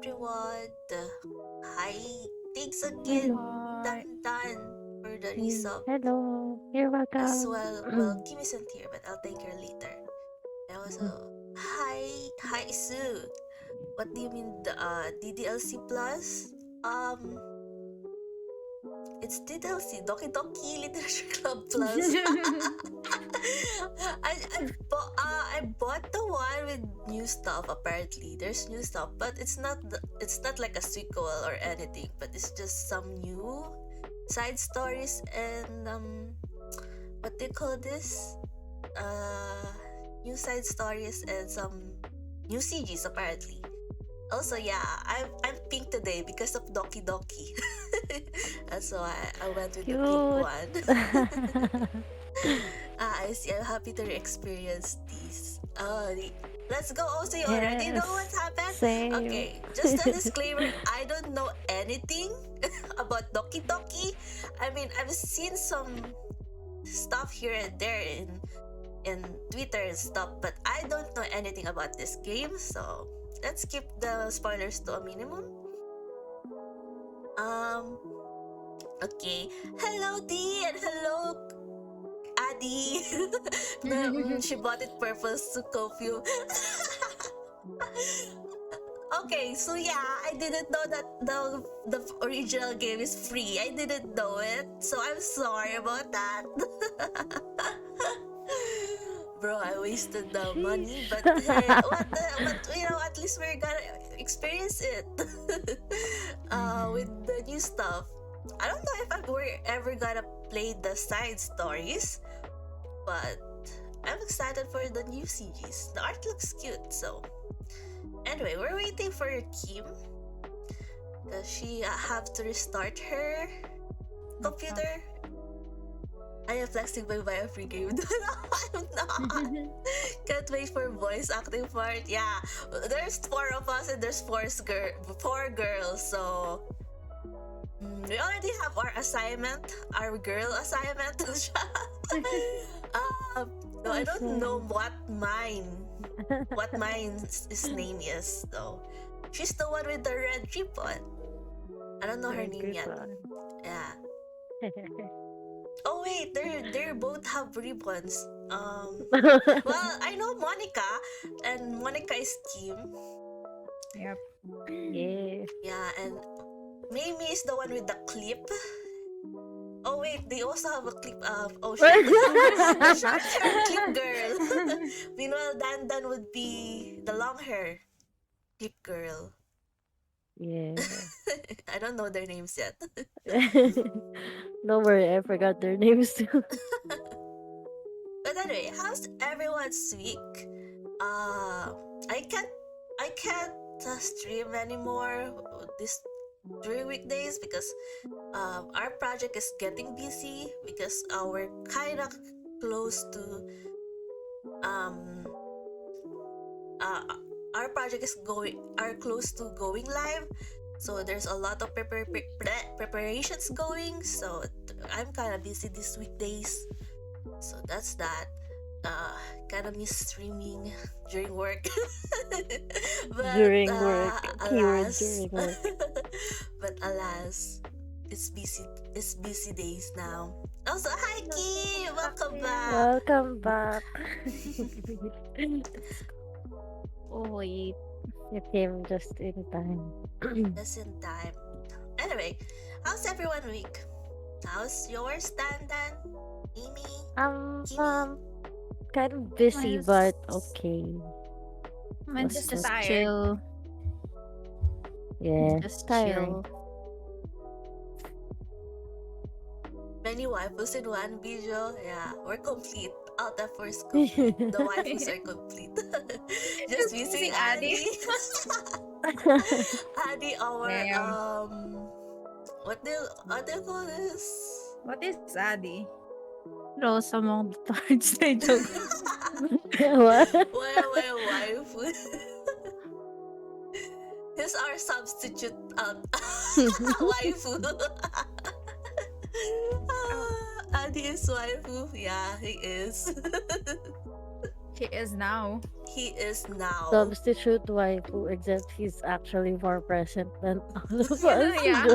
everyone. Hi, thanks again, Hello. Hi. Dan Dan, for the resub. Hello. You're As welcome. well, well, Kim isn't here, but I'll thank her later. And also, hi Sue. What do you mean the DDLC plus? Um, it's DDLC, Doki Doki Literature Club plus. I bought the one with new stuff. Apparently, there's new stuff, but it's not like a sequel or anything. But it's just some new side stories and what they call this? Uh, New side stories and some new CGs apparently. Also, yeah, I'm pink today because of Doki Doki. That's why I went with the pink Cute. one. I see. I'm happy to experience these. Let's go. Also, you already know Yes. what's happened? Same. Okay, just a disclaimer. I don't know anything about Doki Doki. I mean, I've seen some stuff here and there in Twitter and stuff, but I don't know anything about this game. So let's keep the spoilers to a minimum. Um. Okay. Hello D and hello Adi. She bought it purpose to cope you. Okay, so yeah, I didn't know that the original game is free. I didn't know it, so I'm sorry about that. Bro, I wasted the money, but hey, but you know, at least we're gonna experience it with the new stuff. I don't know if we're ever gonna play the side stories, but I'm excited for the new CGs. The art looks cute, so anyway, we're waiting for Kim because she have to restart her computer. I am flexing by a free game. No, I'm not. Can't wait for voice acting part. Yeah, there's 4 of us and there's 4 girls, so we already have our assignment, our girl assignment. No, I don't know what mine's name is though. She's the one with the red ribbon. I don't know her name yet. Yeah. Oh wait, they both have ribbons. Well, I know Monica, and Monica is Kim. Yep. Yeah. Yeah, and Mimi is the one with the clip. Oh wait, they also have a clip of shit. The short hair clip girl. Meanwhile, Dan would be the long hair clip girl. Yeah. I don't know their names yet. Don't worry, I forgot their names too. But anyway, how's everyone's week? I can't stream anymore this during weekdays because our project is getting busy because we're kind of close to um uh, our project is close to going live, so there's a lot of preparations going, so I'm kind of busy these weekdays, so that's that. Kind of miss streaming during work. But During work. Keyword alas, during work. but alas, it's busy days now. Also, hi Kim, welcome back. Welcome back. Oh wait. You came just in time. Just in time. Anyway, how's everyone week? How's yours, Dan? Amy? Kimi? Kind of busy, Mine's- but okay. Mine's Just just tired. chill. Yeah. Just Tiring. chill. Many waifus in one video. Yeah, we're complete. Alt F4 is complete. The waifus are complete. Just missing Adi. Adi, our Damn. what do you call this? What is Adi? Rose among the thorns. I joke. What? Why waifu? He's our substitute waifu. Adi is waifu. Yeah, he is. He is now. He is now. Substitute waifu, except he's actually more present than all of us. Yeah.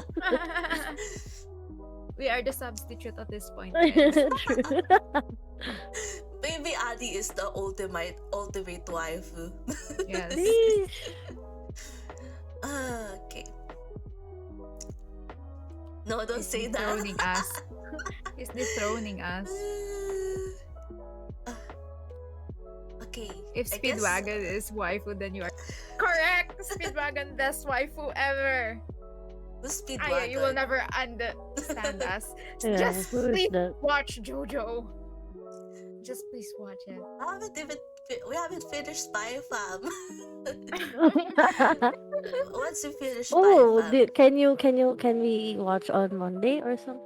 We are the substitute at this point, guys. True. Maybe Adi is the ultimate waifu. Yes. Please. Okay. No, don't He's say that. dethroning us. He's dethroning us. Okay. If I guess- Speedwagon is waifu, then you are correct. Speedwagon best waifu ever. Who's Aya, you will Speedwagon? never understand us. Yeah, Just who is please that? watch JoJo. Just please watch it. We haven't finished Spy Fam. Once you finish Spy Oh, Fam. can we watch on Monday or something?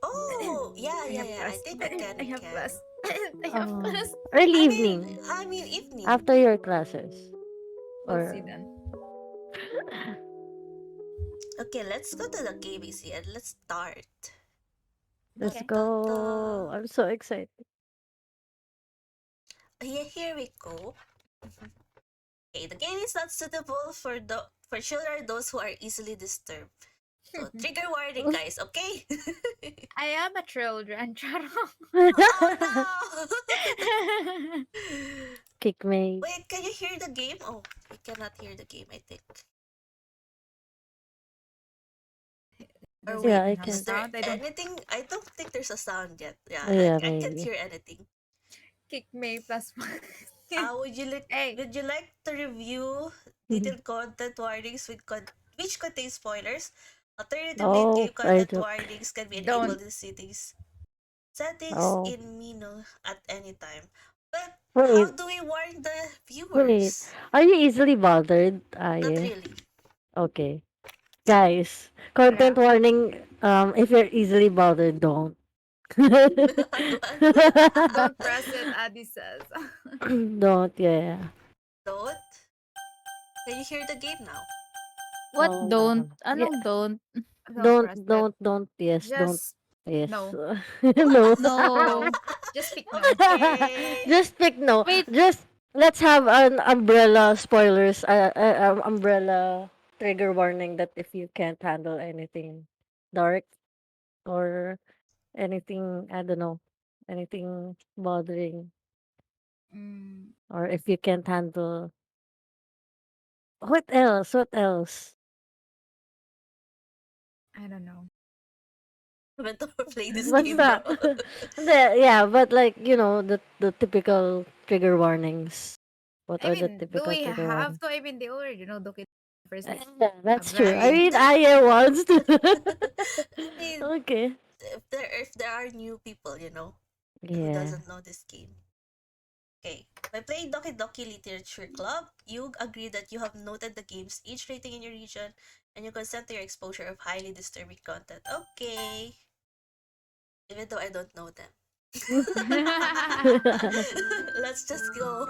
Oh, yeah. I have I plus. think we can. I have can. plus. I have plus. Early I evening mean evening. after your classes. We'll see then. Okay, let's go to the KBC and let's start. Let's Okay. go. I'm so excited. Yeah, here we go. Okay, the game is not suitable for children or those who are easily disturbed. So trigger warning, guys. Okay. I am a children. Oh no! Kick me. Wait, can you hear the game? Oh, we cannot hear the game, I think. Or Does wait, Yeah, I it have can. is there sound? I don't anything? I don't think there's a sound yet. Yeah, Yeah, I can't maybe. hear anything. kick me plus one. Would you like Hey. would you like to review detailed content warnings which contain spoilers? Alternatively, Oh, game I content don't. warnings can be Don't. enabled in settings Oh, in menu at any time. But wait, how do we warn the wait. viewers? Are you easily bothered? Not Yeah. really. Okay. Guys, content Yeah. warning. If you're easily bothered, don't. Don't press it, Adi says. Don't. Yeah. Don't? Can you hear the game now? What Oh, don't? yeah. Anong don't? Don't press it. Don't. Yes, don't. Just Yes. no. No. No. Just pick no. Okay. Just pick no. Wait. Just let's have an umbrella spoilers. Umbrella trigger warning that if you can't handle anything dark or anything, I don't know, anything bothering, Mm, or if you can't handle what else? What else? I don't know. I haven't ever played this What's game, that? bro. Yeah, but like the typical trigger warnings. What I are the mean, do typical we trigger have warnings? to? I mean, they already know Doki first is Yeah, a that's true. I very mean, Aya wants to. I mean, Okay. if there are new people, who Yeah. doesn't know this game. Okay. By playing Doki Doki Literature Club, you agree that you have noted the game's age rating in your region and you consent to your exposure of highly disturbing content. Okay. Even though I don't know them. Let's just go.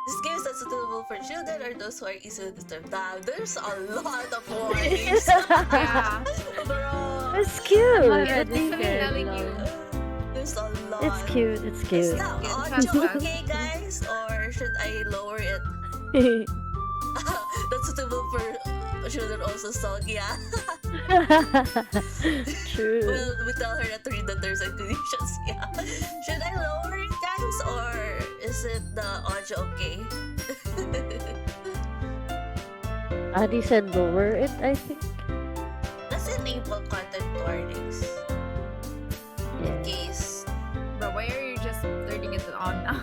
This game is not suitable for children or those who are easily disturbed. Damn, there's a lot of warnings. yeah. Bro. It's cute. already It's telling cute. you. There's a lot. It's cute. It's Is cute. the Get audio shot okay, guys? Or should I lower it? That's suitable for children also song, yeah. True. We tell her not to read the terms and conditions, yeah. Should I lower it, guys? Or is it the audio okay? Adi said lower it, I think. Let's enable content warnings. In Yeah. case. Bro, why are you just turning it on now?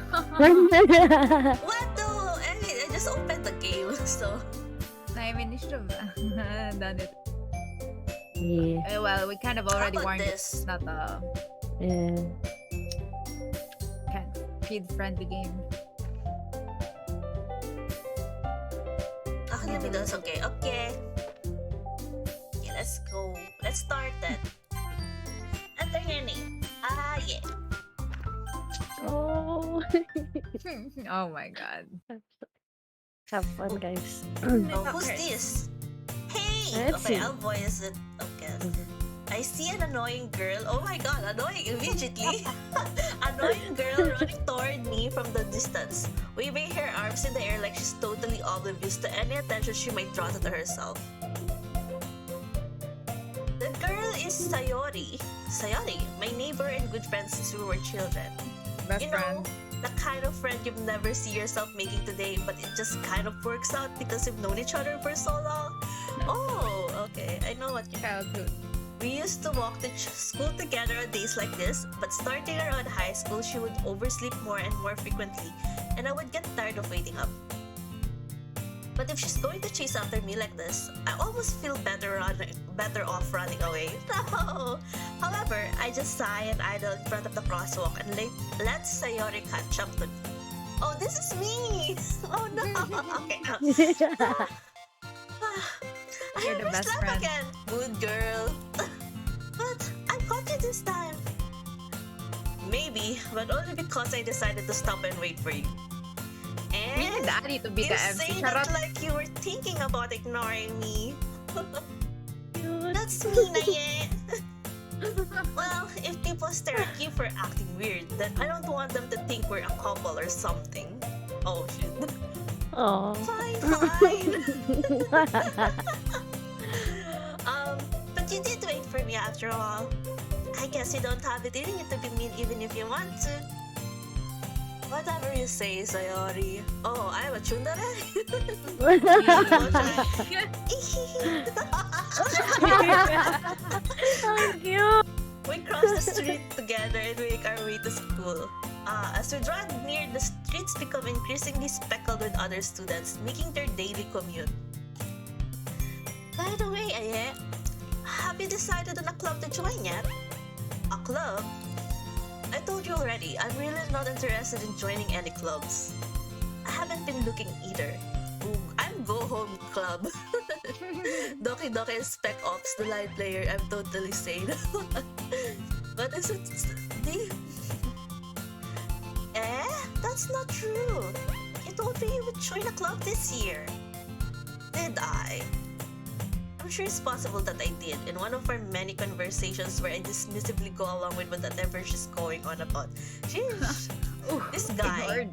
What though? I mean, I just opened the game, so. I mean, you should have done it. Yeah. Well, we kind of already about warned this? it's not a Yeah. kind of kid-friendly game. Let me do this. Okay. Okay, let's go. Let's start then. Enter your name. Yeah. Oh. Oh my god. Have fun, guys. Oh, who's this? Hey! Let's Okay, see. I'll voice it. Okay. I see an annoying girl. Oh my god, annoying immediately. Annoying girl running toward me from the distance, waving her arms in the air like she's totally oblivious to any attention she might draw to herself. The girl is Sayori. Sayori, my neighbor and good friend since we were children. Best You know, friend. the kind of friend you've never see yourself making today, but it just kind of works out because you've known each other for so long. Oh, okay. I know what you. Childhood. We used to walk to school together on days like this, but starting around high school, she would oversleep more and more frequently, and I would get tired of waiting up. But if she's going to chase after me like this, I almost feel better off running away. No. However, I just sigh and idle in front of the crosswalk and let Sayori catch up to me. Oh, this is me! Oh no! Okay. I You're the best overslept friend. again. Good girl. But I caught you this time. Maybe, but only because I decided to stop and wait for you. We And need Addy to be you the MC. say Charot. that like you were thinking about ignoring me. That's me, Naye. Well, if people stare at you for acting weird, then I don't want them to think we're a couple or something. Oh shit. Oh. Fine, fine. But you did wait for me after all. I guess you don't have it in you to be mean even if you want to. Whatever you say, Sayori. Oh, I'm a tsundere. Thank you. We cross the street together and make our way to school. As we drive near, the streets become increasingly speckled with other students, making their daily commute. By the way, Aye, have you decided on a club to join yet? A club? I told you already, I'm really not interested in joining any clubs. I haven't been looking either. Ooh, I'm Go Home Club. Doki Doki and Spec Ops, the live player, I'm totally sane. But is it the... That's not true. You told me you would join a club this year. Did I? I'm sure it's possible that I did in one of our many conversations where I dismissively go along with whatever she's going on about. Sheesh. This guy, Ignored.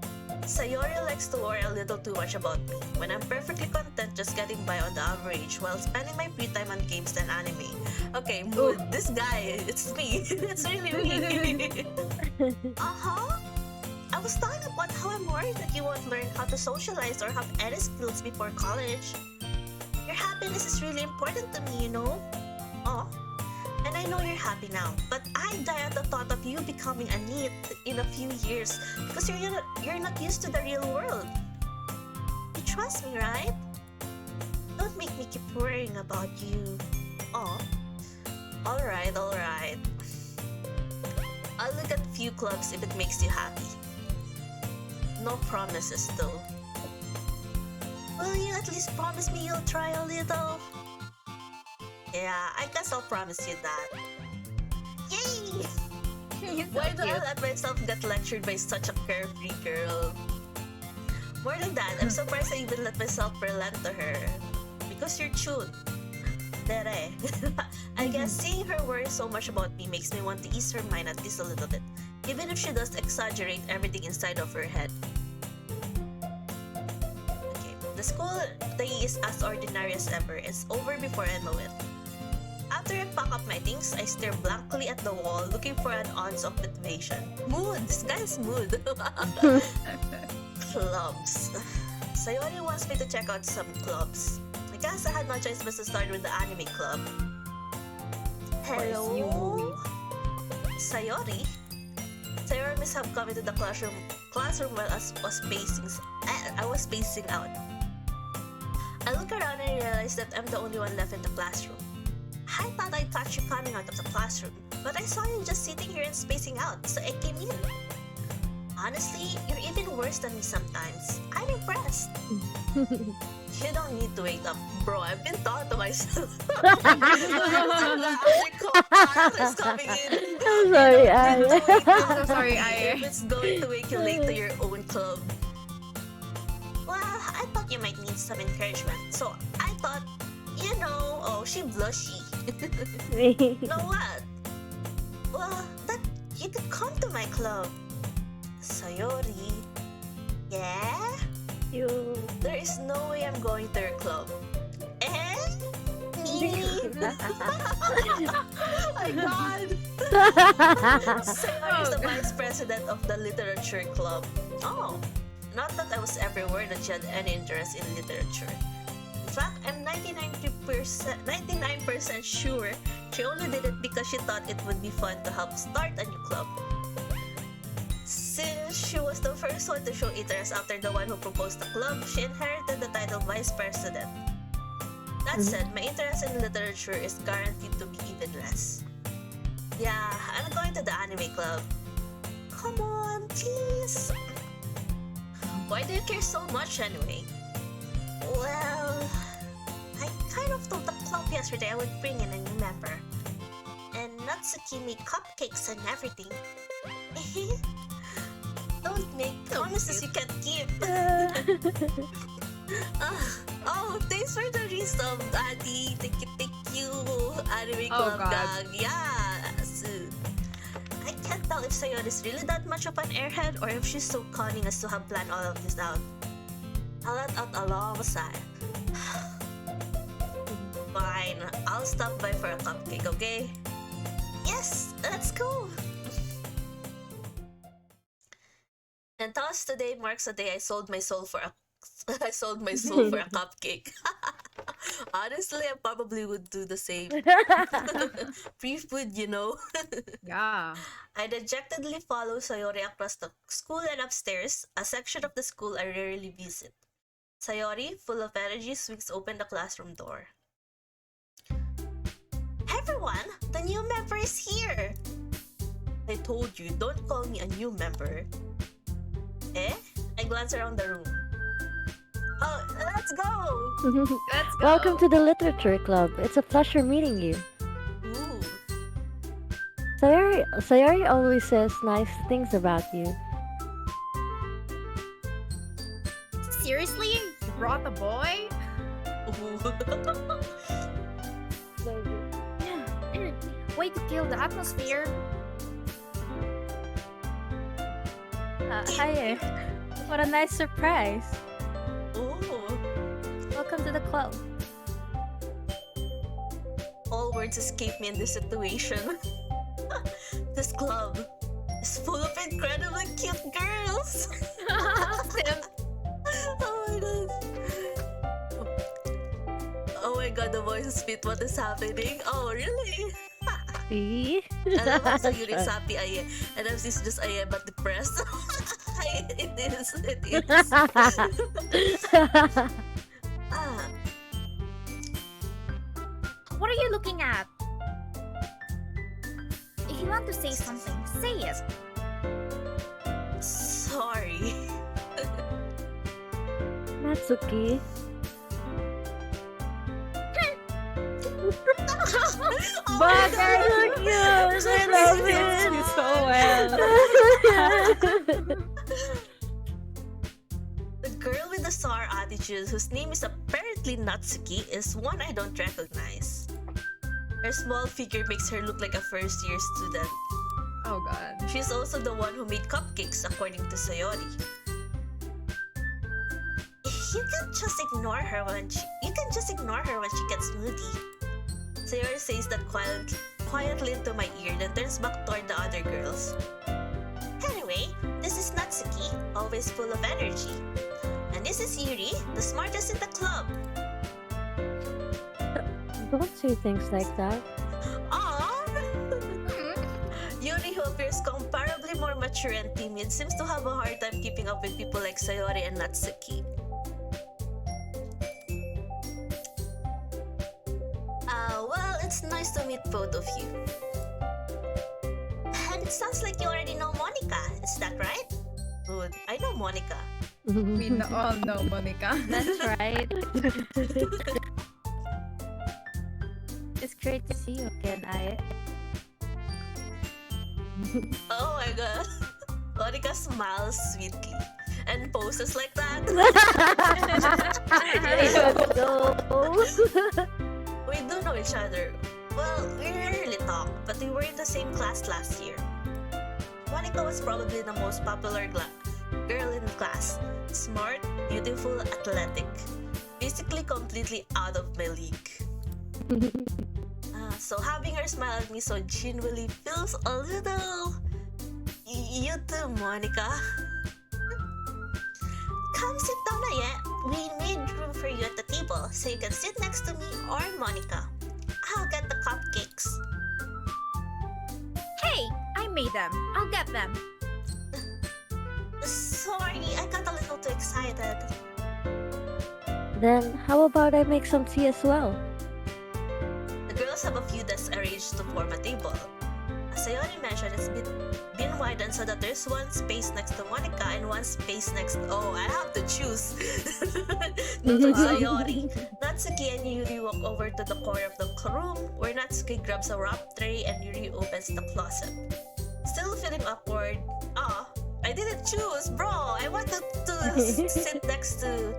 Sayori, likes to worry a little too much about me when I'm perfectly content just getting by on the average while spending my free time on games and anime. Okay, mood. This guy, it's me. It's really me. Uh-huh. I was talking about how I'm worried that you won't learn how to socialize or have any skills before college. Your happiness is really important to me, you know? Oh, and I know you're happy now, but I die at the thought of you becoming a NEET in a few years because you're not used to the real world. You trust me, right? Don't make me keep worrying about you. Oh, alright. I'll look at few clubs if it makes you happy. No promises though. Will you at least promise me you'll try a little? Yeah, I guess I'll promise you that. Yay! You're so Why do I cute. let myself get lectured by such a carefree girl? More than that, I'm surprised I even let myself relent to her. Because you're cute. Dere. I guess seeing her worry so much about me makes me want to ease her mind at least a little bit, even if she does exaggerate everything inside of her head. Okay, the school day is as ordinary as ever. It's over before I know it. After I pack up my things, I stare blankly at the wall looking for an ounce of motivation. Mood! This guy's mood! Clubs. Sayori wants me to check out some clubs. I guess I had no choice but to start with the anime club. course, you Hello? Sayori? Sayori must have come into the classroom while I was spacing out. I look around and realize that I'm the only one left in the classroom. I thought I'd catch you coming out of the classroom, but I saw you just sitting here and spacing out, so I came in. Honestly, you're even worse than me sometimes. I'm impressed. You don't need to wake up, bro. I've been taught to myself. Is coming in. I'm sorry, I'm I. so sorry, If it's going to wake you late to your own club. Well, I thought you might need some encouragement, so I thought, oh, she blushy. Know what? Well, that you could come to my club. Sayori. Yeah? You. There is no way I'm going to your club. Eh? Me? Oh my god! Sayori is the vice president of the literature club. Oh, not that I was ever aware that she had any interest in literature. In fact, I'm 99% sure she only did it because she thought it would be fun to help start a new club. Since she was the first one to show interest after the one who proposed the club, she inherited the title vice president. That said, my interest in literature is guaranteed to be even less. Yeah, I'm going to the anime club. Come on, please. Why do you care so much anyway? Well, I kind of told the club yesterday I would bring in a new member. And Natsuki made cupcakes and everything. Don't make promises you can't keep. Oh, thanks for the resub, Daddy. Thank you. Anime Club God. Gang. Yes. I can't tell if Sayori is really that much of an airhead or if she's so cunning as to have planned all of this out. I'll let out a long sigh. Fine, I'll stop by for a cupcake, okay? Yes, let's go. And thus today marks a day I sold my soul for a cupcake. Honestly, I probably would do the same. Free food, you know. Yeah. I dejectedly follow Sayori across the school and upstairs, a section of the school I rarely visit. Sayori, full of energy, swings open the classroom door. Everyone, the new member is here! I told you, don't call me a new member. Eh? I glance around the room. Oh, let's go! Let's go. Welcome to the literature club. It's a pleasure meeting you. Ooh. Sayori always says nice things about you. Seriously? You brought a boy? Way to kill the atmosphere. Hi. What a nice surprise. Ooh. Welcome to the club. All words escape me in this situation. This club is full of incredibly cute girls. Oh my god, the voices fit. What is happening? Oh, really? See? Alam mo sa Yuri's happy aye. And I'm just aye but depressed. It is. Ah, What are you looking at? If you want to say something, say it. sorry. Natsuki. Oh But my God. so cute! I love it! So well. The girl with the sour attitude, whose name is apparently Natsuki, is one I don't recognize. Her small figure makes her look like a first-year student. Oh god. She's also the one who made cupcakes, according to Sayori. You can just ignore her when she gets moody. Sayori says that quietly into my ear, then turns back toward the other girls. Anyway, this is Natsuki, always full of energy. And this is Yuri, the smartest in the club. Don't say things like that. Aww! Yuri, who appears comparably more mature and timid, seems to have a hard time keeping up with people like Sayori and Natsuki. Well, it's nice to meet both of you. And it sounds like you already know Monica, is that right? Good, I know Monica. We all know Monica. That's right. It's great to see you again, I. Oh my god. Monica smiles sweetly and poses like that. I don't know. We do know each other. Well, we rarely talk, but we were in the same class last year. Monica was probably the most popular girl in the class. Smart, beautiful, athletic. Basically completely out of my league. So having her smile at me so genuinely feels a little... You too, Monica. Come sit down, Aya. We made room for you at the table, so you can sit next to me or Monica. I'll get the cupcakes. Hey, I made them. I'll get them. Sorry, I got a little too excited. Then how about I make some tea as well? The girls have a few desks arranged to form a table. As Sayori mentioned, it's been widened so that there's one space next to Monica and one space next... Oh, I have to choose. Not to Sayori. Natsuki and Yuri walk over to the corner of the room where Natsuki grabs a wrap tray and Yuri opens the closet. Still feeling awkward. I didn't choose, bro. I wanted to sit next to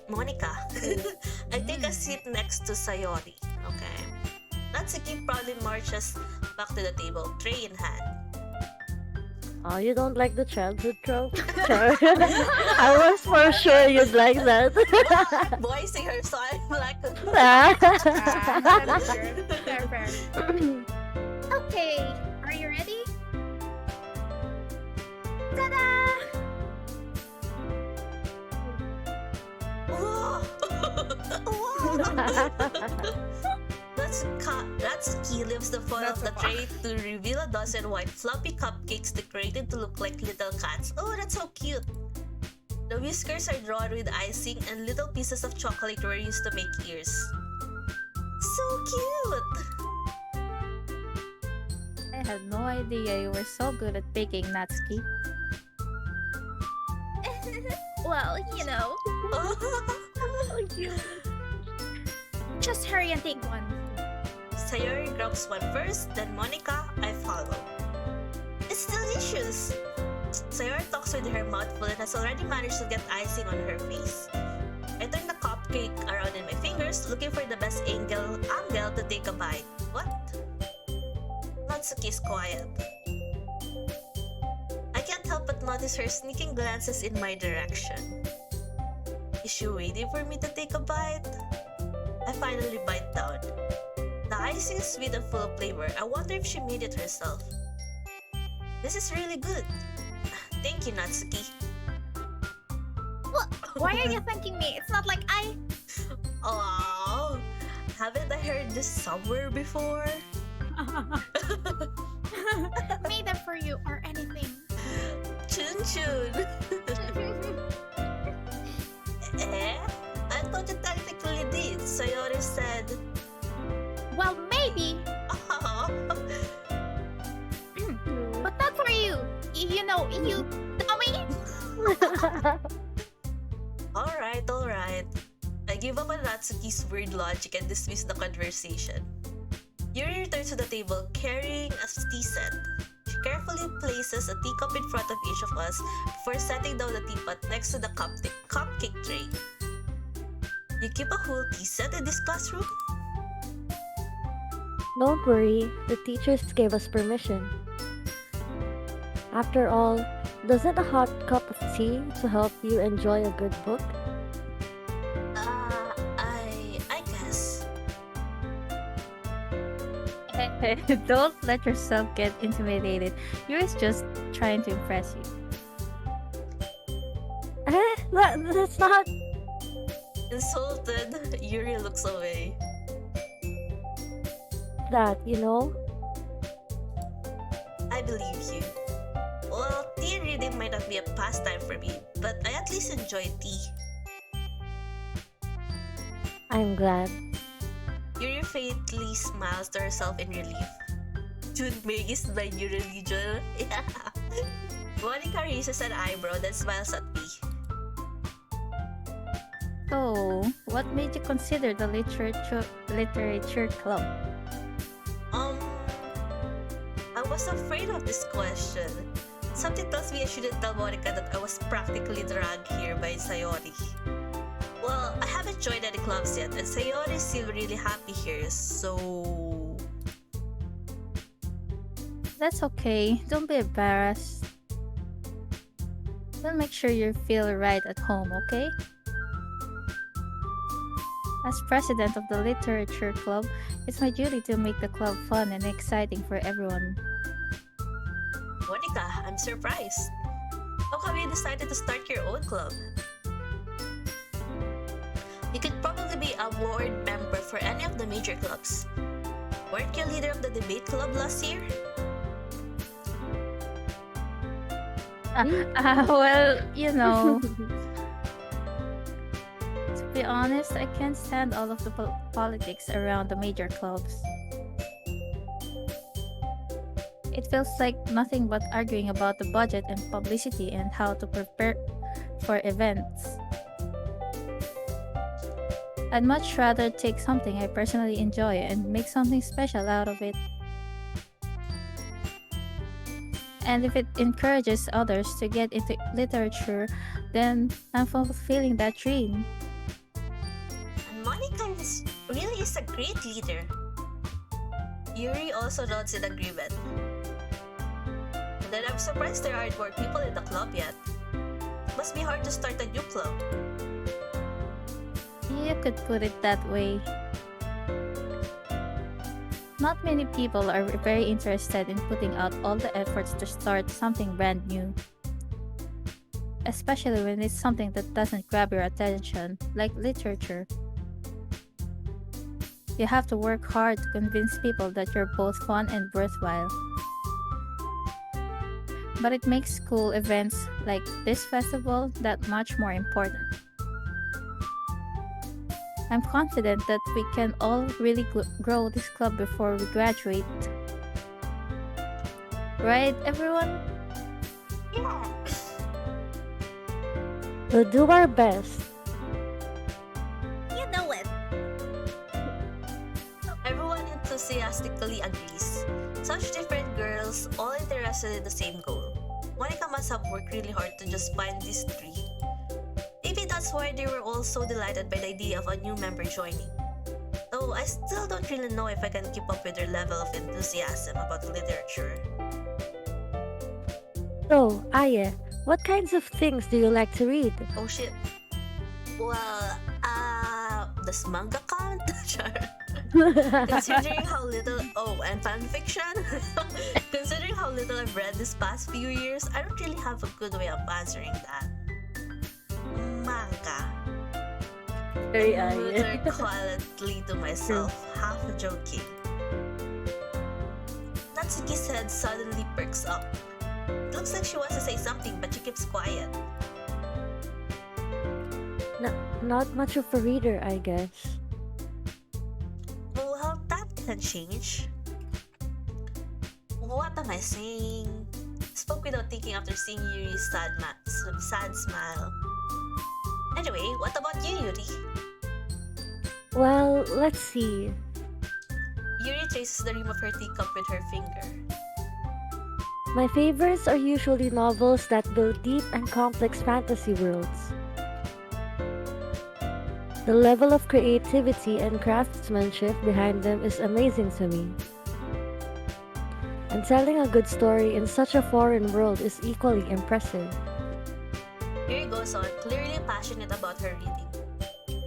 Monica. I take a seat next to Sayori. Okay. Natsuki proudly marches back to the table, tray in hand. Oh, you don't like the childhood trope? I was for sure you'd like that. Voicing her, so I'm like... Fair. Okay, are you ready? Ta-da! Whoa! Natsuki lifts the foil of the tray to reveal a dozen white fluffy cupcakes decorated to look like little cats. Oh, that's so cute! The whiskers are drawn with icing and little pieces of chocolate were used to make ears. So cute! I had no idea you were so good at baking, Natsuki. Well, you know. Just hurry and take one. Sayori grabs one first, then Monica, I follow. It's delicious! Sayori talks with her mouth full and has already managed to get icing on her face. I turn the cupcake around in my fingers, looking for the best angle to take a bite. What? Natsuki is quiet. I can't help but notice her sneaking glances in my direction. Is she waiting for me to take a bite? I finally bite down. The icing is sweet and full of flavor. I wonder if she made it herself. This is really good. Thank you, Natsuki. Why are you thanking me? It's not like I... Oh, haven't I heard this somewhere before? made them for you or anything. Chun chun. I thought you technically did. Sayori said. Well, maybe, but not for you. You know, you dummy. Alright. I give up on Natsuki's weird logic and dismiss the conversation. Yuri returns to the table carrying a tea set. She carefully places a teacup in front of each of us before setting down the teapot next to the cupcake tray. You keep a whole tea set in this classroom? Don't worry, the teachers gave us permission. After all, doesn't a hot cup of tea to help you enjoy a good book? I guess. Don't let yourself get intimidated. Yuri's just trying to impress you. That's not... Insulted, Yuri looks away. that, you know? I believe you. Well, tea reading might not be a pastime for me, but I at least enjoy tea. I'm glad. Yuri faintly smiles to herself in relief. Junmei is my new religion. Yeah. Monica raises an eyebrow then smiles at me. So, what made you consider the literature club? I was afraid of this question. Something tells me I shouldn't tell Monica that I was practically dragged here by Sayori. Well, I haven't joined any clubs yet, and Sayori seemed really happy here, so... That's okay. Don't be embarrassed. We'll make sure you feel right at home, okay? As president of the literature club, it's my duty to make the club fun and exciting for everyone. Monica, I'm surprised. How come you decided to start your own club? You could probably be a board member for any of the major clubs. Weren't you leader of the debate club last year? Well, you know, to be honest, I can't stand all of the politics around the major clubs. It feels like nothing but arguing about the budget and publicity and how to prepare for events. I'd much rather take something I personally enjoy and make something special out of it. And if it encourages others to get into literature, then I'm fulfilling that dream. And Monica really is a great leader. Yuri also nods in agreement. And then I'm surprised there aren't more people in the club yet. Must be hard to start a new club. You could put it that way. Not many people are very interested in putting out all the efforts to start something brand new. Especially when it's something that doesn't grab your attention, like literature. You have to work hard to convince people that you're both fun and worthwhile. But it makes school events like this festival that much more important. I'm confident that we can all really grow this club before we graduate. Right, everyone? Yeah. We'll do our best. You know it. Everyone enthusiastically agrees. Such different girls, all interested in the same goal. Monica must have worked really hard to just find these three. Maybe that's why they were all so delighted by the idea of a new member joining. Though I still don't really know if I can keep up with their level of enthusiasm about literature. So, Aye, what kinds of things do you like to read? Oh shit. Well, does manga count? Sure. Considering how little and fanfiction? Considering how little I've read this past few years, I don't really have a good way of answering that. Manga. Very I Aye. muttered quietly to myself, half joking. Natsuki's head suddenly perks up. It looks like she wants to say something, but she keeps quiet. Not much of a reader, I guess. Well, that can change. What am I saying? Spoke without thinking after seeing Yuri's sad smile. Anyway, what about you, Yuri? Well, let's see. Yuri traces the rim of her teacup with her finger. My favorites are usually novels that build deep and complex fantasy worlds. The level of creativity and craftsmanship behind them is amazing to me. And telling a good story in such a foreign world is equally impressive. Yuri goes on, clearly passionate about her reading.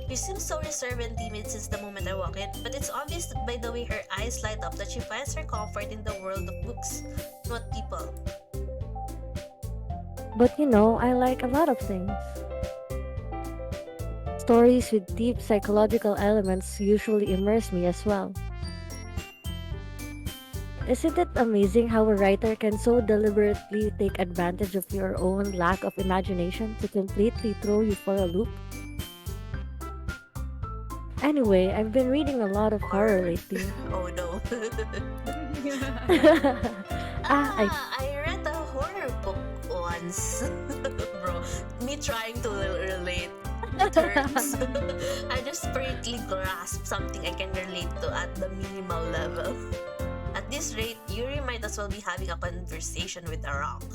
She seems so reserved and timid since the moment I walk in, but it's obvious that by the way her eyes light up that she finds her comfort in the world of books, not people. But you know, I like a lot of things. Stories with deep psychological elements usually immerse me as well. Isn't it amazing how a writer can so deliberately take advantage of your own lack of imagination to completely throw you for a loop? Anyway, I've been reading a lot of horror lately. Oh no. I I read a horror book once. Bro, me trying to relate terms. I just briefly grasp something I can relate to at the minimal level. At this rate, Yuri might as well be having a conversation with a rock.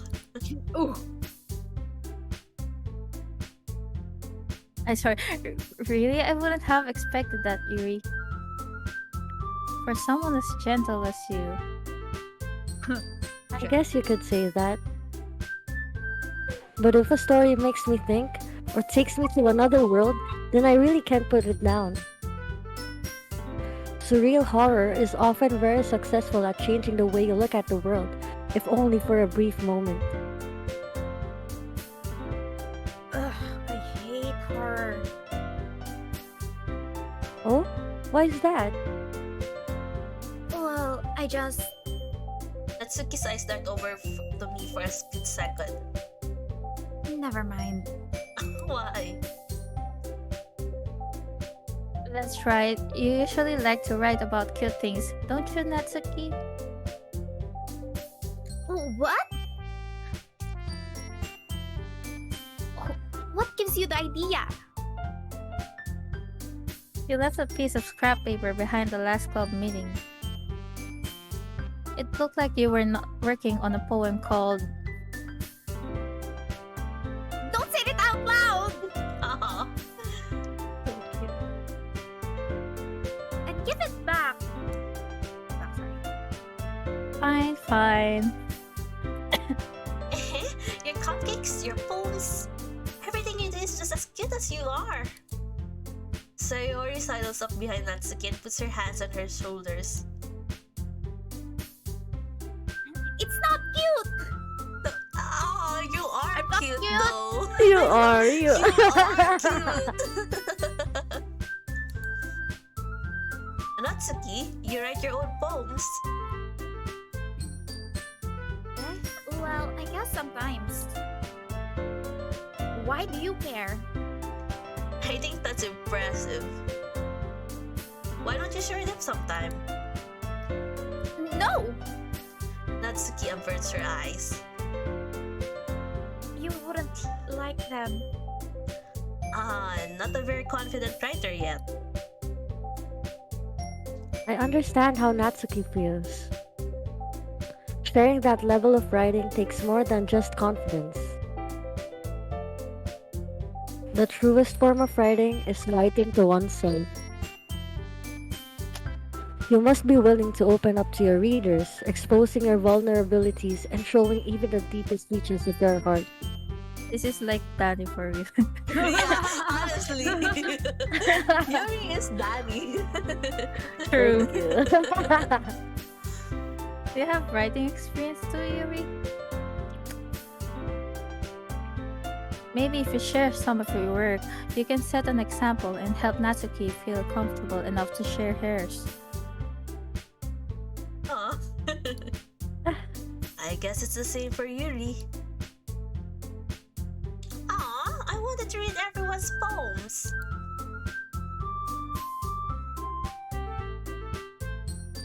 I sorry. Really, I wouldn't have expected that, Yuri. For someone as gentle as you. I guess you could say that. But if a story makes me think or takes me to another world, then I really can't put it down. Surreal horror is often very successful at changing the way you look at the world, if only for a brief moment. Ugh, I hate horror. Oh? Why is that? Well, I just. Natsuki's eyes dart over to me for a split second. Never mind. Why? That's right. You usually like to write about cute things, don't you, Natsuki? What? What gives you the idea? You left a piece of scrap paper behind the last club meeting. It looked like you were not working on a poem called Don't say it out loud! Aw. And give it back! Oh, sorry. Fine, fine. Your cupcakes, your poems, everything you do is just as cute as you are. Sayori sidles up behind Natsuki and puts her hands on her shoulders. It's not cute! Oh, you are I'm not cute, cute. though. You are, you You are cute. Natsuki, you write your own poems. Well, I guess sometimes. Why do you care? I think that's impressive. Why don't you share them sometime? No! Natsuki averts her eyes. You wouldn't like them. Not a very confident writer yet. I understand how Natsuki feels. Sharing that level of writing takes more than just confidence. The truest form of writing is writing to oneself. You must be willing to open up to your readers, exposing your vulnerabilities and showing even the deepest reaches of your heart. This is like Danny for you. Yeah, honestly. Yuri is Danny. True. Thank you. Do you have writing experience too, Yuri? Maybe if you share some of your work, you can set an example and help Natsuki feel comfortable enough to share hers. Aw. I guess it's the same for Yuri. Aw, I wanted to read everyone's poems.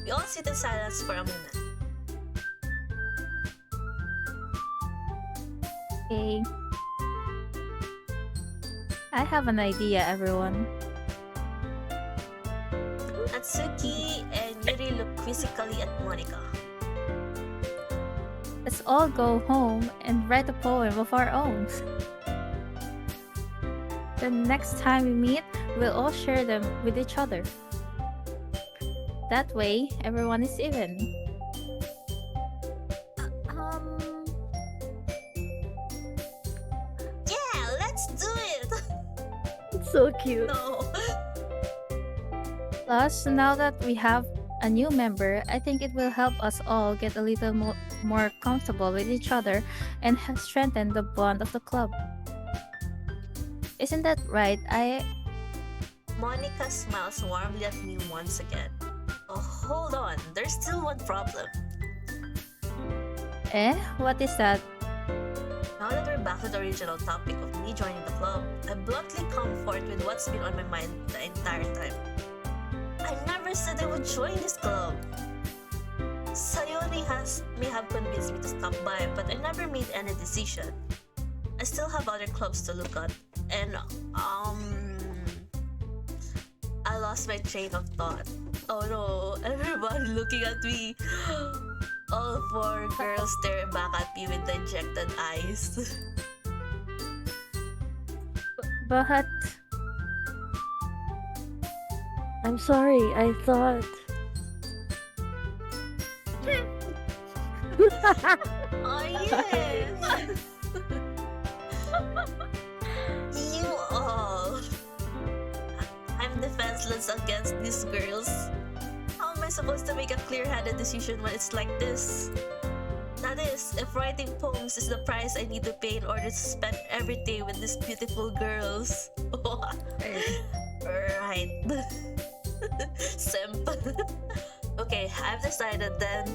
We all sit in silence for a moment. Okay. I have an idea, everyone. Natsuki and Yuri look quizzically at Monica. Let's all go home and write a poem of our own. The next time we meet, we'll all share them with each other. That way, everyone is even. Yeah, let's do it! It's so cute. No. Plus, now that we have a new member, I think it will help us all get a little more comfortable with each other and strengthen the bond of the club. Isn't that right? Monica smiles warmly at me once again. Oh, hold on, there's still one problem. What is that? Now that we're back to the original topic of me joining the club, I bluntly come forth with what's been on my mind the entire time. I never said I would join this club. Sayori may have convinced me to stop by, but I never made any decision. I still have other clubs to look at, and I lost my train of thought. Oh no, everybody looking at me. All four girls stare back at me with dejected eyes. But I'm sorry. I thought. Oh yes. You all. I'm defenseless against these girls. How am I supposed to make a clear-headed decision when it's like this? That is, if writing poems is the price I need to pay in order to spend every day with these beautiful girls. Right. Simp. Okay, I've decided then.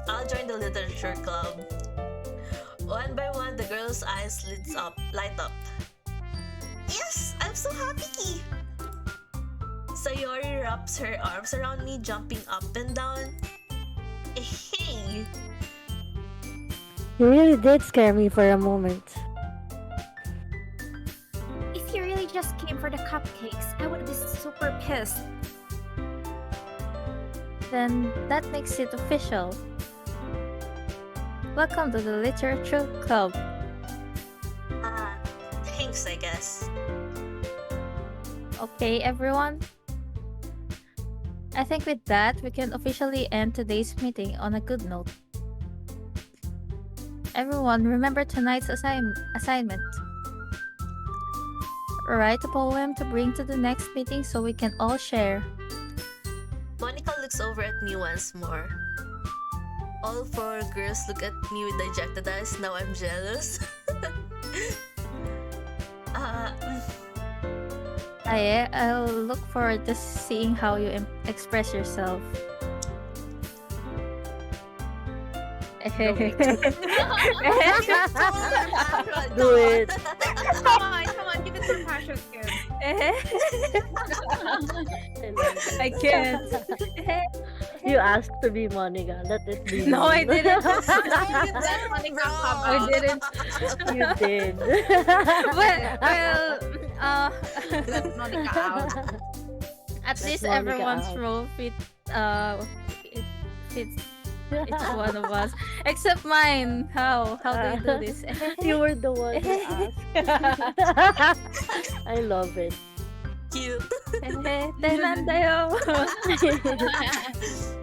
I'll join the literature club. One by one, the girls' eyes light up. Yes, I'm so happy. Sayori wraps her arms around me, jumping up and down. Hey, You really did scare me for a moment. If you really just came for the cupcakes, I would be super pissed. Then that makes it official. Welcome to the Literature Club. thanks, I guess. Okay, everyone? I think with that, we can officially end today's meeting on a good note. Everyone, remember tonight's assignment. Write a poem to bring to the next meeting so we can all share. Monica looks over at me once more. All four girls look at me with dejected eyes. Now I'm jealous. uh, I'll look forward to seeing how you express yourself. Do it. Come on, give it some passion, kid. I can't. You asked to be Monica. Let it be. No, I me. didn't. I didn't. You did. well, Let Monica out. at That's least Monica everyone's out. role it fits each one of us, except mine. How do you do this? You were the one who asked. I love it. Cute. Tenandayo.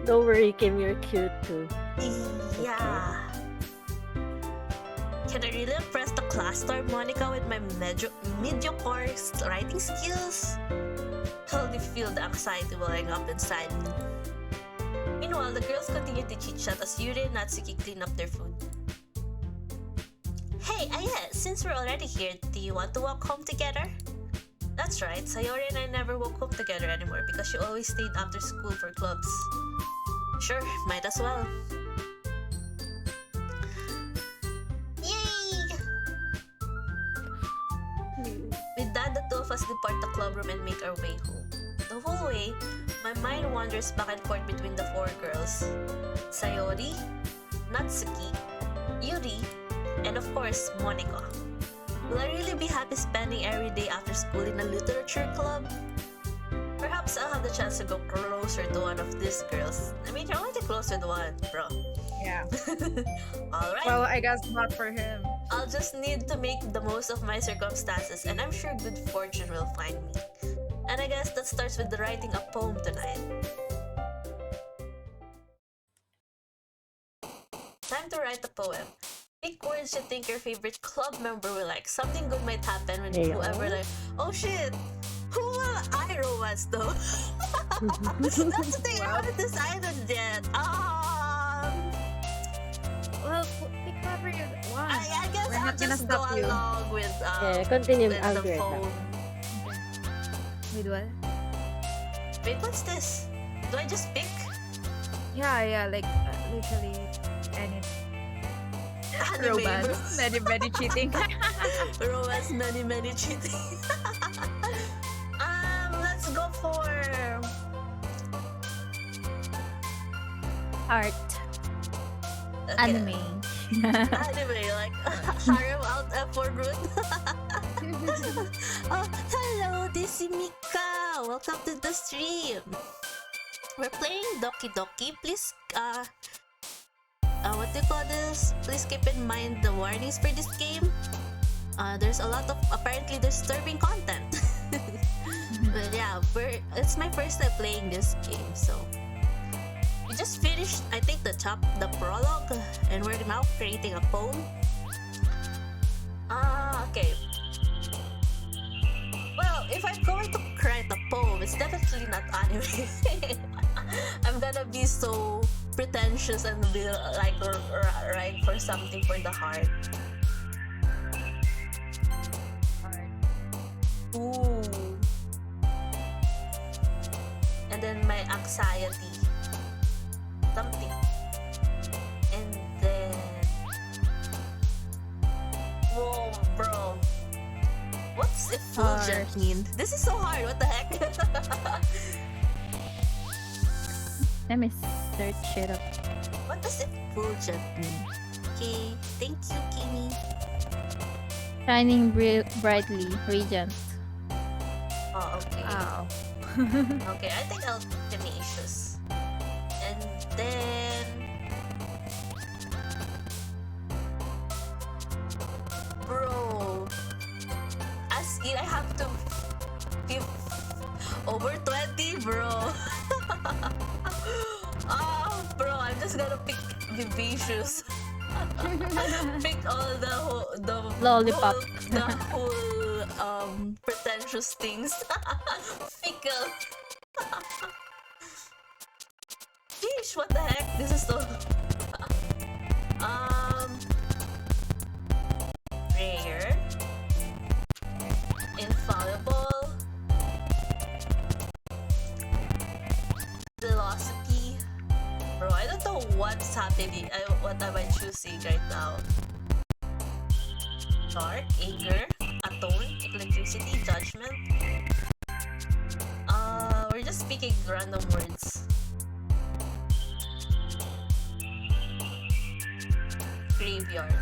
Don't worry, Kim, you're cute too. Yeah. Can I really impress the class star Monica with my mediocre writing skills? Totally feel the anxiety welling up inside me. Meanwhile, the girls continue to chit-chat as Yuri and Natsuki clean up their food. Hey, Aya, since we're already here, do you want to walk home together? That's right, Sayori and I never walk home together anymore because she always stayed after school for clubs. Sure, might as well. Yay! With that, the two of us depart the club room and make our way home. The whole way, my mind wanders back and forth between the four girls. Sayori, Natsuki, Yuri, and of course, Monica. Will I really be happy spending every day after school in a literature club? Perhaps I'll have the chance to go closer to one of these girls. I mean, you're only close with one, bro. Yeah. Alright. Well, I guess not for him. I'll just need to make the most of my circumstances, and I'm sure good fortune will find me. And I guess that starts with the writing a poem tonight. Time to write a poem. Pick words you think your favorite club member will like. Something good might happen when Hey, whoever like, oh shit, who will I romance though? That's the thing, I haven't decided yet. Well, pick whoever you want. I guess We're I'll not gonna just go stop you. along with Yeah, continue. with I'll the do it now. phone. Wait, what? Wait, what's this? Do I just pick? Yeah, like literally any Anime, romance. Many cheating. bro. Romance, many cheating. Let's go for Art. okay. Anime. Anime, like harem out for root. Oh, hello, this is Mika. Welcome to the stream. We're playing Doki Doki. Please, what do you call this? Please keep in mind the warnings for this game. There's a lot of apparently disturbing content. But yeah, it's my first time playing this game, so we just finished, I think, the prologue, and we're now creating a poem. Okay. Well, if I'm going to write a poem, it's definitely not anime. I'm gonna be so pretentious and be like write for something for the heart. Ooh. And then my anxiety. Something. And then... Whoa, bro. What's effulgent mean? This is so hard, what the heck? Let me search it up. What does effulgent mean? Okay, thank you, Kimi. Shining brightly, radiant. Oh, okay. Wow. Okay, I think I'll tenacious. And then... Bro... As in, I have to be over 20, bro. Bro, I'm just gonna pick vivacious. Pick all the Lollipop. whole pretentious things. Fickle. Sheesh, what the heck? This is so rare, infallible, velocity. Bro, I don't know what's happening. What am I choosing right now? Dark, anger, atone, electricity, judgment. We're just speaking random words. Graveyard.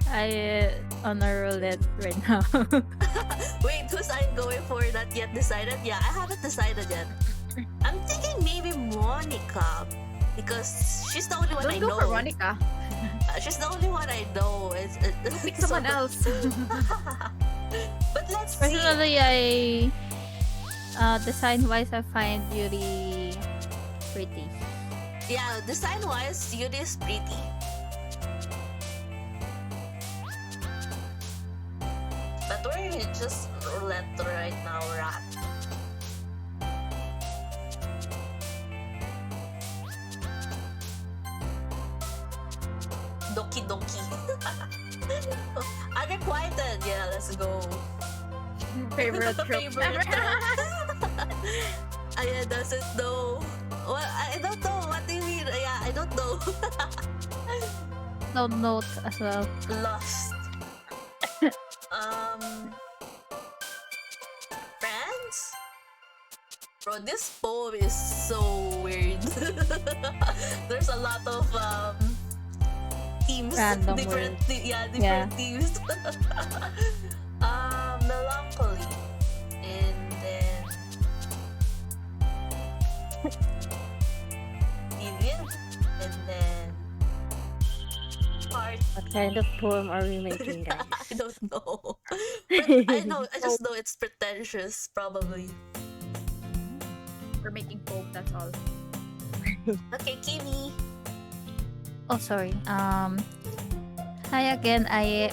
I on a roulette right now. Wait, who's I'm going for? Not yet decided? Yeah, I haven't decided yet. I'm thinking maybe Monica, because she's the only one I Don't know. go for Monica. She's the only one I know. Pick someone else. But let's see. Personally, design-wise, I find Yuri pretty. Yeah, design-wise, Yuri is pretty. But we're just roulette right now, rat. Doki doki. Unrequited. Yeah, let's go. Favorite trope. Favorite trope. Aya doesn't know. Well, I don't know. What do you mean? Yeah, I don't know. No note as well. Lost. Friends? Bro, this poem is so weird. There's a lot of themes. Random different words. different themes. Melancholy. And then Vivid. And then Heart. What kind of poem are we making, guys? I don't know. But I just know it's pretentious, probably. We're making Pope, that's all. Okay, Kimi. Oh, sorry. Hi again. I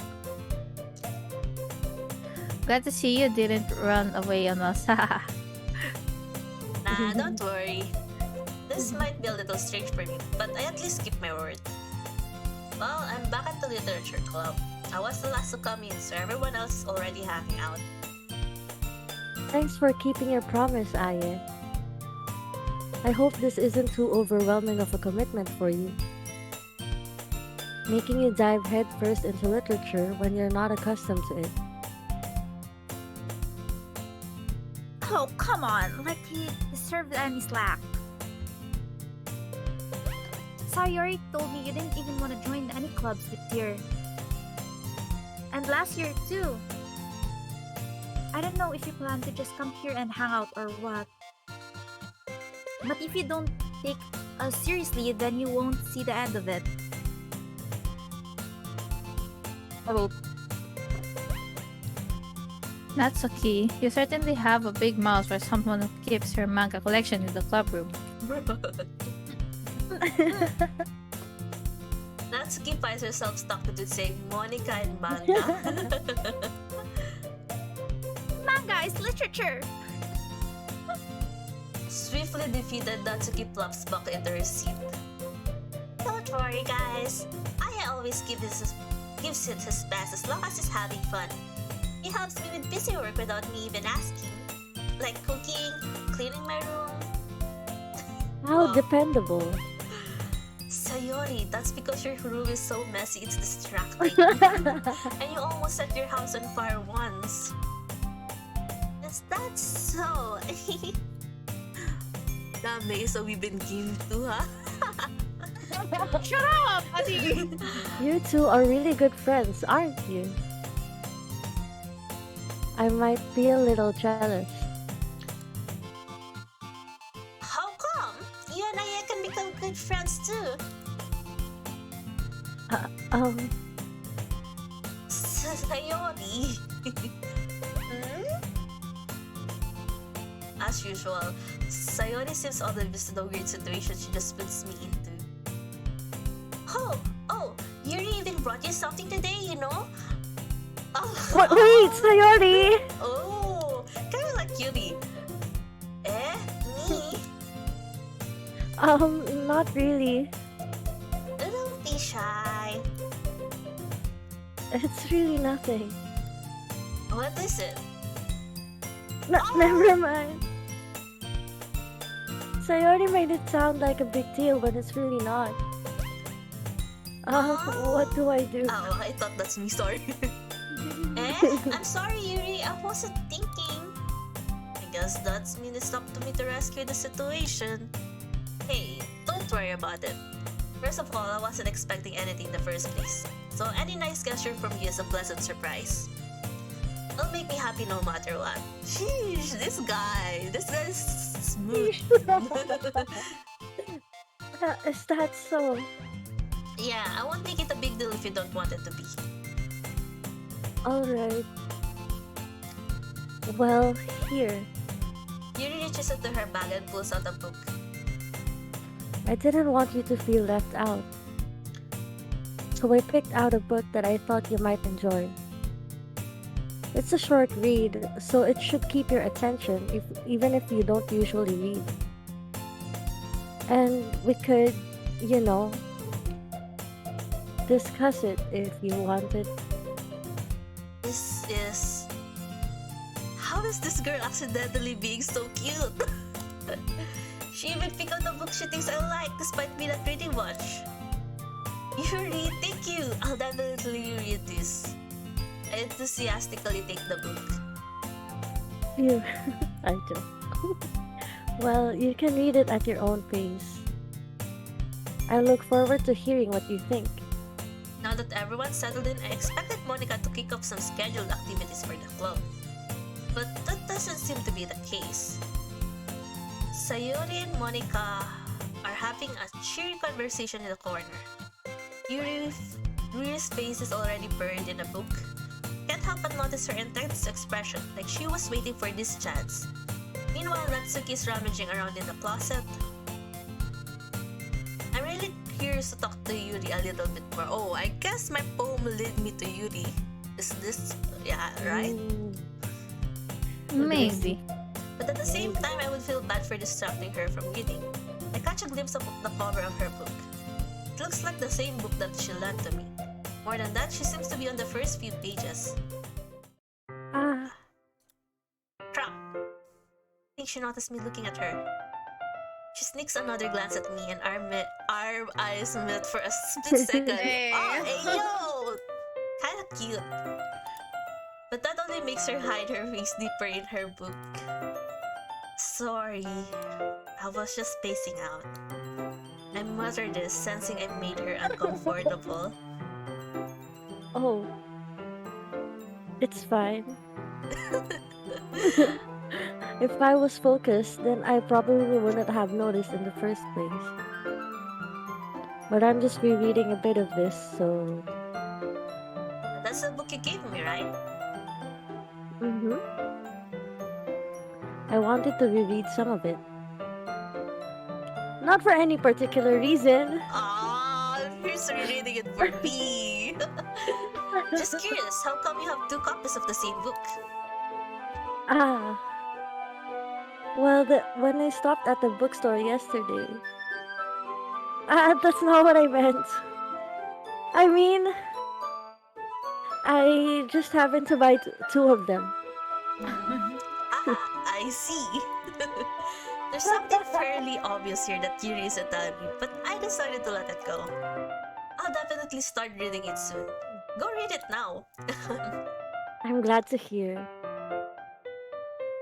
glad to see you didn't run away on us. Nah, don't worry. This might be a little strange for me, but I at least keep my word. Well, I'm back at the literature club. I was the last to come in, so everyone else is already hanging out. Thanks for keeping your promise, Aye. I hope this isn't too overwhelming of a commitment for you. Making you dive headfirst into literature when you're not accustomed to it. Oh, come on. Like he deserved any slack. Sayori told me you didn't even want to join any clubs this year. And last year too. I don't know if you plan to just come here and hang out or what. But if you don't take us seriously, then you won't see the end of it. Oh, wait. Natsuki, you certainly have a big mouth for someone who keeps your manga collection in the club room. Natsuki finds herself stuck between saying Monica and manga. Manga is literature. Swiftly defeated, Natsuki plops back into her seat. Don't worry, guys. I always gives it his best as long as he's having fun. He helps me with busy work without me even asking, like cooking, cleaning my room. How Wow. dependable. Sayori, that's because your room is so messy it's distracting. And you almost set your house on fire once. Is that so? Dami, so we've been game too, huh? Shut up, Adi! You two are really good friends, aren't you? I might be a little jealous. How come? You and I can become good friends too. Um, Sayori. Hmm? As usual, Sayori seems oblivious to the weird situation she just puts me into. Oh, Yuri even brought you something today, you know? Oh, what? Wait, Sayori! Oh, kinda like Yuri. Eh? Me? Not really. Don't be shy. It's really nothing. What is it? Never mind. Sayori made it sound like a big deal when it's really not. What do I do? Oh, I thought that's me, sorry. I'm sorry, Yuri. I wasn't thinking. I guess that's mean it's up to me to rescue the situation. Hey, don't worry about it. First of all, I wasn't expecting anything in the first place. So any nice gesture from you is a pleasant surprise. It'll make me happy no matter what. Sheesh, this guy. This guy is smooth. Is that so? Yeah, I won't make it a big deal if you don't want it to be. Alright. Well, here. Yuri reaches into her bag and pulls out a book. I didn't want you to feel left out. So I picked out a book that I thought you might enjoy. It's a short read, so it should keep your attention even if you don't usually read. And we could, you know, discuss it if you wanted. This is... How is this girl accidentally being so cute? She even picked out the book she thinks I like despite me not reading much. Yuri, thank you! I'll definitely read this. I enthusiastically take the book. You, I joke. Well, you can read it at your own pace. I look forward to hearing what you think. Now that everyone's settled in, I expected Monica to kick off some scheduled activities for the club. But that doesn't seem to be the case. Sayori and Monica are having a cheery conversation in the corner. Yuri's face is already buried in a book. Can't help but notice her intense expression, like she was waiting for this chance. Meanwhile, Natsuki is rummaging around in the closet. I'm really curious to talk to Yuri a little bit more. Oh, I guess my poem led me to Yuri. Is this... yeah, right? Maybe. But at the same time, I would feel bad for distracting her from reading. I catch a glimpse of the cover of her book. It looks like the same book that she lent to me. More than that, she seems to be on the first few pages. Ah, Crap! I think she noticed me looking at her. She sneaks another glance at me and our eyes met for a split second. Hey. Oh, hey yo! Kinda cute. But that only makes her hide her face deeper in her book. Sorry, I was just spacing out. I muttered this, sensing I made her uncomfortable. oh. It's fine. If I was focused, then I probably wouldn't have noticed in the first place. But I'm just rereading a bit of this, so... That's the book you gave me, right? Mm-hmm. I wanted to reread some of it. Not for any particular reason. Ah, here's rereading it for me. Just curious, how come you have two copies of the same book? Ah, well, when I stopped at the bookstore yesterday. That's not what I meant. I mean, I just happened to buy two of them. I see. There's something fairly obvious here that Yuri is a Italian, but I decided to let it go. I'll definitely start reading it soon. Go read it now. I'm glad to hear.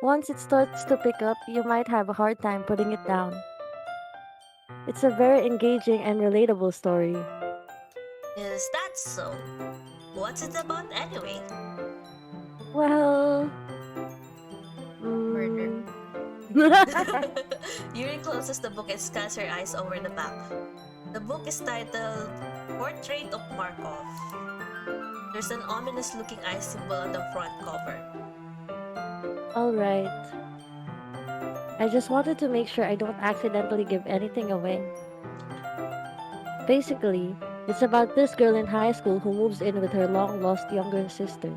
Once it starts to pick up, you might have a hard time putting it down. It's a very engaging and relatable story. Is that so? What's it about anyway? Well, Murder. mm, Yuri closes the book and scans her eyes over the back. The book is titled Portrait of Markov. There's an ominous looking eye symbol on the front cover. alright. I just wanted to make sure I don't accidentally give anything away. Basically, it's about this girl in high school who moves in with her long lost younger sister.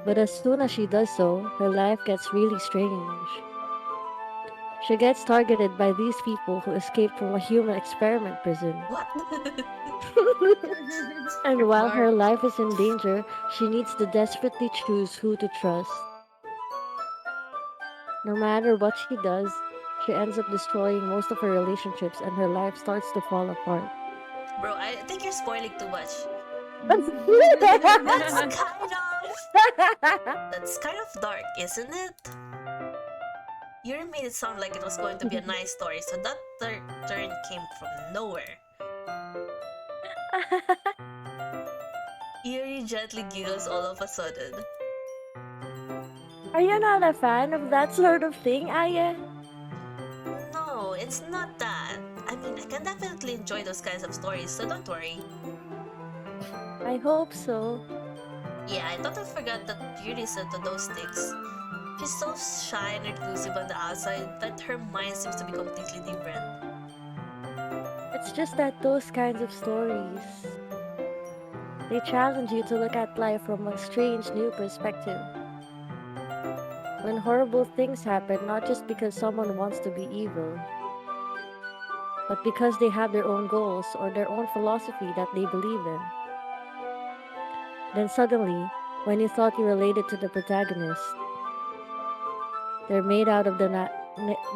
But as soon as she does so, her life gets really strange. She gets targeted by these people who escaped from a human experiment prison. What? And while Dark. her life is in danger, she needs to desperately choose who to trust. No matter what she does, she ends up destroying most of her relationships and her life starts to fall apart. Bro, I think you're spoiling too much. That's That's kind of dark, isn't it? Yuri made it sound like it was going to be a nice story, so that turn came from nowhere. Yuri gently giggles all of a sudden. Are you not a fan of that sort of thing, Aya? No, it's not that. I mean, I can definitely enjoy those kinds of stories, so don't worry. I hope so. Yeah, I totally forgot that Yuri's into those things. She's so shy and reclusive on the outside, but her mind seems to be completely different. It's just that those kinds of stories, they challenge you to look at life from a strange new perspective. When horrible things happen, not just because someone wants to be evil, but because they have their own goals or their own philosophy that they believe in. Then suddenly, when you thought you related to the protagonist, they're made out of the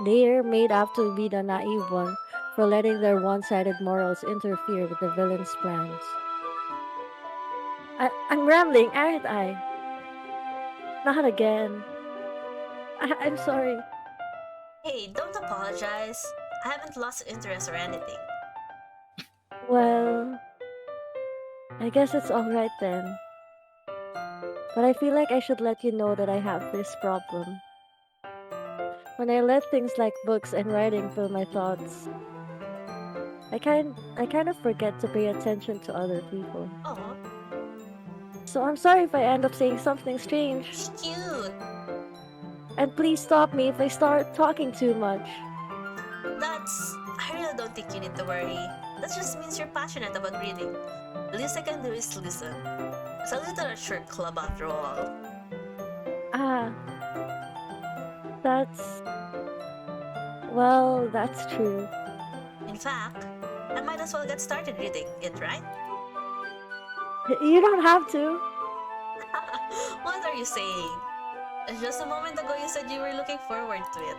they're made out to be the naive one for letting their one-sided morals interfere with the villain's plans. I'm rambling, aren't I? Not again. I'm sorry. Hey, don't apologize. I haven't lost interest or anything. Well, I guess it's alright then. But I feel like I should let you know that I have this problem. When I let things like books and writing fill my thoughts, I kind of forget to pay attention to other people. Oh, So I'm sorry if I end up saying something strange. cute. And please stop me if I start talking too much. I really don't think you need to worry. That just means you're passionate about reading. The least I can do is listen. It's a literature club after all. Ah, that's. Well, that's true. In fact, I might as well get started reading it, right? You don't have to. What are you saying? Just a moment ago you said you were looking forward to it.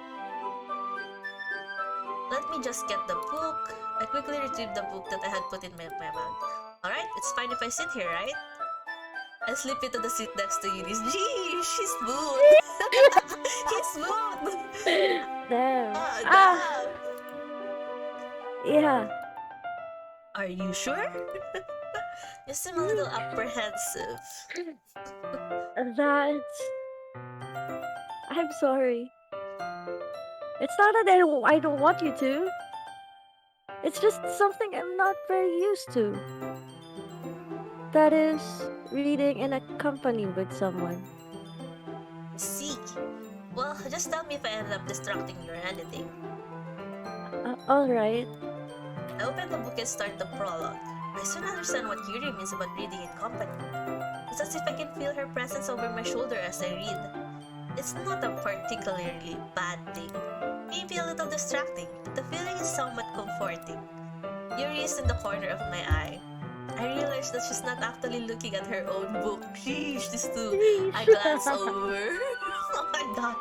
Let me just get the book. I quickly retrieved the book that I had put in my bag. Alright, it's fine if I sit here, right? I slip into the seat next to Eunice. Gee, she's smooth. He's smooth. Damn. Damn. Yeah. Are you sure? You seem a little apprehensive. That's. I'm sorry. It's not that I don't want you to. It's just something I'm not very used to. That is, reading in a company with someone. Just tell me if I ended up distracting you or anything. Alright. I open the book and start the prologue. I soon understand what Yuri means about reading in company. It's as if I can feel her presence over my shoulder as I read. It's not a particularly bad thing. Maybe a little distracting, but the feeling is somewhat comforting. Yuri is in the corner of my eye. I realize that she's not actually looking at her own book. Sheesh, this too. I glance over. Oh my god.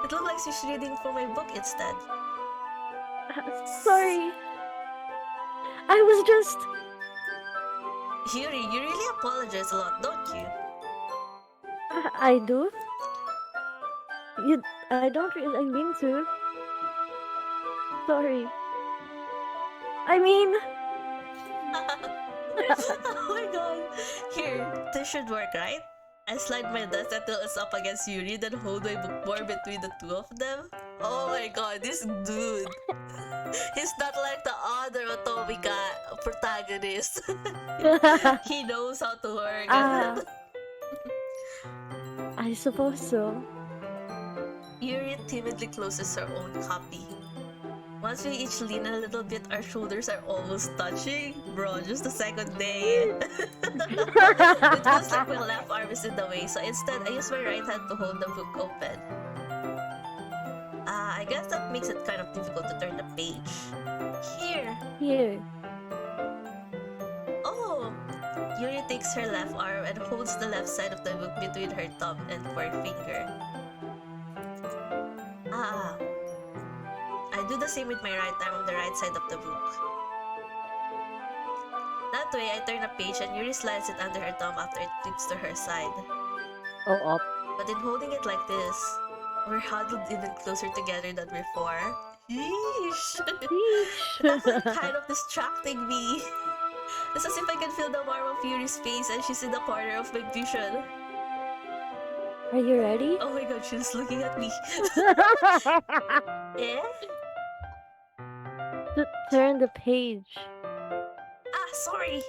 It looked like she's reading from my book instead. Sorry. I was just. Yuri, you really apologize a lot, don't you? I do? I don't really mean to. Sorry. I mean. Oh my god. Here, this should work, right? I slide my desk until it's up against Yuri, then hold my book more between the two of them. Oh my god, this dude. He's not like the other Otomika protagonist. He knows how to work. I suppose so. Yuri timidly closes her own copy. Once we each lean a little bit, our shoulders are almost touching. Bro, just the second day. It feels like my left arm is in the way, so instead I use my right hand to hold the book open. I guess that makes it kind of difficult to turn the page. Here. Oh! Yuri takes her left arm and holds the left side of the book between her thumb and forefinger. I do the same with my right arm on the right side of the book. That way, I turn a page and Yuri slides it under her thumb after it flips to her side. Oh, up. But in holding it like this, we're huddled even closer together than before. Yeesh! That's kind of distracting me. It's as if I can feel the warmth of Yuri's face and she's in the corner of my vision. Are you ready? Oh my god, she's looking at me. Yeah? Turn the page. Sorry.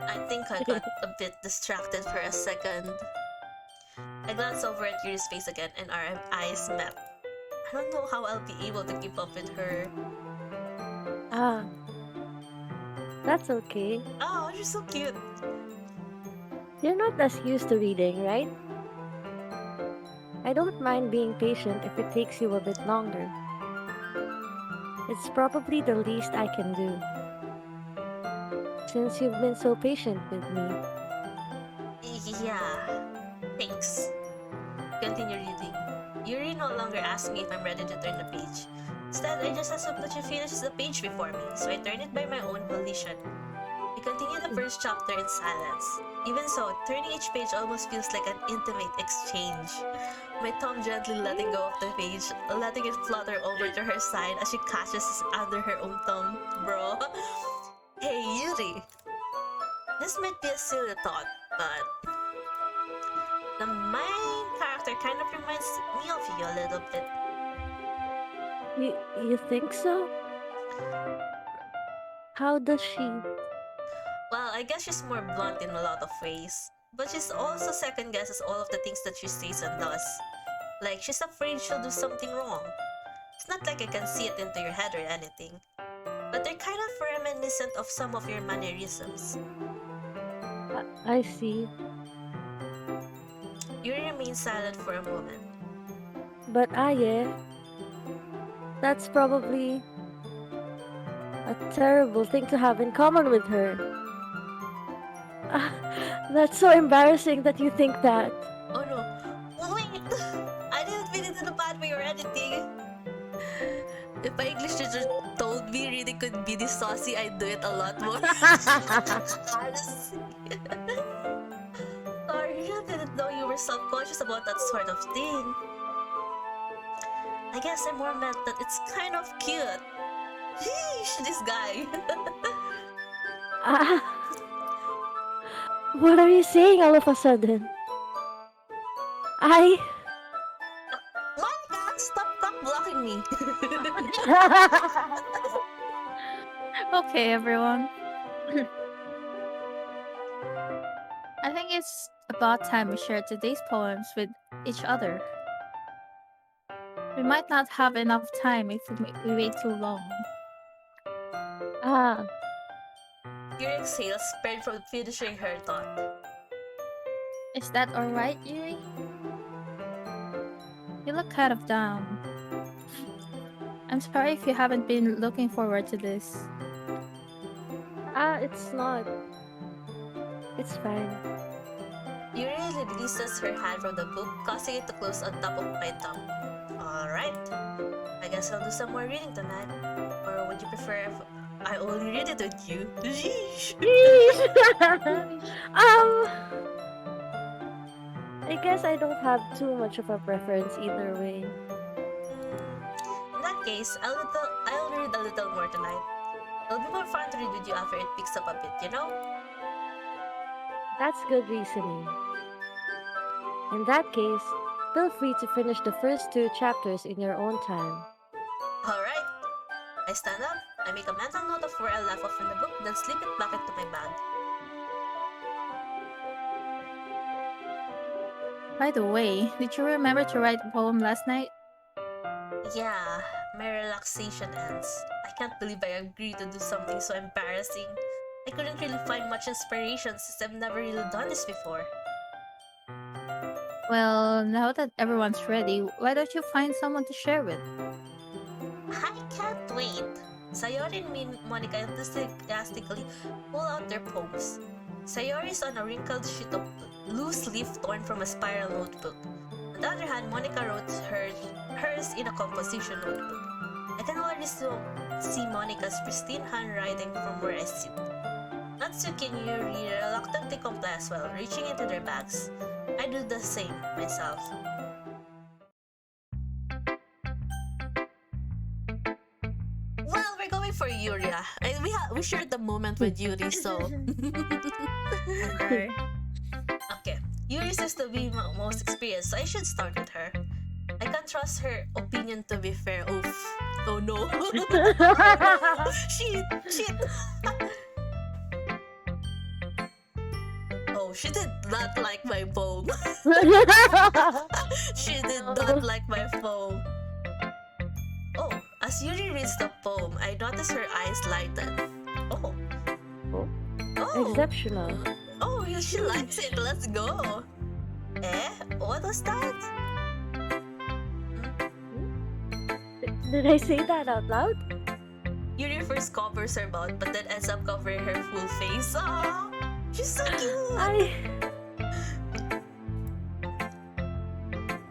I think I got a bit distracted for a second. I glance over at Yuri's face again and our eyes met. I don't know how I'll be able to keep up with her. That's okay. Oh, she's so cute. You're not as used to reading, right? I don't mind being patient if it takes you a bit longer. It's probably the least I can do. Since you've been so patient with me. Yeah, thanks. Continue reading. Yuri no longer asks me if I'm ready to turn the page. Instead, I just assume that she finishes the page before me, so I turn it by my own volition. We continue the first chapter in silence. Even so, turning each page almost feels like an intimate exchange. My thumb gently letting go of the page, letting it flutter over to her side as she catches it under her own thumb. Bro. Hey, Yuri. This might be a silly thought, but the main character kind of reminds me of you a little bit. You think so? How does she? Well, I guess she's more blunt in a lot of ways, but she's also second guesses all of the things that she says and does. Like, she's afraid she'll do something wrong. It's not like I can see it into your head or anything, but they're kind of reminiscent of some of your mannerisms. I see. Yuri remains silent for a moment. But yeah. That's probably a terrible thing to have in common with her. That's so embarrassing that you think that. Oh no. Wait! I didn't mean it in a bad way or anything. If my English teacher told me reading could be this saucy, I'd do it a lot more. Honestly. Sorry, I didn't know you were self-conscious about that sort of thing. I guess I more meant that it's kind of cute. Yeesh, this guy. What are you saying all of a sudden? Monica, stop blocking me. Okay, everyone. I think it's about time we share today's poems with each other. We might not have enough time if we wait too long. Ah, Your exhale spared from finishing her thought. Is that alright, Yuri? You look kind of down. I'm sorry if you haven't been looking forward to this. it's not. It's fine. Yuri releases her hand from the book, causing it to close on top of my thumb. Alright, I guess I'll do some more reading tonight. Or would you prefer if I only read it with you? Yeesh. um, I guess I don't have too much of a preference either way. In that case, I'll read a little more tonight. It'll be more fun to read with you after it picks up a bit, you know? That's good reasoning. In that case, feel free to finish the first two chapters in your own time. Alright. I stand up, I make a mental note of where I left off in the book, then slip it back into my bag. By the way, did you remember to write a poem last night? Yeah, my relaxation ends. I can't believe I agreed to do something so embarrassing. I couldn't really find much inspiration since I've never really done this before. Well, now that everyone's ready, why don't you find someone to share with? I can't wait! Sayori and Monica enthusiastically pull out their poems. Sayori is on a wrinkled sheet of loose leaf torn from a spiral notebook. On the other hand, Monica wrote hers in a composition notebook. I can already see Monica's pristine handwriting from where I sit. Natsuki and Yuri reluctantly comply as well, reaching into their bags. I do the same myself. Well, we're going for Yuri. We shared the moment with Yuri, so Okay. okay. Yuri seems to be most experienced, so I should start with her. I can't trust her opinion to be fair. Oof. Oh no. Shit. Oh, she did not like my poem. She did not like my poem. Oh, as Yuri reads the poem, I notice her eyes lighten. Oh. Oh. Oh. Exceptional. Oh, yeah, she likes it. Let's go. Eh? What was that? Did I say that out loud? Yuri first covers her mouth, but then ends up covering her full face. Oh, she's so cute. I.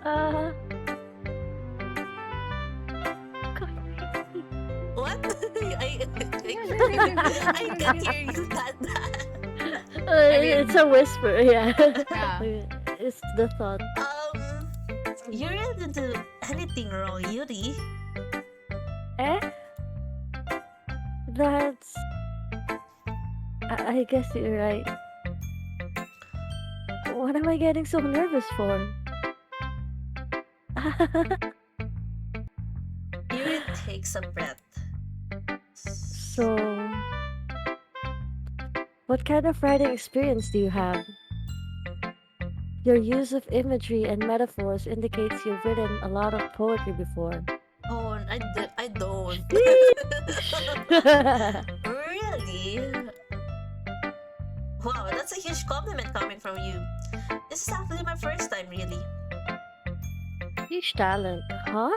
Uh. What? I can't hear you that. It's a whisper, yeah. Yeah. It's the thought. You really didn't do anything wrong, Yuri. Eh? That's. I guess you're right. What am I getting so nervous for? Yuri takes a breath. So, what kind of writing experience do you have? Your use of imagery and metaphors indicates you've written a lot of poetry before. Oh, I don't. Really? Wow, that's a huge compliment coming from you. This is actually my first time, really. Huge talent, huh?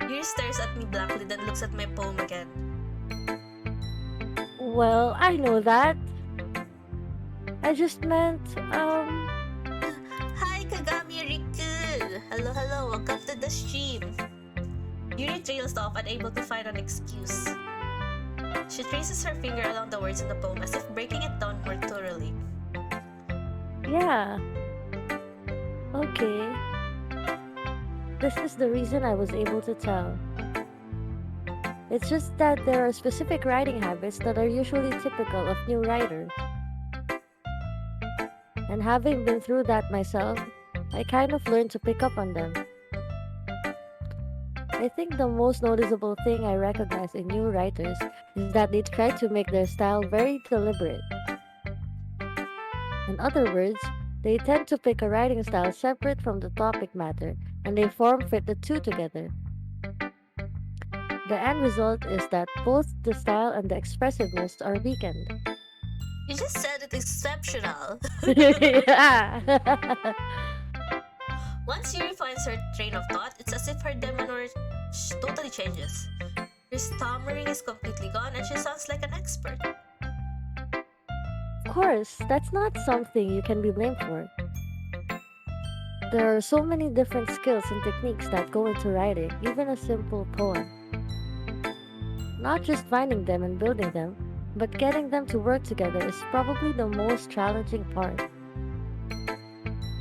Yuri stares at me blankly, then looks at my poem again. Well, I know that. I just meant, Hi, Kagami Riku! Hello, welcome to the stream. Yuri trails off, unable to find an excuse. She traces her finger along the words in the poem as if breaking it down more thoroughly. yeah. Okay. This is the reason I was able to tell. It's just that there are specific writing habits that are usually typical of new writers. And having been through that myself, I kind of learned to pick up on them. I think the most noticeable thing I recognize in new writers is that they try to make their style very deliberate. In other words, they tend to pick a writing style separate from the topic matter, and they form fit the two together. The end result is that both the style and the expressiveness are weakened. You just said it exceptional. Yeah. Once Yuri finds her train of thought, it's as if her demeanor totally changes. Her stammering is completely gone and she sounds like an expert. Of course, that's not something you can be blamed for. There are so many different skills and techniques that go into writing, even a simple poem. Not just finding them and building them, but getting them to work together is probably the most challenging part.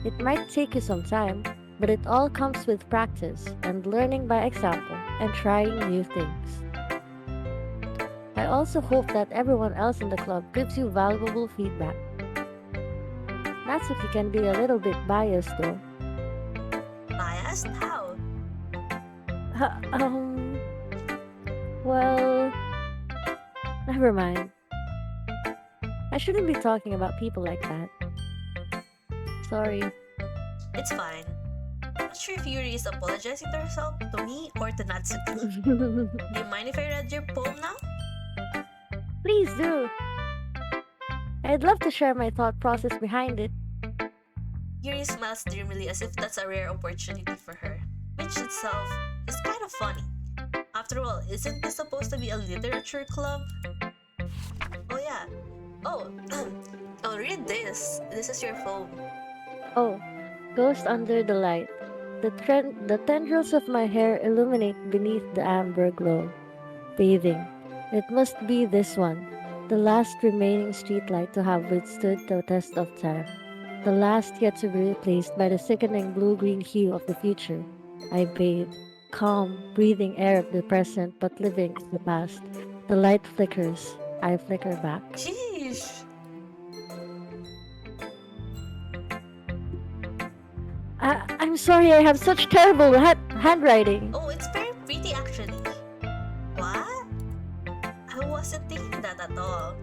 It might take you some time, but it all comes with practice and learning by example and trying new things. I also hope that everyone else in the club gives you valuable feedback. Natsuki can be a little bit biased though. Biased? How? Ha- um, well, never mind. I shouldn't be talking about people like that. Sorry. It's fine. Not sure if Yuri is apologizing to herself, to me, or to Natsuki. Do you mind if I read your poem now? Please do. I'd love to share my thought process behind it. Yuri smiles dreamily as if that's a rare opportunity for her, which itself is kind of funny. After all, isn't this supposed to be a literature club? Oh yeah. Oh, oh, read this. This is your phone. Oh, Ghost under the light. The tendrils of my hair illuminate beneath the amber glow. Bathing. It must be this one, the last remaining streetlight to have withstood the test of time. The last yet to be replaced by the sickening blue-green hue of the future. I bathe, calm, breathing air of the present but living in the past. The light flickers. I flicker back. Sheesh. I'm sorry, I have such terrible handwriting. Oh, it's very pretty actually. What? I wasn't thinking that at all.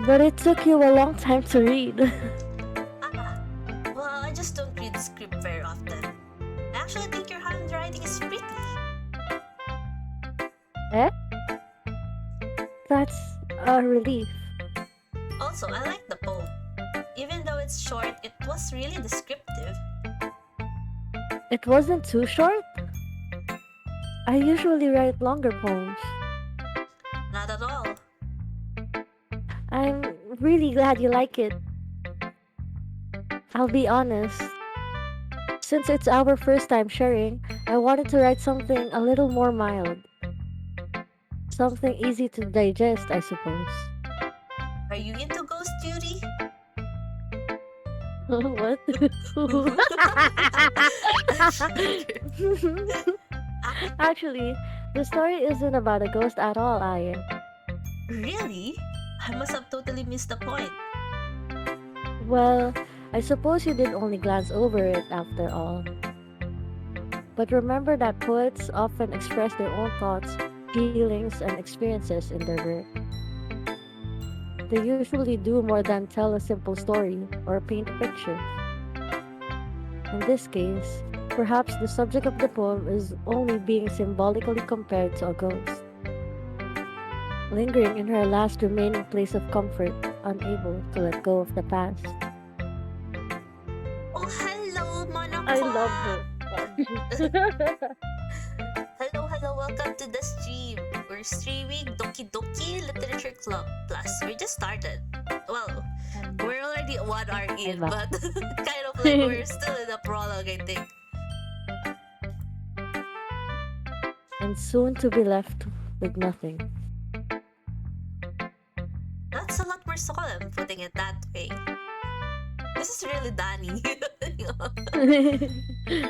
But it took you a long time to read. Ah, well, I just don't read the script very often. I actually think your handwriting is pretty. Eh? That's a relief. Also, I like the poem. Even though it's short, it was really descriptive. It wasn't too short? I usually write longer poems. Not at all. I'm really glad you like it. I'll be honest. Since it's our first time sharing, I wanted to write something a little more mild. Something easy to digest, I suppose. Are you into ghost duty? What? Actually, the story isn't about a ghost at all, Ayan. Really? I must have totally missed the point. Well, I suppose you did only glance over it after all. But remember that poets often express their own thoughts, feelings, and experiences in their work. They usually do more than tell a simple story or paint a picture. In this case, perhaps the subject of the poem is only being symbolically compared to a ghost, lingering in her last remaining place of comfort, unable to let go of the past. Oh, hello, Monokwa! I love her. Hello, welcome to the stream. We're streaming Doki Doki Literature Club Plus. We just started. Well, we're already 1 hour in, Diba? but kind of like we're still in the prologue, I think. And soon to be left with nothing. That's a lot more solemn, putting it that way. This is really Danny. I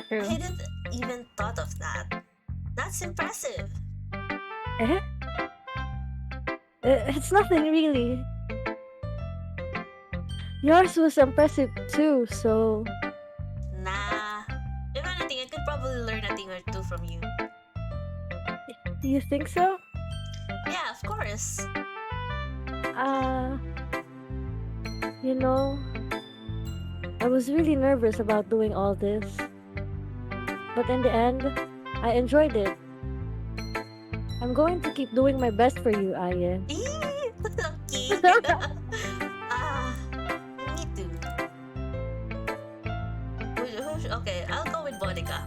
True. hadn't even thought of that. That's impressive. Eh? It's nothing really. Yours was impressive too, so Nah. If anything, I could probably learn a thing or two from you. do you think so? Yeah, of course. Uh, you know, I was really nervous about doing all this. But in the end, I enjoyed it. I'm going to keep doing my best for you, Aye. Okay. Ah, me too. Okay, I'll go with Monica.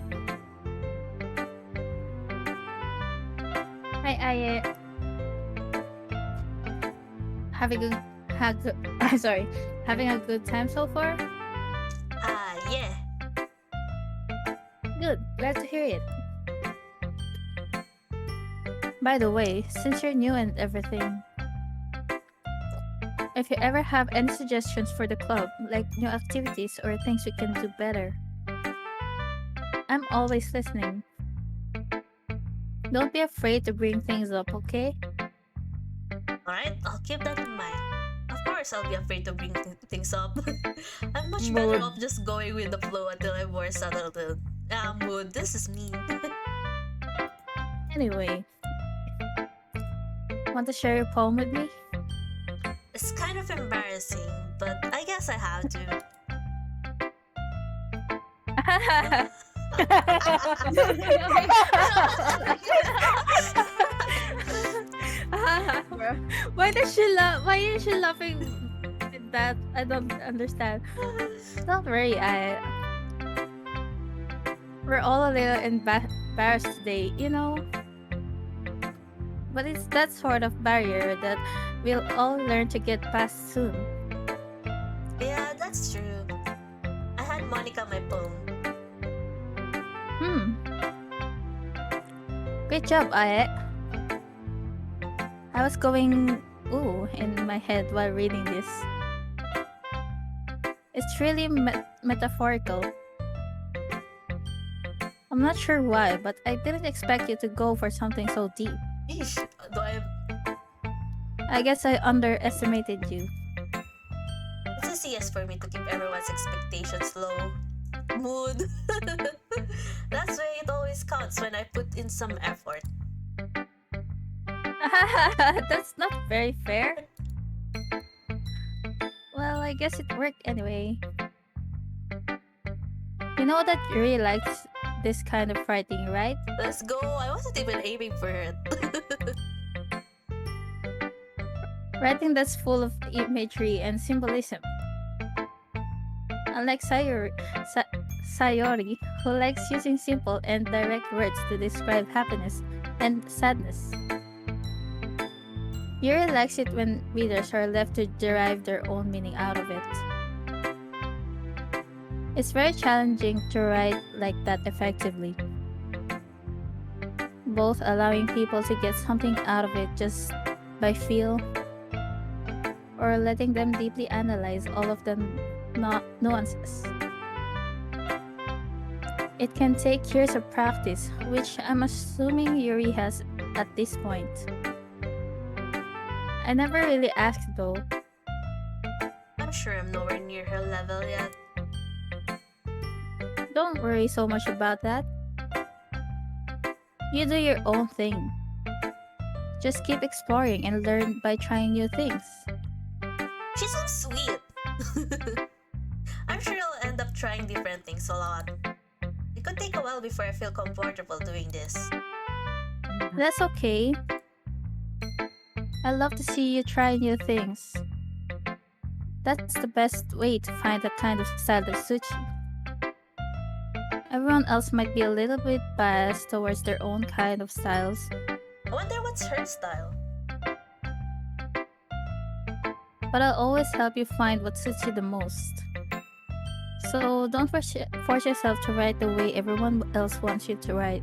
Hi, I having a sorry, having a good time so far. Yeah. Good, glad to hear it. By the way, since you're new and everything, if you ever have any suggestions for the club, like new activities or things we can do better, I'm always listening. Don't be afraid to bring things up, okay? Alright, I'll keep that in mind. Of course, I'll be afraid to bring things up. I'm much better Mood. off just going with the flow until I'm more settled in. Mood, this is me. Anyway, want to share your poem with me? It's kind of embarrassing, but I guess I have to. Why is she laughing with that? I don't understand. Don't worry, I we're all a little embarrassed today, you know. But it's that sort of barrier that we'll all learn to get past soon. Yeah, that's true. I had Monica my poem. Hmm. Great job, Ae. I was going ooh in my head while reading this. It's really metaphorical. I'm not sure why, but I didn't expect you to go for something so deep. Eesh, do I... I guess I underestimated you. It's easiest for me to keep everyone's expectations low. Mood. That's why it always counts when I put in some effort. That's not very fair. Well, I guess it worked anyway. You know that Yuri likes this kind of writing, right? Let's go. I wasn't even aiming for it. Writing that's full of imagery and symbolism. Unlike Sayori, who likes using simple and direct words to describe happiness and sadness. Yuri likes it when readers are left to derive their own meaning out of it. It's very challenging to write like that effectively, both allowing people to get something out of it just by feel, or letting them deeply analyze all of the nuances. It can take years of practice, which I'm assuming Yuri has at this point. I never really asked though. I'm sure I'm nowhere near her level yet. Don't worry so much about that. You do your own thing. Just keep exploring and learn by trying new things. She's so sweet. I'm sure I'll end up trying different things a lot. It could take a while before I feel comfortable doing this. That's okay. I love to see you try new things. That's the best way to find the kind of style that suits you. Everyone else might be a little bit biased towards their own kind of styles. I wonder what's her style. But I'll always help you find what suits you the most. So don't force yourself to write the way everyone else wants you to write.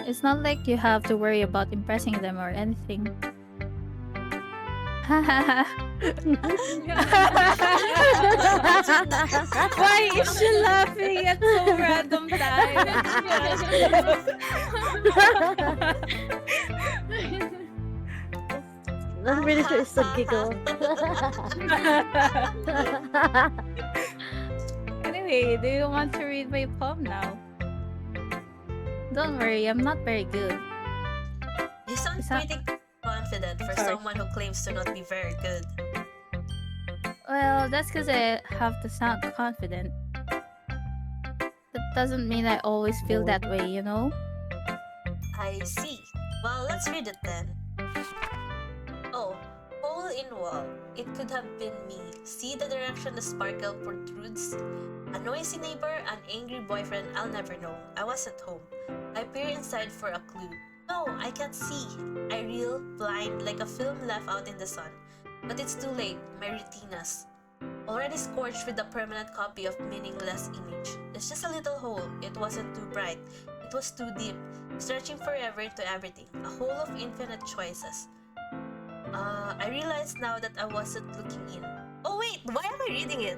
It's not like you have to worry about impressing them or anything. Why is she laughing at so random times? I'm pretty sure it's a giggle. Anyway, do you want to read my poem now? Don't worry, I'm not very good. You sound pretty confident for Sorry. someone who claims to not be very good. Well, that's because I have to sound confident. That doesn't mean I always feel that way, you know? I see. Well, let's read it then. Oh, hole in wall. It could have been me. See the direction the sparkle protrudes? A noisy neighbor, an angry boyfriend, I'll never know. I wasn't home. I peer inside for a clue. No, I can't see. I reel, blind, like a film left out in the sun. But it's too late. My retinas. Already scorched with a permanent copy of meaningless image. It's just a little hole. It wasn't too bright. It was too deep, stretching forever into everything. A hole of infinite choices. I realize now that I wasn't looking in. Oh wait, why am I reading it?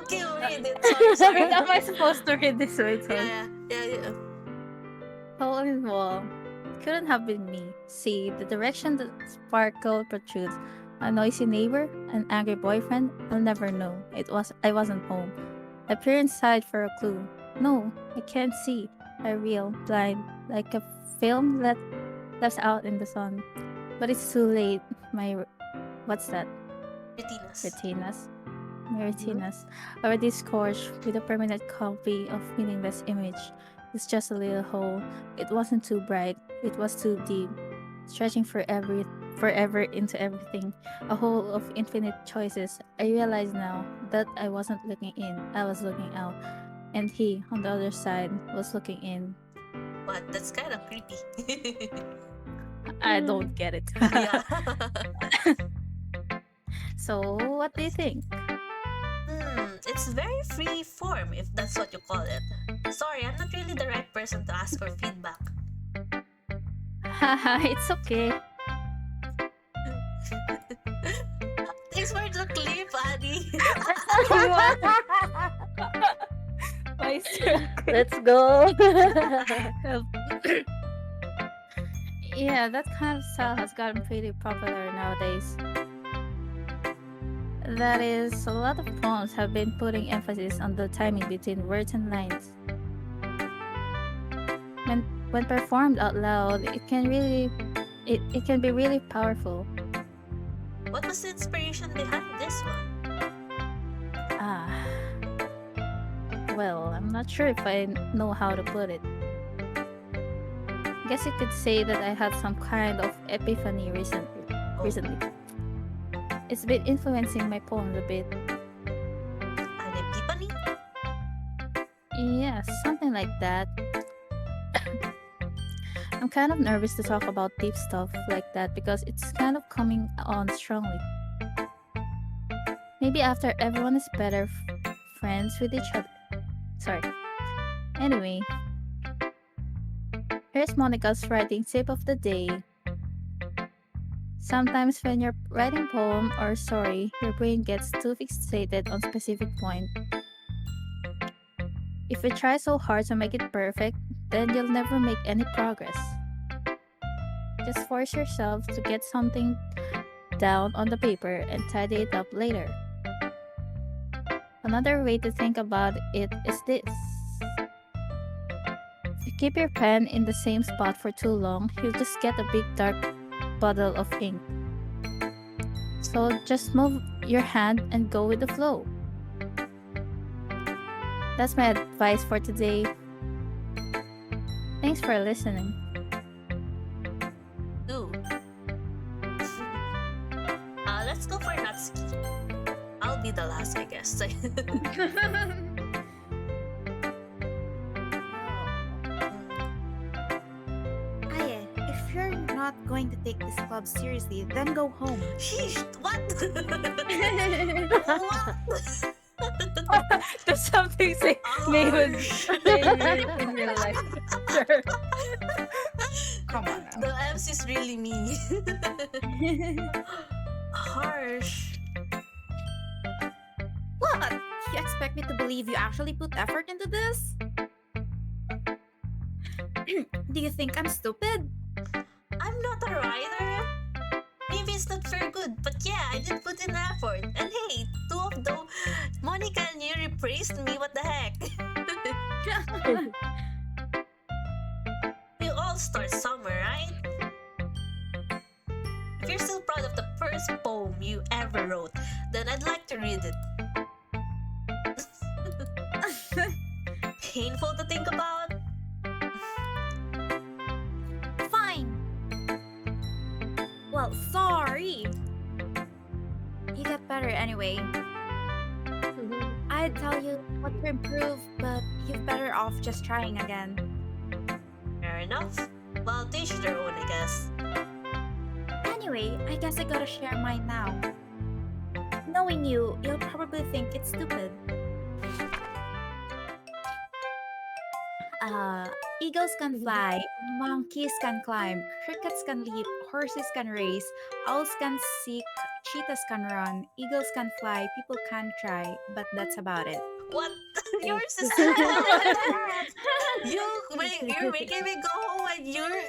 Kim, read it. Sorry. Wait, am I supposed to read this? Wait, sorry. Yeah. Hole in wall. Couldn't have been me. See, the direction the sparkle protrudes. A noisy neighbor, an angry boyfriend, I'll never know. I wasn't home. I peer inside for a clue. No, I can't see. I reel, blind, like a film left out in the sun. But it's too late. What's that? Retinas. My retinas. Already scorched with a permanent copy of meaningless image. It's just a little hole. It wasn't too bright. It was too deep, stretching forever into everything. A hole of infinite choices. I realize now that I wasn't looking in. I was looking out. And he, on the other side, was looking in. What? That's kind of creepy. I don't get it. Yeah. So, what do you think? It's very free form, if that's what you call it. Sorry, I'm not really the right person to ask for feedback. It's okay. Thanks for the clip, Annie. Let's go. Yeah, that kind of style has gotten pretty popular nowadays. That is, a lot of poems have been putting emphasis on the timing between words and lines. When performed out loud, it can be really powerful. What was the inspiration behind this one? Ah. Well, I'm not sure if I know how to put it. Guess you could say that I had some kind of epiphany recently. It's been influencing my poems a bit. An epiphany? Yeah, something like that. I'm kind of nervous to talk about deep stuff like that because it's kind of coming on strongly. Maybe after everyone is better friends with each other. Sorry. Anyway, here's Monica's writing tip of the day. Sometimes when you're writing poem or story, your brain gets too fixated on specific point. If you try so hard to make it perfect, then you'll never make any progress. Just force yourself to get something down on the paper and tidy it up later. Another way to think about it is this. If you keep your pen in the same spot for too long, you'll just get a big dark puddle of ink. So just move your hand and go with the flow. That's my advice for today. Thanks for listening. Ooh. Let's go for Natsuki. I'll be the last, I guess. Aye, if you're not going to take this club seriously, then go home. Sheesh, what? What? There's something they would say in real life. Sure. Come on now. The MC is really me. Harsh. What? You expect me to believe you actually put effort into this? Do you think I'm stupid? I'm not a writer. Maybe it's not very good, but yeah, I did put in effort. And hey, two of them, Monica and Yuri praised me. What the heck? We all start somewhere, right? If you're still proud of the first poem you ever wrote, then I'd like to read it. Painful to think about? better anyway. I'd tell you what to improve, but you're better off just trying again. Fair enough. Well, to each their own, I guess. Anyway, I guess I gotta share mine now. Knowing you, you'll probably think it's stupid. Eagles can fly, monkeys can climb, crickets can leap, horses can race, owls can seek, cheetahs can run, eagles can fly, people can try, but that's about it. What? Yours is you're making me go home and yours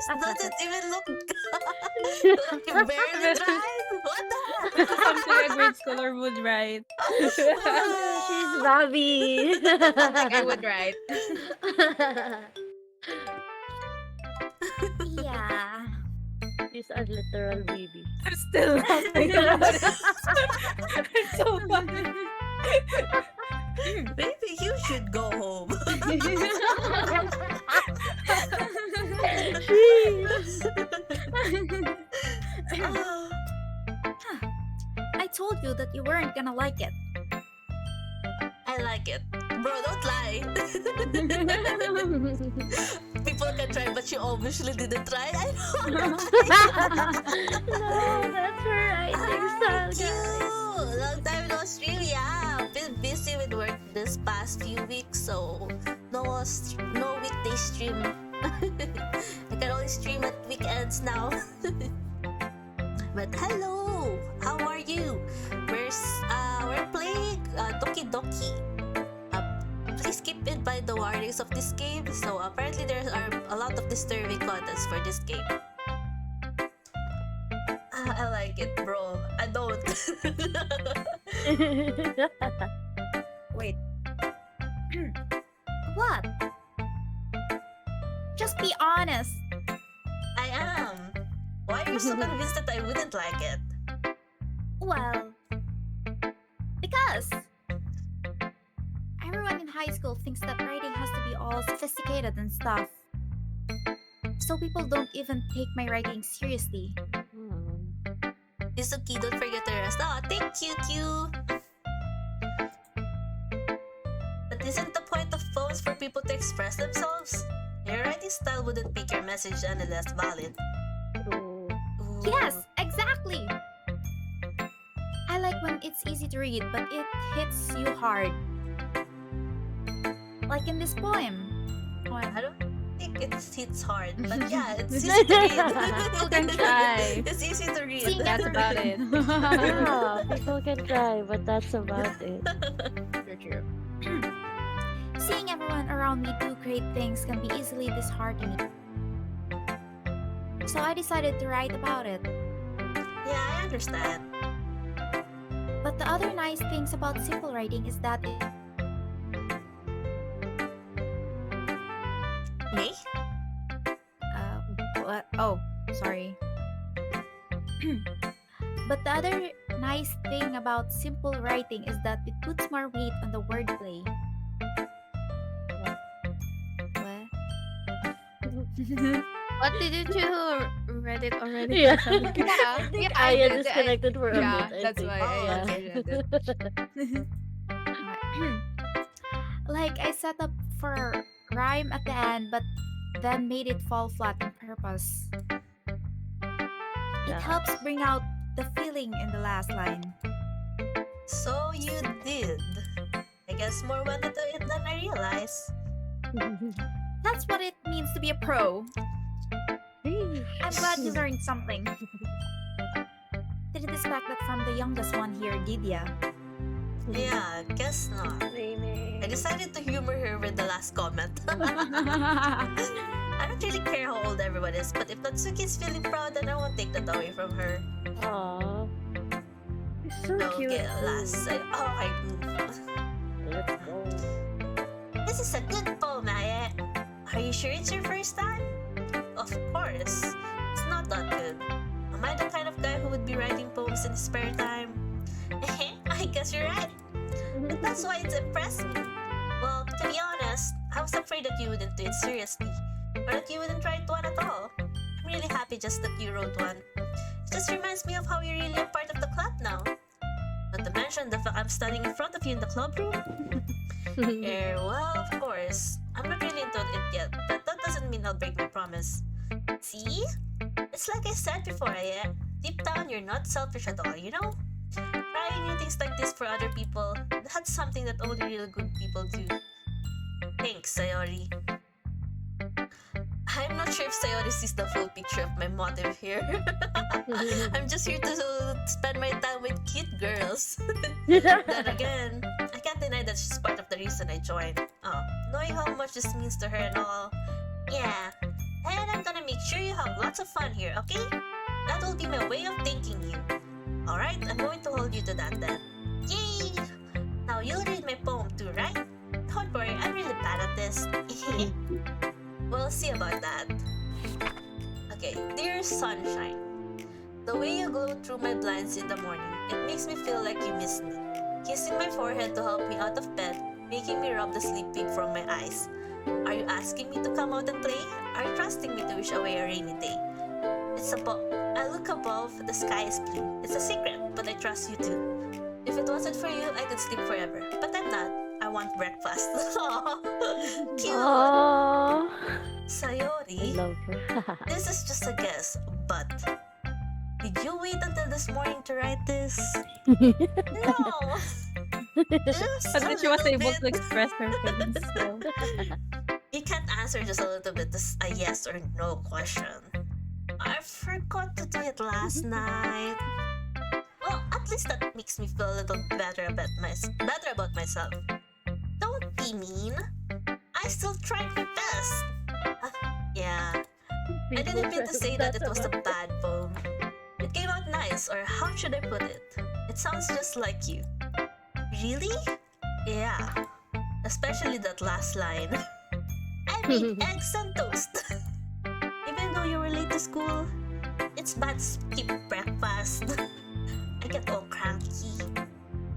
doesn't even look like you barely tried. What the heck? Something a grade scholar would write. She's Bobby. Something I would write. Yeah. She's a literal baby. I'm still laughing about it. It's so funny. Maybe you should go home. I told you that you weren't gonna like it. I like it. Bro, don't lie. People can try, but you obviously didn't try. I know. No, that's her writing style, Thank you. Long time no stream. Yeah, I've been busy with work this past few weeks, so no weekday stream. I can only stream at weekends now. But hello, how are you? We're playing Doki. Please keep in mind the warnings of this game. So apparently there are a lot of disturbing contents for this game. I like it, bro. I don't. Wait. What? Just be honest. I am. Why are you so convinced that I wouldn't like it? Well, because everyone in high school thinks that writing has to be all sophisticated and stuff. So people don't even take my writing seriously. Yuzuki, don't forget the rest. Oh, thank you, Q. But isn't the point of phones for people to express themselves? Your writing style wouldn't make your message any less valid. Ooh. Yes, exactly. I like when it's easy to read, but it hits you hard. Like in this poem. I don't think it hits hard, but yeah, it's easy to read. People can try. It's easy to read. See, That's about it. Yeah, people can try, but that's about it. True. Seeing everyone around me do great things can be easily disheartening. So I decided to write about it. Yeah, I understand. But the other nice things about simple writing is that it Me? what? Oh, sorry. But the other nice thing about simple writing is that it puts more weight on the wordplay. What? What did you do? Read it already? Yeah. Yeah, I think yeah, I Aya did. disconnected for a Yeah, bit. I that's think. why Oh, I okay. read it. Like I set up for rhyme at the end, but then made it fall flat on purpose. It Yeah. helps bring out the feeling in the last line. So you did. I guess more went into it than I realized. That's what it means to be a pro. I'm glad you learned something. Didn't expect that from the youngest one here, Didia. Yeah, guess not. I decided to humor her with the last comment. I don't really care how old everyone is, but if Natsuki's feeling proud, then I won't take that away from her. Aww. It's so cute. Okay, last. Okay. Let's go. This is a good poem, Aya. Are you sure it's your first time? Of course. It's not that good. Am I the kind of guy who would be writing poems in his spare time? I guess you're right. But that's why it's impressed me. Well, to be honest, I was afraid that you wouldn't do it seriously. Or that you wouldn't write one at all. I'm really happy just that you wrote one. It just reminds me of how you're really a part of the club now. mention the fact I'm standing in front of you in the club room? Well, of course. I'm not really into it yet, but that doesn't mean I'll break my promise. See? It's like I said before, deep down, you're not selfish at all, you know? Trying new things like this for other people, that's something that only real good people do. Thanks, Sayori. I'm not sure if Sayori sees the full picture of my motive here. I'm just here to spend my time with cute girls. Then again, I can't deny that she's part of the reason I joined. Knowing how much this means to her and all. Yeah, and I'm gonna make sure you have lots of fun here, okay? That will be my way of thanking you. Alright, I'm going to hold you to that then. Yay! Now you'll read my poem too, right? Don't worry, I'm really bad at this. We'll see about that. Okay, dear sunshine. The way you glow through my blinds in the morning, it makes me feel like you miss me. Kissing my forehead to help me out of bed, making me rub the sleep peak from my eyes. Are you asking me to come out and play? Are you trusting me to wish away a rainy day? I look above, the sky is blue. It's a secret, but I trust you too. If it wasn't for you, I could sleep forever. But I'm not. I want breakfast. Cute! Aww. I Sayori, love her. this is just a guess, but did you wait until this morning to write this? No! Just But a then she was little able to bit. express her feelings. So. You can't answer just a little bit as a yes or no question. I forgot to do it last night. Well, at least that makes me feel a little better about myself. Don't be mean. I still tried my best. Yeah, I didn't mean to say that it was a bad poem. It came out nice, or how should I put it? It sounds just like you. Really? Yeah, especially that last line. I made eggs and toast. Even though you were late to school, it's bad to skip breakfast. I get all cranky.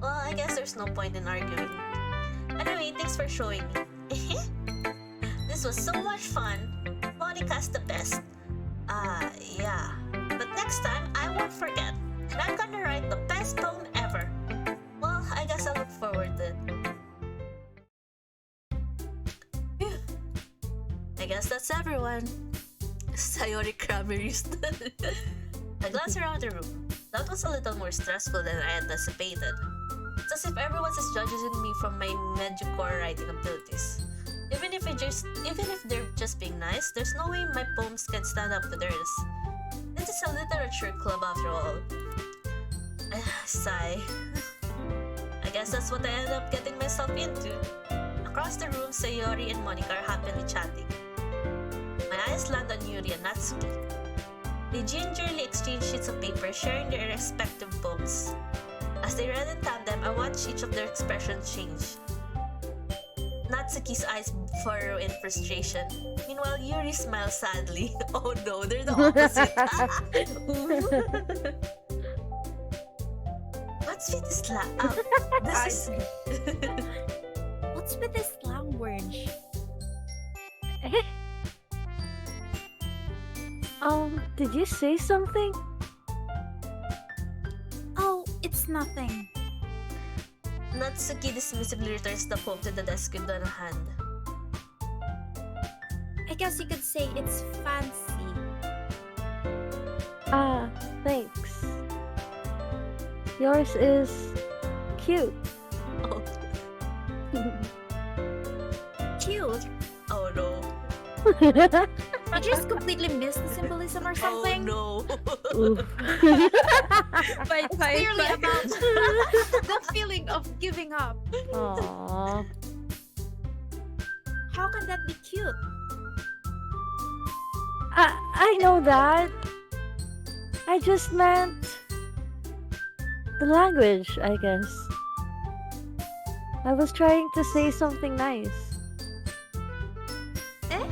Well, I guess there's no point in arguing. Anyway, thanks for showing me. This was so much fun. Monica's the best. Yeah. But next time, I won't forget. And I'm gonna write the best poem ever. Well, I guess I look forward to it. Phew. I guess that's everyone. Sayori Cranberries. I glance around the room. That was a little more stressful than I anticipated. It's as if everyone is judging me from my mediocre writing abilities. Even if they're just being nice, there's no way my poems can stand up to theirs. This is a literature club after all. Sigh. I guess that's what I ended up getting myself into. Across the room, Sayori and Monica are happily chatting. My eyes land on Yuri and Natsuki. They gingerly exchange sheets of paper, sharing their respective poems. As they read in tandem, I watched each of their expressions change. Natsuki's eyes furrow in frustration. Meanwhile, Yuri smiles sadly. Oh no, they're the opposite. What's with this this is... What's with this language? Did you say something? Oh, it's nothing. Natsuki dismissively returns the poem to the desk with one hand. I guess you could say it's fancy. Thanks. Yours is cute. Oh, Cute. oh no. Did you just completely miss the symbolism or Oh something? no. Oof. Fight, It's fight, clearly fight. about the feeling of giving up. Aww. How can that be cute? I know that. I just meant the language, I guess. I was trying to say something nice.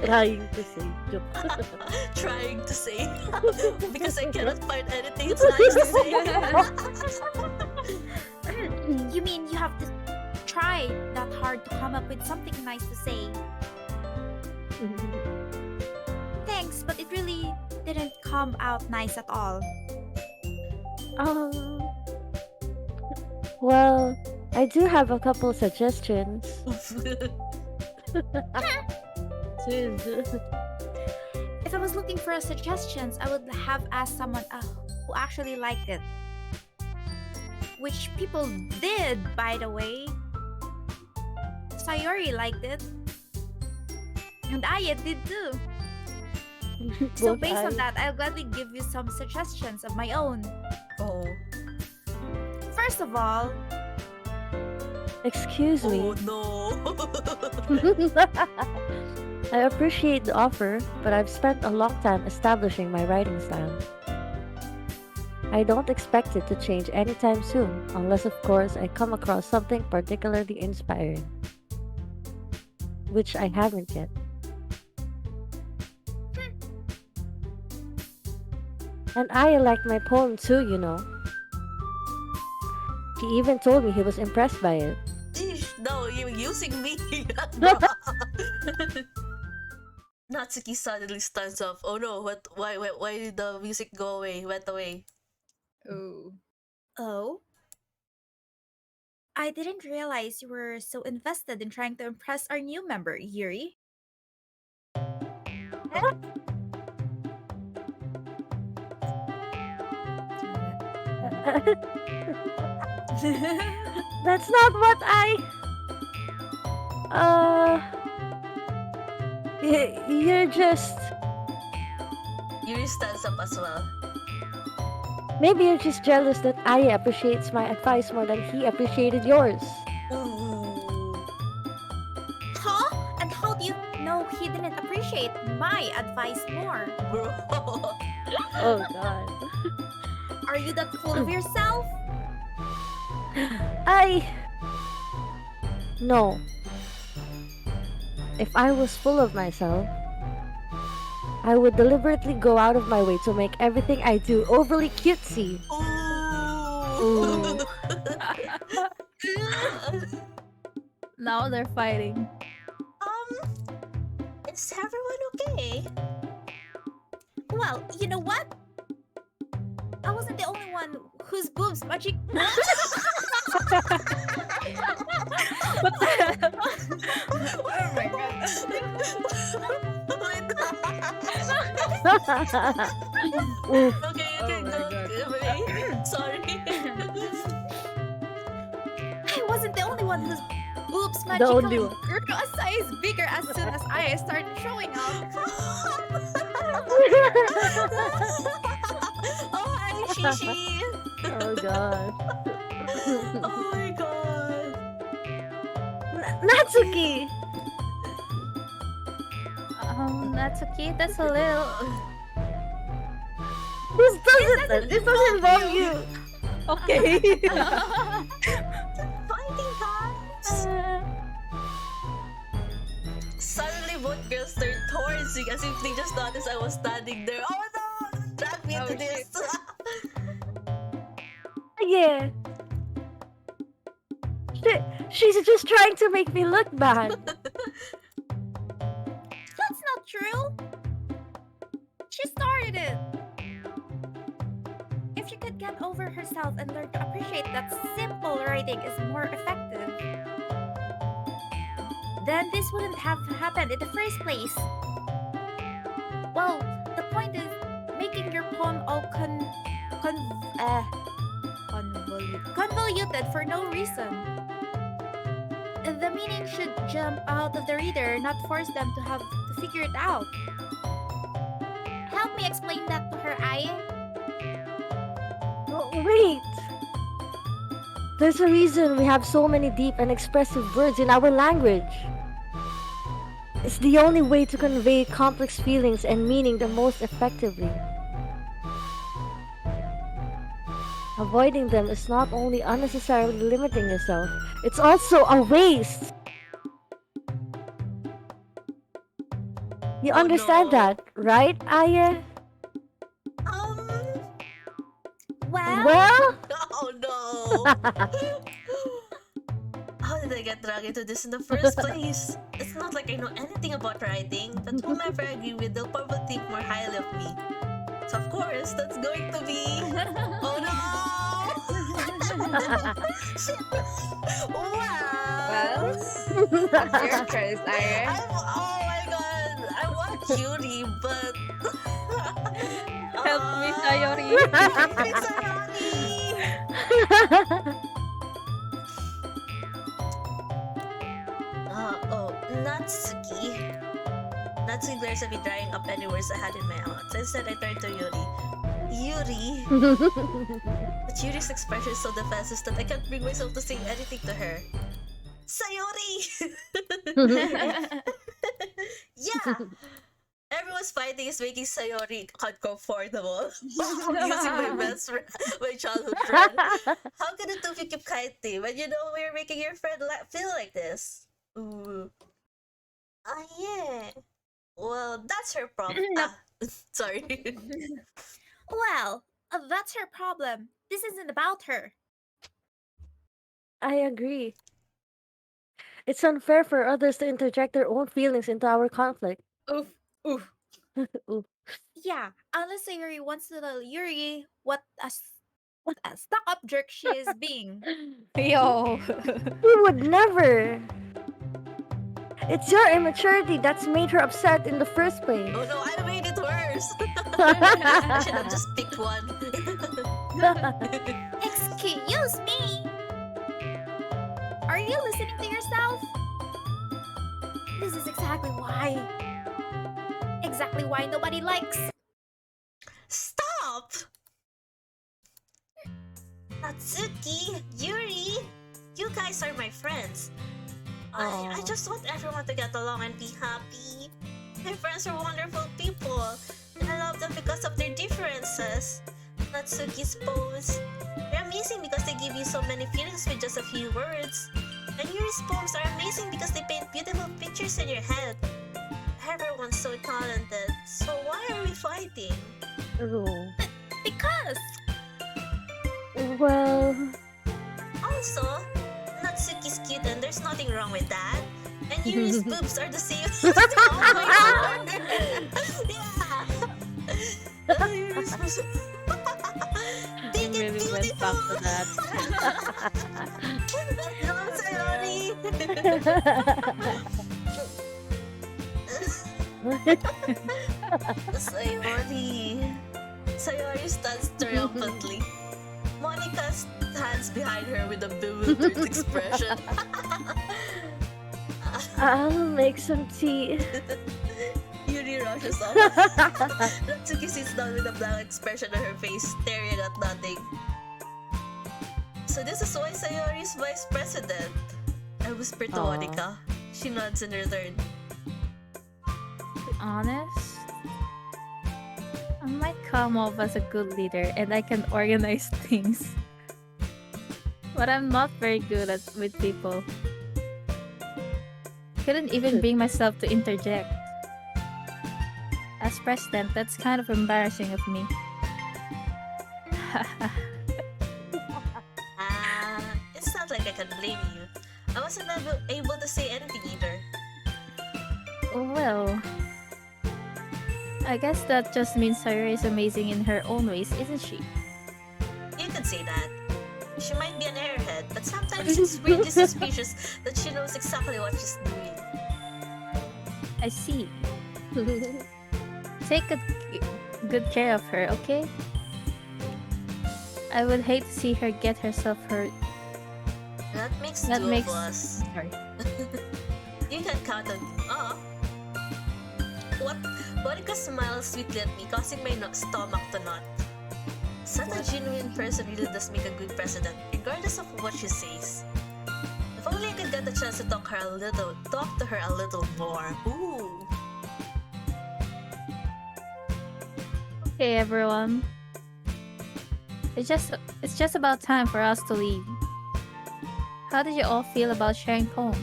Trying to say. Joke. Trying to say. Because I cannot find anything it's nice to say. You mean you have to try that hard to come up with something nice to say? Thanks, but it really didn't come out nice at all. Um, Well, I do have a couple suggestions. Jeez. If I was looking for suggestions, I would have asked someone who actually liked it. Which people did, by the way. Sayori liked it. And Aya did too. So Both based on eyes. that, I'll gladly give you some suggestions of my own. Oh. First of all, Excuse me. Oh no. I appreciate the offer, but I've spent a long time establishing my writing style. I don't expect it to change anytime soon, unless, of course, I come across something particularly inspiring. Which I haven't yet. And I liked my poem too, you know. He even told me he was impressed by it. Eesh, no, you're using me. Natsuki suddenly stands up. Oh no, what why did the music go away? Went away. Oh. oh, I didn't realize you were so invested in trying to impress our new member, Yuri. That's not what I. You're just. Yuri stands up as well. Maybe you're just jealous that Aya appreciates my advice more than he appreciated yours. Ooh. Huh? And how do you know he didn't appreciate my advice more? Bro. Oh god. Are you that full of yourself? No. If I was full of myself, I would deliberately go out of my way to make everything I do overly cutesy. Ooh. Now they're fighting. Is everyone okay? Well, you know what? I wasn't the only one whose boobs magic. Oh my god. Oof. Okay, you Oh can my go. God. Sorry. I wasn't the only one whose boobs The only magically one. grew a size bigger as soon as I started showing up. Oh, hi, Shishi. Oh god. Oh my god. Natsuki! That's okay. That's a little. This doesn't involve you. Okay. Fighting times. Suddenly, both girls turned towards me as if they just noticed I was standing there. Oh no! Drag me into Oh, this. Yeah. She's just trying to make me look bad. That's not true. She started it. If she could get over herself and learn to appreciate that simple writing is more effective, then this wouldn't have happened in the first place. Well, the point is making your poem all convoluted for no reason. The meaning should jump out of the reader, not force them to have to figure it out. Help me explain that to her, Aye. Oh, wait. There's a reason we have so many deep and expressive words in our language. It's the only way to convey complex feelings and meaning the most effectively. Avoiding them is not only unnecessarily limiting yourself, it's also a waste. You Oh, understand no. that, right, Aya? Well? Oh no. How did I get dragged into this in the first place? It's not like I know anything about writing, but whomever I agree with, they'll probably think more highly of me. So of course, that's going to be... Oh no! Shit. Wow. Well, what's your choice, Ira? Oh my god, I want Yuri, but Help me, Sayori. Help me, Sayori. Oh, Natsuki. Natsuki glares at me, drying up any words I had in my mouth. Instead, I turned to Yuri. Yuri. But Yuri's expression is so defensive that I can't bring myself to say anything to her. Sayori! Yeah! Everyone's fighting is making Sayori uncomfortable. Using my best friend, my childhood friend. How can the two of you keep kiting when you know we're making your friend feel like this? Ooh. Yeah. Well, that's her problem. Sorry. Well, that's her problem. This isn't about her. I agree. It's unfair for others to interject their own feelings into our conflict. Oof, oof. Ooh. Yeah, unless Sayori wants to tell Yuri what a stuck-up jerk she is being. Yo. We would never. It's your immaturity that's made her upset in the first place. Oh no, I made it worse. I should have just picked one. Excuse me! Are you listening to yourself? This is exactly why. Exactly why nobody likes. Stop! Natsuki, Yuri, you guys are my friends. I just want everyone to get along and be happy. My friends are wonderful people, and I love them because of their differences. Natsuki's poems, they're amazing because they give you so many feelings with just a few words. And Yuri's poems are amazing because they paint beautiful pictures in your head. Everyone's so talented, so why are we fighting? Ooh. Because Well, Also, Natsuki's cute and there's nothing wrong with that. And Yuri's boobs are the same. Oh my god! Yeah! Yuri's boobs I really went back to that. No, Sayori! Sayori. Sayori stands triumphantly. Monica stands behind her with a bewildered expression. I'll make some tea. Yuri rushes off. Natsuki sits down with a blank expression on her face, staring at nothing. So this is why Sayori is vice president. I whisper to Aw. Monica. She nods in return. To be honest, I might come off as a good leader and I can organize things. But I'm not very good with people. Couldn't even bring myself to interject. As president, that's kind of embarrassing of me. It's not like I can blame you. I wasn't able to say anything either. Well, I guess that just means Sayori is amazing in her own ways, isn't she? You could say that. She might be an airhead, but sometimes she's weirdly suspicious that she knows exactly what she's doing. I see. Take good care of her, okay? I would hate to see her get herself hurt. That makes That two makes- of us. Sorry. You can count on. What? Monica smiles sweetly at me, causing my stomach to knot. Such a genuine person really does make a good president, regardless of what she says. If only I could get the chance to talk to her a little more. Ooh. Okay, everyone. It's just about time for us to leave. How did you all feel about sharing poems?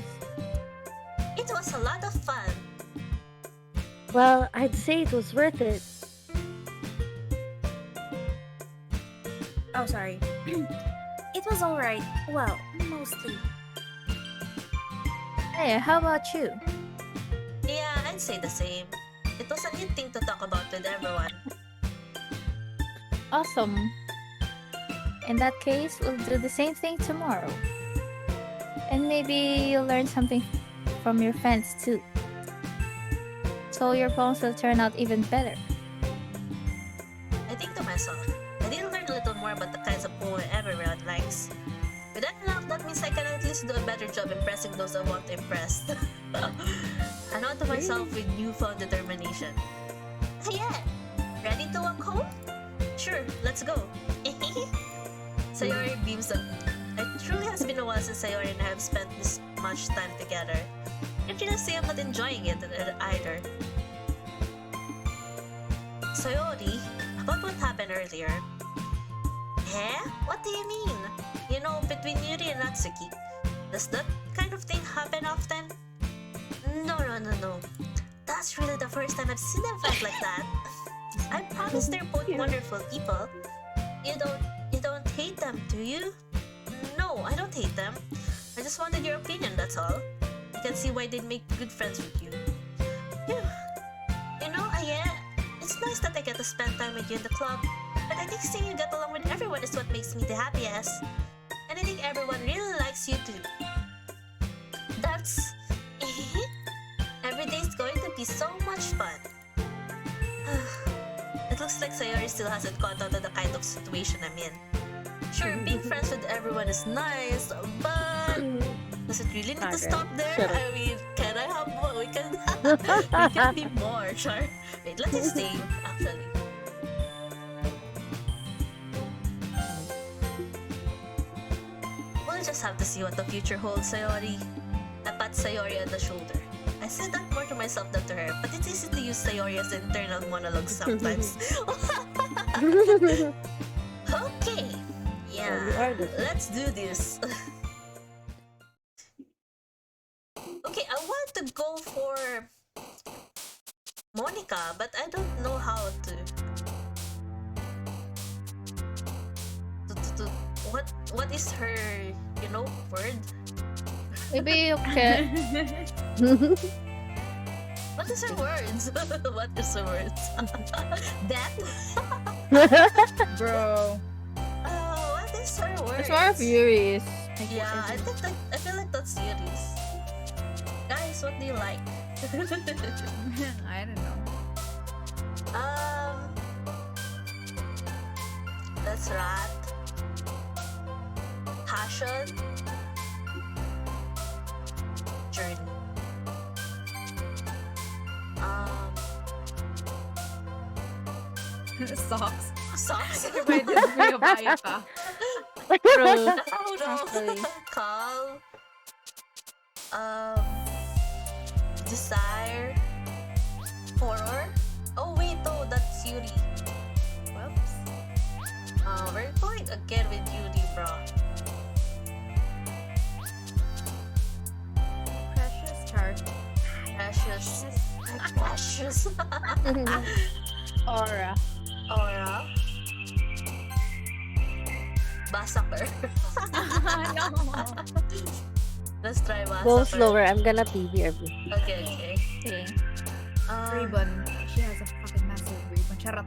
It was a lot of fun. Well, I'd say it was worth it. oh, sorry. It was alright. Well, mostly. Hey, how about you? Yeah, I'd say the same. It was a neat thing to talk about with everyone. Awesome. In that case, we'll do the same thing tomorrow. And maybe you'll learn something from your friends too. So your poems will turn out even better. I think to myself, I did learn a little more about the kinds of poem everyone likes. With that enough, that means I can at least do a better job impressing those I want to impress. I nod to myself with newfound determination. Hey, yeah! Ready to walk home? Sure, let's go. Sayori beams at me. It truly has been a while since Sayori and I have spent this much time together. And she doesn't say I'm not enjoying it either. Sayori, about what happened earlier. Eh? What do you mean? You know, between Yuri and Natsuki. Does that kind of thing happen often? No. That's really the first time I've seen them fight like that. I promise they're both wonderful people. You don't hate them, do you? No, I don't hate them. I just wanted your opinion, that's all. I can see why they'd make good friends with you. Phew. You know, it's nice that I get to spend time with you in the club, but I think seeing you get along with everyone is what makes me the happiest. And I think everyone really likes you too. That's... Every day's going to be so much fun. It looks like Sayori still hasn't caught on to the kind of situation I'm in. Sure, being friends with everyone is nice, but does it really need to stop there? Shut up. I mean, can I have more? We can be more, sure. Wait, let me save, actually. We'll just have to see what the future holds, Sayori. I pat Sayori on the shoulder. I said that more to myself than to her, but it's easy to use Sayori as an internal monologue sometimes. Okay. Yeah, let's do this. Okay, I want to go for Monica, but I don't know how to. What is her, word? Maybe you can. What is her words? What is her words? That? Bro. What is her words? It's more of Yuri's. Yeah, I feel like that's Yuri's. Guys, what do you like? I don't know. That's rat. Passion. Journey. Socks. Socks. Reminded me of Ayaka. True. Oh no. Actually. Call. Desire. Horror. Oh wait, no, that's Yuri. Whoops. We're going again with Yuri, bro. Precious charge. Precious. Precious. Aura. Aura. Massacre. No. Let's try massacre. Go slower. I'm gonna PBRB. Okay. Okay. Ribbon. She has a fucking massive ribbon. Charot.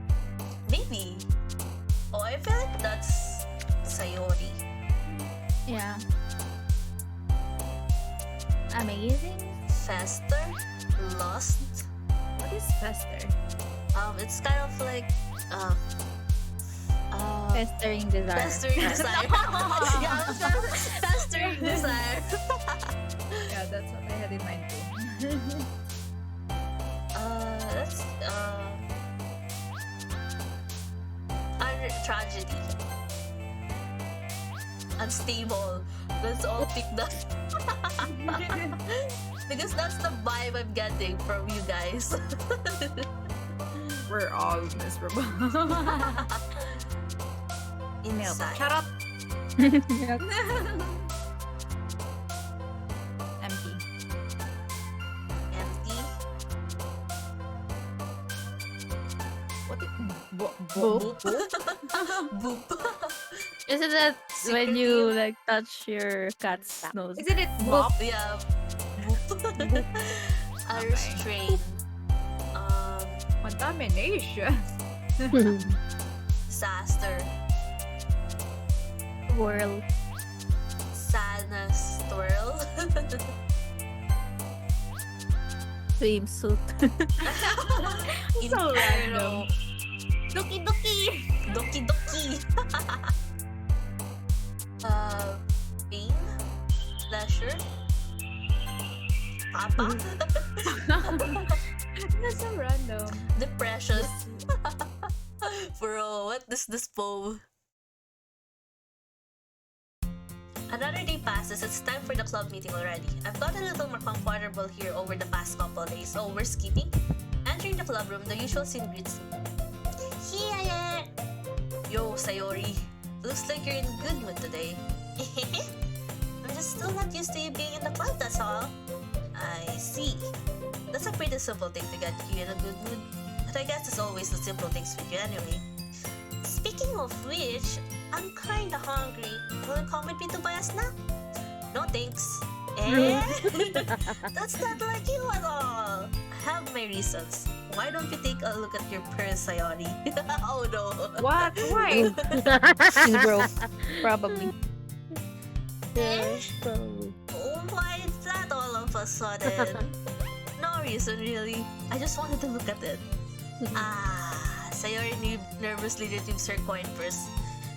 Maybe. Oh, I feel like that's Sayori. Yeah. Amazing. Faster. Lost. What is Fester? It's kind of like Festering desire. festering desire. Yeah, festering desire. Yeah, that's what I had in mind too. That's tragedy. Unstable. Let's all pick that. Because that's the vibe I'm getting from you guys. We're all miserable. Inside. Charot. Yep. Empty. Empty. What is Boop. Boop. Isn't that Secret when you name? like touch your cat's nose? Isn't it Boop. Bop? Yeah. Boop. Irish train. Contamination. Disaster. Swirl. Sana Swirl. Swimsuit. So random. Doki doki! Doki Doki. Pain? Pleasure? Papa? That's so random. Depression? Bro, what is this poem? Another day passes, it's time for the club meeting already. I've gotten a little more comfortable here over the past couple of days, so we're skipping. Entering the club room, the usual scene greets me. Here! Yo, Sayori. Looks like you're in good mood today. I'm just still not used to you being in the club, that's all. I see. That's a pretty simple thing to get you in a good mood. But I guess it's always the simple things with you anyway. Speaking of which, I'm kinda hungry. Will you come with me to buy a snack? No thanks. Eh? That's not like you at all. I have my reasons. Why don't you take a look at your purse, Sayori? Oh no. What? Why? She's broke. Probably. Yes, probably. Oh, why is that all of a sudden? No reason really. I just wanted to look at it. Sayori nervously retrieves her coin purse.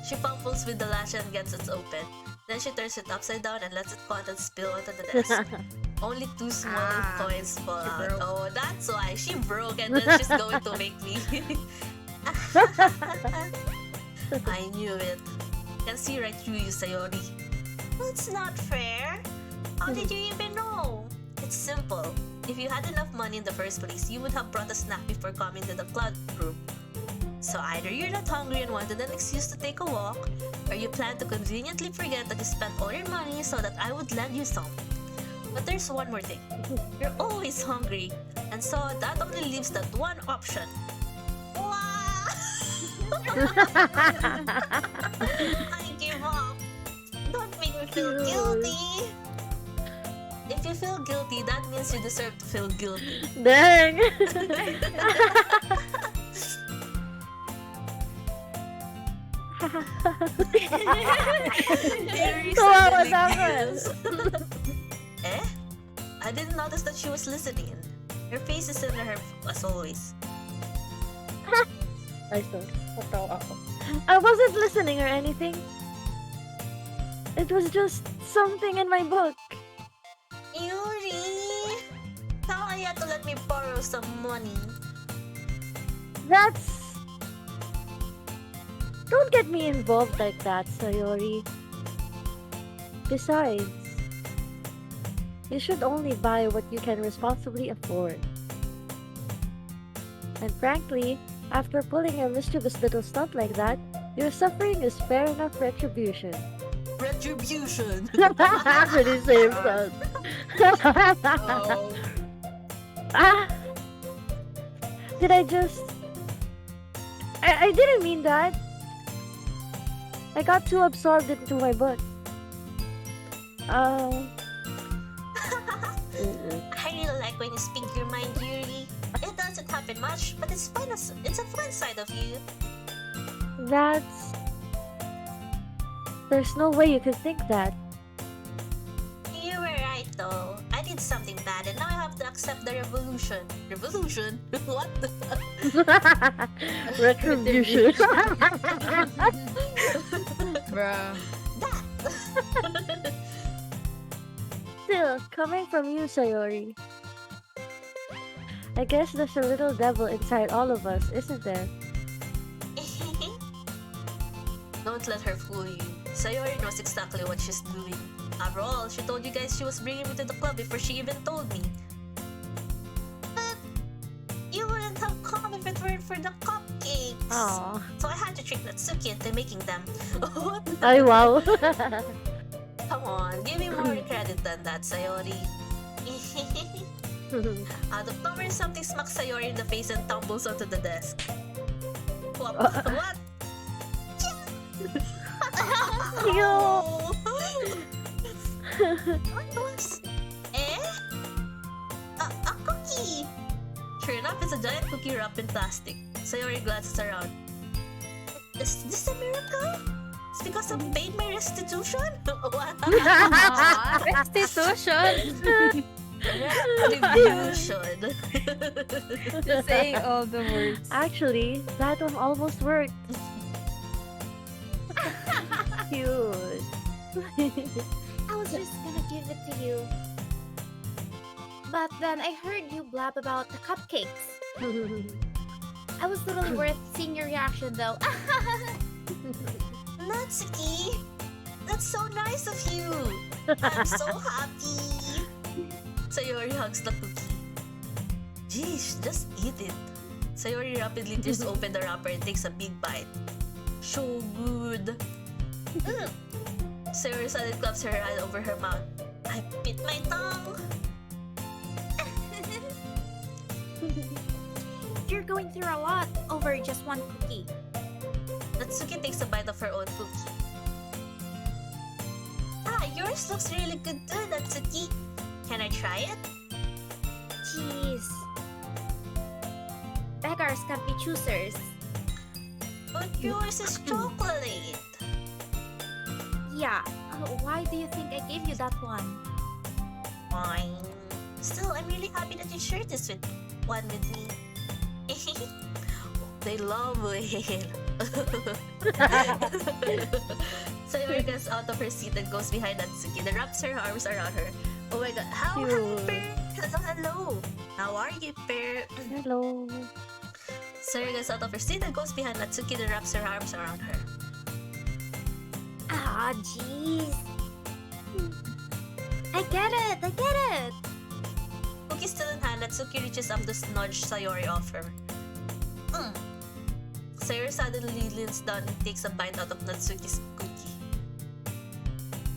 She fumbles with the latch and gets it open. Then she turns it upside down and lets it contents spill onto the desk. Only 2 small coins fall out. broke. Oh, that's why she broke and then she's going to make me. I knew it. Can see right through you, Sayori. That's not fair. How did you even know? It's simple. If you had enough money in the first place, you would have brought a snack before coming to the club room. So either you're not hungry and wanted an excuse to take a walk, or you plan to conveniently forget that you spent all your money so that I would lend you some. But there's one more thing. You're always hungry, and so that only leaves that one option. Wow! I give up. Don't make me feel guilty. If you feel guilty, that means you deserve to feel guilty. Dang! Very Kawawa suddenly sa akin. giggles. Eh? I didn't notice that she was listening. Her face is in her as always. I saw. Natawa ako. I wasn't listening or anything. It was just something in my book. Yuri! How kaya to let me borrow some money? That's... Don't get me involved like that, Sayori. Besides, you should only buy what you can responsibly afford. And frankly, after pulling a mischievous little stunt like that, your suffering is fair enough retribution. Retribution! Pretty same stunt. Oh. Ah! Did I just... I didn't mean that. I got too absorbed into my book. Mm-mm. I really like when you speak your mind, Yuri. It doesn't happen much, but it's fun. It's a fun side of you. That's... There's no way you could think that. You were right, though. I did something bad, and now I have to accept the revolution. Revolution? What? Retribution. Bruh. Still, coming from you, Sayori. I guess there's a little devil inside all of us, isn't there? Don't let her fool you. Sayori knows exactly what she's doing. After all, she told you guys she was bringing me to the club before she even told me. But you wouldn't have come if it weren't for the cupcakes. Aww. So I had to trick Natsuki into making them. What? Ay, wow. Come on, give me more credit than that, Sayori. Out of nowhere, something smacks Sayori in the face and tumbles onto the desk. What? What? Yo. What was? Eh? A cookie! Sure enough, it's a giant cookie wrapped in plastic. Sayori glances around. Is this a miracle? It's because I paid my restitution? What? Restitution. Retribution. Just saying all the words. Actually, that one almost worked. Cute. I was just gonna give it to you. But then I heard you blab about the cupcakes. I was totally worth seeing your reaction though. Natsuki, that's so nice of you. I'm so happy. Sayori hugs the cookie. Geez, just eat it. Sayori rapidly tears open the wrapper and takes a big bite. So good. Sayori suddenly claps her hand over her mouth. I bit my tongue. You're going through a lot over just one cookie. Natsuki takes a bite of her own cookie. Ah, yours looks really good too, Natsuki. Can I try it? Jeez. Beggars can't be choosers. But yours is chocolate. Yeah. Why do you think I gave you that one? Fine. Still, I'm really happy that you shared this with me. They love it. Sayori gets out of her seat and goes behind Natsuki and wraps her arms around her. Oh my god. How Cute. hi, Pear? Hello. How are you, Pear? Hello. Sayori gets out of her seat and goes behind Natsuki and wraps her arms around her. Ah, jeez. I get it. Cookie still in hand, Natsuki reaches up to nudge Sayori off her. Sayori suddenly leans down and takes a bite out of Natsuki's cookie.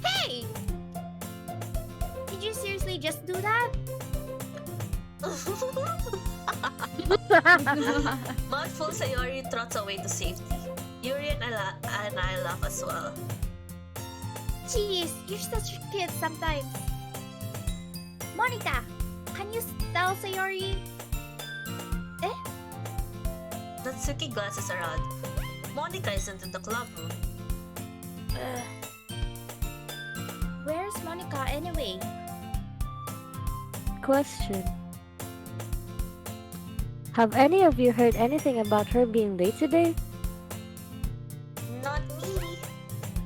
Hey! Did you seriously just do that? Mouthful, Sayori trots away to safety. Yuri and I laugh as well. Jeez, you're such a kid sometimes. Monica, can you tell Sayori? Natsuki glances around. Monica isn't in the club room. Where's Monica anyway? Question. Have any of you heard anything about her being late today? Not me.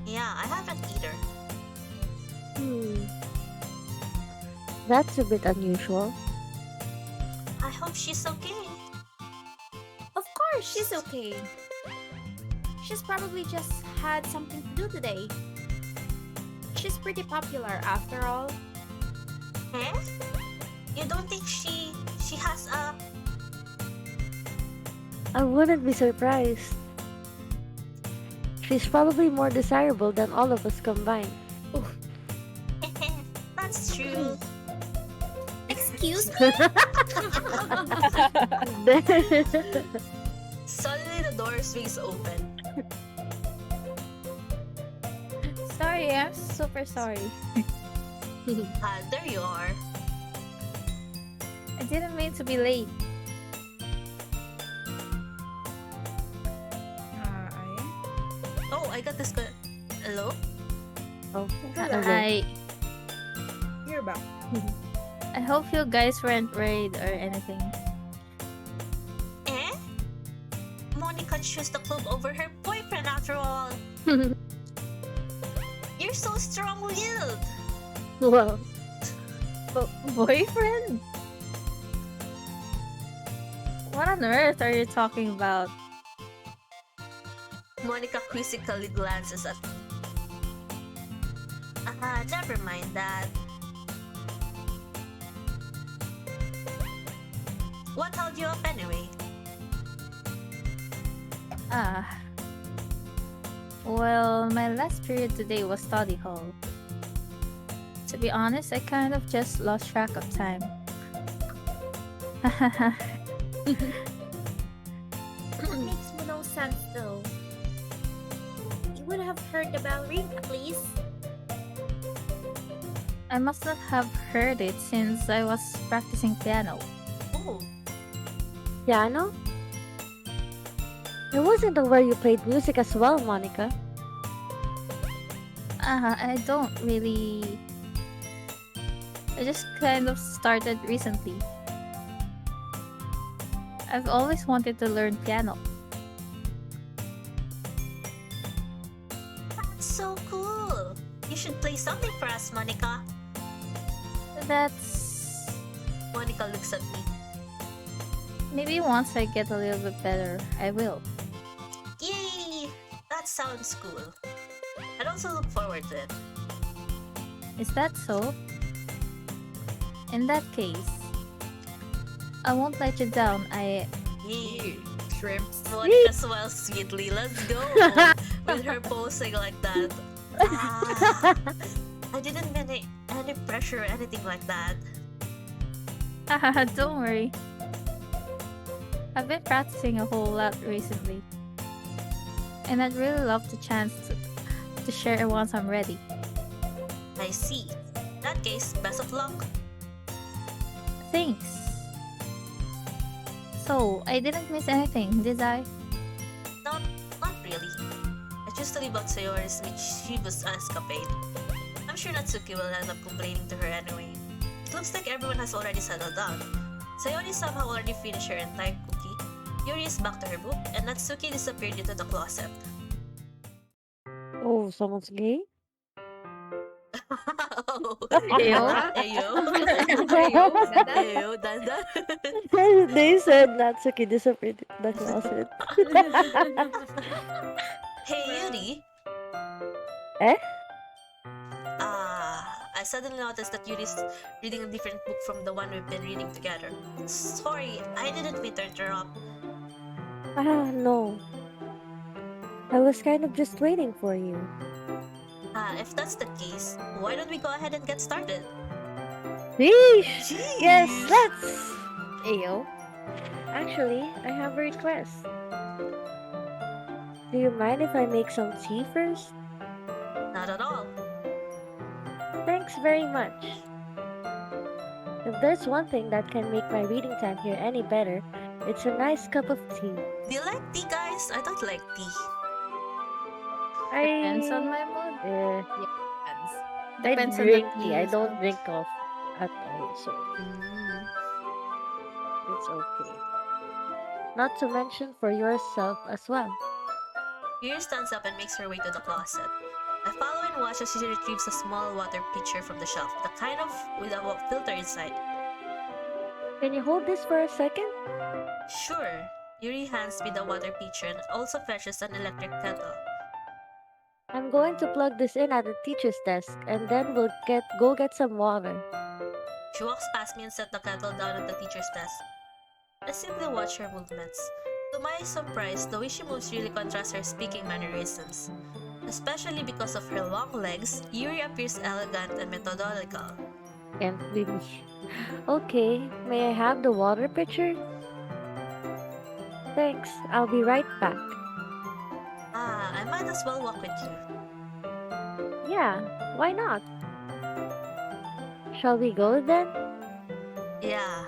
Yeah, I haven't either. That's a bit unusual. I hope she's okay. Of course, she's okay. She's probably just had something to do today. She's pretty popular after all. Eh? You don't think she has a... I wouldn't be surprised. She's probably more desirable than all of us combined. That's true. Excuse me? Suddenly the door swings open. Sorry, I'm super sorry. Ah, there you are. I didn't mean to be late. Ayan. Oh, I got this. Hello? Oh, Hello. okay. You're back. I hope you guys weren't worried or anything. Eh? Monica chose the club over her boyfriend after all. You're so strong-willed. Well, Boyfriend? What on earth are you talking about? Monica quizzically glances at me. Never mind that. What held you up anyway? Well, my last period today was study hall. To be honest, I kind of just lost track of time. That makes no sense though. You would have heard the bell ring at least. I must not have heard it since I was practicing piano. Oh, piano? I wasn't aware you played music as well, Monica. I don't really. I just kind of started recently. I've always wanted to learn piano. That's so cool. You should play something for us, Monica. That's Monica looks at me. maybe once I get a little bit better, I will. Yay! That sounds cool. I'd also look forward to it. Is that so? In that case, I won't let you down. Yay! Shrimps. Monica smiles sweetly. Let's go! With her posing like that. Ah, I didn't mean any pressure or anything like that. Haha, don't worry. I've been practicing a whole lot recently. And I'd really love the chance to share it once I'm ready. I see. In that case, best of luck. Thanks. So, I didn't miss anything, did I? Not really. I choose to leave out Sayori's mischievous escapade. I'm sure Natsuki will end up complaining to her anyway. It looks like everyone has already settled down. Sayori somehow already finished her entire cookie. Yuri is back to her book, and Natsuki disappeared into the closet. Oh, someone's gay? Oh, Ayo. Ayo. Ayo, dada. Ayo, dada. They said Natsuki disappeared in the closet. Hey, Yuri. Eh? I suddenly noticed that Yuri's reading a different book from the one we've been reading together. Sorry, I didn't mean to interrupt. No. I was kind of just waiting for you. If that's the case, why don't we go ahead and get started? Sheesh! Yes, Jeez. let's! Ayo. Actually, I have a request. Do you mind if I make some tea first? Not at all. Thanks very much. If there's one thing that can make my reading time here any better, it's a nice cup of tea. Do you like tea, guys? I don't like tea. Depends on my mood. I Depends on the drink tea tea. I as don't well. drink coffee at all, so Mm. it's okay. Not to mention for yourself as well. Yuri stands up and makes her way to the closet. I follow and watch as she retrieves a small water pitcher from the shelf, the kind of with a filter inside. Can you hold this for a second? Sure. Yuri hands me the water pitcher and also fetches an electric kettle. I'm going to plug this in at the teacher's desk, and then we'll go get some water. She walks past me and set the kettle down at the teacher's desk. I simply watch her movements. To my surprise, the way she moves really contrasts her speaking mannerisms. Especially because of her long legs, Yuri appears elegant and methodical. Can't believe me. Okay, may I have the water pitcher? Thanks, I'll be right back. I might as well walk with you. Yeah, why not? Shall we go then? Yeah.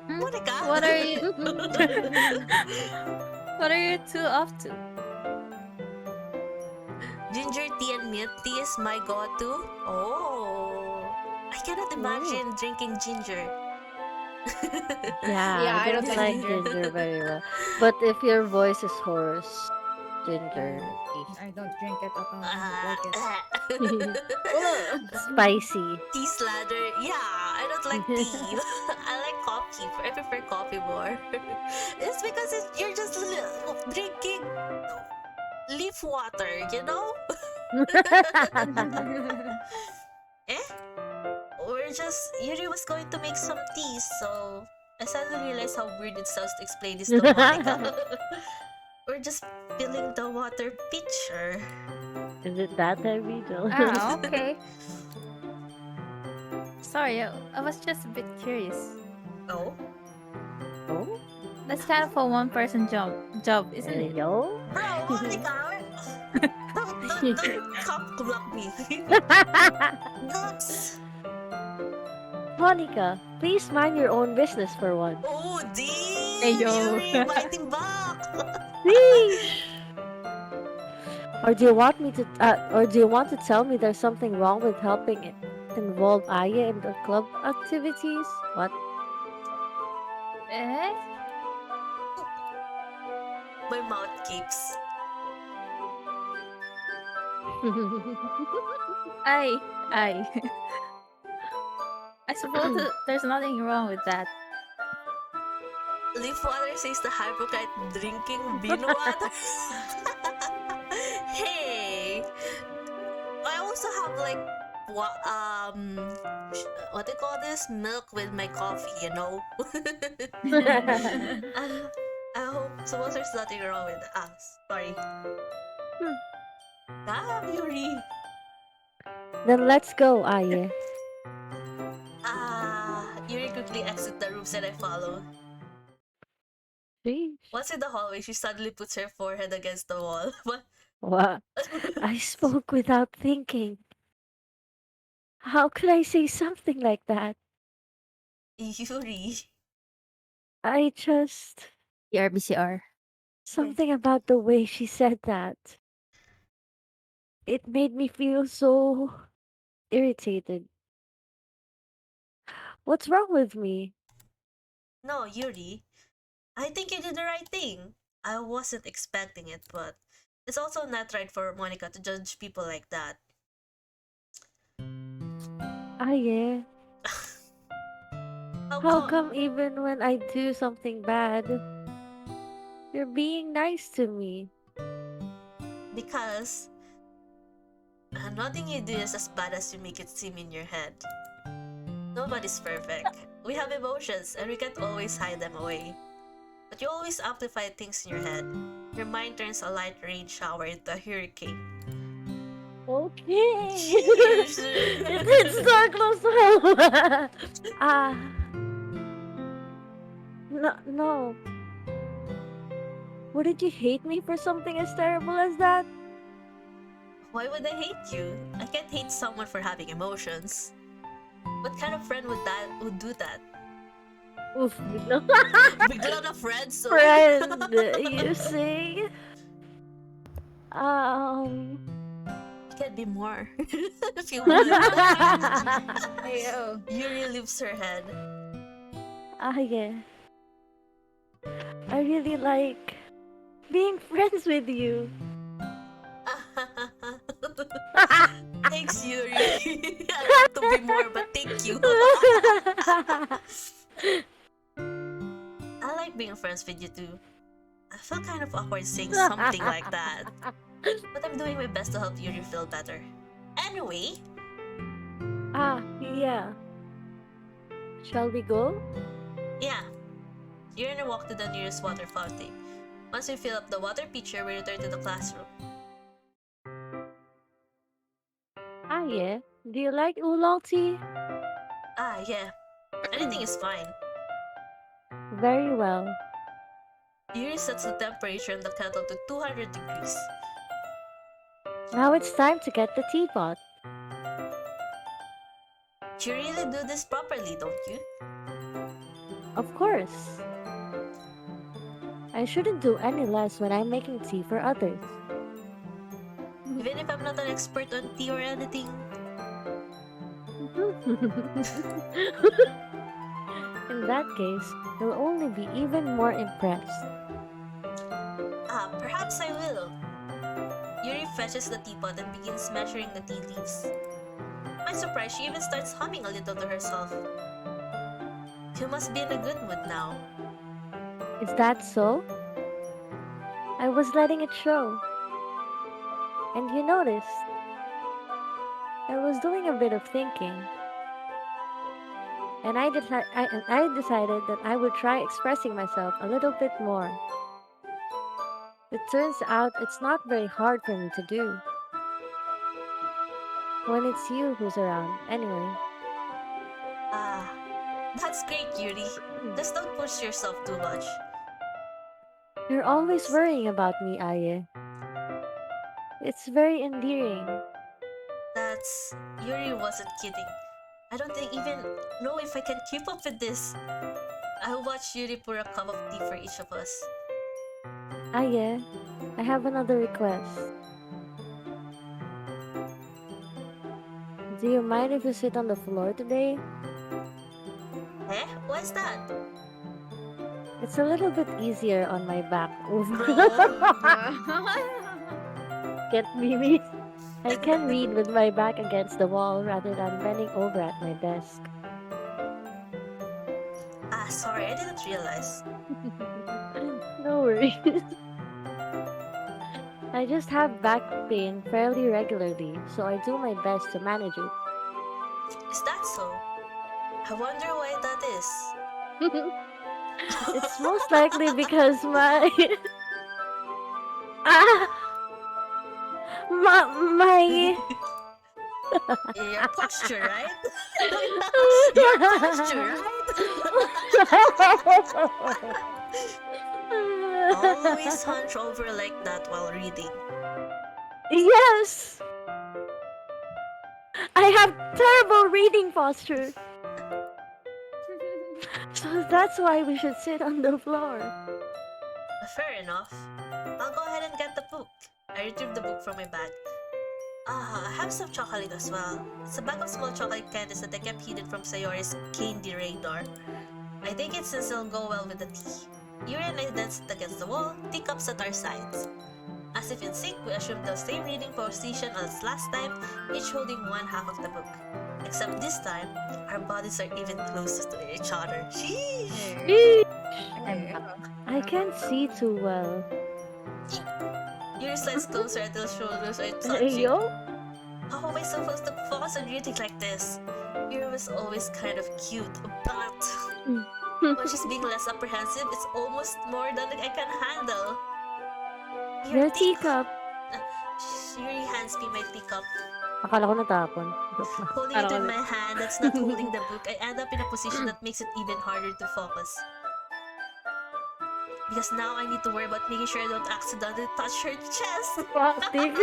Hmm? Monica? What are you? What are you two up to? Ginger tea and milk tea is my go-to. Oh, I cannot imagine drinking ginger. Yeah, I don't like ginger very well. But if your voice is hoarse, ginger I don't drink it at all. I Ah, don't like it. spicy. tea slather. Yeah, I don't like tea. I like coffee. I prefer coffee more. It's because you're just drinking leaf water, you know? Yuri was going to make some tea, so I suddenly realized how weird it sounds to explain this to Monica. We're just filling the water pitcher. Is it that heavy, Joe? Okay. Sorry, I was just a bit curious. Oh? Oh? That's kind of a one-person job, isn't it? Yo? Bro, Monica! don't cock block me. Guts! Monica, please mind your own business for once. Oh, dear! Ayo. Yuri, fighting back! Please! Or do you want to tell me there's something wrong with helping involve Aya in the club activities? What? Eh? My mouth keeps. I, I, I suppose there's nothing wrong with that. Leaf water says the hypocrite drinking bean water. Hey, I also have like what what do you call this, milk with my coffee, you know. uh, I hope suppose there's nothing wrong with us. Sorry. Yuri. Then let's go, Aya. Yuri quickly exits the rooms and I follow. Sheesh. Once in the hallway, she suddenly puts her forehead against the wall. What? What? I spoke without thinking. How could I say something like that? Yuri. I just... BRBCR. Something about the way she said that. It made me feel so irritated. What's wrong with me? No, Yuri. I think you did the right thing. I wasn't expecting it, but it's also not right for Monica to judge people like that. Yeah. How How come? come even when I do something bad, you're being nice to me? Because nothing you do is as bad as you make it seem in your head. Nobody's perfect. We have emotions and we can't always hide them away. But you always amplify things in your head. Your mind turns a light rain shower into a hurricane. Okay. Cheers! It's so close to home. No, no. Wouldn't you hate me for something as terrible as that? Why would I hate you? I can't hate someone for having emotions. What kind of friend would do that? Oof, no. Bigla na friend, so... Friend, you say? Um... It can be more. If you want. Ayo. Yuri lifts her head. Yeah. I really like being friends with you. Thanks, Yuri. I want to be more, but thank you. I like being friends with you too. I feel kind of awkward saying something like that. But I'm doing my best to help Yuri feel better. Anyway, Yeah. Shall we go? yeah. Yuri and I walk to the nearest water fountain. Once we fill up the water pitcher, we return to the classroom. Yeah. Do you like oolong tea? Yeah. Anything is fine. Very well. Yuri sets the temperature in the kettle to 200 degrees. Now it's time to get the teapot. You really do this properly, don't you? Of course. I shouldn't do any less when I'm making tea for others. Even if I'm not an expert on tea or anything. In that case, you'll only be even more impressed. Perhaps I will. Yuri fetches the teapot and begins measuring the tea leaves. To my surprise, she even starts humming a little to herself. You must be in a good mood now. Is that so? I was letting it show. And you noticed. I was doing a bit of thinking. And I decided that I would try expressing myself a little bit more. It turns out it's not very hard for me to do. When it's you who's around, anyway. That's great, Yuri. Just don't push yourself too much. You're always worrying about me, Aye. It's very endearing. Yuri wasn't kidding. I don't even know if I can keep up with this. I'll watch Yuri pour a cup of tea for each of us. Aye, I have another request. Do you mind if you sit on the floor today? Eh? What's that? It's a little bit easier on my back. Bro. Get me? I can read with my back against the wall rather than bending over at my desk. Ah, sorry, I didn't realize. No worries. I just have back pain fairly regularly, so I do my best to manage it. Is that so? I wonder why that is. It's most likely because my ah my Your posture, right? Your posture, right? Always hunch over like that while reading. Yes, I have terrible reading posture, so that's why we should sit on the floor. Fair enough. I'll go ahead and get the book. I retrieved the book from my bag. Ah, I have some chocolate as well. It's a bag of small chocolate candies that I kept hidden from Sayori's candy radar. I think it since it'll go well with the tea. Yuri and I then sit against the wall, teacups at our sides. As if in sync, we assumed the same reading position as last time, each holding one half of the book. Except this time, our bodies are even closer to each other. Sheesh! I can't see too well. Yuri slides closer until shoulders are Hey, touching. yo? How am I supposed to focus on reading like this? Yuri was always kind of cute, but when she's being less apprehensive, it's almost more than I can handle. Your teacup. Yuri hands me my teacup. Akala ko natapon. Holding it in my hand that's not holding the book, I end up in a position that makes it even harder to focus. Because now I need to worry about making sure I don't accidentally touch her chest. Plastic.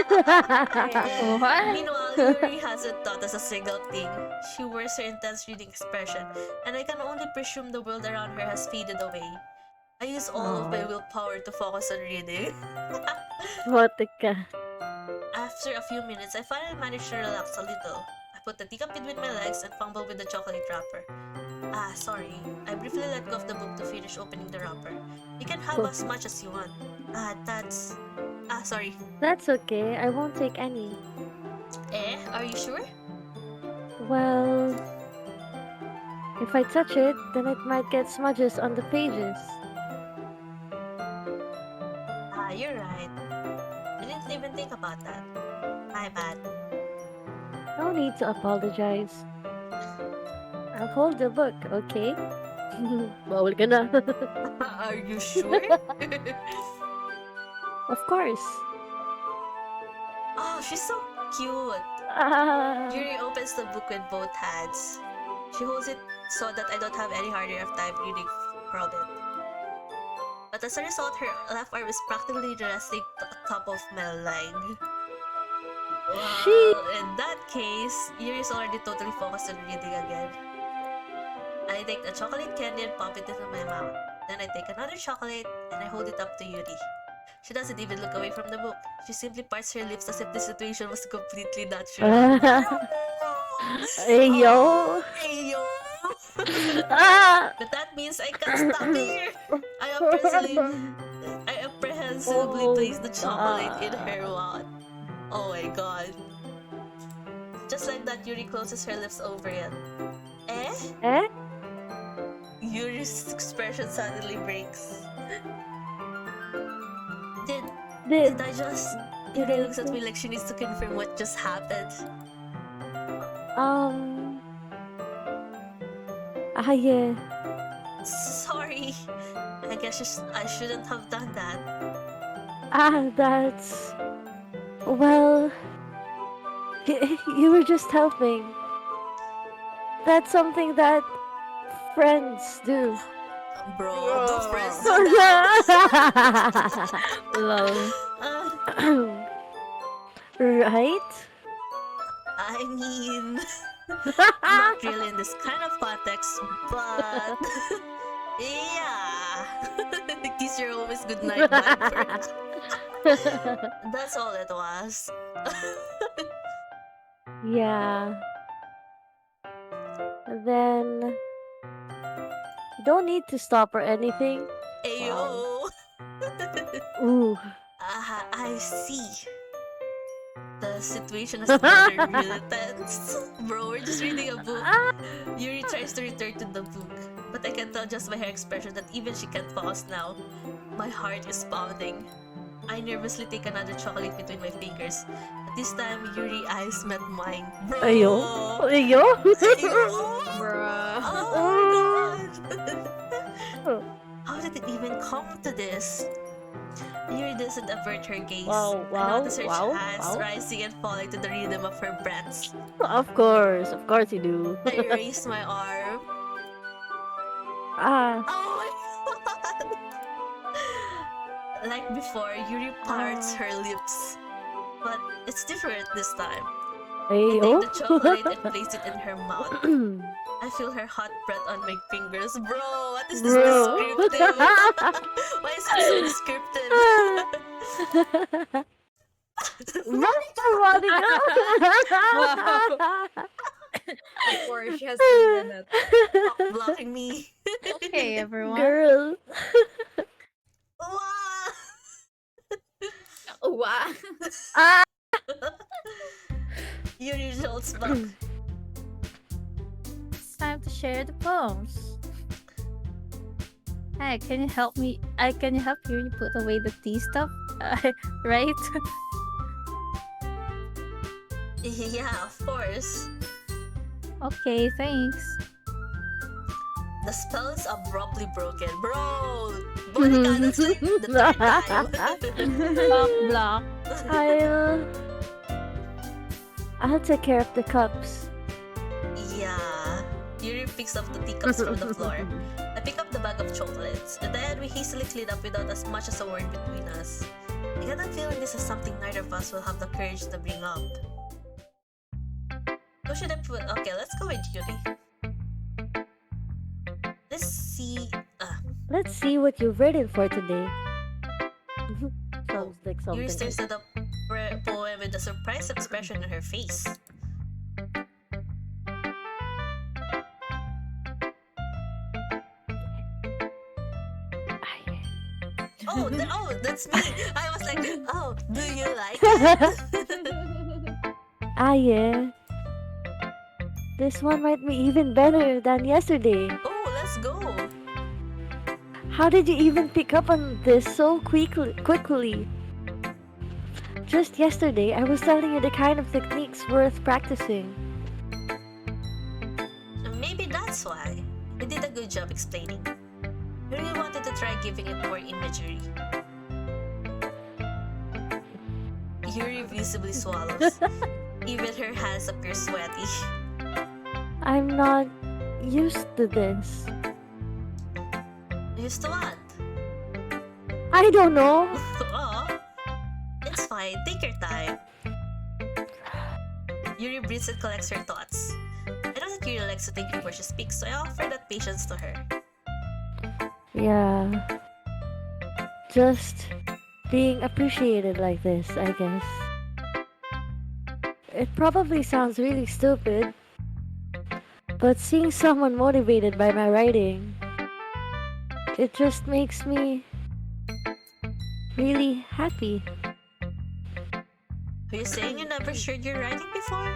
What? Meanwhile, Yuri hasn't taught us a single thing. She wears her intense reading expression, and I can only presume the world around her has faded away. I use all of my willpower to focus on reading. What the ka? After a few minutes, I finally managed to relax a little. I put the teacup between my legs and fumbled with the chocolate wrapper. Ah, sorry. I briefly let go of the book to finish opening the wrapper. You can have as much as you want. Sorry. That's okay. I won't take any. Eh? Are you sure? Well, if I touch it, then it might get smudges on the pages. Ah, you're right. I didn't even think about that. My bad. No need to apologize. I'll hold the book, okay? Bawal ka na. Are you sure? Of course. Oh, she's so cute. Ah, Yuri opens the book with both hands. She holds it so that I don't have any harder of time reading from it. But as a result, her left arm is practically resting on top of my leg. Well, in that case, Yuri is already totally focused on reading again. I take a chocolate candy and pop it into my mouth. Then I take another chocolate and I hold it up to Yuri. She doesn't even look away from the book. She simply parts her lips as if the situation was completely natural. Ayo. Ayo! Ah. But that means I can't stop here. I apprehensively place the chocolate in her mouth. Oh my god. Just like that, Yuri closes her lips over it. Eh? Eh? Yuri's expression suddenly breaks. Did Did I just... Yuri looks at me like she needs to confirm what just happened. yeah. Sorry. I guess I shouldn't have done that. That's... Well... You were just helping. That's something that friends do. Bro, those friends do that. Lol. Right? I mean... not really in this kind of context, but... yeah. Kiss your always good night vibe. That's all it was. Yeah. Then you don't need to stop or anything. Wow. Ayo! Ooh. I see. The situation has gotten really tense. Bro, we're just reading a book. Yuri tries to return to the book, but I can tell just by her expression that even she can't focus now. My heart is pounding. I nervously take another chocolate between my fingers. But this time, Yuri's eyes met mine. Bro! Ayo. Ayo. Ayo! Bruh. Oh my god! How did it even come to this? Yuri doesn't avert her gaze. Wow, I wow, notice her wow, chest wow. rising and falling to the rhythm of her breaths. Of course you do. I raise my arm. Ah. Oh my god! Like before, Yuri parts her lips. But it's different this time. I take Ayo. the chocolate and place it in her mouth. I feel her hot breath on my fingers. Bro, what is this Bro. descriptive? Why is it so descriptive? Monica, Monica. Of course, she has seen it. Blocking me. Okay, everyone. Girl. Wow! Oh, wow. Ah. Yuri jolts back. It's time to share the poems. Hey, can you help me? Can you help Yuri put away the tea stuff? Right? Yeah, of course. Okay, thanks. The spell is abruptly broken. Bro! Monica, that's like the third time. Block. I'll take care of the cups. Yeah. Yuri picks up the teacups from the floor. I pick up the bag of chocolates, and then we hastily clean up without as much as a word between us. I get that feeling this is something neither of us will have the courage to bring up. Who should I put? Okay, let's go with Yuri. Let's see. Let's see what you've written for today. Sounds like Yuri something. stares at the poem with a surprised expression on her face. Oh, that's me. I was like, oh, do you like it? Ah, yeah. This one might be even better than yesterday. Oh, let's go. How did you even pick up on this so quickly? Just yesterday, I was telling you the kind of techniques worth practicing. Maybe that's why. You did a good job explaining. I really wanted to try giving it more imagery. Yuri visibly swallows. Even her hands appear sweaty. I'm not used to this. Used to what? I don't know. Oh, it's fine. Take your time. Yuri breathes and collects her thoughts. I know that Yuri likes to think before she speaks, so I offer that patience to her. Yeah. Just being appreciated like this, I guess. It probably sounds really stupid, but seeing someone motivated by my writing, it just makes me really happy. Are you saying you never shared your writing before?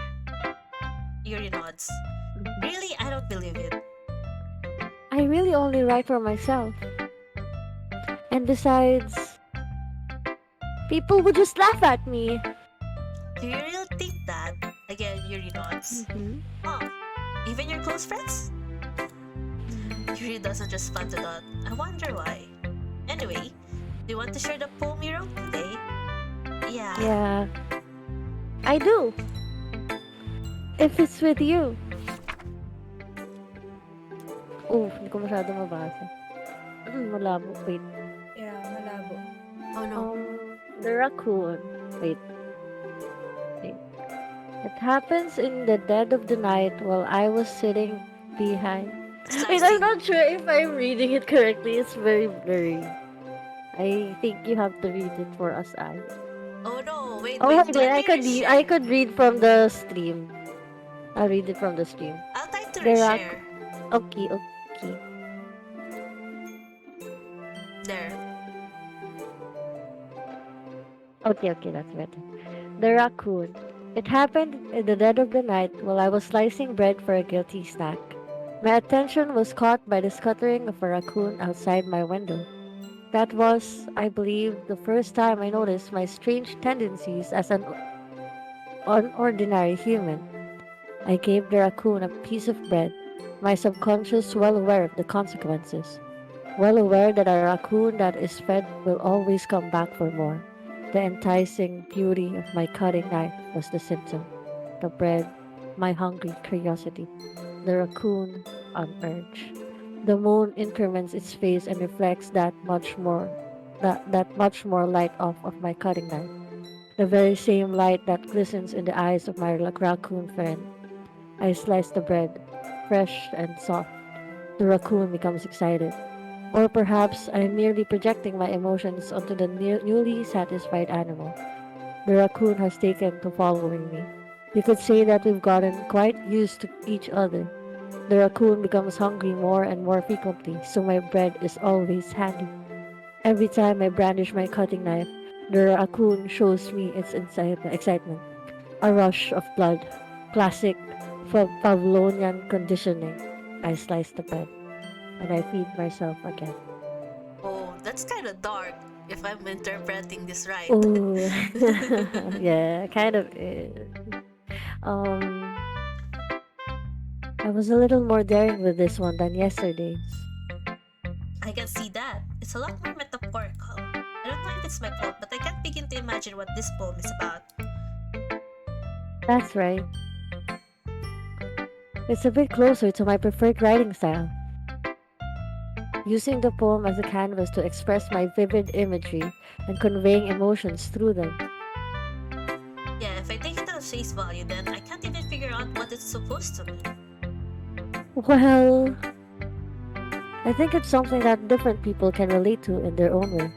Yuri nods. Really? I don't believe it. I really only write for myself. And besides, people would just laugh at me. Do you really think that? Again, Yuri nods. Oh, even your close friends? Yuri doesn't respond to that. I wonder why. Anyway, do you want to share the poem you wrote today? Yeah. Yeah. I do. If it's with you. Oh, hindi ko masyado mabasa. Malabo. Wait. Yeah, malabo. Oh no. The raccoon. Wait. It happens in the dead of the night while I was sitting behind. Wait, I'm not sure if I'm reading it correctly. It's very blurry. I think you have to read it for us, Anne. Oh no, wait, Oh, wait. wait, I could read from the stream. I'll read it from the stream. I'll try to Sure, The share. okay, okay. There. Okay, okay, that's better. The raccoon. It happened in the dead of the night while I was slicing bread for a guilty snack. My attention was caught by the scuttering of a raccoon outside my window. That was, I believe, the first time I noticed my strange tendencies as an unordinary human. I gave the raccoon a piece of bread, my subconscious well aware of the consequences. Well aware that a raccoon that is fed will always come back for more. The enticing beauty of my cutting knife was the symptom. The bread, my hungry curiosity. The raccoon, an urge. The moon increments its face and reflects that much more light off of my cutting knife. The very same light that glistens in the eyes of my raccoon friend. I slice the bread, fresh and soft. The raccoon becomes excited. Or perhaps I'm merely projecting my emotions onto the newly satisfied animal. The raccoon has taken to following me. You could say that we've gotten quite used to each other. The raccoon becomes hungry more and more frequently, so my bread is always handy. Every time I brandish my cutting knife, the raccoon shows me its excitement. A rush of blood. Classic Pavlovian conditioning. I slice the bread, and I feed myself again. Oh, that's kind of dark if I'm interpreting this right. Ooh, yeah, kind of is. Um, I was a little more daring with this one than yesterday's. I can see that. It's a lot more metaphorical. I don't know if it's my fault, but I can't begin to imagine what this poem is about. That's right. It's a bit closer to my preferred writing style, using the poem as a canvas to express my vivid imagery and conveying emotions through them. Yeah, if I take it at face value, then I can't even figure out what it's supposed to mean. Well, I think it's something that different people can relate to in their own way.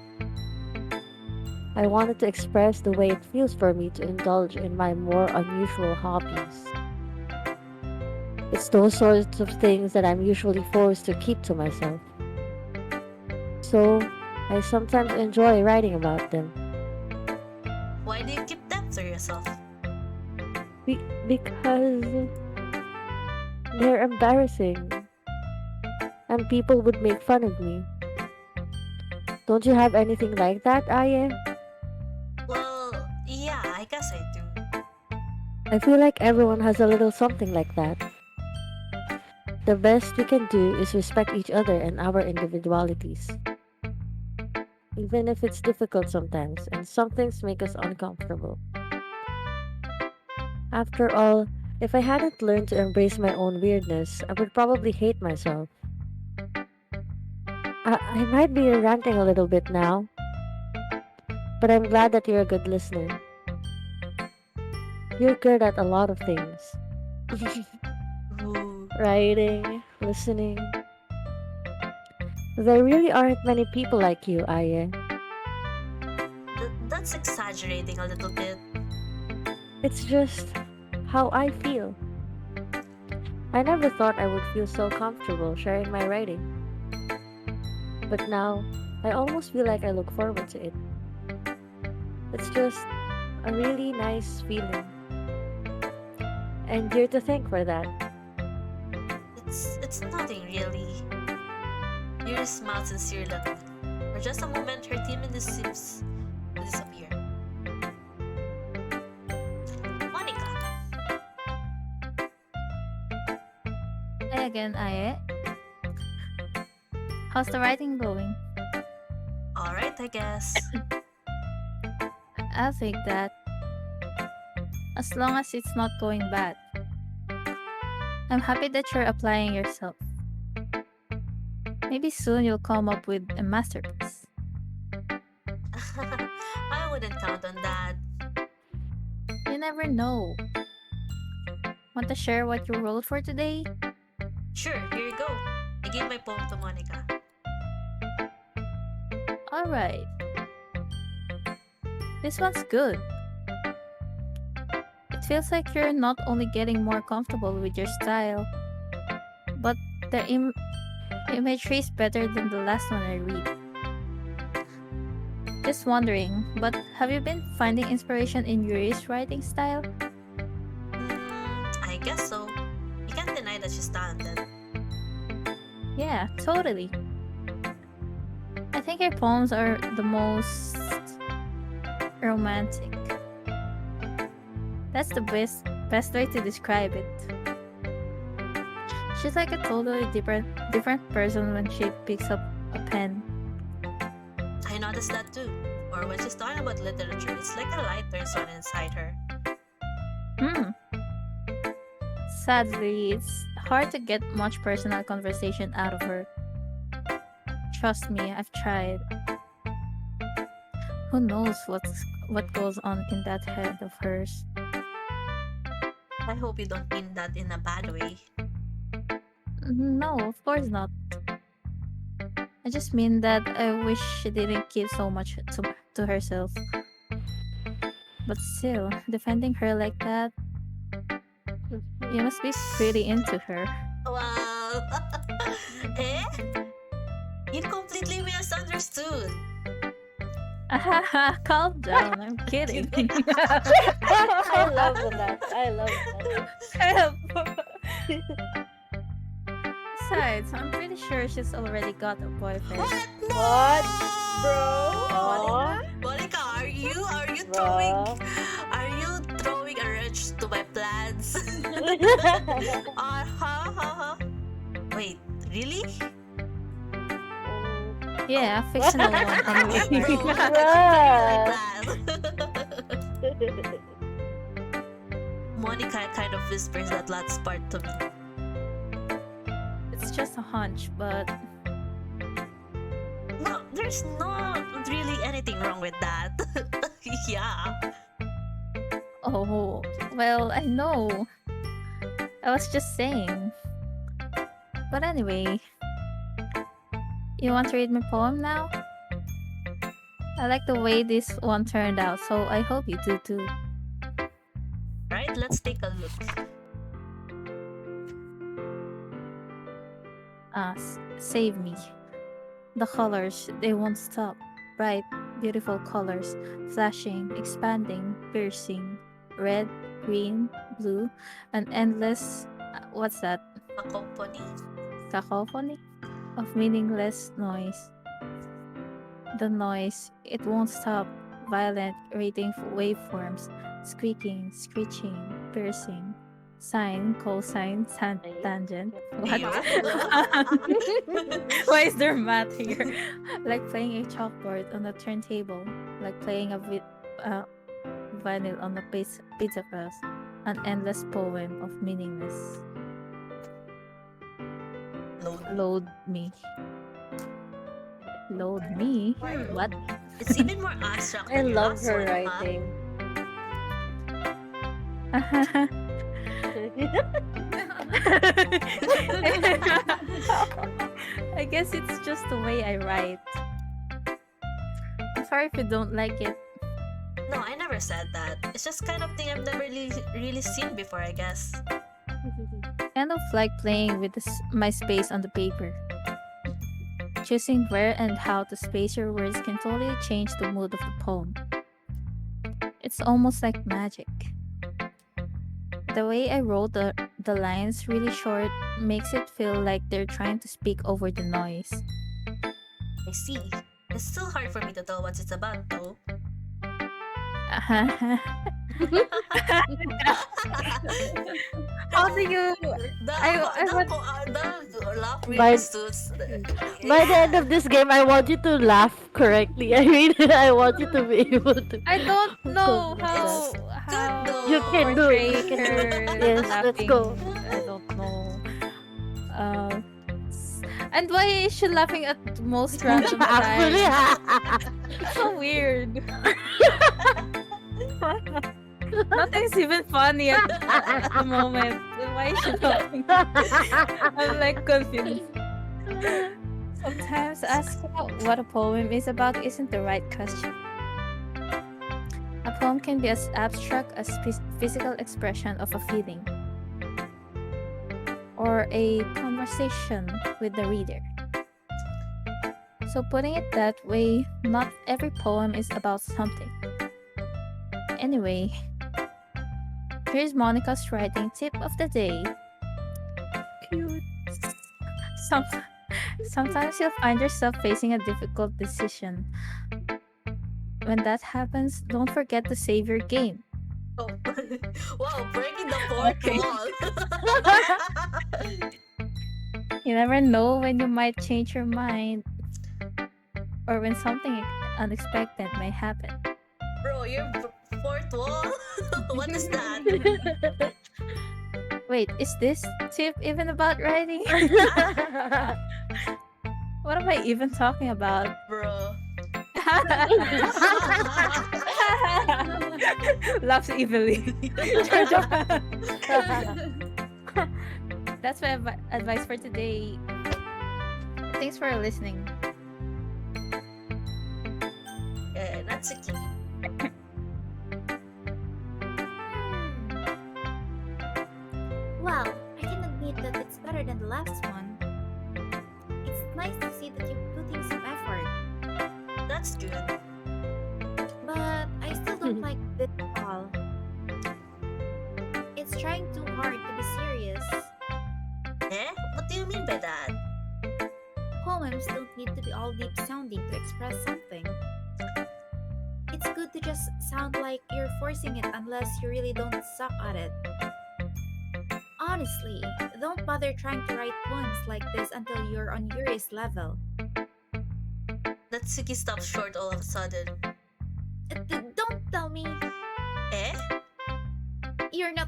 I wanted to express the way it feels for me to indulge in my more unusual hobbies. It's those sorts of things that I'm usually forced to keep to myself. So, I sometimes enjoy writing about them. Why do you keep them to yourself? Because they're embarrassing and people would make fun of me. Don't you have anything like that, Aye? Well, yeah, I guess I do. I feel like everyone has a little something like that. The best we can do is respect each other and our individualities, even if it's difficult sometimes and some things make us uncomfortable. After all, if I hadn't learned to embrace my own weirdness, I would probably hate myself. I might be ranting a little bit now, but I'm glad that you're a good listener. You're good at a lot of things. Ooh, Writing, listening. There really aren't many people like you, Aye. that's exaggerating a little bit. It's just how I feel. I never thought I would feel so comfortable sharing my writing, but now I almost feel like I look forward to it. It's just a really nice feeling, and you're to thank for that. It's nothing really. Yuri smiled sincerely at me. For just a moment, her timidness seems to disappear. Monica, Hi again, Aye. How's the writing going? alright, I guess. I'll take that. As long as it's not going bad. I'm happy that you're applying yourself. Maybe soon you'll come up with a masterpiece. I wouldn't count on that. You never know. Want to share what you wrote for today? Sure, here you go. I gave my poem to Monica. Alright. This one's good. It feels like you're not only getting more comfortable with your style, but the imagery is better than the last one I read. Just wondering, but have you been finding inspiration in Yuri's writing style? I guess so. You can't deny that she's talented. Yeah, totally. I think her poems are the most romantic. That's the best way to describe it. She's like a totally different person when she picks up a pen. I noticed that too. Or when she's talking about literature, it's like a light turns on inside her. Hmm. Sadly, it's hard to get much personal conversation out of her. Trust me, I've tried. Who knows what goes on in that head of hers? I hope you don't mean that in a bad way. No, of course not. I just mean that I wish she didn't keep so much to herself. But still, defending her like that, you must be pretty into her. Wow. Eh? You completely misunderstood. Calm down, I'm kidding. I love that. I love that. Besides, I'm pretty sure she's already got a boyfriend. What? Bro? Bro? Monica, are you Bro? throwing a wrench to my plans? Wait, really? Yeah, fictional one anyway. Bro, why Bruh. did you like that? Monica kind of whispers that last part to me. It's just a hunch, but No, there's not really anything wrong with that. Yeah. oh, well, I know. I was just saying. But anyway, you want to read my poem now? I like the way this one turned out, so I hope you do too. Right, let's take a look. Save me. The colors, they won't stop. Bright, beautiful colors, flashing, expanding, piercing. Red, green, blue, an endless, what's that? A company. Cacophony of meaningless noise. The noise, it won't stop. Violent, rating waveforms, squeaking, screeching, piercing. Sine, cosine, tangent. What? Ew. Why is there math here? Like playing a chalkboard on a turntable, like playing a vinyl on a pizza crust. An endless poem of meaningless. Load me. Load me? What? It's even more abstract I than your love last her one, huh? writing. I guess it's just the way I write. I'm sorry if you don't like it. No, I never said that. It's just kind of thing I've never really seen before, I guess. Kind of like playing with my space on the paper. Choosing where and how to space your words can totally change the mood of the poem. It's almost like magic. The way I wrote the lines really short makes it feel like they're trying to speak over the noise. I see. It's still hard for me to tell what it's about, though. How do you... The laugh By- really suits. By the end of this game, I want you to laugh correctly. I mean, I want you to be able to. I don't know It's how though. You can do it. portray You can do it. her Yes, let's laughing. go. I don't know. And why is she laughing at the most random Actually, times? It's so weird. Nothing's even funny at the moment. Then why is she laughing? I'm like confused. Sometimes asking what a poem is about isn't the right question. A poem can be as abstract as physical expression of a feeling. or a conversation with the reader. So, putting it that way, not every poem is about something. Anyway, here's Monica's writing tip of the day. Cute. Some, sometimes you'll find yourself facing a difficult decision. When that happens, don't forget to save your game. Oh. Wow, breaking the fourth Okay. wall. You never know when you might change your mind or when something unexpected may happen. Bro, your fourth wall? What is that? Wait, is this tip even about writing? What am I even talking about? Bro. Laughs evilly. That's my advice for today. Thanks for listening. Natsuki. Well, I can admit that it's better than the last one. It's nice to see that you're putting some effort, That's good. but I still don't like this at all. It's trying too hard to be serious. Eh? What do you mean by that? Poems don't need to be all deep sounding to express something. It's good to just sound like you're forcing it unless you really don't suck at it. Honestly, don't bother trying to write poems like this until you're on Yuri's level. Natsuki stopped short all of a sudden. Don't tell me Eh? you're not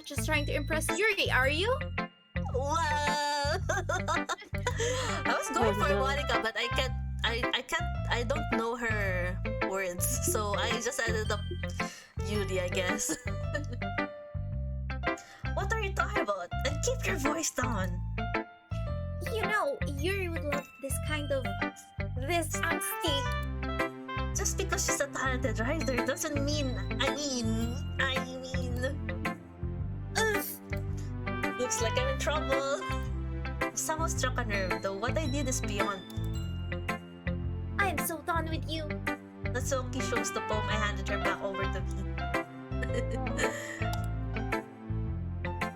just trying to impress Yuri, are you? Well, I was going Oh, for no. Monica, but I don't know her words, so I just ended up Yuri, I guess. What are you talking about? And keep your voice down. You know, Yuri would love this angsty. Just because she's a talented writer doesn't mean, ugh. Looks like I'm in trouble. Somehow struck a nerve, though what I did is beyond. I'm so done with you. Natsuki shows the poem I handed her back over to me.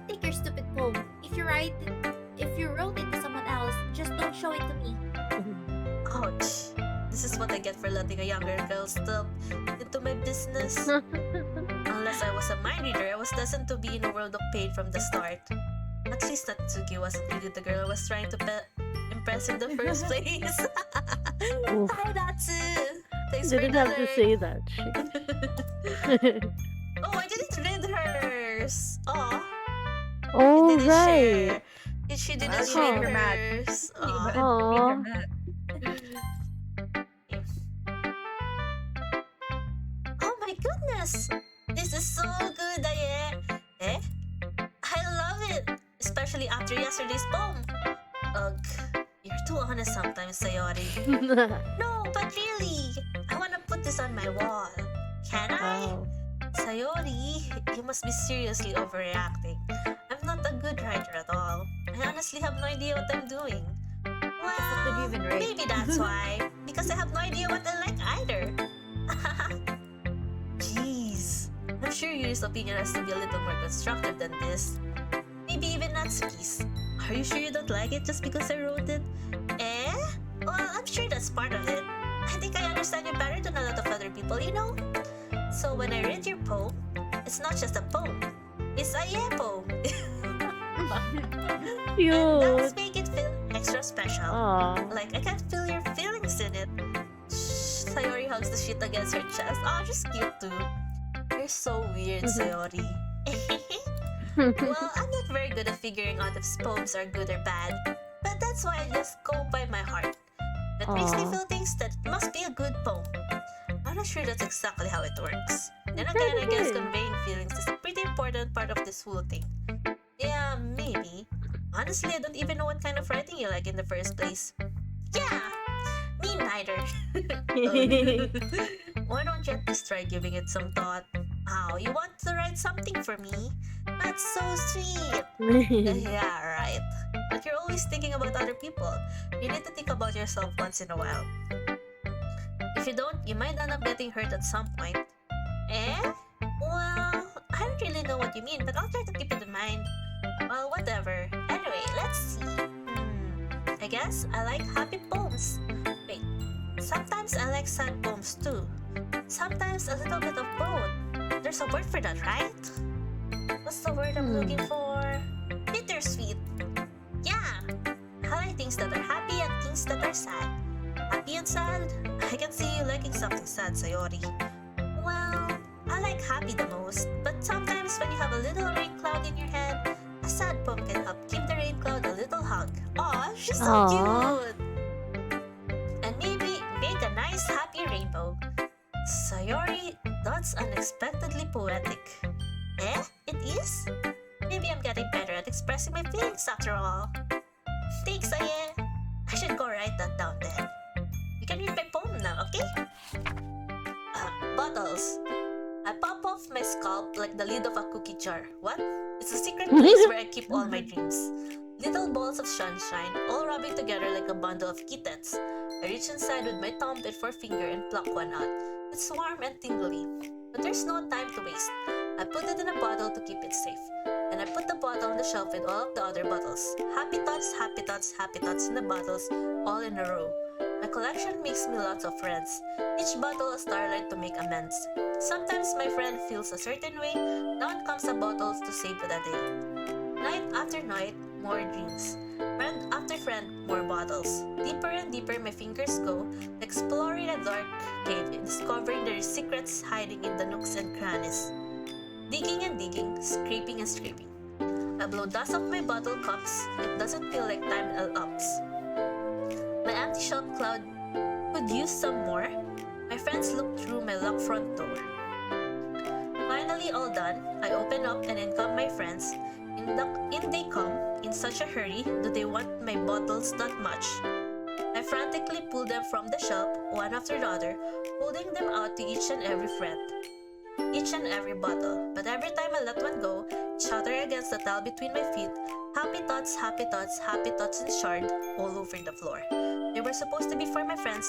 Take your stupid poem. If you wrote it to someone else, just don't show it to me. Ouch. This is what I get for letting a younger girl step into my business. Unless I was a mind reader, I was destined to be in a world of pain from the start. At least Natsuki wasn't really the girl I was trying to impress in the first place. Oof. Hi, Natsu! Thanks for Didn't the have to alert. say that. Oh, I didn't read hers. Aw. Oh, Didn't right. share. She didn't Well, share read her math. hers. Read Aw. her Aw. math. Oh my goodness! This is so good, Aye. Eh? I love it! Especially after yesterday's poem. Ugh. You're too honest sometimes, Sayori. No, but really! I wanna put this on my wall. Can I? Wow. Sayori, you must be seriously overreacting. I'm not a good writer at all. I honestly have no idea what I'm doing. What the fuck did you even write? Maybe that's why. Because I have no idea what I like either. Jeez. I'm sure Yuri's opinion has to be a little more constructive than this. Maybe even Natsuki's. Are you sure you don't like it just because I wrote it? Eh? Well, I'm sure that's part of it. I think I understand you better than a lot of other people, you know? So when I read your poem, it's not just a poem. It's a yeah poem. And that's Cute. make it feel extra special. Aw. Like I can feel your feelings in it. Shh, Sayori hugs the sheet against her chest. Oh, she's cute too. You're so weird, Sayori. Well, I'm not very good at figuring out if poems are good or bad, but that's why I just go by my heart. That makes me Aw. feel things that must be a good poem. I'm not sure that's exactly how it works. Then again, I guess Good. conveying feelings is a pretty important part of this whole thing. Yeah, maybe. Honestly, I don't even know what kind of writing you like in the first place. Yeah, me neither. Why don't you at least try giving it some thought? Oh, you want to write something for me? That's so sweet. Me. Yeah, right. But you're always thinking about other people. You need to think about yourself once in a while. If you don't, you might end up getting hurt at some point. Eh? Well, I don't really know what you mean, but I'll try to keep it in mind. Well, whatever. Anyway, let's see. I guess I like happy poems. Wait, sometimes I like sad poems too. Sometimes a little bit of both. There's a word for that, right? What's the word I'm looking for? Bittersweet. Yeah, I like things that are happy and things that are sad. Happy and sad? I can see you liking something sad, Sayori. Well, I like happy the most, but sometimes when you have a little rain cloud in your head, a sad poem can help give the rain cloud a little hug. Aw, she's so Aw. cute! And maybe make a nice happy rainbow. Sayori, that's unexpectedly poetic. Eh? It is? Maybe I'm getting better at expressing my feelings after all. Thanks, Aye. I should go write that down then. You can read my poem now, okay? Bottles. I pop off my scalp like the lid of a cookie jar. What? It's a secret place where I keep all my dreams. Little balls of sunshine, all rubbing together like a bundle of kittens. I reach inside with my thumb and forefinger and pluck one out. It's warm and tingly, but there's no time to waste. I put it in a bottle to keep it safe, and I put the bottle on the shelf with all of the other bottles. Happy thoughts, happy thoughts, happy thoughts in the bottles, all in a row. My collection makes me lots of friends, each bottle a starlight to make amends. Sometimes my friend feels a certain way, down comes the bottles to save the day. Night after night, more dreams. Friend after friend, more bottles. Deeper and deeper my fingers go, exploring a dark cave, discovering there is secrets hiding in the nooks and crannies. Digging and digging, scraping and scraping. I blow dust off my bottle cups, it doesn't feel like time elapsed. My empty shelf cloud could use some more. My friends look through my locked front door. Finally all done, I open up and in come my friends. In they come, in such a hurry, do they want my bottles that much? I frantically pull them from the shelf, one after the other, holding them out to each and every friend. Each and every bottle, but every time I let one go, it shatter against the tile between my feet. Happy thoughts, happy thoughts, happy thoughts in shard all over the floor. They were supposed to be for my friends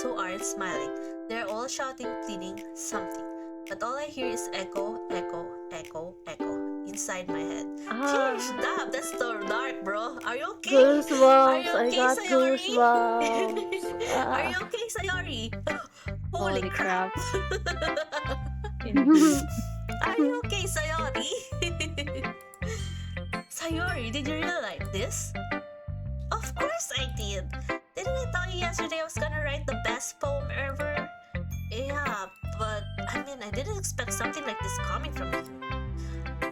who aren't smiling. They're all shouting, pleading, something. But all I hear is echo, echo, echo, echo inside my head. Sheesh, Dab, that's so dark, bro. Are you okay? Are Goosebumps. you I okay, got Sayori? goosebumps. Are you okay, Sayori? Holy Holy crap. Indeed. Are you okay, Sayori? Sayori, did you really like this? Of course I did. Didn't I tell you yesterday I was gonna write the best poem ever? Yeah, but I mean, I didn't expect something like this coming from you.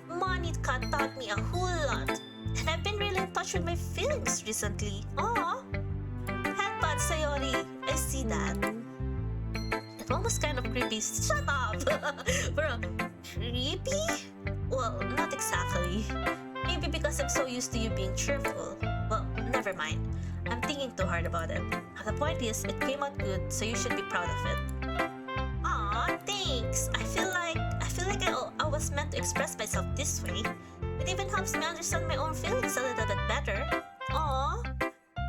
Monica taught me a whole lot, and I've been really in touch with my feelings recently. Aw, headbutt, Sayori. I see that. It almost kind of creepy. Shut up! Bro, creepy? Well, not exactly. Maybe because I'm so used to you being cheerful. Well, never mind. I'm thinking too hard about it. The point is, it came out good, so you should be proud of it. Aw, thanks. I was meant to express myself this way. It even helps me understand my own feelings a little bit better. Aw,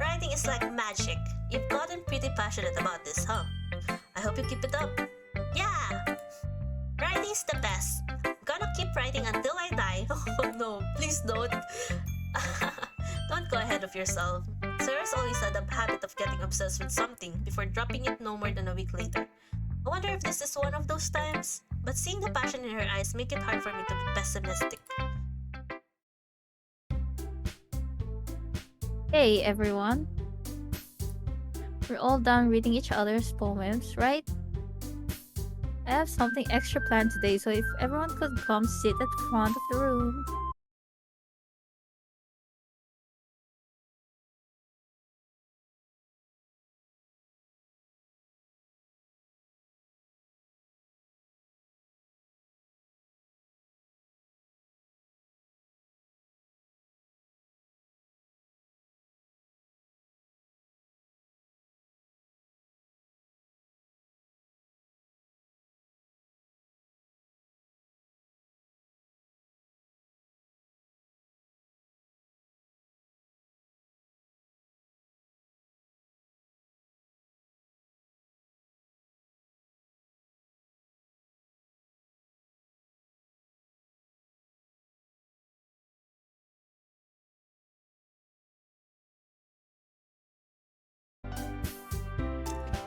writing is like magic. You've gotten pretty passionate about this, huh? I hope you keep it up. Yeah, writing's the best. I'm gonna keep writing until I die. Oh no, please don't. Don't go ahead of yourself. Sarah's always had a habit of getting obsessed with something before dropping it no more than a week later. I wonder if this is one of those times, but seeing the passion in her eyes make it hard for me to be pessimistic. Hey everyone, we're all done reading each other's poems, right? I have something extra planned today, so if everyone could come sit at the front of the room.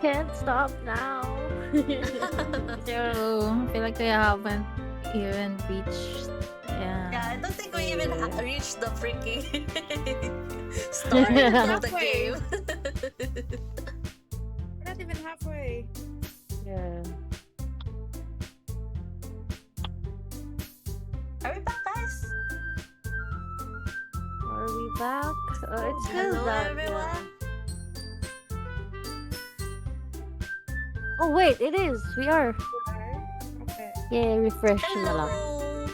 can't stop now. So I feel like we haven't even reached. Yeah, I Yeah. don't think we even reached the freaking We're start not of the halfway. game. We're not even halfway. Yeah. Are we back, guys? Are we back? It's still Hello, that. everyone. Oh wait, it is. We are. Okay. Yeah, refresh na lang. Hello.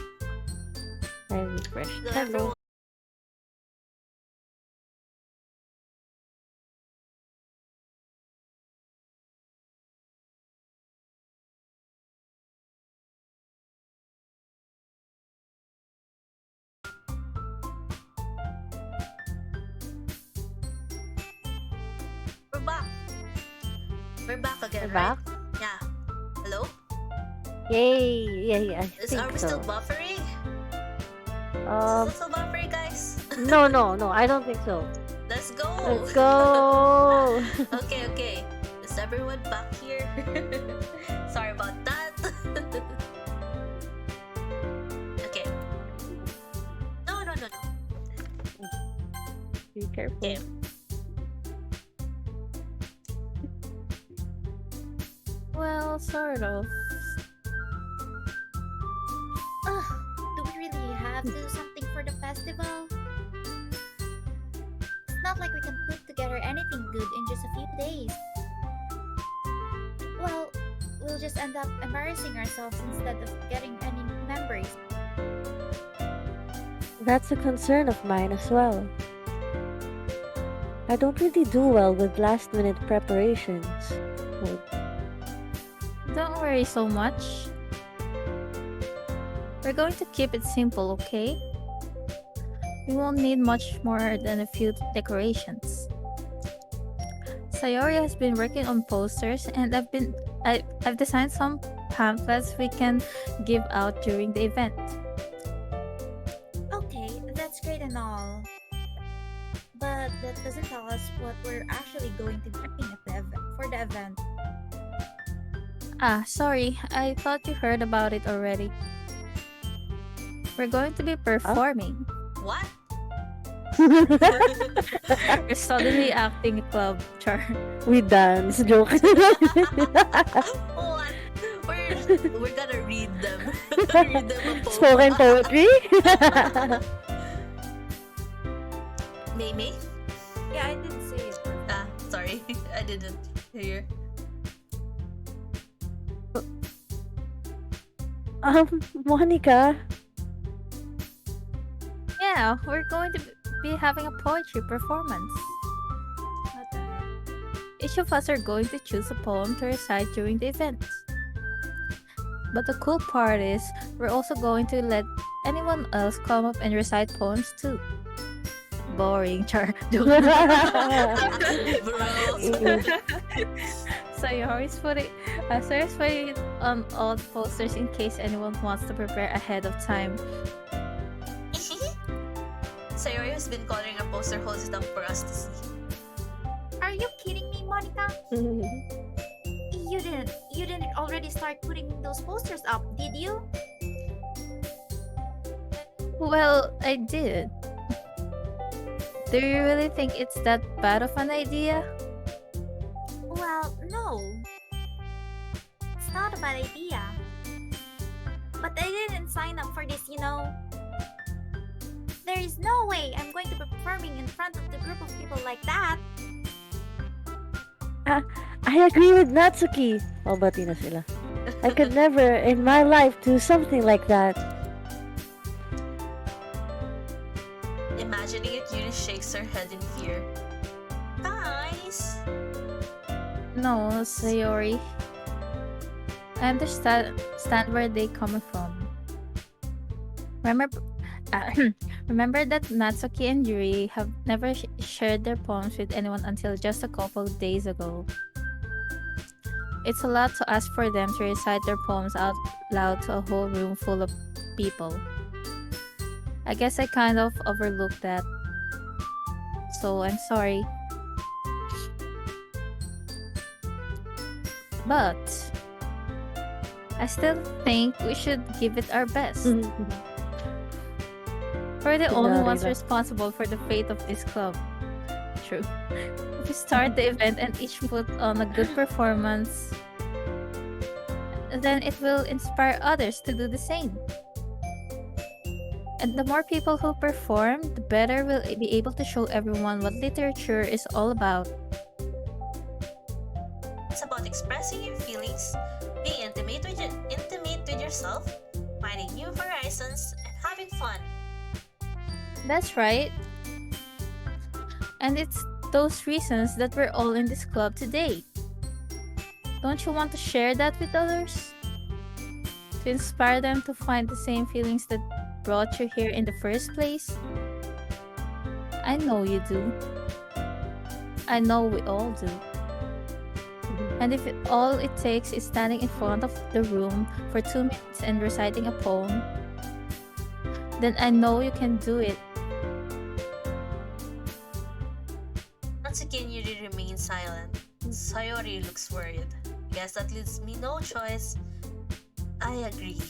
I refresh. Hello, Hello. everyone. We're back. We're back again, We're right? back? Yeah. Hello? Yay! Yeah, I Are think we so. still buffering? Um, Is it still buffering, guys? no, I don't think so. Let's go. Let's go. Okay. Is everyone back here? Sorry about that. Okay. No. Be careful. Okay. Well, sort of. Ugh, do we really have to do something for the festival? It's not like we can put together anything good in just a few days. Well, we'll just end up embarrassing ourselves instead of getting any memories. That's a concern of mine as well. I don't really do well with last minute preparations. Well, Don't worry so much. We're going to keep it simple, okay? We won't need much more than a few decorations. Sayori has been working on posters, and I've designed some pamphlets we can give out during the event. Okay, that's great and all. But that doesn't tell us what we're actually going to be doing at the for the event. Ah, sorry. I thought you heard about it already. We're going to be performing. What? We're suddenly acting club, Char. we dance, joke. What? We're gonna read them. Read them a poem. Spoken poetry? Mei? Yeah, I did say it. Ah, sorry. I didn't hear. Monica? Yeah, we're going to be having a poetry performance. What the heck? Each of us are going to choose a poem to recite during the event. But the cool part is, we're also going to let anyone else come up and recite poems too. Boring, Char. Bro. Sayori's putting it on all the posters in case anyone wants to prepare ahead of time. Sayori has been coloring our poster holes up for us to see. Are you kidding me, Monica? You didn't already start putting those posters up, did you? Well, I did. Do you really think it's that bad of an idea? Well, no. It's not a bad idea. But I didn't sign up for this, you know. There is no way I'm going to be performing in front of the group of people like that. I agree with Natsuki. Oh, bati na sila. I could never in my life do something like that. Imagining it, Yuri shakes her head in fear. Guys! No, Sayori. I understand where they coming from. Remember that Natsuki and Yuri have never shared their poems with anyone until just a couple of days ago. It's a lot to ask for them to recite their poems out loud to a whole room full of people. I guess I kind of overlooked that. So I'm sorry. But I still think we should give it our best. We're the only ones Kunwari lang. responsible for the fate of this club. True. If we start the event and each put on a good performance, then it will inspire others to do the same. And the more people who perform, the better we'll be able to show everyone what literature is all about. It's about expressing your feelings, being intimate with yourself, finding new horizons, and having fun. That's right. And it's those reasons that we're all in this club today. Don't you want to share that with others? To inspire them to find the same feelings that brought you here in the first place? I know you do. I know we all do. And if all it takes is standing in front of the room for 2 minutes and reciting a poem, then I know you can do it. Natsuki and Yuri remain silent. Sayori looks worried. Guess that leaves me no choice. I agree.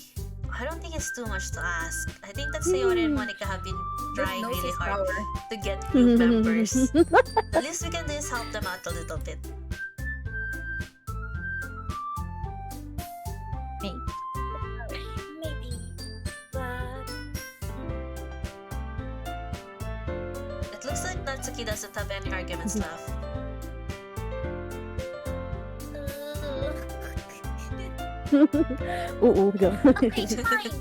I don't think it's too much to ask. I think that Sayori and Monica have been trying knows really his hard power. to get new members. The least we can do is help them out a little bit. Me. Maybe. But It looks like Natsuki doesn't have any arguments left. Oo, joke. okay, fine.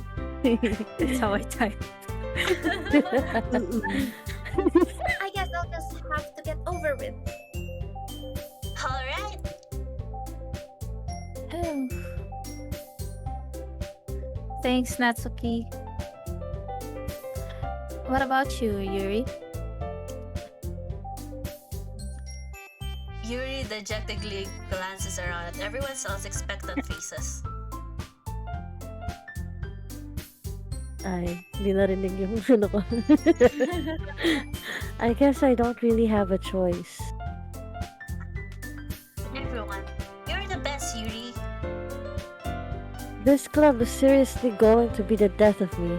That's how I type. I guess I'll just have to get over with. Alright! Thanks, Natsuki. What about you, Yuri? Yuri dejectedly glances around at everyone else's expectant faces. Ay, hindi narinig yung ano ko. I guess I don't really have a choice. Everyone, you're the best, Yuri. This club is seriously going to be the death of me.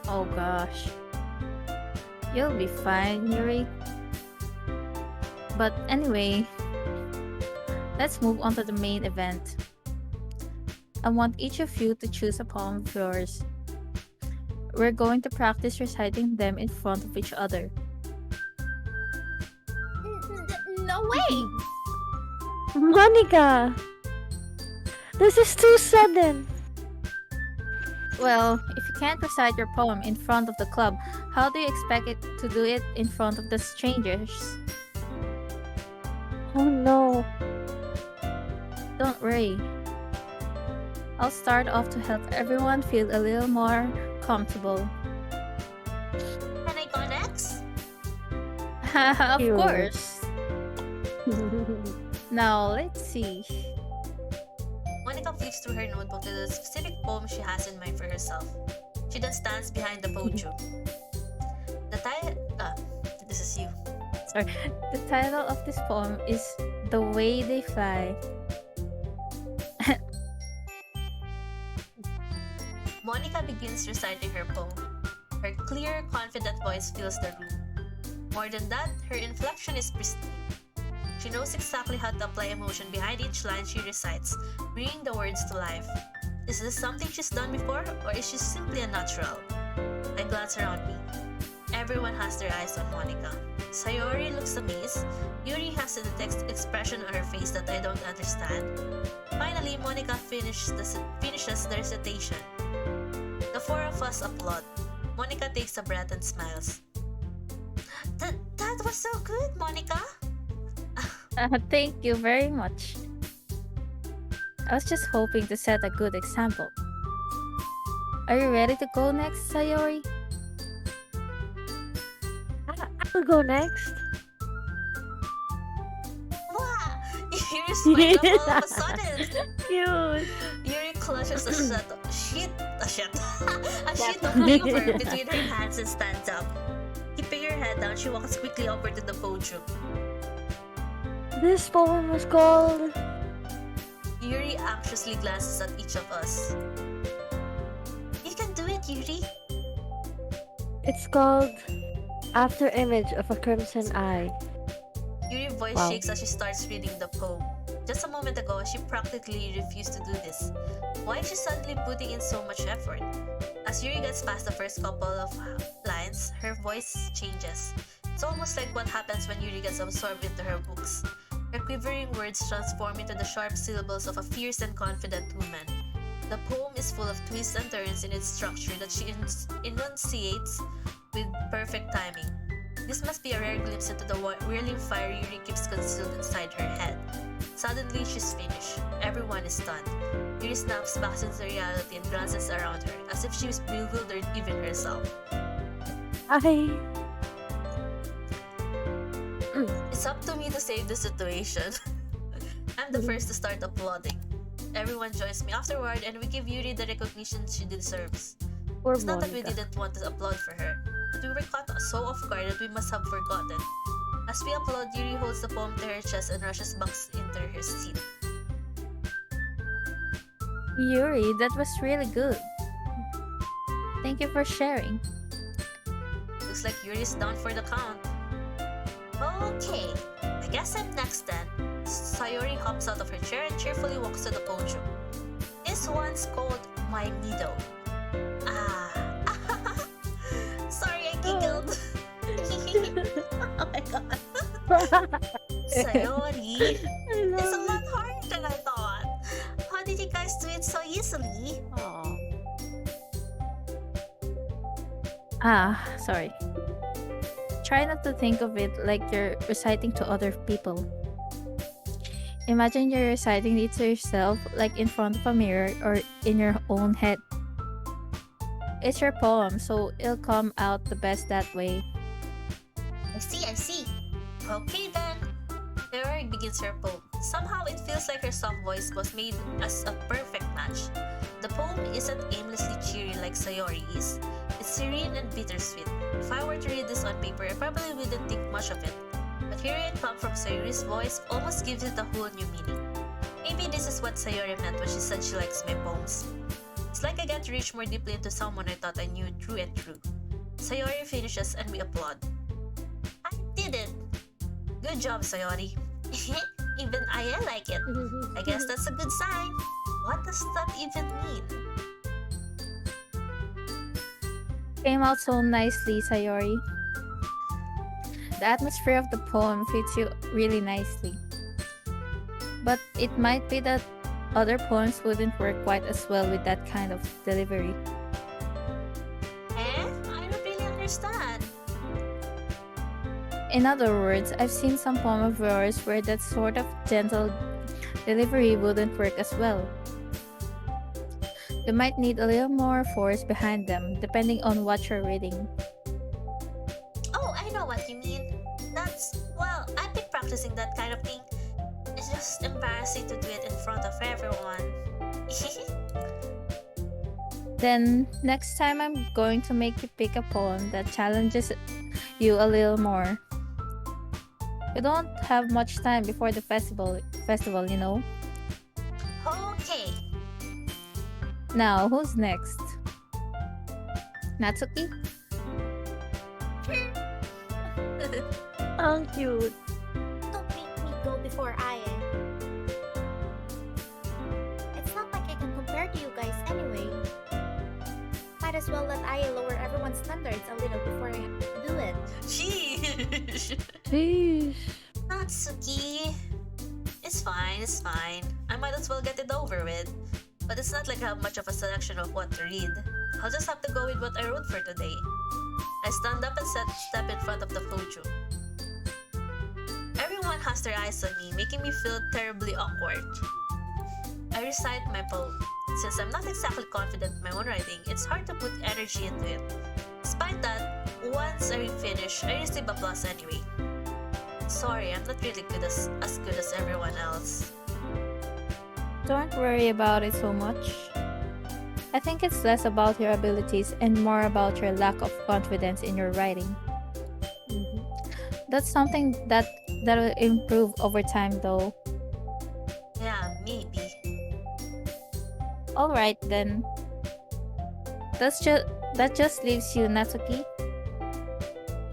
Oh gosh. You'll be fine, Yuri. But anyway, let's move on to the main event. I want each of you to choose a poem of yours. We're going to practice reciting them in front of each other. No way! Monica! This is too sudden! Well, if you can't recite your poem in front of the club, how do you expect it to do it in front of the strangers? Oh no. Don't worry. I'll start off to help everyone feel a little more comfortable. Can I go next? Of Sure. course. Now, let's see. Monica flips through her notebook to the specific poem she has in mind for herself. She then stands behind the podium. This is you. Sorry. The title of this poem is The Way They Fly. Monica begins reciting her poem. Her clear, confident voice fills the room. More than that, her inflection is pristine. She knows exactly how to apply emotion behind each line she recites, bringing the words to life. Is this something she's done before, or is she simply a natural? I glance around me. Everyone has their eyes on Monica. Sayori looks amazed. Yuri has a detached expression on her face that I don't understand. Finally, Monica finishes the recitation. The four of us applaud. Monica takes a breath and smiles. That was so good, Monica! Thank you very much. I was just hoping to set a good example. Are you ready to go next, Sayori? I'll go next. Wow! Yuri smiled up all of a sudden. Cute. Yuri clutches a sheet of paper between her hands and stands up. Keeping her head down, she walks quickly over to the podium. This poem was called. Yuri anxiously glances at each of us. You can do it, Yuri. It's called After Image of a Crimson Eye. Yuri's voice Wow. shakes as she starts reading the poem. Just a moment ago, she practically refused to do this. Why is she suddenly putting in so much effort? As Yuri gets past the first couple of lines, her voice changes. It's almost like what happens when Yuri gets absorbed into her books. Her quivering words transform into the sharp syllables of a fierce and confident woman. The poem is full of twists and turns in its structure that she enunciates with perfect timing. This must be a rare glimpse into the whirling fire Yuri keeps concealed inside her head. Suddenly, she's finished. Everyone is stunned. Yuri snaps back into reality and glances around her, as if she was bewildered even herself. I. It's up to me to save the situation. I'm the first to start applauding. Everyone joins me afterward and we give Yuri the recognition she deserves. Poor It's not that we Monica. didn't want to applaud for her, but we were caught so off guard that we must have forgotten. As we applaud, Yuri holds the poem to her chest and rushes back into her seat. Yuri, that was really good. Thank you for sharing. Looks like Yuri's down for the count. Okay, I guess I'm next then. Sayori hops out of her chair and cheerfully walks to the podium. This one's called My Meadow. Ah, sorry I giggled. Oh my god. Sayori, it's a lot harder than I thought. How did you guys do it so easily? Sorry. Try not to think of it like you're reciting to other people. Imagine you're reciting it to yourself, like in front of a mirror or in your own head. It's your poem, so it'll come out the best that way. I see. Okay then. Sayori begins her poem. Somehow it feels like her soft voice was made as a perfect match. The poem isn't aimlessly cheery like Sayori is. It's serene and bittersweet. If I were to read this on paper, I probably wouldn't think much of it. But hearing it come from Sayori's voice almost gives it a whole new meaning. Maybe this is what Sayori meant when she said she likes my poems. It's like I get to reach more deeply into someone I thought I knew true and true. Sayori finishes and we applaud. I did it! Good job, Sayori. Even I like it. I guess that's a good sign. What does that even mean? Came out so nicely, Sayori. The atmosphere of the poem fits you really nicely. But it might be that other poems wouldn't work quite as well with that kind of delivery. I don't really understand. In other words, I've seen some poem of yours where that sort of gentle delivery wouldn't work as well. You might need a little more force behind them, depending on what you're reading. Oh, I know what you mean. Well, I've been practicing that kind of thing. It's just embarrassing to do it in front of everyone. Then, next time I'm going to make you pick a poem that challenges you a little more. You don't have much time before the festival, you know. Okay. Now, who's next? Natsuki? Ang cute. Don't make me go before I. It's not like I can compare to you guys anyway. Might as well let I lower everyone's standards a little before I do it. Sheesh. Jeez. Natsuki. It's fine. I might as well get it over with. But it's not like I have much of a selection of what to read. I'll just have to go with what I wrote for today. I stand up and step in front of the podium. Everyone has their eyes on me, making me feel terribly awkward. I recite my poem. Since I'm not exactly confident in my own writing, it's hard to put energy into it. Despite that, once I finish, I receive applause anyway. Sorry, I'm not really as good as everyone else. Don't worry about it so much. I think it's less about your abilities and more about your lack of confidence in your writing. That's something that'll improve over time though. Yeah, maybe. Alright then. That just leaves you, Natsuki.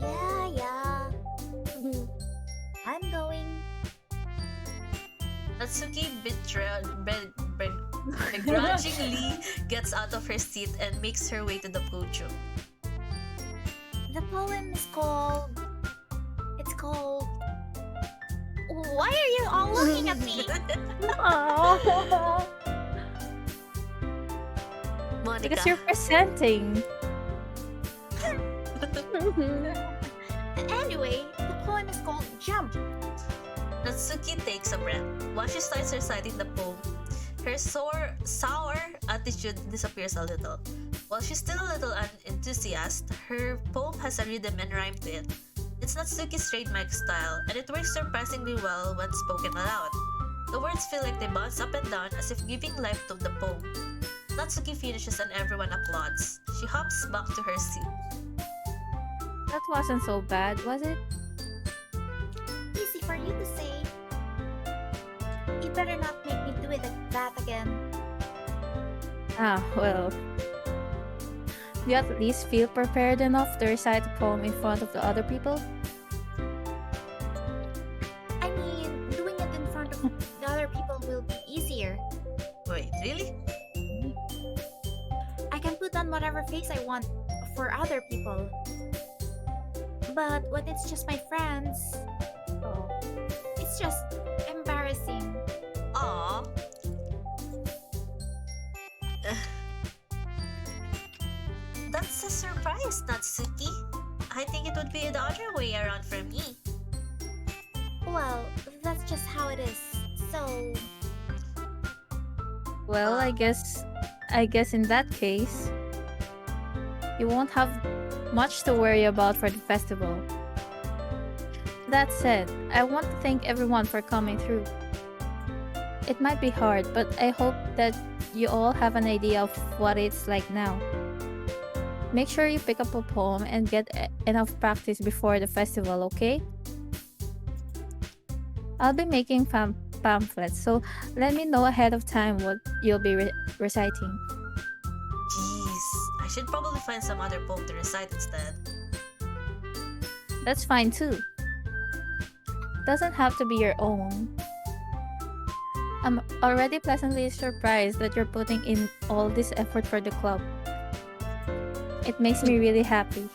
Yeah. I'm going. Natsuki begrudgingly gets out of her seat and makes her way to the podium. The poem is called. It's called. Why are you all looking at me? Oh. Monica. Because you're presenting. Anyway, the poem is called Jump. Natsuki takes a breath. While she starts reciting the poem, her sour attitude disappears a little. While she's still a little unenthusiastic, her poem has a rhythm and rhyme to it. It's Natsuki's trademark style, and it works surprisingly well when spoken aloud. The words feel like they bounce up and down as if giving life to the poem. Natsuki finishes and everyone applauds. She hops back to her seat. That wasn't so bad, was it? Easy for you to say. You better not make me do it like that again. Ah, well. Do you at least feel prepared enough to recite the poem in front of the other people? I mean, doing it in front of the other people will be easier. Wait, really? I can put on whatever face I want for other people. But when it's just my friends, it's just embarrassing. Aww. That's a surprise, Natsuki. I think it would be the other way around for me. Well, that's just how it is. So, Well, I guess in that case, you won't have much to worry about for the festival. That said, I want to thank everyone for coming through. It might be hard, but I hope that you all have an idea of what it's like now. Make sure you pick up a poem and get enough practice before the festival, okay? I'll be making pamphlets, so let me know ahead of time what you'll be reciting. Jeez, I should probably find some other poem to recite instead. That's fine too. Doesn't have to be your own. I'm already pleasantly surprised that you're putting in all this effort for the club. It makes me really happy.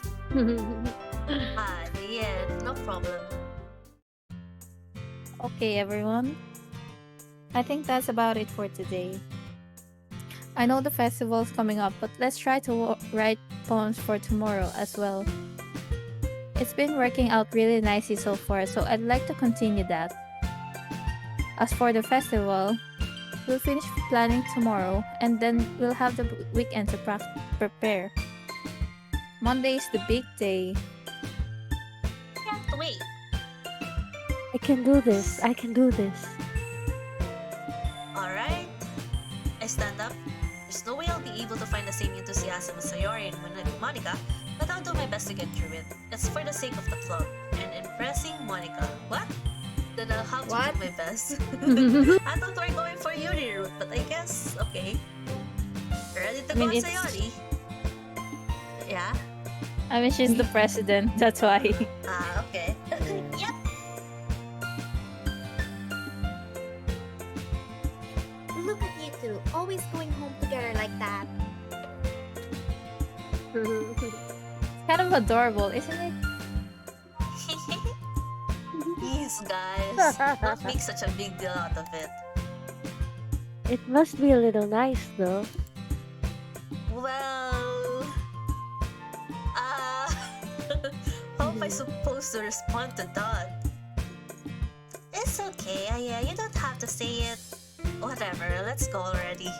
Ah, yeah, no problem. Okay, everyone. I think that's about it for today. I know the festival's coming up, but let's try to write poems for tomorrow as well. It's been working out really nicely so far, so I'd like to continue that. As for the festival, we'll finish planning tomorrow and then we'll have the weekend to prepare. Monday is the big day. Can't wait. I can do this. I can do this. Alright. I stand up. There's no way I'll be able to find the same enthusiasm as Sayori and Monica, but I'll do my best to get through it. It's for the sake of the club and impressing Monica. What? Then I'll have to What? do my best. I thought we're going for Yuri route, but I guess, okay. Ready to I mean, go, it's- Sayori? Yeah? I mean, she's the president, that's why. Ah, okay. yep. Look at you two, always going home together like that. Kind of adorable, isn't it? Please, guys. Don't make such a big deal out of it. It must be a little nice, though. Well, how am I supposed to respond to that? It's okay, you don't have to say it. Whatever, let's go already.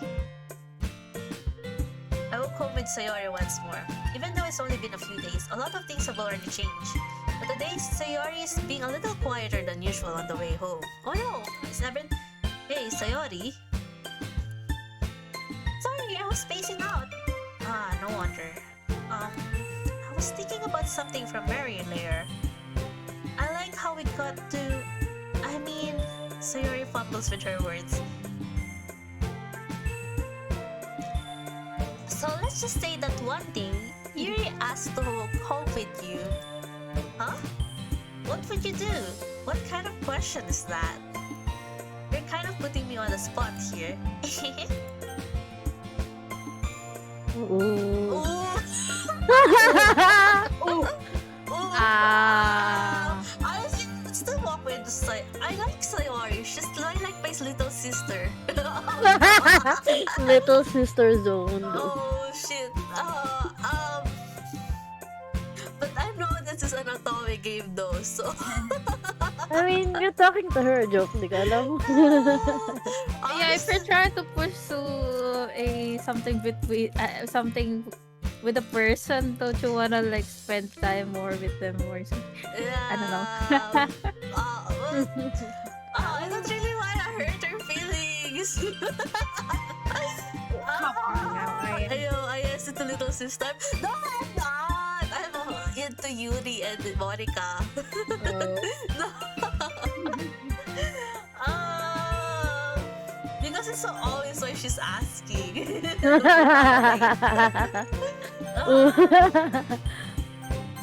I will come with Sayori once more. Even though it's only been a few days, a lot of things have already changed. But today, Sayori is being a little quieter than usual on the way home. Oh no, it's never... Hey, Sayori? Sorry, I was spacing out. Ah, no wonder. I was thinking about something from Marion later. I we got to. I mean, Sayori fumbles with her words. So let's just say that one day, Yuri asked to home with you. Huh? What would you do? What kind of question is that? You're kind of putting me on the spot here. Ooh. Ooh. Ooh. Ah. I think it's still awkward to say. I like Sayori. She's like my little sister. Little sister zone. Oh shit. But I know this is an atomic game though, so. I mean, you're talking to her, joke, di ka alam. Yeah, if you're trying to pursue a something between something with a person, don't you wanna like spend time more with them or something? I don't know. I don't really wanna hurt her feelings. Come on now, I asked it to little sister. No, I'm not. I'm into Yuri and Monica. No. Because it's so always why she's asking.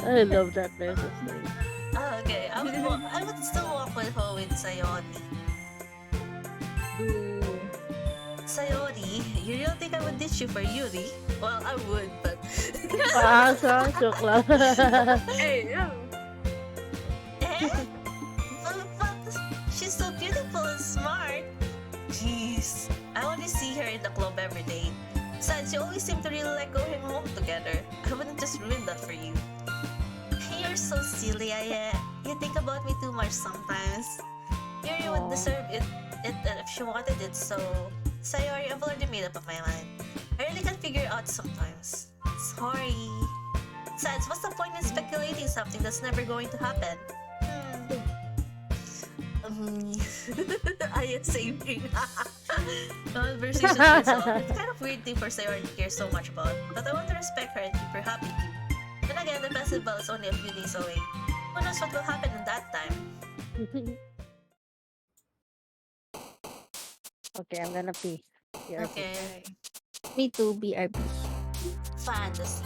I love that there's a thing. Okay, I would still walk with her with Sayori. Sayori, you don't think I would ditch you for Yuri? Well, I would, but... Joke lang. Hey, yeah. Eh? But she's so beautiful and smart. Jeez, I only see her in the club every day. Besides, you always seem to really like going home together. I wouldn't just ruin that for you. You're so silly, Aya. You think about me too much sometimes. Yuri would deserve it if she wanted it, so... Sayori, I've already made up my mind. I really can't figure it out sometimes. Sorry. Besides, what's the point in speculating something that's never going to happen? I am saving. Conversation is all. It's kind of weird thing for Sayori to care so much about, but I want to respect her and keep her happy too. Then again, the festival is only a few days away. Who knows what will happen in that time? Okay, I'm gonna pee. Here. Okay. Me too, BRB. Fantasy.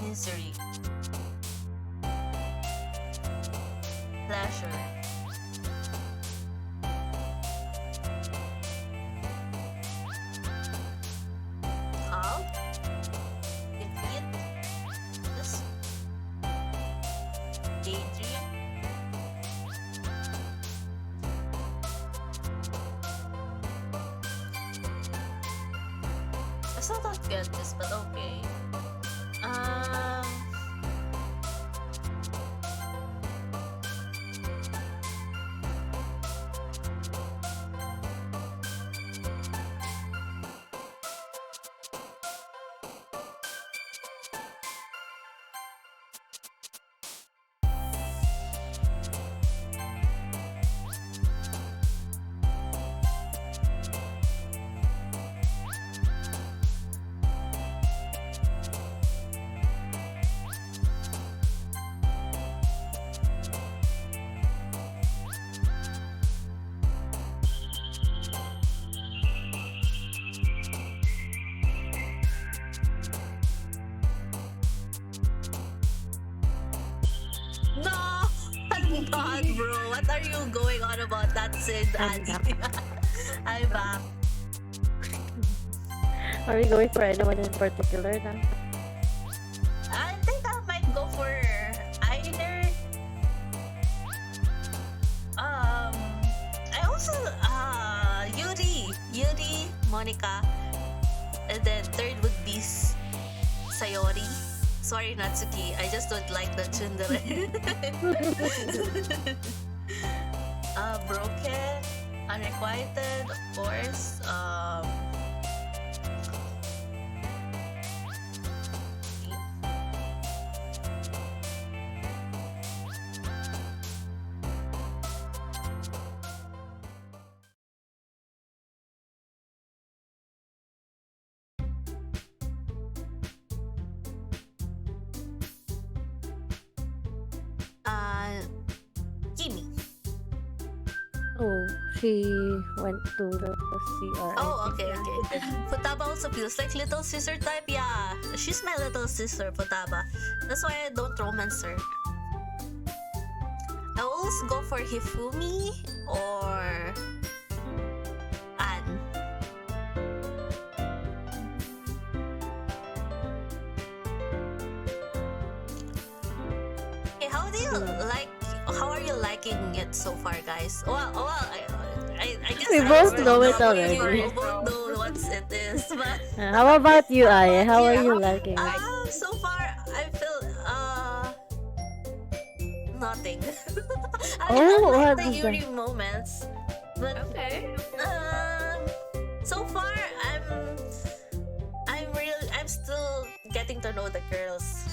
Misery. Pleasure. Calm. Defeat. This. Daydream. I still don't get this, but okay. No! I'm not, bro. What are you going on about that, Sid? I'm Andy? I'm back. Are you going for anyone in particular now? I think I might go for either. I also Yuri, Monica, and then third would be Sayori. Sorry, Natsuki. I just don't like the tsundere. Broken, unrequited, of course. Oh, she went to the CR, I Oh, think. okay, Yeah, okay. he didn't. Futaba also feels like little sister type. Yeah, she's my little sister, Futaba. That's why I don't romance her. I always go for Hifumi or Anne. Hey, how do you like? How are you liking it so far, guys? I guess We I both already know it We already. both know what it is, but How about you, how Aya? about How are you? you liking it? So far I feel nothing. I Oh, like what the is that? Yuri moments, but Okay. um, so far I'm still getting to know the girls.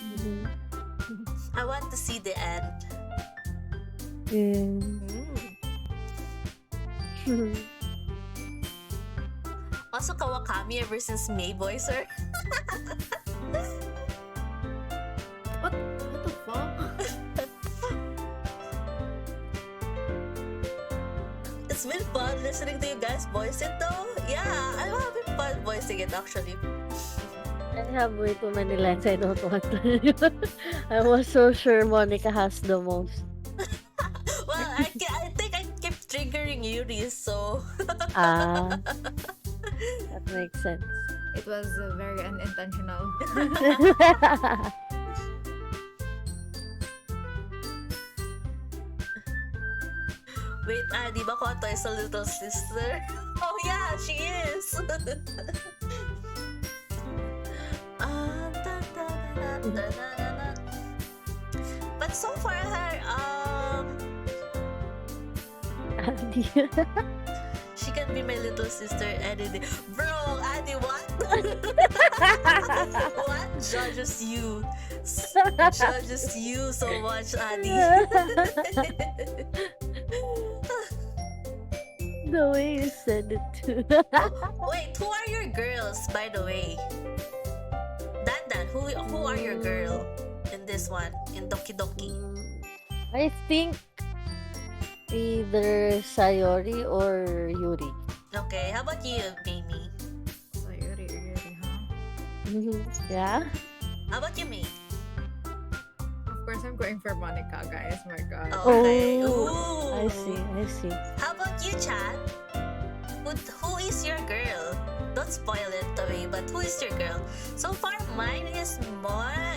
Mhm. I want to see the end. Mm. Also, Kawakami ever since Mayboy, sir. What the fuck? It's been fun listening to you guys voice it though. Yeah, I'm having fun voicing it actually. I have way too many lines I don't want to. I was so sure Monica has the most. Well, I think I keep triggering Yuri, so Ah, that makes sense. It was very unintentional. wait, di ba Koto is a little sister? Oh yeah, she is. Da, da, da, da, da. But so far, she can be my little sister any day. Bro, Adi, what? What judges you? Judges you so much, Adi. The way you said it too. Wait, who are your girls, by the way? Dan, who are your girl in this one? In Doki Doki? I think either Sayori or Yuri. Okay, how about you, Mimi? So Yuri, huh? Yeah? How about you, May? Of course, I'm going for Monica, guys. My God. Okay. Oh, I Ooh. see. How about you, Chan? Who is your girl? Don't spoil it away, but who is your girl? So far, mine is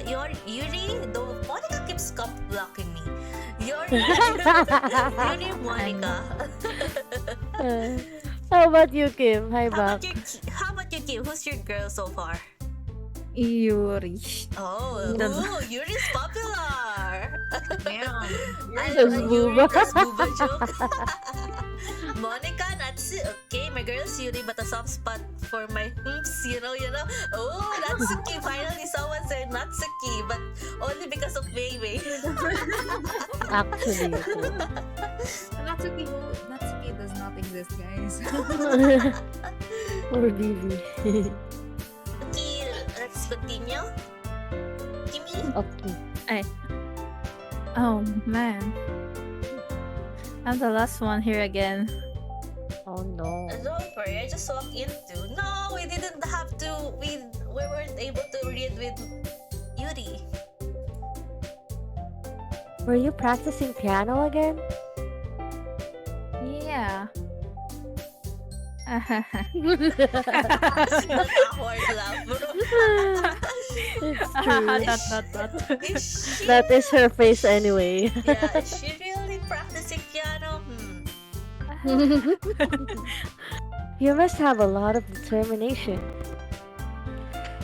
your Yuri. Though Monica keeps cup blocking me. Your Yuri, Monica. How about you, Kim? Hi, back. How about you, Kim? Who's your girl so far? Yuri. Oh, Yuri's popular. Damn. I That's like booba. Yuri, that's booba joke. Monica, Natsu, okay, my girl's Yuri, but a soft spot for my hoops, you know. Oh, Natsuki, finally someone said Natsuki, but only because of Mei Mei. Actually, too. Natsuki does not exist, guys. Or Vivi. Okay, let's continue. Kimi? Okay. Oh man. I'm the last one here again. Oh no. Don't worry, I just walked into. No, we didn't have to. We weren't able to read with Yuri. Were you practicing piano again? Yeah. That's awkward laugh, bro. It's true. Is she, That is her face anyway. yeah, is she really practicing piano? You must have a lot of determination.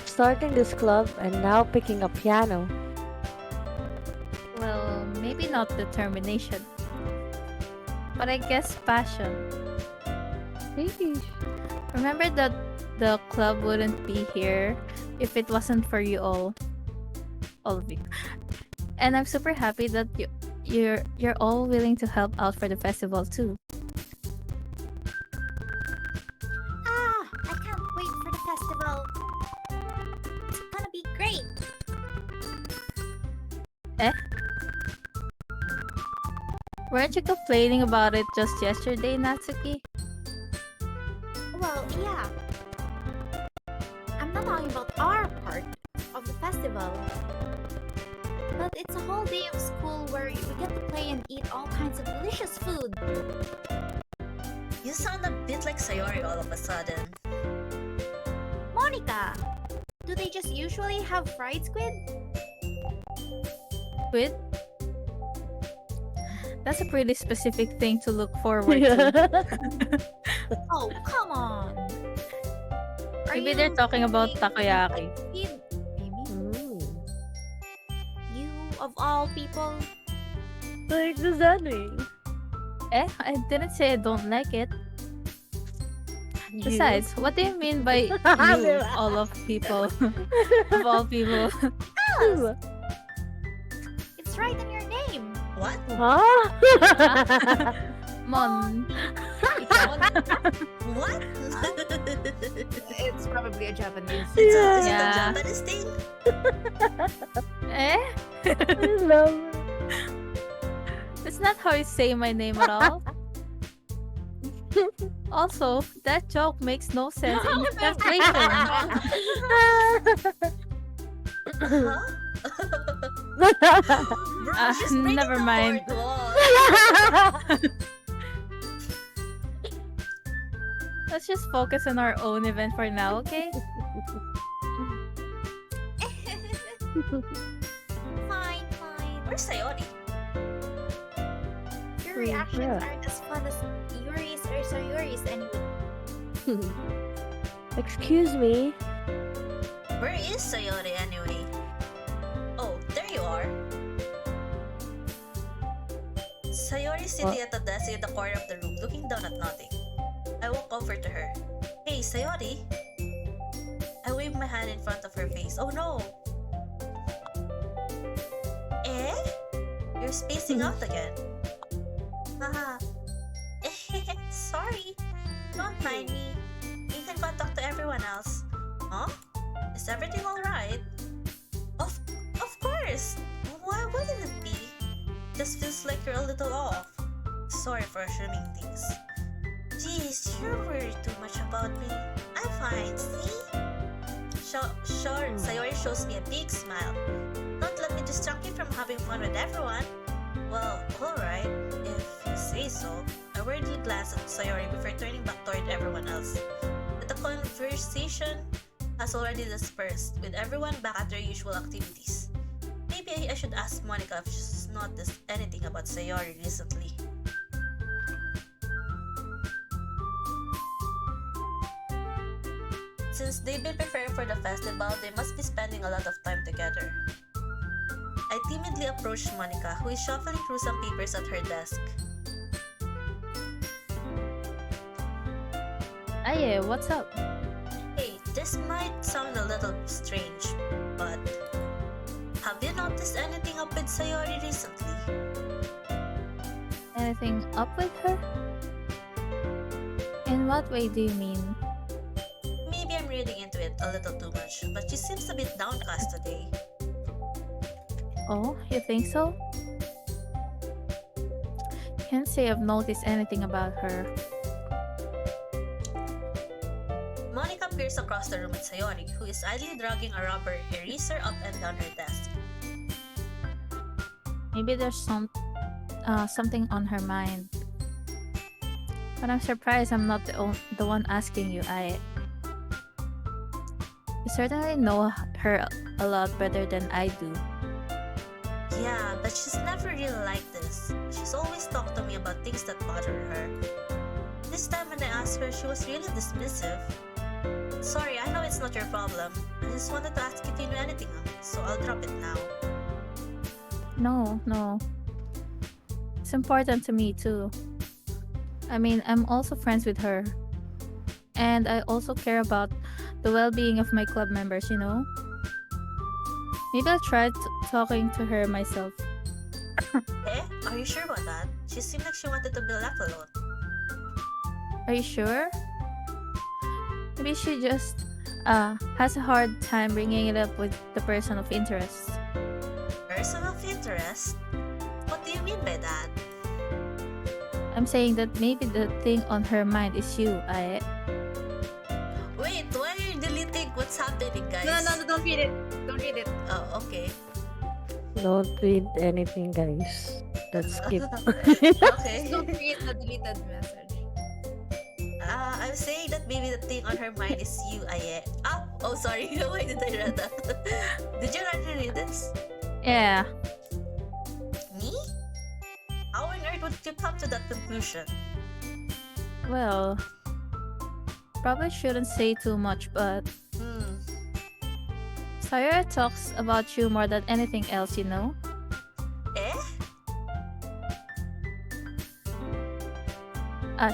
Starting this club and now picking up piano. Well, maybe not determination, but I guess passion. Sheesh. Remember that the club wouldn't be here if it wasn't for you all of you. And I'm super happy that you're all willing to help out for the festival too. I can't wait for the festival. It's gonna be great. Weren't you complaining about it just yesterday, Natsuki? Well, yeah. I'm not talking about our part of the festival. But it's a whole day of school where we get to play and eat all kinds of delicious food. You sound a bit like Sayori all of a sudden. Monica, do they just usually have fried squid? Squid? That's a pretty specific thing to look forward to. Oh, come on. Maybe they're talking about thinking takoyaki. squid? Maybe. Mm. You, of all people. Like the Zanui. I didn't say I don't like it. You? Besides, what do you mean by you, all of people? Of all people. Huh? It's right in your name. What? Mon. What? It's probably a Japanese. Is it a Yeah. Japanese thing? Eh? I love it. That's not how you say my name at all. Also, that joke makes no sense in translation. Huh? Bro, she's breaking Never the mind. fourth wall. Let's just focus on our own event for now, okay? Fine, fine. Where's Sayori? Your Hmm, reactions yeah. aren't as fun as Yuri's or Sayori's anyway. Excuse me. Where is Sayori anyway? Oh, there you are. Sayori is sitting at the desk in the corner of the room, looking down at nothing. I walk over to her. Hey, Sayori? I wave my hand in front of her face. Oh no! Eh? You're spacing out again. Haha. Sorry. Don't mind me. You can go talk to everyone else. Huh? Is everything alright? Of course! Why wouldn't it be? Just feels like you're a little off. Sorry for assuming things. Jeez, you're worried too much about me. I'm fine, see? Sure, Sayori shows me a big smile. Don't let me distract you from having fun with everyone. Well, alright, if you say so. I worriedly glance at Sayori before turning back toward everyone else. But the conversation has already dispersed, with everyone back at their usual activities. Maybe I should ask Monica if she's noticed anything about Sayori recently. Since they've been preparing for the festival, they must be spending a lot of time together. I timidly approached Monica, who is shuffling through some papers at her desk. Aye, what's up? Hey, this might sound a little strange, but have you noticed anything up with Sayori recently? Anything up with her? In what way do you mean? Maybe I'm reading into it a little too much, but she seems a bit downcast today. Oh, you think so? Can't say I've noticed anything about her. Monica peers across the room at Sayori, who is idly dragging a rubber eraser up and down her desk. Maybe there's something on her mind. But I'm surprised I'm not the one asking you. You certainly know her a lot better than I do. Yeah, but she's never really like this. She's always talked to me about things that bother her. This time when I asked her, she was really dismissive. Sorry, I know it's not your problem. I just wanted to ask if you knew anything, so I'll drop it now. No. It's important to me too. I mean, I'm also friends with her. And I also care about the well-being of my club members, you know? Maybe I'll try talking to her myself. Eh? Are you sure about that? She seemed like she wanted to be left alone. Are you sure? Maybe she just has a hard time bringing it up with the person of interest. Person of interest? What do you mean by that? I'm saying that maybe the thing on her mind is you. Wait, why are you deleting? What's happening, guys? No, don't read it. Don't read it. Oh, okay. Don't read anything, guys. Let's skip. Okay. Just don't read the deleted message. I'm saying that maybe the thing on her mind is you, Aye. Oh, sorry. Why did I read that? Did you already read this? Yeah. Me? How on earth would you come to that conclusion? Well, probably shouldn't say too much, but Hmm. Sayori talks about you more than anything else, you know? Eh?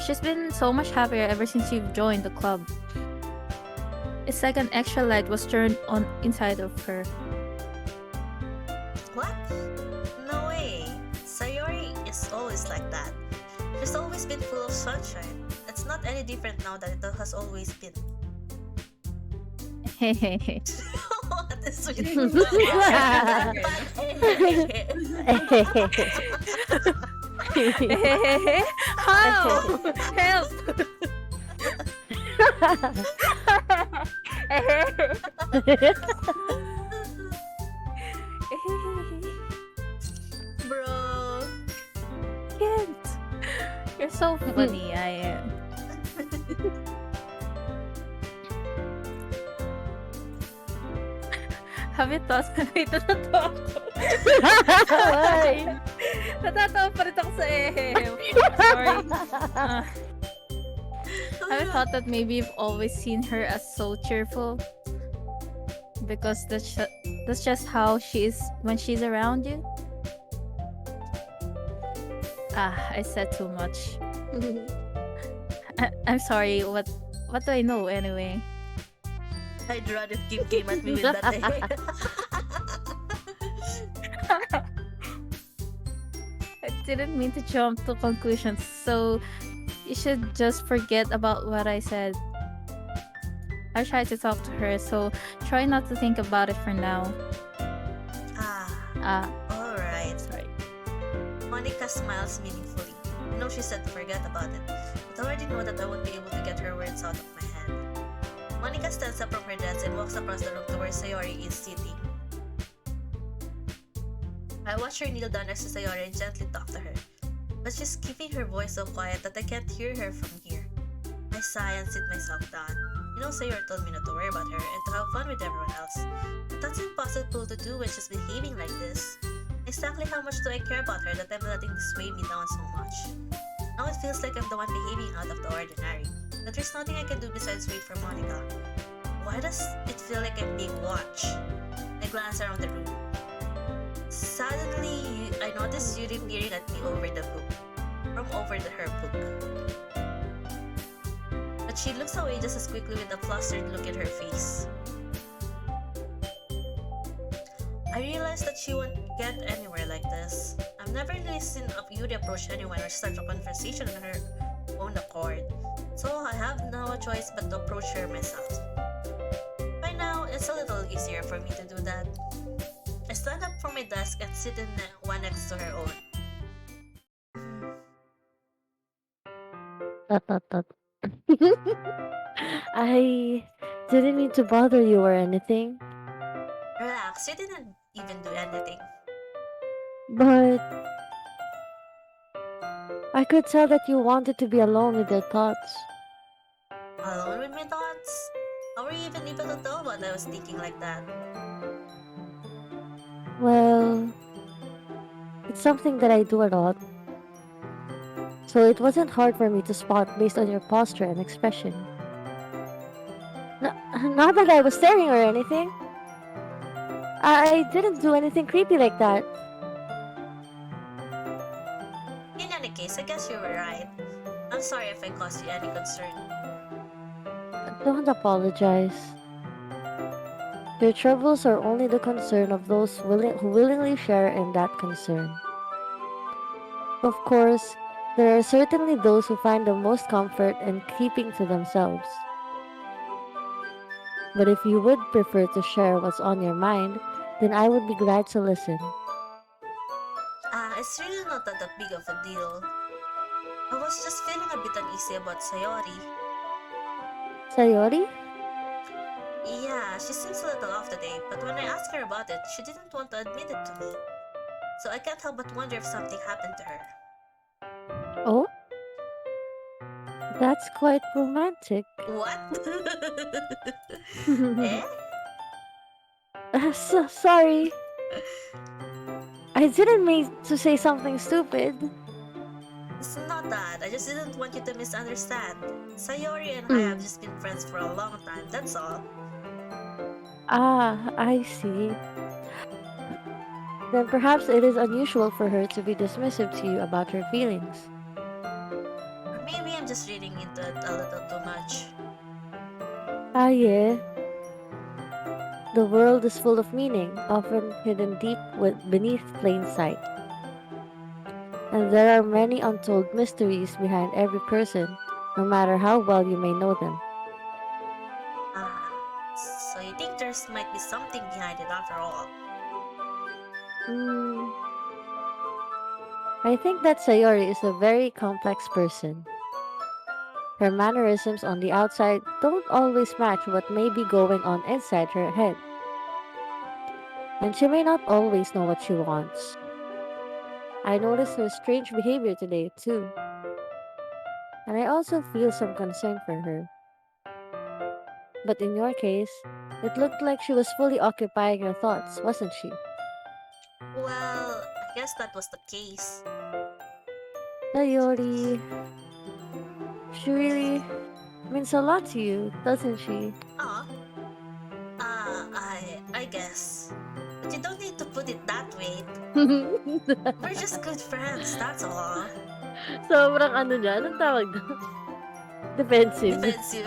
She's been so much happier ever since you've joined the club. It's like an extra light was turned on inside of her. What? No way. Sayori is always like that. She's always been full of sunshine. It's not any different now that it has always been. Hehehe. What is sweet? How? Help! Bro. Kent! You're so funny, I am. Have you thought? Wait, natatawa ako. Why? Natatawa pa rin ako sa Sorry. Have you thought that maybe you've always seen her as so cheerful? Because that's just how she is when she's around you? I said too much. I'm sorry, what do I know anyway? I'd run if Kim came at me with that. I didn't mean to jump to conclusions, so you should just forget about what I said. I tried to talk to her, so try not to think about it for now. Alright. Sorry. Monica smiles meaningfully. I know she said forget about it, but I already know that I won't be able to get her words out of my head. Monica stands up from her desk and walks across the room to where Sayori is sitting. I watch her kneel down next to Sayori and gently talk to her, but she's keeping her voice so quiet that I can't hear her from here. I sigh and sit myself down. You know, Sayori told me not to worry about her and to have fun with everyone else, but that's impossible to do when she's behaving like this. Exactly how much do I care about her that I'm letting this weigh me down so much? Now it feels like I'm the one behaving out of the ordinary, but there's nothing I can do besides wait for Monica. Why does it feel like I'm being watched? I glance around the room. Suddenly, I notice Yuri peering at me over the book, from over her book. But she looks away just as quickly with a flustered look in her face. I realize that she won't get anywhere like this. I've never really seen Yuri approach anyone or start a conversation on her own accord, so I have no choice but to approach her myself. By now, it's a little easier for me to do that. I stand up from my desk and sit in one next to her own. Tot, tot, tot. I didn't mean to bother you or anything, Relax, you didn't even do anything. but I could tell that you wanted to be alone with your thoughts. Alone with my thoughts? How were you even able to tell what I was thinking like that? Well, it's something that I do a lot, so it wasn't hard for me to spot based on your posture and expression. Not that I was staring or anything. I didn't do anything creepy like that. In any case, I guess you were right. I'm sorry if I caused you any concern. Don't apologize. Your troubles are only the concern of those who willingly share in that concern. Of course, there are certainly those who find the most comfort in keeping to themselves. But if you would prefer to share what's on your mind, then I would be glad to listen. It's really not that big of a deal. I was just feeling a bit uneasy about Sayori. Sayori? Yeah, she seems a little off today, but when I asked her about it, she didn't want to admit it to me. So I can't help but wonder if something happened to her. Oh, that's quite romantic. What? Eh? Sorry. I didn't mean to say something stupid. It's not that. I just didn't want you to misunderstand. Sayori and I have Hmm. just been friends for a long time, that's all. Ah, I see. Then perhaps it is unusual for her to be dismissive to you about her feelings. Or maybe I'm just reading into it a little too much. Ah, yeah. The world is full of meaning, often hidden deep beneath plain sight. And there are many untold mysteries behind every person, no matter how well you may know them. Ah, so you think there's might be something behind it after all? Hmm, I think that Sayori is a very complex person. Her mannerisms on the outside don't always match what may be going on inside her head, and she may not always know what she wants. I noticed her strange behavior today, too, and I also feel some concern for her. But in your case, it looked like she was fully occupying her thoughts, wasn't she? Well, I guess that was the case. Sayori, she really means a lot to you, doesn't she? Ah, I guess. But you don't need to put it that way. We're just good friends, that's all. Sobrang ano niya, anong tawag doon? Defensive. Defensive.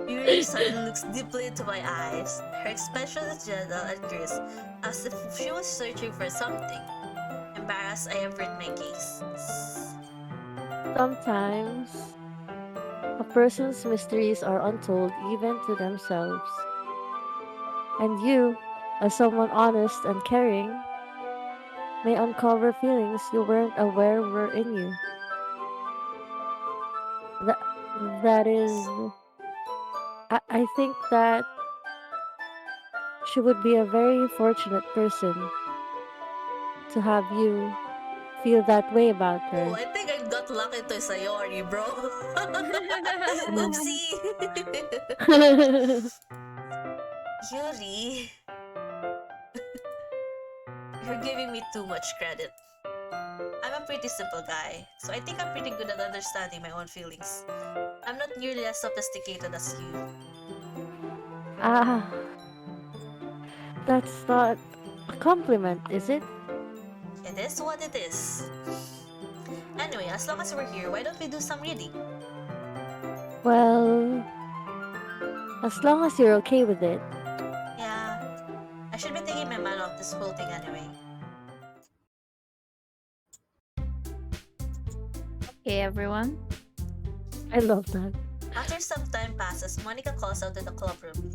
Yuri suddenly looks deeply into my eyes. Her expression is gentle and crisp, as if she was searching for something. Embarrassed, I avert my gaze. Sometimes, a person's mysteries are untold even to themselves. And you, as someone honest and caring, may uncover feelings you weren't aware were in you. That, that is, I think that she would be a very fortunate person to have you feel that way about Oh, her. I think I got lucky to Sayori, bro. Mm. Oopsie. Yuri, you're giving me too much credit. I'm a pretty simple guy, so I think I'm pretty good at understanding my own feelings. I'm not nearly as sophisticated as you. Ah, that's not a compliment, is it? It is what it is. Anyway, as long as we're here, why don't we do some reading? Well, as long as you're okay with it. Yeah, I should be taking my mind off this whole thing anyway. Okay, everyone. I love that. After some time passes, Monica calls out to the club room.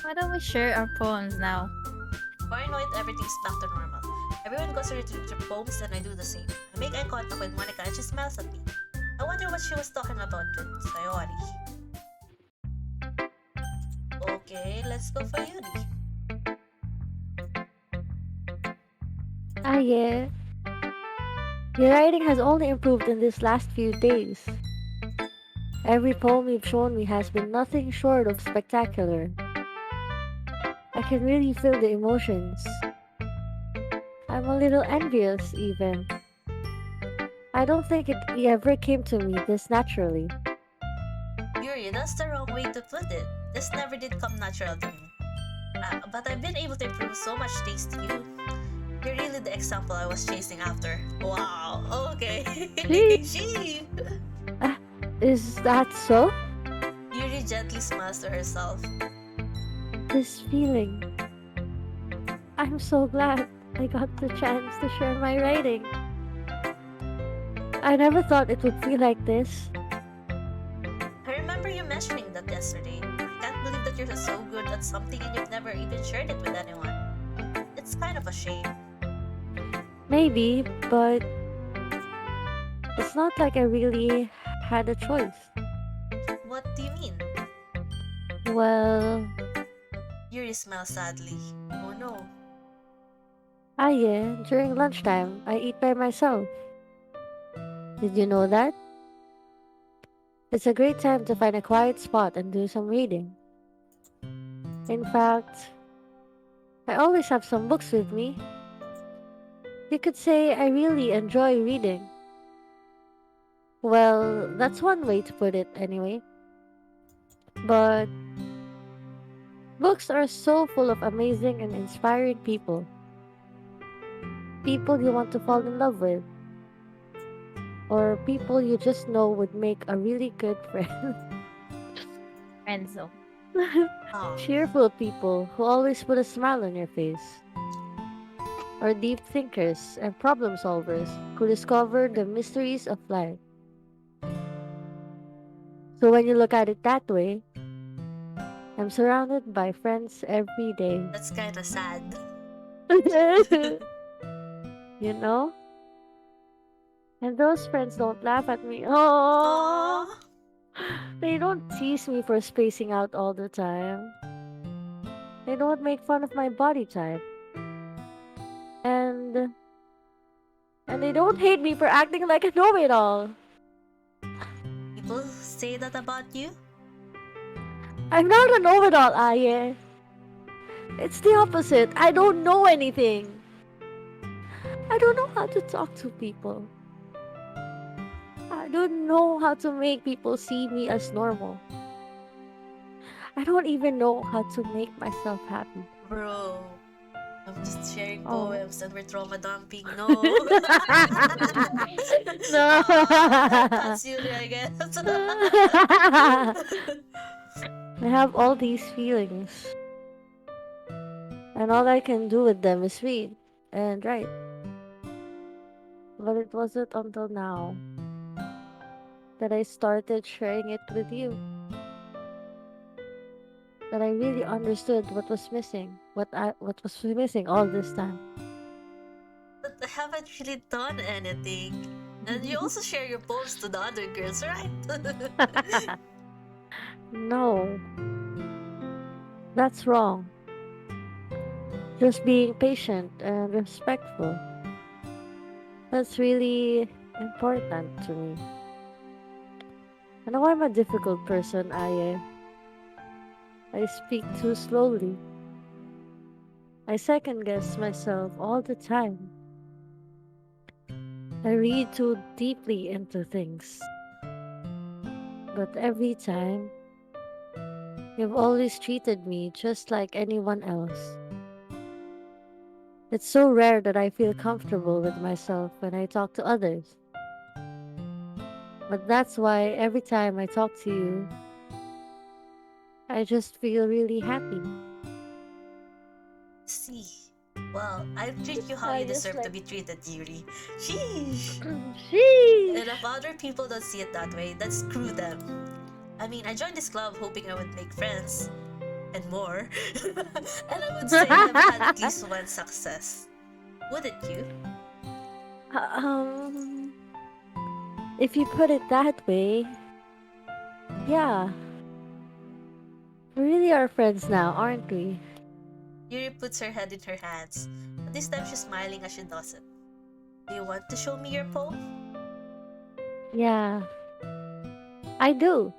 Why don't we share our poems now? Before I know it, everything's back to normal. Everyone goes to retrieve their poems and I do the same. I make eye contact with Monica and she smiles at me. I wonder what she was talking about with Sayori. Okay, let's go for Yuri. Ah, yeah. Your writing has only improved in these last few days. Every poem you've shown me has been nothing short of spectacular. I can really feel the emotions. I'm a little envious, even. I don't think it ever came to me this naturally. Yuri, that's the wrong way to put it. This never did come natural to me. But I've been able to improve so much thanks to you. You're really the example I was chasing after. Wow, okay. Gee. Gee. Is that so? Yuri gently smiles to herself. This feeling. I'm so glad I got the chance to share my writing. I never thought it would feel like this. I remember you mentioning that yesterday. I can't believe that you're so good at something and you've never even shared it with anyone. It's kind of a shame. Maybe, but It's not like I really had a choice. What do you mean? Well, Yuri smiles sadly. Oh no. yeah, during lunchtime, I eat by myself. Did you know that? It's a great time to find a quiet spot and do some reading. In fact, I always have some books with me. You could say I really enjoy reading. Well, that's one way to put it anyway. But books are so full of amazing and inspiring people. People you want to fall in love with, or people you just know would make a really good friend. Friend zone. Oh, Cheerful people who always put a smile on your face, or deep thinkers and problem solvers who discover the mysteries of life. So when you look at it that way, I'm surrounded by friends every day. that's kinda sad. You know? And those friends don't laugh at me. Oh, Aww. they don't tease me for spacing out all the time. They don't make fun of my body type. And they don't hate me for acting like a know-it-all. People say that about you? I'm not a know-it-all, Aye. It's the opposite. I don't know anything. I don't know how to talk to people. I don't know how to make people see me as normal. I don't even know how to make myself happy. Bro, I'm just sharing Oh. poems and we're trauma dumping. No. No. That's Yuri, I guess. I have all these feelings, and all I can do with them is read and write. But it wasn't until now that I started sharing it with you that I really understood what was missing, what was missing all this time. But I haven't really done anything. And you also share your poems to the other girls, right? No, that's wrong. Just being patient and respectful. That's really important to me. I know I'm a difficult person, I speak too slowly. I second guess myself all the time. I read too deeply into things. But every time, you've always treated me just like anyone else. It's so rare that I feel comfortable with myself when I talk to others. But that's why every time I talk to you, I just feel really happy. See. Well, I'll treat you how I you just deserve to like, be treated, Yuri. Sheesh. And if sheesh! other people don't see it that way, then screw them. I mean, I joined this club hoping I would make friends and more. And I would say I've had at least one success. Wouldn't you? um, if you put it that way, yeah, we really are friends now, aren't we? Yuri puts her head in her hands, but this time she's smiling as she does it. Do you want to show me your poem? Yeah, I do.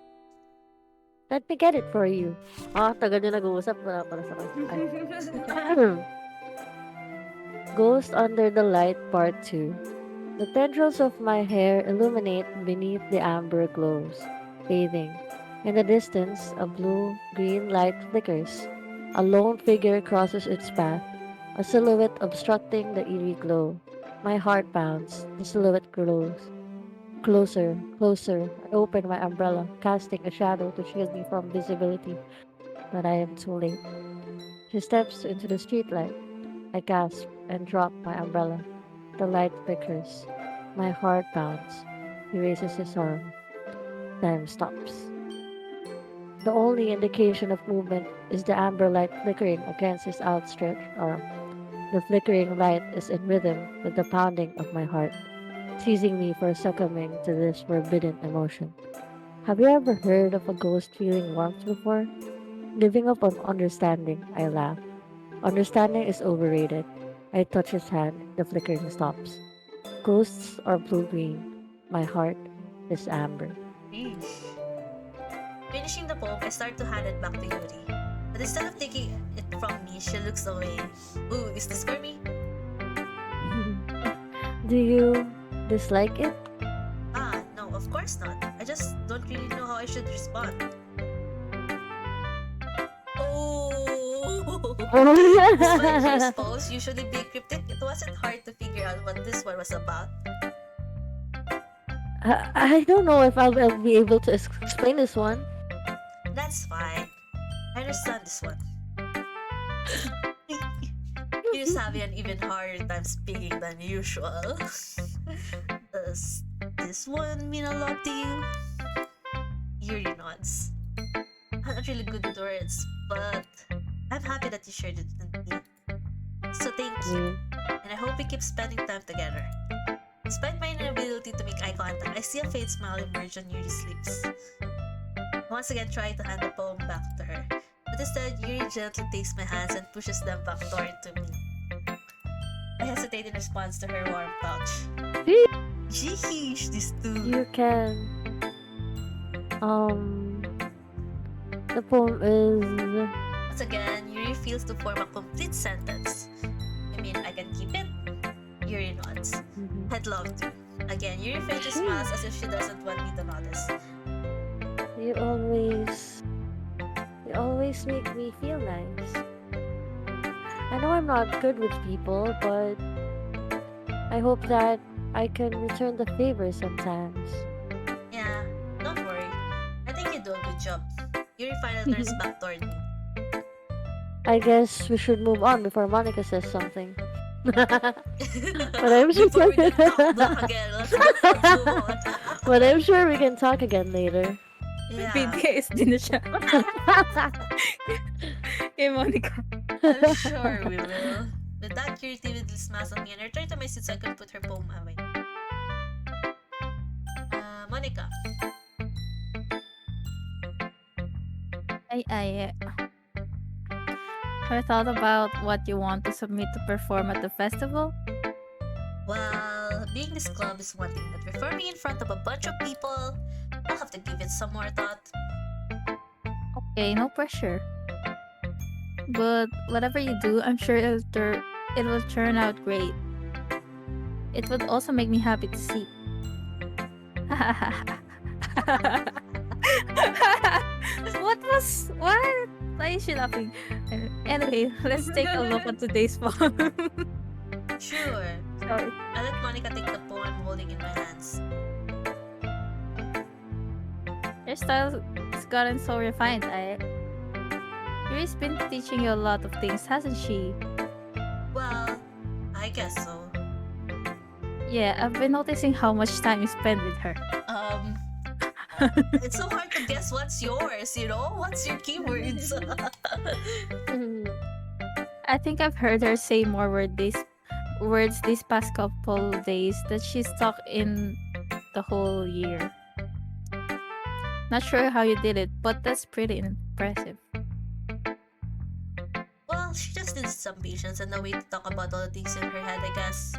Let me get it for you. Ah, tagal nyo nag-uusap. Wala para sa ay. Ghost Under the Light Part 2. The tendrils of my hair illuminate beneath the amber glows, fading. In the distance, a blue-green light flickers. A lone figure crosses its path, a silhouette obstructing the eerie glow. My heart pounds. The silhouette grows. Closer, closer. I open my umbrella, casting a shadow to shield me from visibility. But I am too late. She steps into the streetlight. I gasp and drop my umbrella. The light flickers. My heart pounds. He raises his arm. Time stops. The only indication of movement is the amber light flickering against his outstretched arm. The flickering light is in rhythm with the pounding of my heart. teasing me for succumbing to this forbidden emotion. Have you ever heard of a ghost feeling warmth before? Giving up on understanding, I laugh. Understanding is overrated. I touch his hand, the flickering stops. Ghosts are blue green. My heart is amber. Eesh. Finishing the poem, I start to hand it back to Yuri. But instead of taking it from me, she looks away. Ooh, is this for me? Do you dislike it? Ah, no, of course not. I just don't really know how I should respond. Oh! Despite his post usually be cryptic, it wasn't hard to figure out what this one was about. I don't know if I'll be able to explain this one. That's fine. I understand this one. You just have an even harder time speaking than usual. Does this one mean a lot to you? Yuri nods. I'm not really good with words, but I'm happy that you shared it with me. So thank you, and I hope we keep spending time together. Despite my inability to make eye contact, I see a faint smile emerge on Yuri's lips. Once again, try to hand the poem back to her, but instead, Yuri gently takes my hands and pushes them back toward me. I hesitate in response to her warm touch. Sheesh, these two. You can. The poem is. Once again, Yuri feels to form a complete sentence. I mean, I can keep it? Yuri nods. I'd love to. Again, Yuri faintly smiles as if she doesn't want me to notice. You always make me feel nice. I know I'm not good with people, but I hope that I can return the favor sometimes. Yeah, don't worry. I think you do a good job. Yuri finally turns back toward me. I guess we should move on before Monica says something. But I'm sure. Before we get knocked back again, let's move on. But I'm sure we can talk again later. Yeah, BTS din na siya. Kay Monica. I'm sure we will. With that, Yuri timidly smiles at me and I returned to my seat so I could put her poem away. Monica. I have you thought about what you want to submit to perform at the festival? Well, being this club is one thing, but performing in front of a bunch of people, I'll have to give it some more thought. Okay, no pressure. But whatever you do, I'm sure it will turn out great. It would also make me happy to see. What? Why is she laughing? Anyway, let's take a look at today's poem. Sure. Sorry. I let Monica take the poem I'm holding in my hands. Your style has gotten so refined, Yuri's been teaching you a lot of things, hasn't she? Well, I guess so. Yeah, I've been noticing how much time you spend with her. It's so hard to guess what's yours, you know? What's your keywords? I think I've heard her say more words these past couple days that she's stuck in the whole year. Not sure how you did it, but that's pretty impressive. Well, she just needs some patience and a way to talk about all the things in her head, I guess.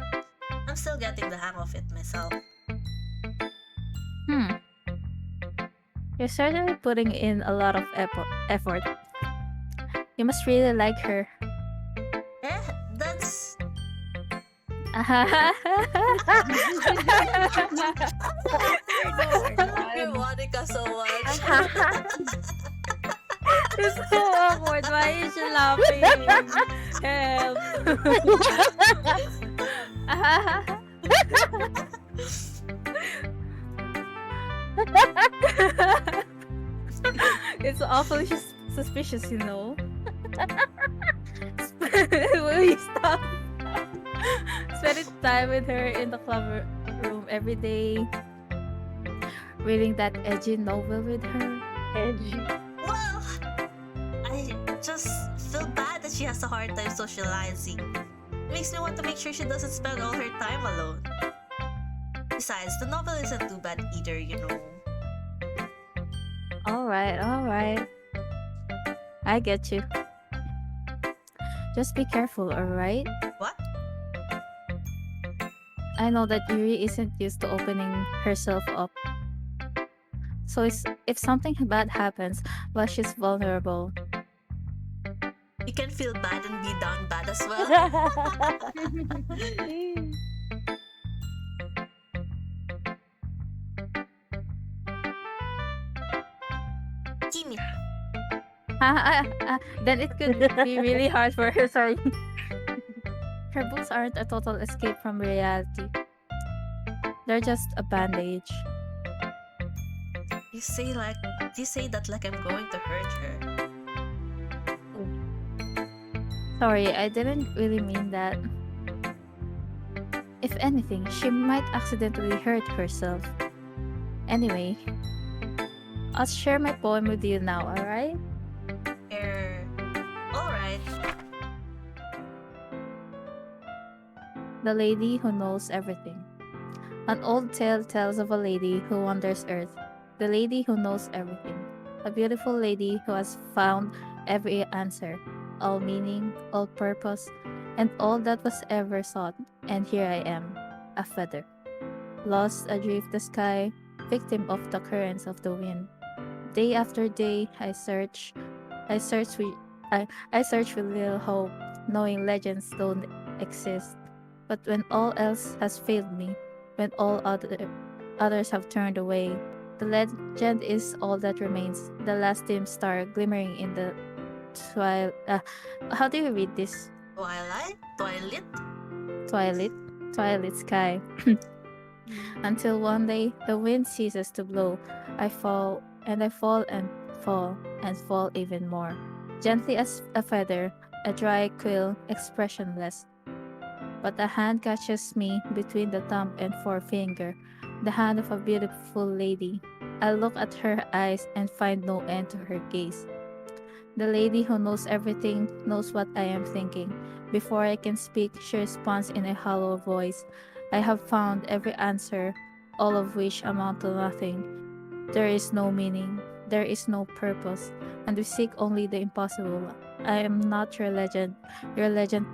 I'm still getting the hang of it myself. You're certainly putting in a lot of effort. You must really like her. That's... You're Monica so much. It's so awkward. Why is she laughing? Help. It's awfully suspicious, you know. Will you stop? Spending time with her in the club room every day. Reading that edgy novel with her. Edgy. Well, I just feel bad that she has a hard time socializing. It makes me want to make sure she doesn't spend all her time alone. Besides, the novel isn't too bad either, you know. All right, all right. I get you. Just be careful, all right? What? I know that Yuri isn't used to opening herself up. So if something bad happens while she's vulnerable, You can feel bad and be down bad as well. Kimi. then it could be really hard for her. Sorry. Her books aren't a total escape from reality. They're just a bandage. You say that like I'm going to hurt her. Sorry, I didn't really mean that. If anything, she might accidentally hurt herself. Anyway, I'll share my poem with you now, alright? Alright. The Lady Who Knows Everything. An old tale tells of a lady who wanders earth. The lady who knows everything. A beautiful lady who has found every answer, all meaning, all purpose, and all that was ever sought. And here I am, a feather, lost adrift the sky, victim of the currents of the wind. Day after day, I search with, I search with little hope, knowing legends don't exist. But when all else has failed me, when others have turned away, the legend is all that remains. The last dim star glimmering in the twilight. How do you read this? Twilight? Twilight, twilight sky. Until one day the wind ceases to blow, I fall and I fall and fall and fall even more, gently as a feather, a dry quill, expressionless. But a hand catches me between the thumb and forefinger, the hand of a beautiful lady. I look at her eyes and find no end to her gaze. The lady who knows everything knows what I am thinking. Before I can speak, she responds in a hollow voice. I have found every answer, all of which amount to nothing. There is no meaning, there is no purpose, and we seek only the impossible. I am not your legend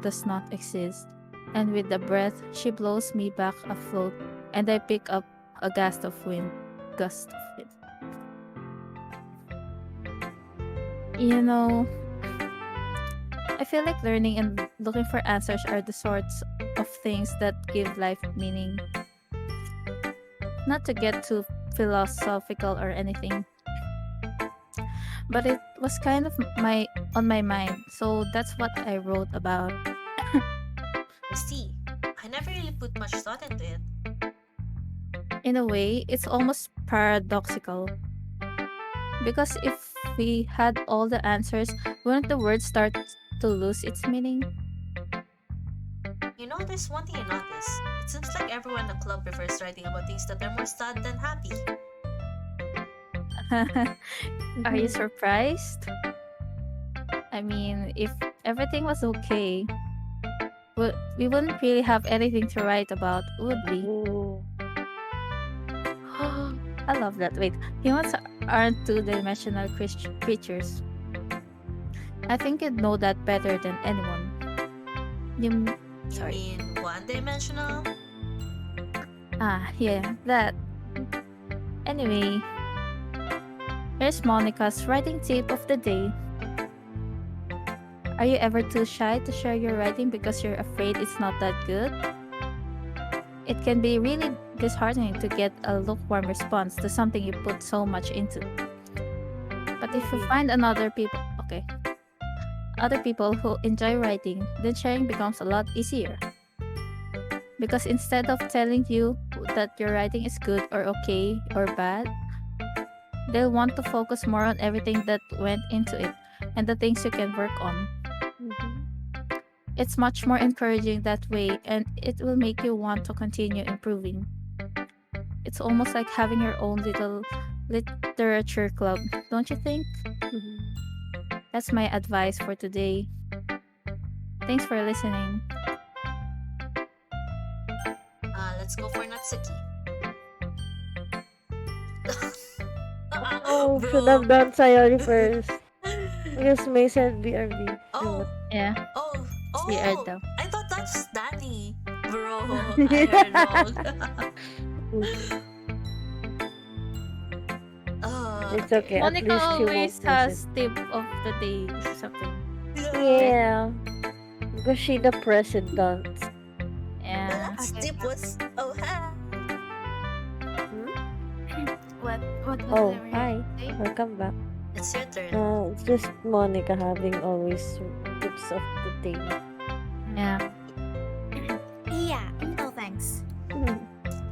does not exist. And with a breath, she blows me back afloat, and I pick up a gust of wind. Gust of wind. You know, I feel like learning and looking for answers are the sorts of things that give life meaning. Not to get too philosophical or anything, but it was kind of on my mind, so that's what I wrote about. I see. I never really put much thought into it. In a way, it's almost paradoxical. Because if we had all the answers, wouldn't the word start to lose its meaning? You know, there's one thing I noticed. It seems like everyone in the club prefers writing about things that are more sad than happy. Are you surprised? I mean, if everything was okay, we wouldn't really have anything to write about, would we? Ooh. I love that. Wait, humans aren't two-dimensional creatures. I think you'd know that better than anyone. You, You sorry. mean one-dimensional? Yeah, that. Anyway, here's Monica's writing tip of the day. Are you ever too shy to share your writing because you're afraid it's not that good? It can be really disheartening to get a lukewarm response to something you put so much into. But if you find other people who enjoy writing, then sharing becomes a lot easier. Because instead of telling you that your writing is good or okay or bad, they'll want to focus more on everything that went into it and the things you can work on. It's much more encouraging that way, and it will make you want to continue improving. It's almost like having your own little literature club, don't you think? That's my advice for today. Thanks for listening. Let's go for Natsuki. Oh, should Bro. have done Sayori first. Because May said BRB. Oh, Yeah, oh, it's weird oh. though. I thought that's Danny. Bro, I heard wrong. Oh, It's okay. okay. At Monica least she always won't miss it. has tip of the day or something. Yeah. Because she the president. The Yeah. last Okay. tip was, oh, ha. What was Oh, it? hi. Say? Welcome back. It's your turn. It's just Monica having always tips of the day. Yeah. Yeah, no thanks.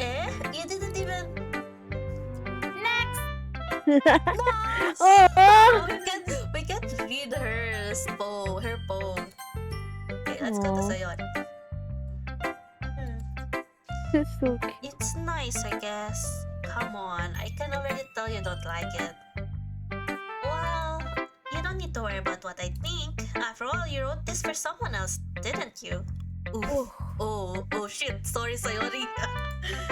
Eh? You didn't even. Next! Oh! We can't read her poem. Okay, let's go to Aw. Sayori. Hmm, It's so cute. it's nice, I guess. Come on, I can already tell you don't like it. Well, you don't need to worry about what I think. After all, you wrote this for someone else, didn't you? Oof. Oh shit, sorry, Sayori.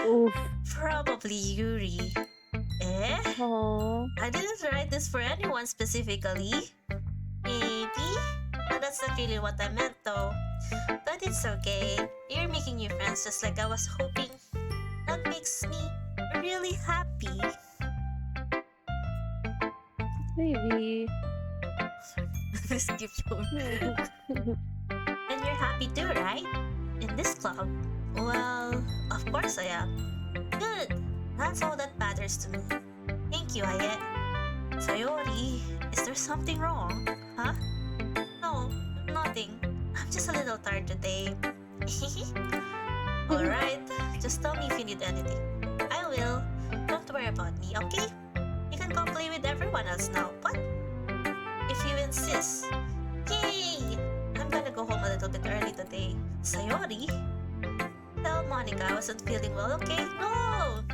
Oof. Probably Yuri. Eh? Aww. I didn't write this for anyone specifically. Maybe? But that's not really what I meant though. But it's okay. You're making new friends just like I was hoping. That makes me really happy. Maybe. Skip your. And you're happy too, right? In this club? Well, of course I am. Good. That's all that matters to me. Thank you, Aye. Sayori, is there something wrong? Huh? No, nothing. I'm just a little tired today. Alright, just tell me if you need anything. I will. Don't worry about me, okay? You can go play with everyone else now, but if you insist. Yay! I'm gonna go home a little bit early today. Sayori? Tell Monica I wasn't feeling well, okay? No!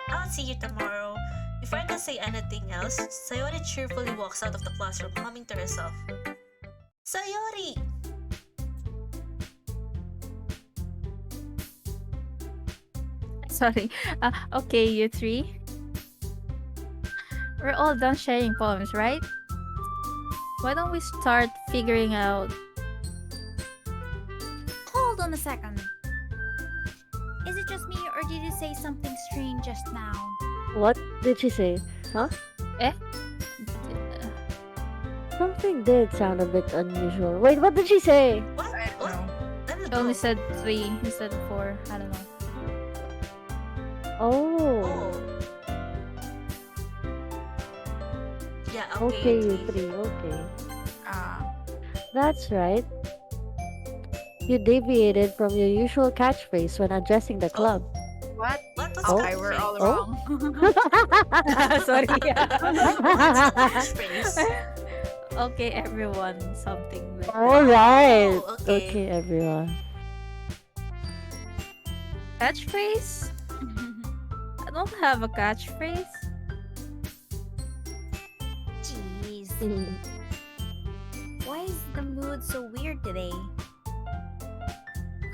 I'll see you tomorrow. Before I can say anything else, Sayori cheerfully walks out of the classroom, humming to herself. Sayori! Sorry. Okay, you three. We're all done sharing poems, right? Why don't we start figuring out? Hold on a second. Is it just me or did you say something strange just now? What did she say? Eh? Something did sound a bit unusual. Wait, what did she say? What? I don't What? know. I don't She only know. said 3 instead of 4. I don't know. Oh. Oh. Yeah, Okay, you okay. three. Okay. Ah, That's right. You deviated from your usual catchphrase when addressing the club. what? What was Oh. Okay, we're all Oh. wrong. Sorry. What's the catchphrase? Okay, everyone. Something like that. All right. Oh, okay. Okay, everyone. Catchphrase? I don't have a catchphrase. Jeez. Why is the mood so weird today?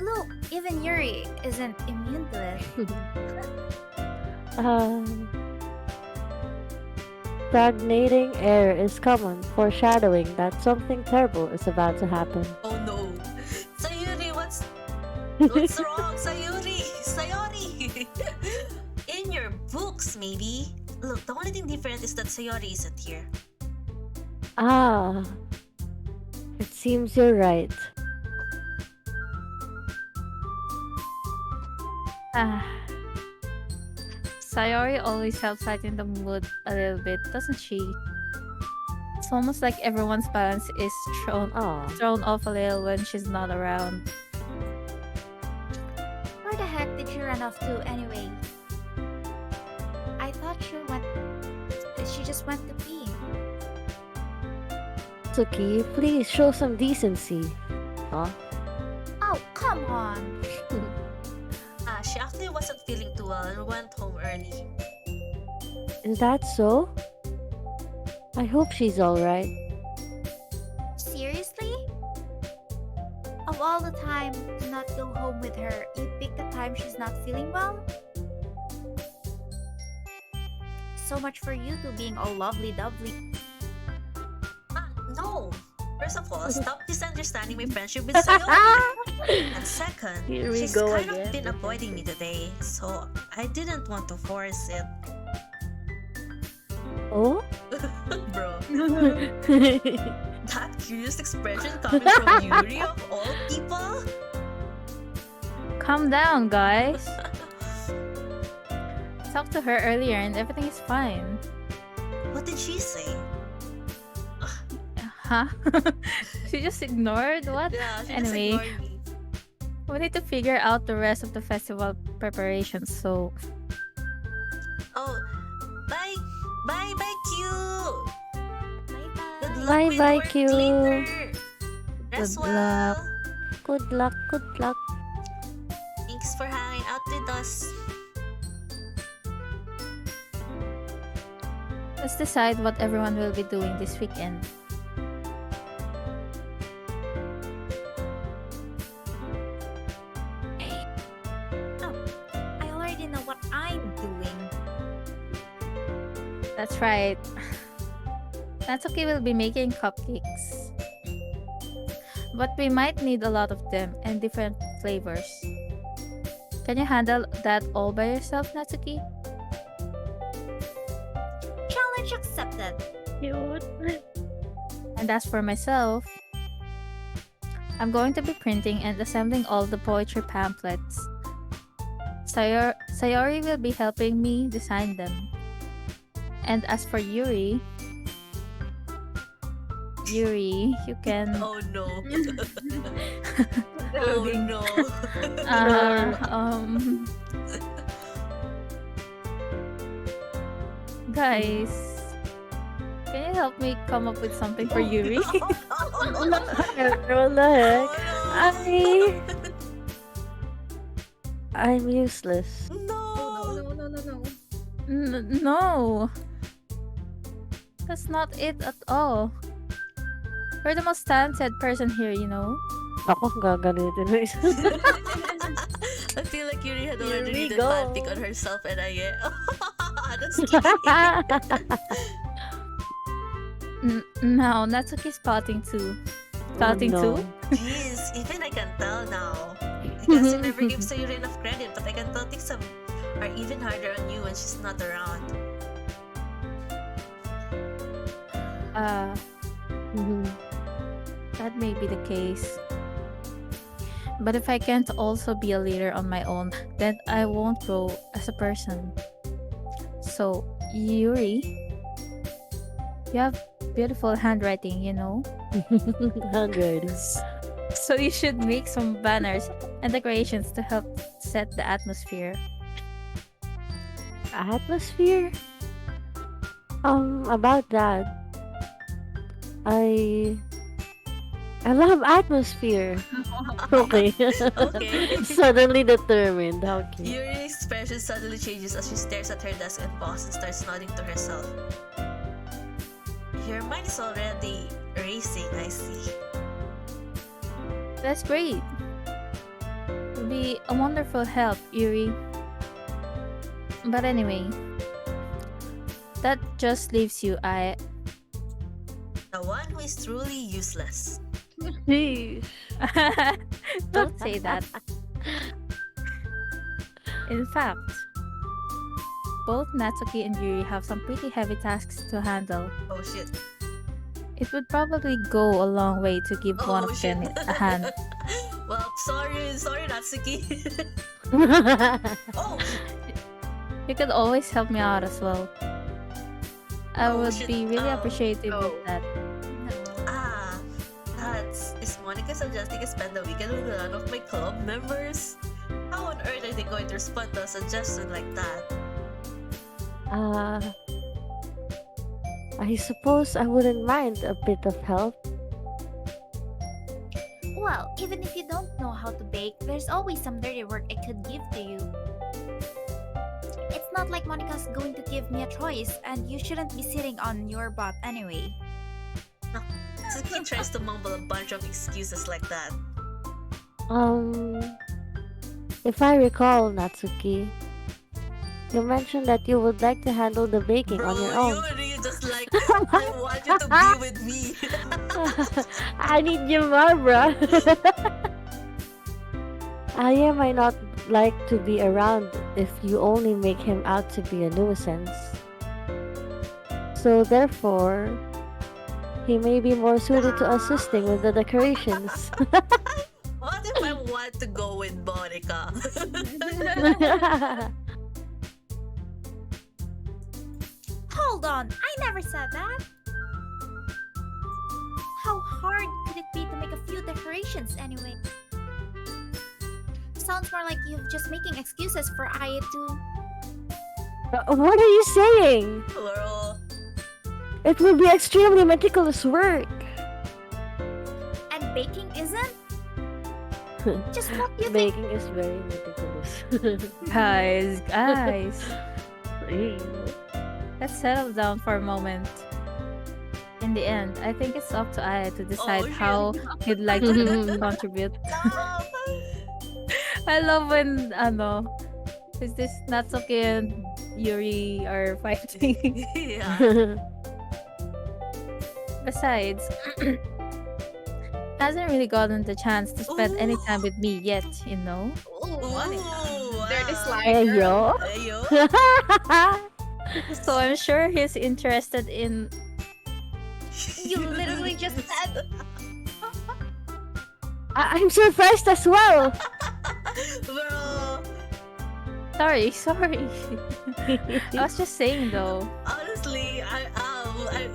Look, even Yuri isn't immune to it. Stagnating air is common, foreshadowing that something terrible is about to happen. Oh no. Sayuri, what's wrong? Sayuri! Sayori! In your books, maybe? Look, the only thing different is that Sayori isn't here. Ah, it seems you're right. Ah. Sayori always helps lighten the mood a little bit, doesn't she? It's almost like everyone's balance is Ah, thrown off a little when she's not around. Where the heck did she run off to anyway? I thought she just went to pee. Suki, please show some decency. Huh? Oh, come on. She actually wasn't feeling too well and went home early. Is that so? I hope she's alright. Seriously? Of all the time to not go home with her, you pick the time she's not feeling well? so much for you two being all lovely dovely. No! First of all, stop misunderstanding my friendship with Sayori. And second, Here we she's go kind of again. been avoiding me today, so I didn't want to force it. Oh? Bro, that curious expression coming from Yuri of all people? Calm down, guys. Talked to her earlier and everything is fine. What did she say? Huh? She just ignored? What? Yeah, she Anyway. just ignored me. We need to figure out the rest of the festival preparations, so Oh, bye! Bye, bye, Q! Good luck Bye, with bye, work Q. later. Rest Good well. luck. Good luck, good luck. Thanks for hanging out with us. Let's decide what everyone will be doing this weekend. I already know what I'm doing. That's right. Natsuki will be making cupcakes. But we might need a lot of them and different flavors. Can you handle that all by yourself, Natsuki? Challenge accepted. Cute. And as for myself, I'm going to be printing and assembling all the poetry pamphlets. Sayori will be helping me design them. And as for Yuri, you can Oh no. Oh no. guys, can you help me come up with something for Yuri? Oh no. What the heck? I'm useless. No. No. That's not it at all. You're the most talented person here, you know? Ako, gagalitin mo isa. I feel like Yuri had Here already we needed go. fan pick on herself and I that's kidding. No, Natsuki's spouting too. Spouting no. too? Jeez, even I can tell now. Because you never give Sayuri enough credit, but I can tell things are even harder on you when she's not around. Mhm. That may be the case. But if I can't also be a leader on my own, then I won't grow as a person. So, Yuri, you have beautiful handwriting, you know? Handwriting. So you should make some banners and decorations to help set the atmosphere. Atmosphere? About that. I love atmosphere. Okay. Okay. Suddenly determined. How cute. Yuri's expression suddenly changes as she stares at her desk and pauses and starts nodding to herself. Your mind is already racing, I see. That's great. You'll be a wonderful help, Yuri. But anyway, that just leaves you, The one who is truly useless. Jeez. Don't say that. In fact, both Natsuki and Yuri have some pretty heavy tasks to handle. Oh shit. It would probably go a long way to give one Oh of shit. them a hand. Well, sorry Natsuki. Oh, You could always help me out as well. I Oh, would shit. be really Oh, appreciative of that. is Monica suggesting I spend the weekend with none of my club members? How on earth are they going to respond to a suggestion like that? I suppose I wouldn't mind a bit of help. Well, even if you don't know how to bake, there's always some dirty work I could give to you. It's not like Monica's going to give me a choice, and you shouldn't be sitting on your butt anyway. Suki tries to mumble a bunch of excuses like that. If I recall, Natsuki, You mentioned that you would like to handle the baking on your Bro, own. Yuri, just like, I want you to be with me. I need you more, bro. Aya might not like to be around if you only make him out to be a nuisance. So therefore, he may be more suited to assisting with the decorations. What if I want to go with Monica? Hold on, I never said that. How hard could it be to make a few decorations anyway? Sounds more like you're just making excuses for Aya to. What are you saying? Bro, It will be extremely meticulous work. And baking isn't? Just what you think. Baking is very meticulous. Guys, let's settle down for a moment. In the end, I think it's up to Aya to decide shit. how he'd like to contribute. no. I love when is this Natsuki and Yuri are fighting. Yeah. Besides, hasn't really gotten the chance to spend any time with me yet, you know? Ooh, Monica. Ooh, They're the wow. slime Hey, girl. yo. Ayo. So I'm sure he's interested in. You literally just said. I'm surprised as well. Bro, Sorry. I was just saying though. honestly,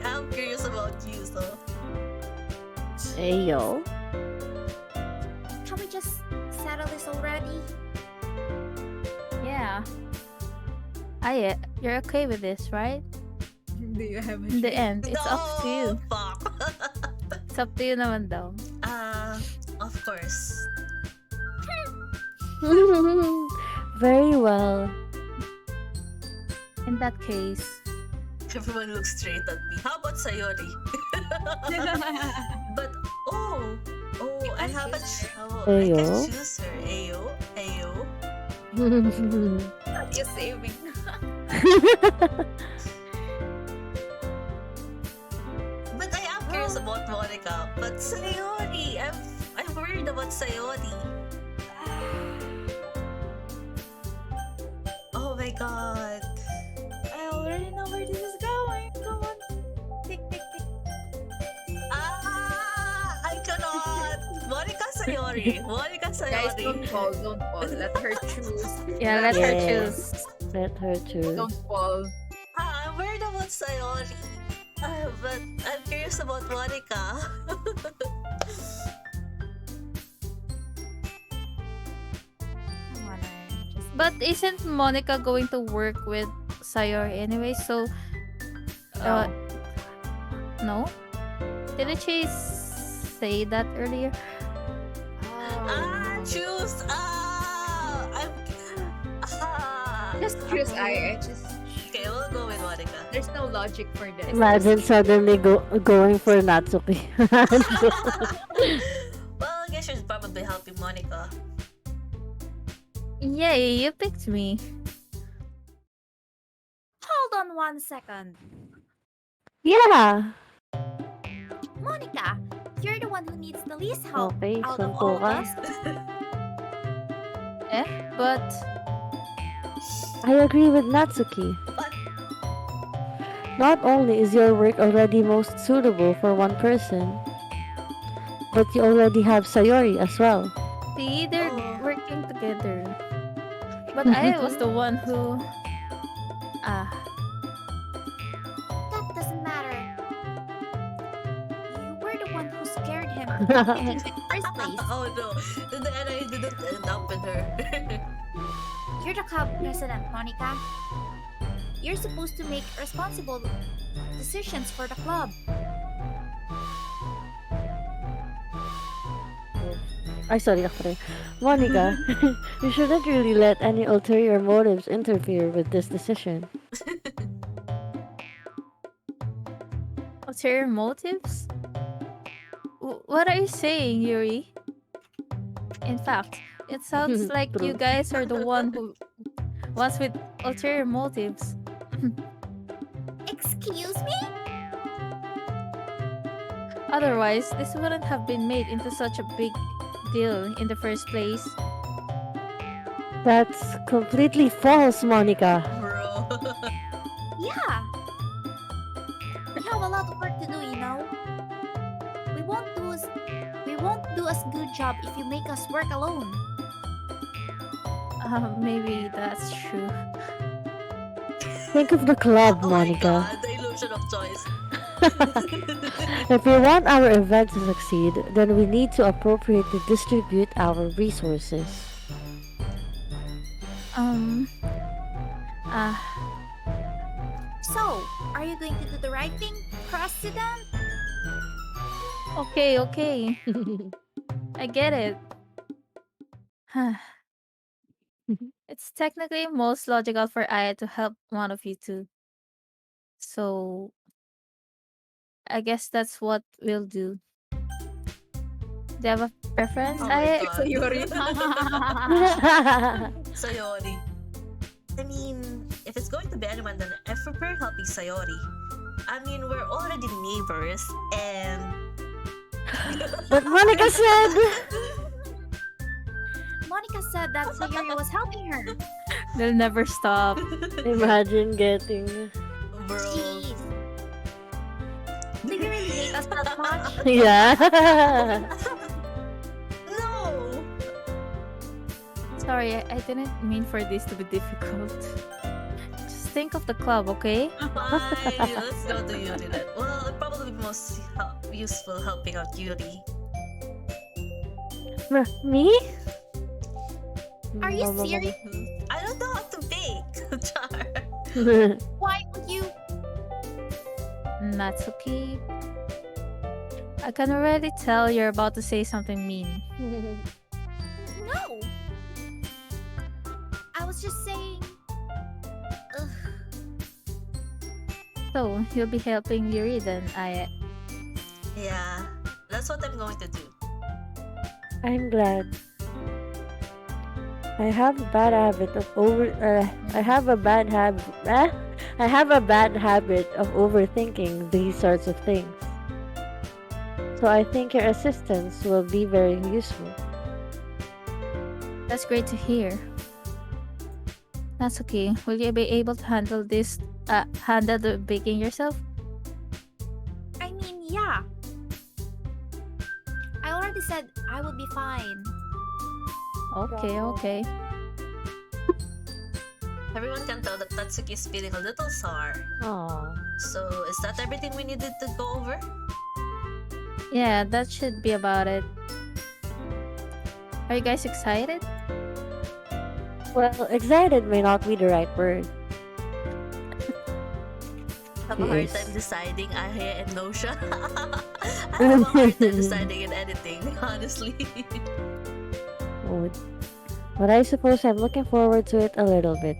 I'm curious about you, so. Hey, yo. Can we just settle this already? Yeah. Aya, you're okay with this, right? Do you have In the end, it's No, up to you. fuck. It's up to you naman daw. Of course. Very well. In that case, Everyone looks straight at me. How about Sayori? But I haven't. I Ayo. can choose her. Ayo. you saving? But I am curious about Monica. But Sayori, I'm worried about Sayori. Oh my god. I already know where this is going. Go on. Tick, tick, tick. I cannot. Monica Sayori. Guys, don't fall. Let her choose. yeah, let her Yes. choose. Let her choose. Don't fall. I'm worried about Sayori. But I'm curious about Monica. Come on, Aya. Just But isn't Monica going to work with Sayori anyway? So, no? Didn't she say that earlier? Choose. Just choose Aya. Okay, we'll go with Monica. There's no logic for this. Imagine suddenly going for Natsuki. Well, I guess she's probably helping Monica. Yay, you picked me. hold on 1 second. Yeah. Monica, you're the one who needs the least help Okay, out of all of suntukan. us. But I agree with Natsuki. But Not only is your work already most suitable for one person, but you already have Sayori as well. see, they're Oh. working together. But I was the one who. That doesn't matter. You were the one who scared him in the first place. oh no, and I didn't end up with her. You're the club president, Monica. You're supposed to make responsible decisions for the club. Ay, sorry ako rin. Monica, you shouldn't really let any ulterior motives interfere with this decision. Ulterior motives? What are you saying, Yuri? In fact, it sounds like you True. guys are the one Ones with ulterior motives. Excuse me? Otherwise, this wouldn't have been made into such a big deal in the first place. That's completely false, Monica. Bro. Yeah. We have a lot of work to do, you know. We won't do as good job if you make us work alone. Maybe that's true. Think of the club, Oh my Monica. god, the illusion of choice. If we want our event to succeed, then we need to appropriately distribute our resources. Uh, So, are you going to do the right thing, President? okay. I get it. It's technically most logical for Aya to help one of you two. So, I guess that's what we'll do. Do you have a preference, Oh my Aya? god. Yuri. Sayori. I mean, if it's going to be anyone, then I prefer helping Sayori. I mean, we're already neighbors, and... But Monica said... Monica said that Sayuri was helping her. They'll never stop. Imagine getting... Bro. Jeez. Do you really hate us that much? Yeah. No! Sorry, I didn't mean for this to be difficult. Just think of the club, okay? Fine, let's go to Yuri then. Well, it'd probably be most useful helping out Yuri. Me? Are you serious? I don't know how to bake, Char. Why would you? Natsuki. I can already tell you're about to say something mean. No. I was just saying. Ugh. So, you'll be helping Yuri then, Aya. Yeah, that's what I'm going to do. I'm glad. I have a bad habit of I have a bad habit of overthinking these sorts of things. So I think your assistance will be very useful. That's great to hear. Natsuki, will you be able to handle this, handle the baking yourself? I mean, yeah. I already said I would be fine. Okay. Everyone can tell that Natsuki is feeling a little sour. Aww. So, is that everything we needed to go over? Yeah, that should be about it. Are you guys excited? Well, excited may not be the right word. I have a hard Yes. time deciding Aya and Nosha. I have a hard time deciding in anything, honestly. But I suppose I'm looking forward to it a little bit.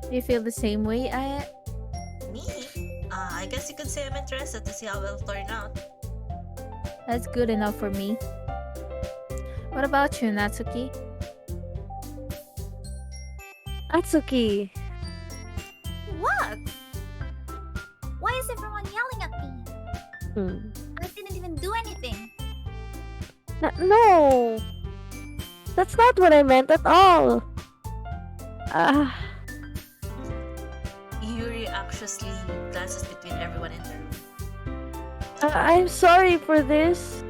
Do you feel the same way, Aya? Me? I guess you could say I'm interested to see how it'll turn out. That's good enough for me. What about you, Natsuki? Atsuki! What? Why is everyone yelling at me? Hmm. I didn't even do anything. No! That's not what I meant at all! Yuri anxiously glances between everyone in the room. I'm sorry for this.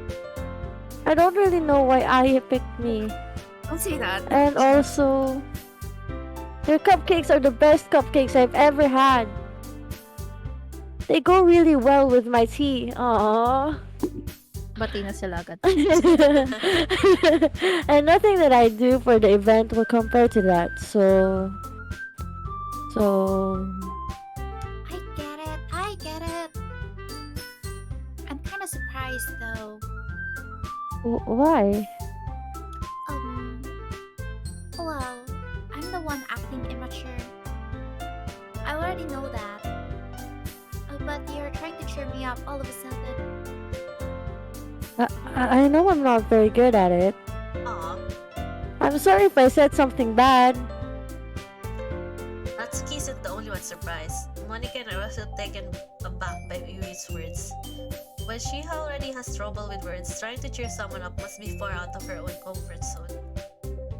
I don't really know why Aya picked me. Don't say that. And also, your cupcakes are the best cupcakes I've ever had. They go really well with my tea. Aww. Bati na sila agad. And nothing that I do for the event will compare to that. So I get it. I'm kind of surprised though. why? Well, I'm the one acting immature. I already know that. But you're trying to cheer me up all of a sudden. I know I'm not very good at it. Aw, I'm sorry if I said something bad. Natsuki isn't the only one surprised. Monica and I were also taken aback by Yuri's words. When she already has trouble with words, trying to cheer someone up must be far out of her own comfort zone.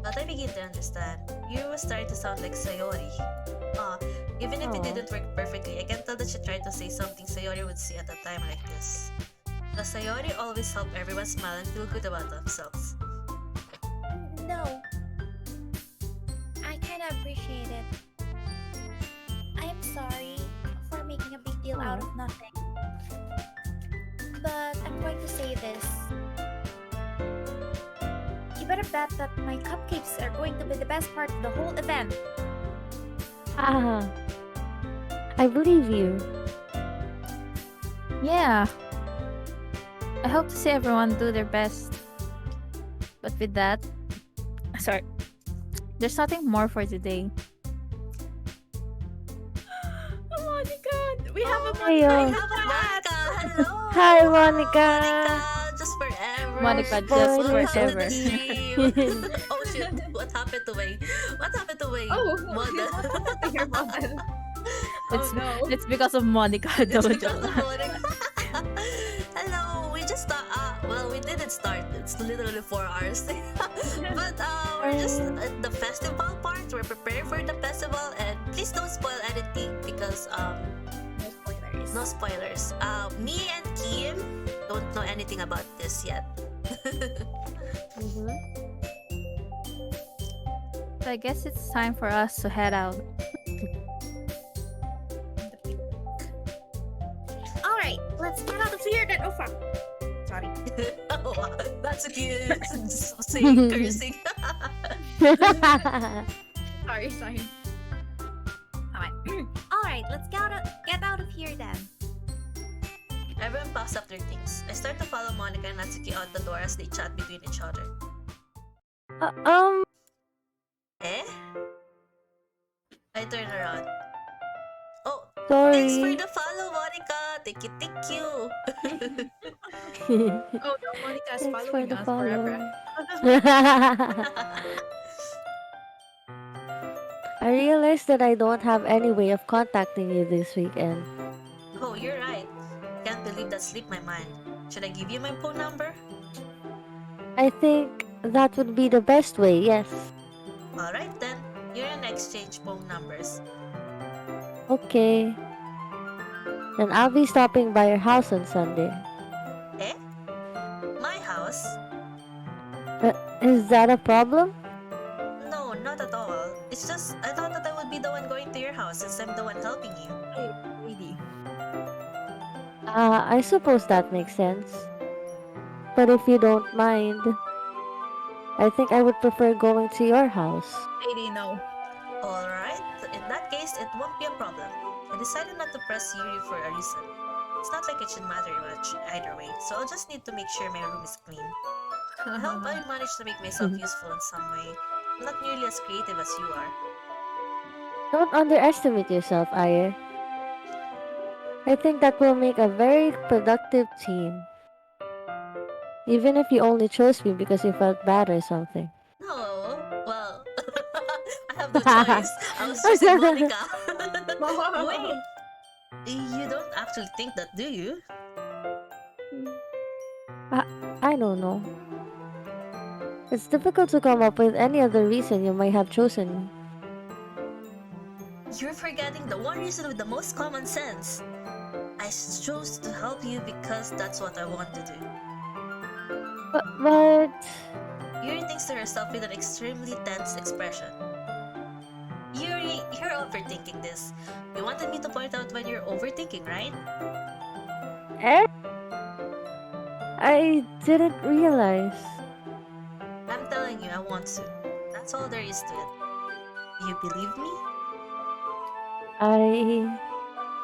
But I begin to understand. Yuri was starting to sound like Sayori. Even if it Aw. didn't work perfectly, I can tell that she tried to say something Sayori would say at a time like this. The Sayori always help everyone smile and feel good about themselves. No, I kinda appreciate it. I am sorry for making a big deal out of nothing. But I'm going to say this. You better bet that my cupcakes are going to be the best part of the whole event. Ah, I believe you. Yeah. I hope to see everyone do their best. But with that, sorry, there's nothing more for today. Oh, Monica! We have a Hey, Monica. oh. in the chat. Monica, hello! Hi, Monica. Monica, just forever. Monica, just Spoilers Welcome to forever. the stream. Oh shit, what happened to Wei? What happened to Wei? Oh, Model. what happened to your model? Oh no. It's because of Monica. It's No because joke. of Monica. Hello, we just start. Well, we didn't start. It's literally 4 hours. But we're just at the festival part. We're preparing for the festival, and please don't spoil anything because No spoilers. no spoilers. Me and Kim don't know anything about this yet. Mhm. So I guess it's time for us to head out. Alright, let's get out of here then. Oh fuck. Sorry. Oh, wow, that's cute. Saying cursing. Sorry. Alright, let's get out of here then. Everyone packs up their things. I start to follow Monica and Natsuki out the door as they chat between each other. Um, Eh? I turn around. Oh, thanks for sorry. the follow, Monica. Thank you. Oh no, Monica's Thanks for following the us follow. forever. I realized that I don't have any way of contacting you this weekend. Oh, you're right. Can't believe that slipped my mind. Should I give you my phone number? I think that would be the best way, yes. Alright then. You're an exchange phone numbers. Okay. Then I'll be stopping by your house on Sunday. Eh? My house? Is that a problem? No, not at all. It's just I thought that I would be the one going to your house since I'm the one helping you. Hey, lady. I suppose that makes sense. But if you don't mind, I think I would prefer going to your house. Lady, no. Alright, in that case, it won't be a problem. I decided not to press Yuri for a reason. It's not like it should matter much either way, so I'll just need to make sure my room is clean. I hope I manage to make myself useful in some way. I'm not nearly as creative as you are. Don't underestimate yourself, Aye. I think that will make a very productive team. Even if you only chose me because you felt bad or something. No, well, I have no choice. I was choosing Monica. Wait, you don't actually think that, do you? I don't know. It's difficult to come up with any other reason you might have chosen me. You're forgetting the one reason with the most common sense. I chose to help you because that's what I want to do. But Yuri thinks to herself with an extremely tense expression. Yuri, you're overthinking this. You wanted me to point out when you're overthinking, right? eh? I didn't realize. I'm telling you, I want to. That's all there is to it. Do you believe me?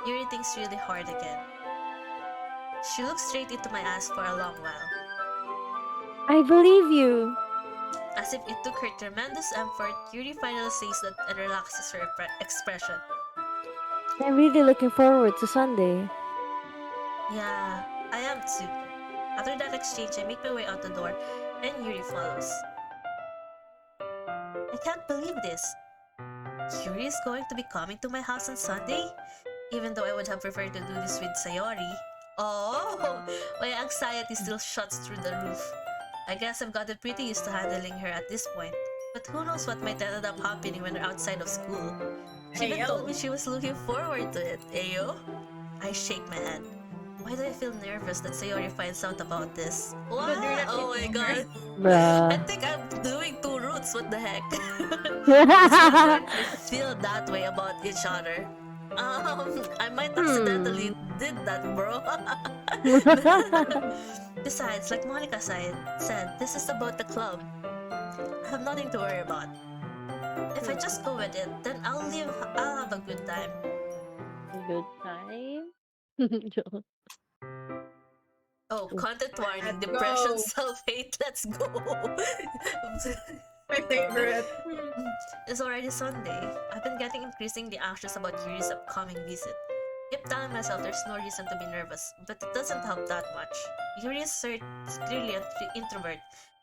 Yuri thinks really hard again. She looks straight into my eyes for a long while. I believe you. As if it took her tremendous effort, Yuri finally says that and relaxes her expression. I'm really looking forward to Sunday. Yeah, I am too. After that exchange, I make my way out the door, and Yuri follows. can't believe this. Yuri is going to be coming to my house on Sunday? Even though I would have preferred to do this with Sayori. Oh, my anxiety still shoots through the roof. I guess I've gotten pretty used to handling her at this point. But who knows what might end up happening when we're outside of school. She even told me she was looking forward to it. Ayo? I shake my head. Why do I feel nervous that Sayori finds out about this? What? you're not Oh my kissing god. her. Bruh. I think I'm doing two roots. What the heck? These children feel that way about each other. I might accidentally did that, bro. Besides, like Monica said, this is about the club. I have nothing to worry about. If I just go with it, then I'll have a good time. Good time. Oh, content warning, Let's depression, go. self-hate, let's go. My favorite. It's already Sunday. I've been getting increasingly anxious about Yuri's upcoming visit. Keep telling myself there's no reason to be nervous, but it doesn't help that much. Yuri is clearly an introvert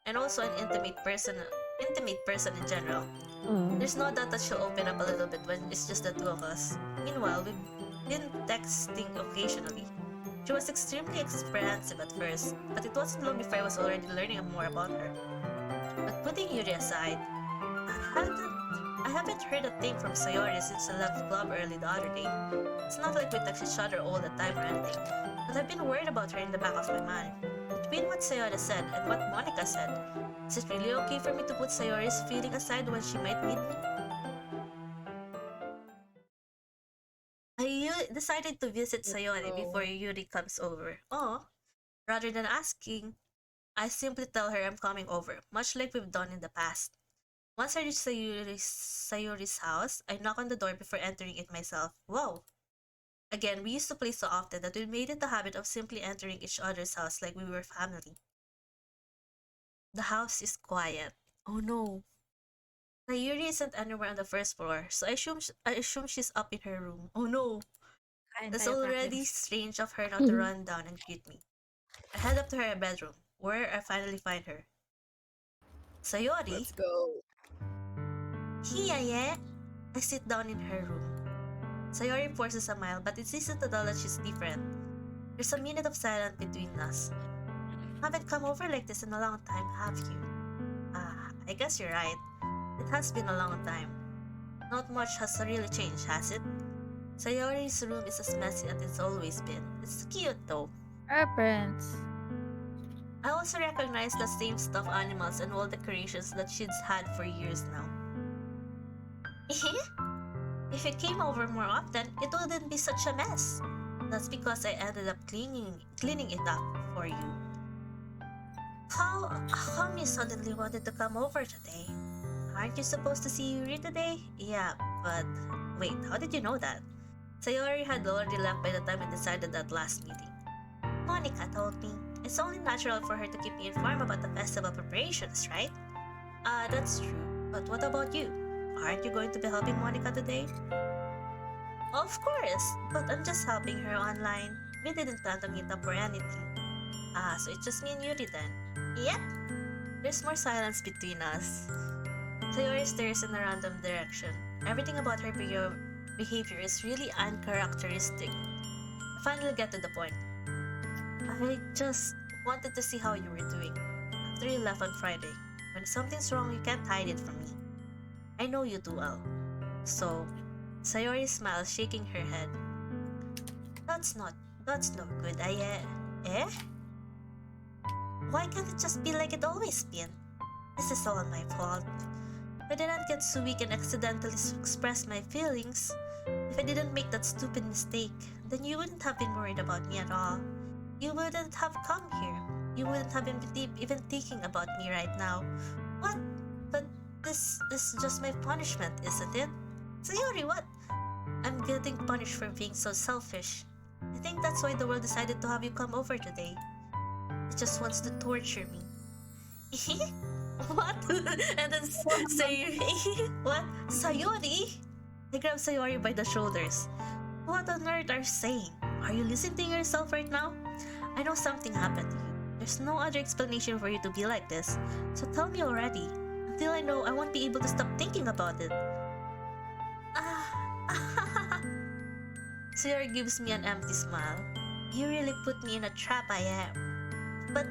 and also an intimate person in general. There's no doubt that she'll open up a little bit when it's just the two of us. Meanwhile, we've been texting occasionally. She was extremely apprehensive at first, but it wasn't long before I was already learning more about her. But putting Yuri aside, I haven't heard a thing from Sayori since I left club early the other day. It's not like we text each other all the time or anything, but I've been worried about her in the back of my mind. Between what Sayori said and what Monica said, is it really okay for me to put Sayori's feeling aside when she might need me? I decided to visit Sayori before Yuri comes over. Oh, rather than asking, I simply tell her I'm coming over, much like we've done in the past. Once I reach Sayori's house, I knock on the door before entering it myself. Whoa! Again, we used to play so often that we made it a habit of simply entering each other's house like we were family. The house is quiet. Oh no. Sayori isn't anywhere on the first floor, so I assume she's up in her room. Oh no. It's already strange of her not to run down and greet me. I head up to her bedroom, where I finally find her. Sayori? Let's go. Hiya. I sit down in her room. Sayori forces a smile, but it's easy to tell that she's different. There's a minute of silence between us. Haven't come over like this in a long time, have you? I guess you're right. It has been a long time. Not much has really changed, has it? Sayori's room is as messy as it's always been. It's cute though. Our parents. I also recognize the same stuffed animals and wall decorations that she's had for years now. If you came over more often, it wouldn't be such a mess. That's because I ended up cleaning it up for you. How come you suddenly wanted to come over today? Aren't you supposed to see Yuri today? Yeah, but wait, how did you know that? Sayori had already left by the time we decided that last meeting. Monica told me. It's only natural for her to keep me informed about the festival preparations, right? That's true. But what about you? Aren't you going to be helping Monica today? Of course, but I'm just helping her online. We didn't plan to meet up or anything. So it's just me and Yuri then. Yep. There's more silence between us. Sayori stares in a random direction. Everything about her behavior is really uncharacteristic. I finally get to the point. I just wanted to see how you were doing. After you left on Friday. When something's wrong, you can't hide it from me. I know you too well. So, Sayori smiles, shaking her head. That's not good, eh? Why can't it just be like it always been? This is all my fault. If I didn't get so weak and accidentally express my feelings, if I didn't make that stupid mistake, then you wouldn't have been worried about me at all. You wouldn't have come here. You wouldn't have been even thinking about me right now. What? But this is just my punishment, isn't it? Sayori, what? I'm getting punished for being so selfish. I think that's why the world decided to have you come over today. It just wants to torture me. What? And then Sayori, what? Sayori? I grab Sayori by the shoulders. What on earth are you saying? Are you listening to yourself right now? I know something happened to you. There's no other explanation for you to be like this. So tell me already. I'm Until I know I won't be able to stop thinking about it. Sayori gives me an empty smile. You really put me in a trap, I am. But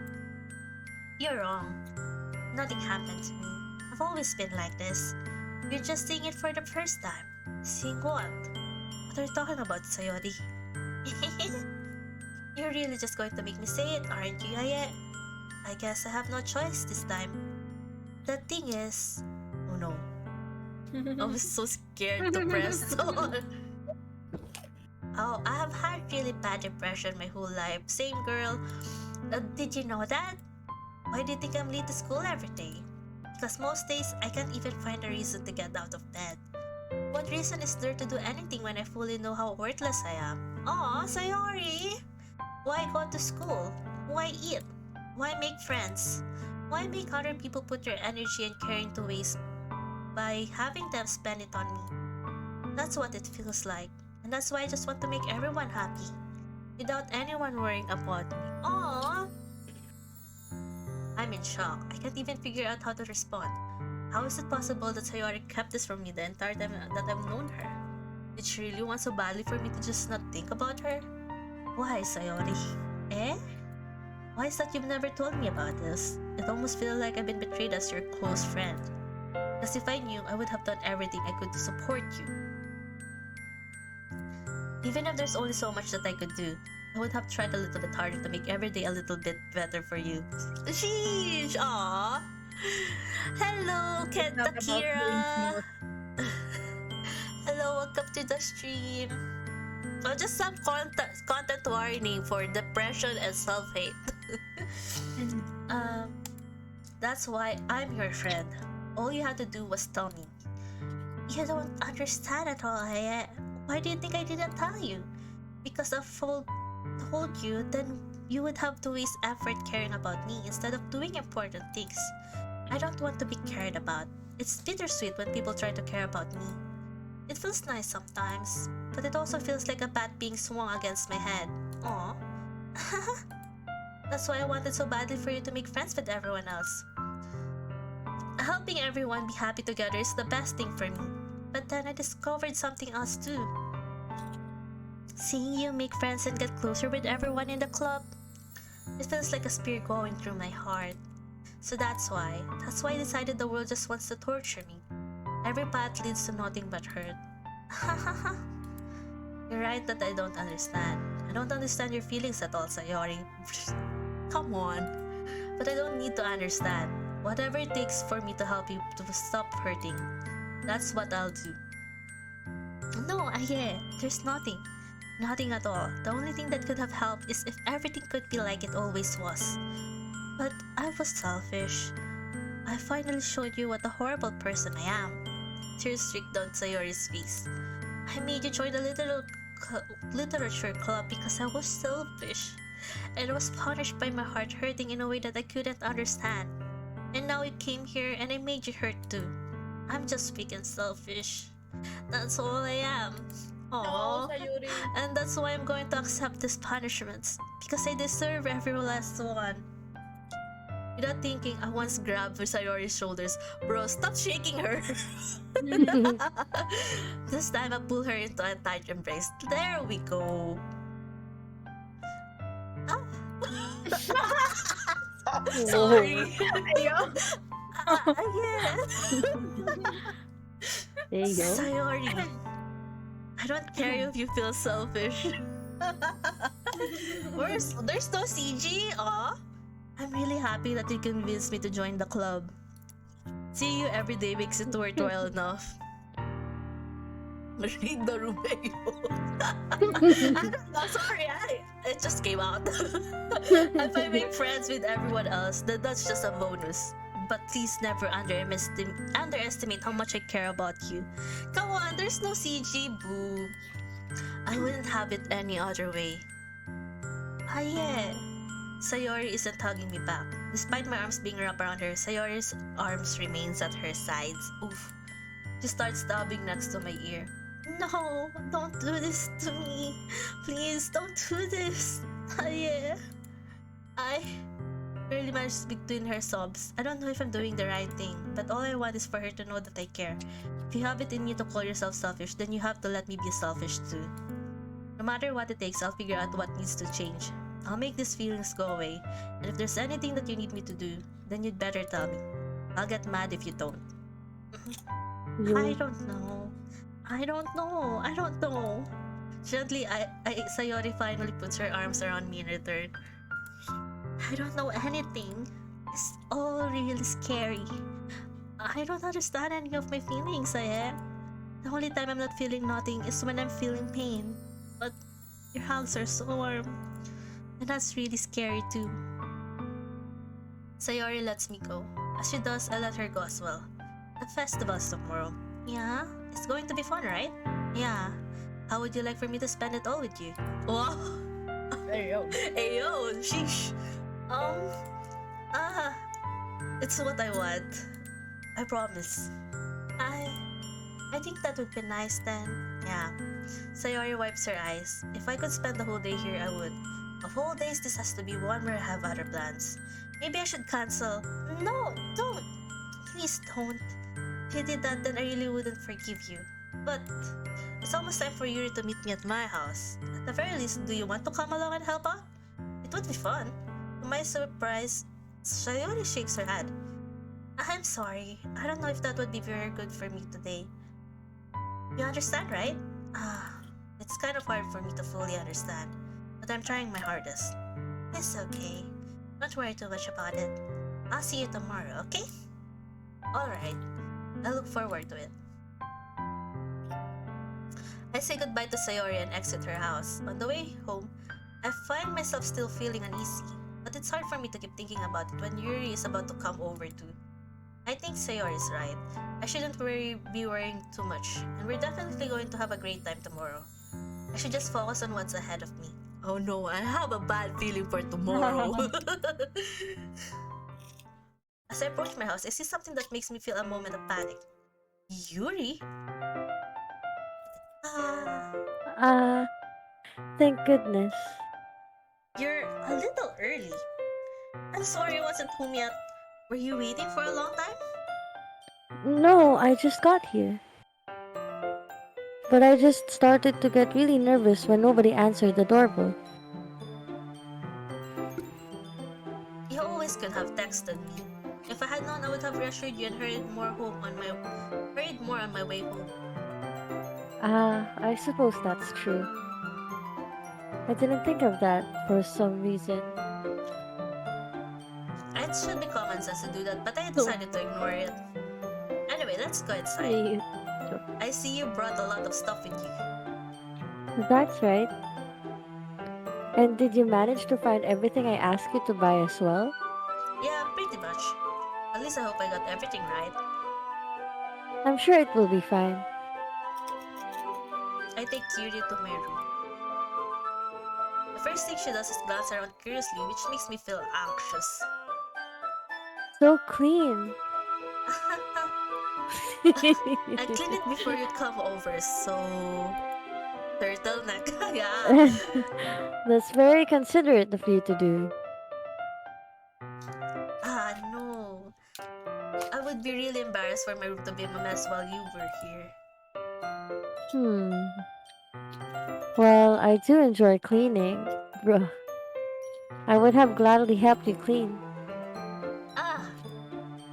you're wrong. Nothing happened to me. I've always been like this. You're just seeing it for the first time. Seeing what? What are you talking about, Sayori? You're really just going to make me say it, aren't you, Aye? I guess I have no choice this time. The thing is... Oh no. I was so scared to press on. Oh, I have had really bad depression my whole life. Same girl. Did you know that? Why do you think I'm late to school every day? Because most days, I can't even find a reason to get out of bed. What reason is there to do anything when I fully know how worthless I am? Aw, Sayori! Why go to school? Why eat? Why make friends? Why make other people put their energy and caring to waste by having them spend it on me? That's what it feels like. And that's why I just want to make everyone happy. Without anyone worrying about me. Aww! I'm in shock. I can't even figure out how to respond. How is it possible that Sayori kept this from me the entire time that I've known her? Did she really want so badly for me to just not think about her? Why, Sayori? Eh? Why is that you've never told me about this? It almost feels like I've been betrayed as your close friend. Because if I knew, I would have done everything I could to support you. Even if there's only so much that I could do, I would have tried a little bit harder to make every day a little bit better for you. Sheesh! Aww! Hello, Kenta Kira! Hello, welcome to the stream. Oh, just some content warning for depression and self-hate. That's why I'm your friend. All you had to do was tell me. You don't understand at all, Haya. Why do you think I didn't tell you? Because if I told you, then you would have to waste effort caring about me instead of doing important things. I don't want to be cared about. It's bittersweet when people try to care about me. It feels nice sometimes, but it also feels like a bat being swung against my head. Aw. That's why I wanted so badly for you to make friends with everyone else. Helping everyone be happy together is the best thing for me. But then I discovered something else too. Seeing you make friends and get closer with everyone in the club, it feels like a spear going through my heart. So that's why I decided the world just wants to torture me. Every path leads to nothing but hurt. You're right that I don't understand. I don't understand your feelings at all, Sayori. Come on. But I don't need to understand. Whatever it takes for me to help you to stop hurting, that's what I'll do. No, yeah, there's nothing. Nothing at all. The only thing that could have helped is if everything could be like it always was. But I was selfish. I finally showed you what a horrible person I am. Tears streaked down Sayori's face. I made you join the literature club because I was selfish. And I was punished by my heart hurting in a way that I couldn't understand. And now you came here and I made you hurt too. I'm just weak and selfish. That's all I am. Aww. And that's why I'm going to accept these punishments. Because I deserve every last one. Without thinking, I once grabbed Sayori's shoulders. Bro, stop shaking her! This time I pull her into a tight embrace. There we go. Ah. Sorry. There you go. Sayori. I don't care if you feel selfish. There's no CG? Aw. I'm really happy that you convinced me to join the club. Seeing you every day makes it worthwhile enough. Read the Romeo. I don't know, sorry, it just came out. If I make friends with everyone else, then that's just a bonus. But please never underestimate how much I care about you. Come on, there's no CG, boo. I wouldn't have it any other way. Yeah. Sayori isn't hugging me back. Despite my arms being wrapped around her, Sayori's arms remains at her sides. Oof. She starts sobbing next to my ear. No, don't do this to me. Please, don't do this. Yeah. I barely manages between her sobs. I don't know if I'm doing the right thing, but all I want is for her to know that I care. If you have it in you to call yourself selfish, then you have to let me be selfish too. No matter what it takes, I'll figure out what needs to change. I'll make these feelings go away, and if there's anything that you need me to do, then you'd better tell me. I'll get mad if you don't. I You. don't know. I don't know. I don't know. Gently, Sayori finally puts her arms around me in return. I don't know anything. It's all really scary. I don't understand any of my feelings, Saye. The only time I'm not feeling nothing is when I'm feeling pain. But your hugs are so warm. And that's really scary too. Sayori lets me go. As she does, I let her go as well. The festival's tomorrow. Yeah? It's going to be fun, right? Yeah. How would you like for me to spend it all with you? Wow! Ayo. Ayo! Sheesh! Um... Ah... It's what I want. I promise. I think that would be nice then. Yeah. Sayori wipes her eyes. If I could spend the whole day here, I would. Of all days, this has to be one where I have other plans. Maybe I should cancel. No, don't. Please don't. If you did that, then I really wouldn't forgive you. But it's almost time for Yuri to meet me at my house. At the very least, do you want to come along and help out? It would be fun. To my surprise, Sayori shakes her head. I'm sorry. I don't know if that would be very good for me today. You understand, right? It's kind of hard for me to fully understand, but I'm trying my hardest. It's okay. Don't worry too much about it. I'll see you tomorrow, okay? Alright. I look forward to it. I say goodbye to Sayori and exit her house. On the way home, I find myself still feeling uneasy, but it's hard for me to keep thinking about it when Yuri is about to come over too. I think Sayori is right. I shouldn't be worrying too much, and we're definitely going to have a great time tomorrow. I should just focus on what's ahead of me. Oh no, I have a bad feeling for tomorrow. As I approach my house, I see something that makes me feel a moment of panic. Yuri? Ah, thank goodness. You're a little early. I'm sorry I wasn't home yet. Were you waiting for a long time? No, I just got here. But I just started to get really nervous when nobody answered the doorbell. You always could have texted me. If I had known, I would have reassured you and hurried more on my way home. I suppose that's true. I didn't think of that for some reason. It should be common sense to do that, but I decided to ignore it. Anyway, let's go inside. Hey, I see you brought a lot of stuff with you. that's right. And did you manage to find everything I asked you to buy as well? Yeah, pretty much. At least I hope I got everything right. I'm sure it will be fine. I take Yuri to my room. The first thing she does is glance around curiously, which makes me feel anxious. So clean. I clean it before you come over, so... Turtleneck, yeah. That's very considerate of you to do. No. I would be really embarrassed for my room to be a mess while you were here. Well, I do enjoy cleaning. Bruh. I would have gladly helped you clean.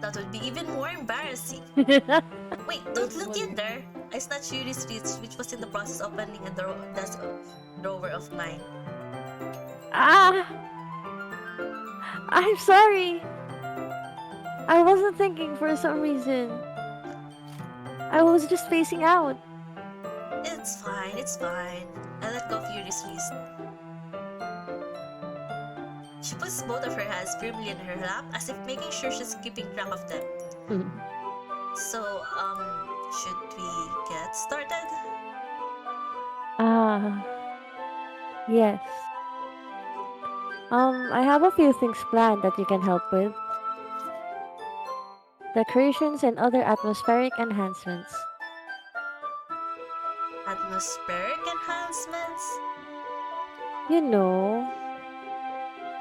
That would be even more embarrassing. Wait, don't look in there. I snatched Yuri's wrist, which was in the process of opening a desk drawer of mine. I'm sorry. I wasn't thinking for some reason. I was just facing out. It's fine, it's fine. I let go of Yuri's wrist. She puts both of her hands firmly in her lap as if making sure she's keeping track of them. So, should we get started? Yes. I have a few things planned that you can help with. Decorations and other atmospheric enhancements. Atmospheric enhancements? You know,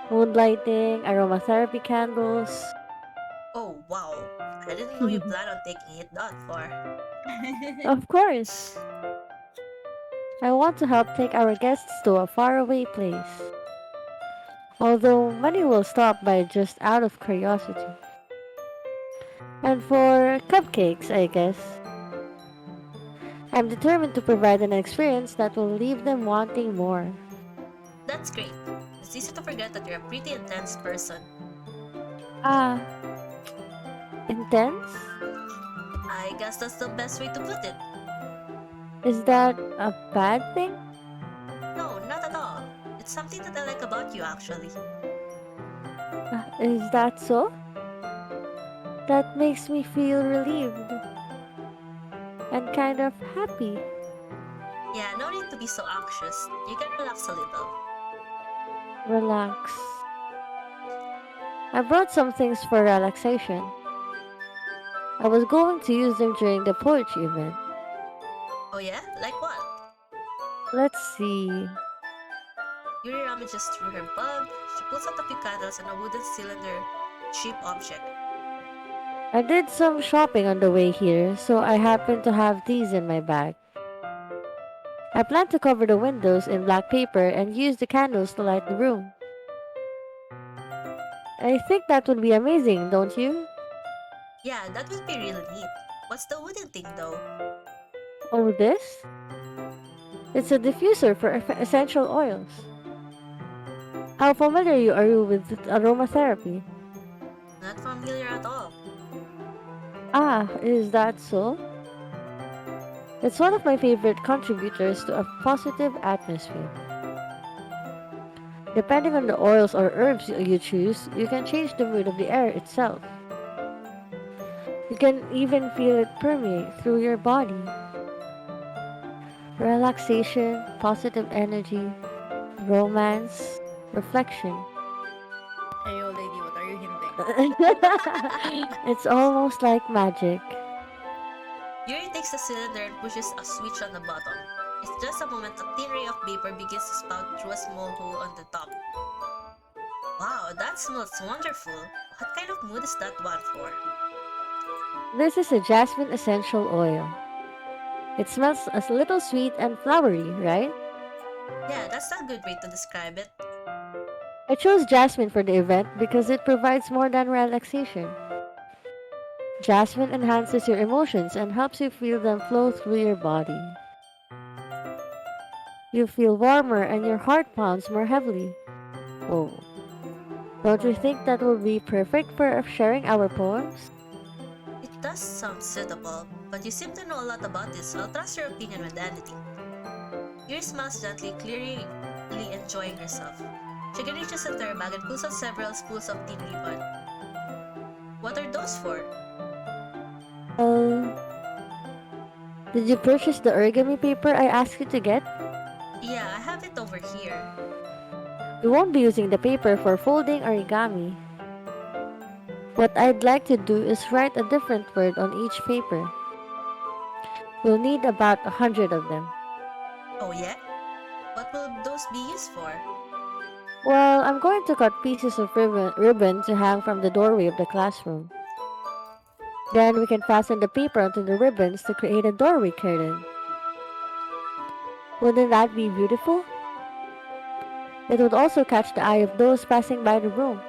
Moonlighting, aromatherapy candles. Oh, wow. I didn't know you plan on taking it that far. Of course, I want to help take our guests to a faraway place. Although many will stop by just out of curiosity. And for cupcakes, I guess, I'm determined to provide an experience that will leave them wanting more. That's great. It's easy to forget that you're a pretty intense person. Ah, intense? I guess that's the best way to put it. Is that a bad thing? No, not at all. It's something that I like about you, actually. Is that so? That makes me feel relieved and kind of happy. Yeah, no need to be so anxious. You can relax a little. Relax. I brought some things for relaxation. I was going to use them during the poetry event. Oh yeah? Like what? Let's see. Yuri rummages through her bag. She pulls out a few candles and a wooden cylinder, cheap object. I did some shopping on the way here, so I happen to have these in my bag. I plan to cover the windows in black paper and use the candles to light the room. I think that would be amazing, don't you? Yeah, that would be really neat. What's the wooden thing though? Oh, this? It's a diffuser for essential oils. How familiar are you with aromatherapy? Not familiar at all. Ah, is that so? It's one of my favorite contributors to a positive atmosphere. Depending on the oils or herbs you choose, you can change the mood of the air itself. You can even feel it permeate through your body. Relaxation, positive energy, romance, reflection. Hey, old lady, what are you hinting? It's almost like magic. Yuri takes the cylinder and pushes a switch on the bottom. It's just a moment a thin ray of vapor begins to spout through a small hole on the top. Wow, that smells wonderful. What kind of mood is that one for? This is a jasmine essential oil. It smells a little sweet and flowery, right? Yeah, that's a good way to describe it. I chose jasmine for the event because it provides more than relaxation. Jasmine enhances your emotions and helps you feel them flow through your body. You feel warmer and your heart pounds more heavily. Whoa. Don't you think that will be perfect for sharing our poems? It does sound suitable, but you seem to know a lot about this, so I'll trust your opinion with anything. Yuri smiles gently, clearly enjoying herself. She reaches into her bag and pulls out several spools of thin ribbon. What are those for? Uh, did you purchase the origami paper I asked you to get? Yeah, I have it over here. We won't be using the paper for folding origami. What I'd like to do is write a different word on each paper. We'll need about 100 of them. Oh yeah? What will those be used for? Well, I'm going to cut pieces of ribbon to hang from the doorway of the classroom. Then we can fasten the paper onto the ribbons to create a doorway curtain. Wouldn't that be beautiful? It would also catch the eye of those passing by the room.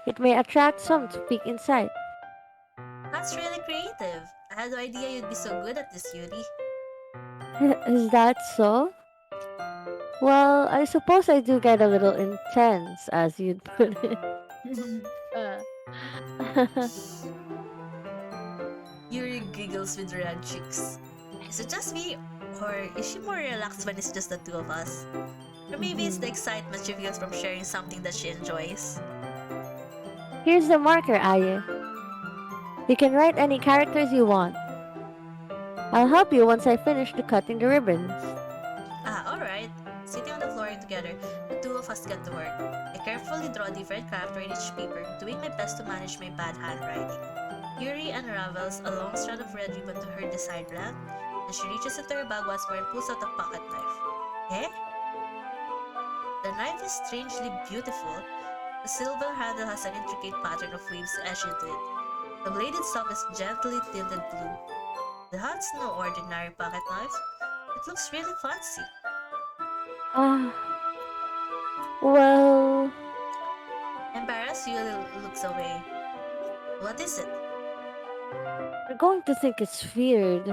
It may attract some to peek inside. That's really creative. I had no idea you'd be so good at this, Yuri. Is that so? Well, I suppose I do get a little intense, as you'd put it. Yuri giggles with red cheeks. Is it just me, or is she more relaxed when it's just the two of us? Or maybe it's the excitement she feels from sharing something that she enjoys. Here's the marker, Aye. You can write any characters you want. I'll help you once I finish cutting the ribbons. Ah, alright. Sitting on the floor together, the two of us get to work. I carefully draw a different character in each paper, doing my best to manage my bad handwriting. Yuri unravels a long strand of red ribbon to her desired length, and she reaches into her bag once more and pulls out a pocket knife. Eh? The knife is strangely beautiful. The silver handle has an intricate pattern of waves etched into it. The blade itself is gently tinted blue. The hand's no ordinary pocket knife. It looks really fancy. Ah, well, Embarrassed, Yuri looks away. What is it? you're going to think it's weird.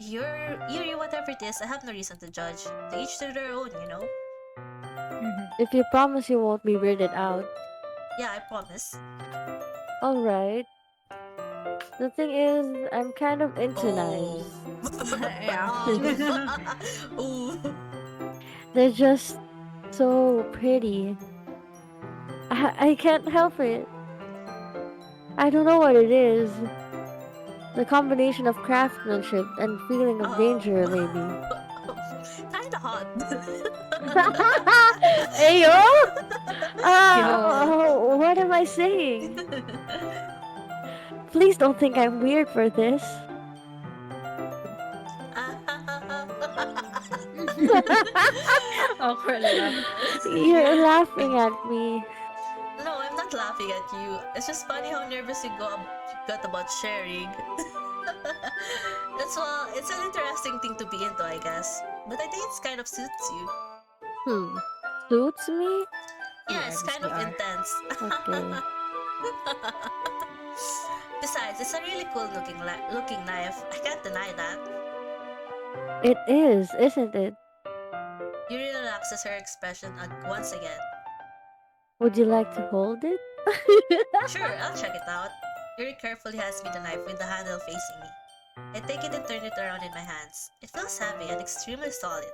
Yuri, whatever it is, I have no reason to judge. To each to their own, you know? If you promise you won't be weirded out. Yeah, I promise. Alright. The thing is, I'm kind of into Oh. knives. Yeah. Ooh. They're just so pretty. I can't help it. I don't know what it is. The combination of craftsmanship and feeling of danger, maybe. Kinda hot. Ayo! What am I saying? Please don't think I'm weird for this. Awkward laugh. You're laughing at me. No, I'm not laughing at you. It's just funny how nervous you got about sharing. It's an interesting thing to be into, I guess. But I think it's kind of suits you. Suits me? Yeah, it's kind of are. intense. Okay. Besides, it's a really cool looking knife. I can't deny that. It is, isn't it? Yuri relaxes her expression once again. Would you like to hold it? Sure, I'll check it out. Yuri carefully hands me the knife with the handle facing me. I take it and turn it around in my hands. It feels heavy and extremely solid.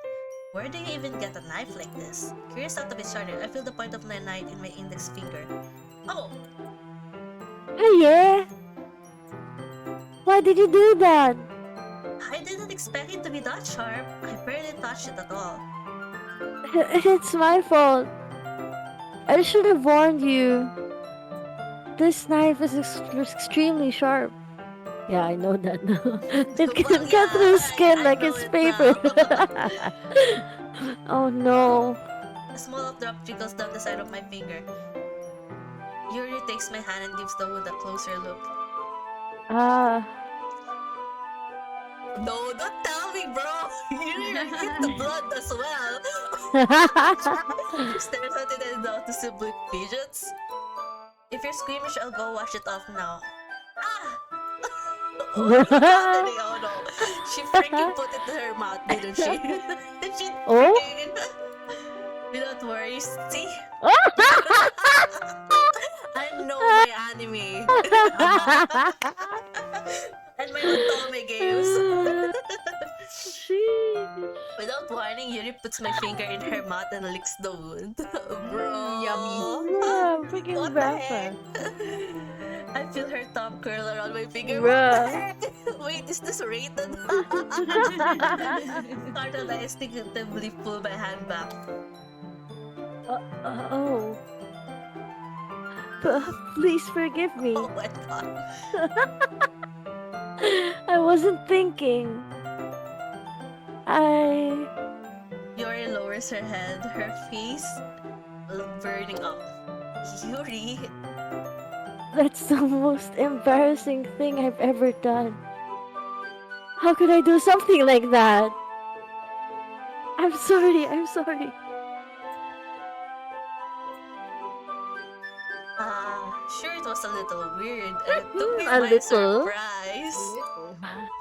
Where do you even get a knife like this? Curious out of it started, I feel the point of my knife in my index finger. Oh! Oh yeah? Why did you do that? I didn't expect it to be that sharp. I barely touched it at all. It's my fault. I should have warned you. This knife is extremely sharp. Yeah, I know that now. It can Well, cut through skin I like know it's it paper. now. Oh no. A small drop trickles down the side of my finger. Yuri takes my hand and gives the wound a closer look. Ah. No, don't tell me, bro! Yuri hit the blood as well! She stares at it and noticeably fidgets. If you're squeamish, I'll go wash it off now. Ah! Oh, what's happening? Oh no. She freaking put it in her mouth, didn't she? She Oh? freaking... Don't worry, see? I know my anime. And my otome games. Without warning, Yuri puts my finger in her mouth and licks the wound. Bro. Yummy. Yeah, freaking What the Rafa. heck? I feel her tongue curl around my finger. Bruh. What the heck? Wait, is this rated? Startled, I instinctively pull my hand back. Oh. Please forgive me. Oh my god. I wasn't thinking. Yuri lowers her head, her face burning up. Yuri, That's the most embarrassing thing I've ever done. How could I do something like that? I'm sorry. sure it was a little weird and it took me A by little? surprise.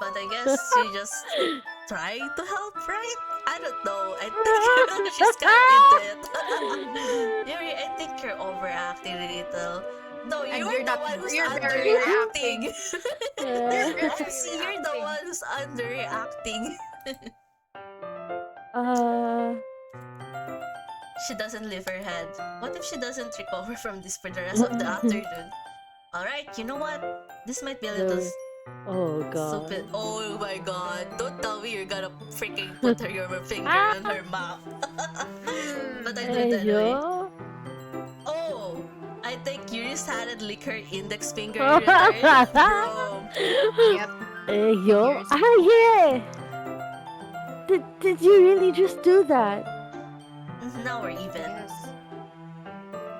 But I guess she just trying to help, right? I don't know. I think she's kind of into it. Yuri, I think you're overacting a little. No, And you're you're the not- one who's you're very underreacting. Yeah. I see you're the one who's underreacting. She doesn't lift her head. What if she doesn't recover from this for the rest of the afternoon? Alright, you know what? This might be a little Oh god. stupid. Oh my god. Don't tell me you're gonna freaking put your finger in her mouth. But I do it anyway. Ayo. Oh! I think Yuri's hand and lick her index finger in return. Bro. Yep. Ayo. Yours. Ah yeah. Did you really just do that? Now we're even. Yes.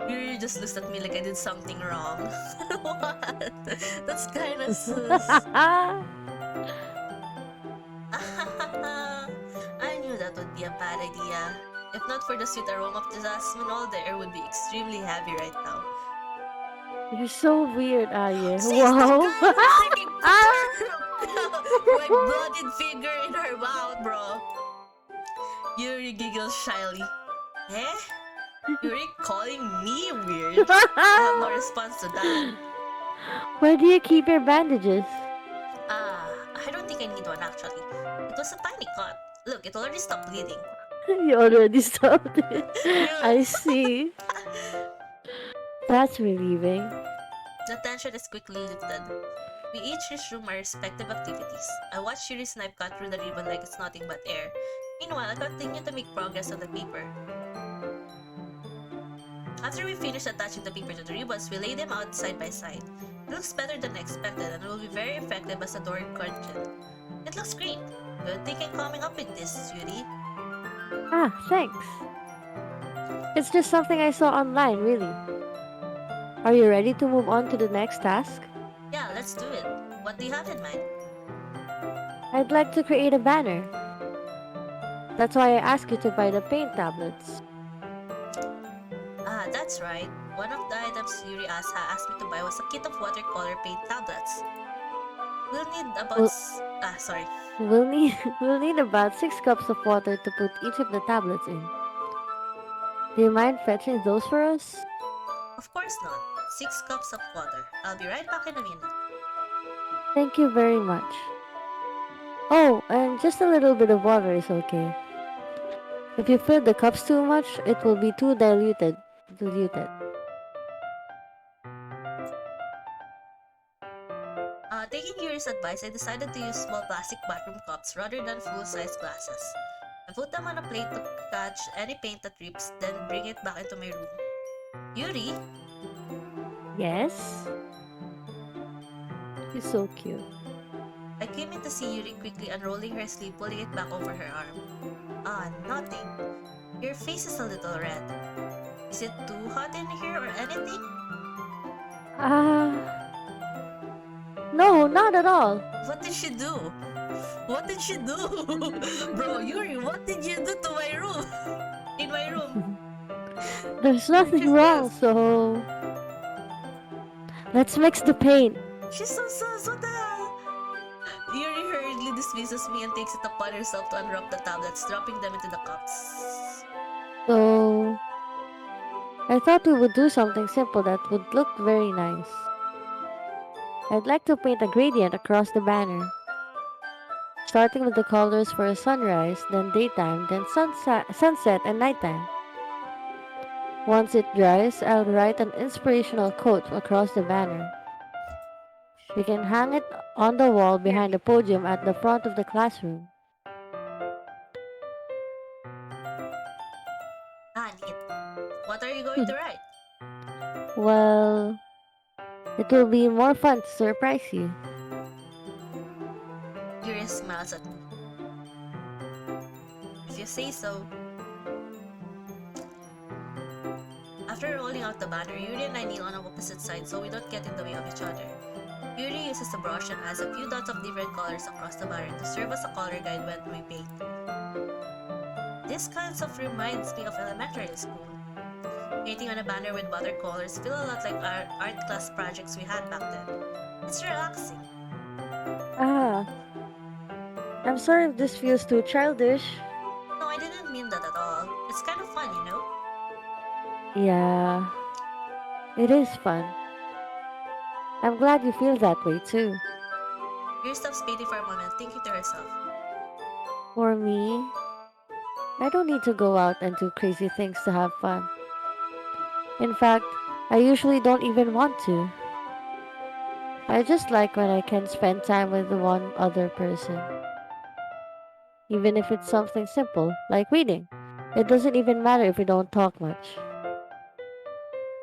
Yuri just looks at me like I did something wrong. What? That's kind of I knew that would be a bad idea. If not for the sweet aroma of the jasmine, all the air would be extremely heavy right now. You're so weird, Aye. She's the Wow. girl who freaking put her white blooded finger in her mouth, bro. Yuri giggles shyly. Eh? Yuri calling me weird? I have no response to that. Where do you keep your bandages? I don't think I need one actually. It was a tiny cut. Look, it already stopped bleeding. You already stopped it. I Really? see. That's relieving. The tension is quickly lifted. We each resume our respective activities. I watch Yuri's knife cut through the ribbon like it's nothing but air. Meanwhile, I continue to make progress on the paper. After we finish attaching the paper to the ribbons, we lay them out side by side. It looks better than expected and will be very effective as a door curtain. It looks great. Good thinking coming up with this, Yuri. Ah, thanks. It's just something I saw online, really. Are you ready to move on to the next task? Yeah, let's do it. What do you have in mind? I'd like to create a banner. That's why I asked you to buy the paint tablets. That's right. One of the items Yuri asked me to buy was a kit of watercolor paint tablets. We'll need about... Well- sorry. We'll need about 6 cups of water to put each of the tablets in. Do you mind fetching those for us? Of course not. 6 cups of water. I'll be right back in a minute. Thank you very much. Oh, and just a little bit of water is okay. If you fill the cups too much, it will be too diluted. Taking Yuri's advice, I decided to use small plastic bathroom cups rather than full-size glasses. I put them on a plate to catch any paint that drips, then bring it back into my room. Yuri? Yes? You're so cute. I came in to see Yuri quickly unrolling her sleeve, pulling it back over her arm. Nothing. Your face is a little red. Is it too hot in here or anything? No, not at all. What did she do? What did she do? Bro, Yuri, what did you do to my room? In my room. There's nothing wrong, so... Let's mix the paint. She's so sus, what the hell? Yuri hurriedly dismisses me and takes it upon herself to unwrap the tablets, dropping them into the cups. So... I thought we would do something simple that would look very nice. I'd like to paint a gradient across the banner. Starting with the colors for a sunrise, then daytime, then sunset and nighttime. Once it dries, I'll write an inspirational quote across the banner. We can hang it on the wall behind the podium at the front of the classroom. Neat. What are you going to write? Well, it will be more fun to surprise you. Yuri smiles at me. If you say so. After rolling out the banner, Yuri and I kneel on opposite sides so we don't get in the way of each other. Yuri uses a brush and adds a few dots of different colors across the banner to serve as a color guide when we paint. This kind of reminds me of elementary school. Painting on a banner with watercolors feel a lot like our art class projects we had back then. It's relaxing. I'm sorry if this feels too childish. No, I didn't mean that at all. It's kind of fun, you know? Yeah, it is fun. I'm glad you feel that way too. Yuri stops painting for a moment, thinking to herself. For me, I don't need to go out and do crazy things to have fun. In fact, I usually don't even want to. I just like when I can spend time with one other person. Even if it's something simple, like reading. It doesn't even matter if we don't talk much.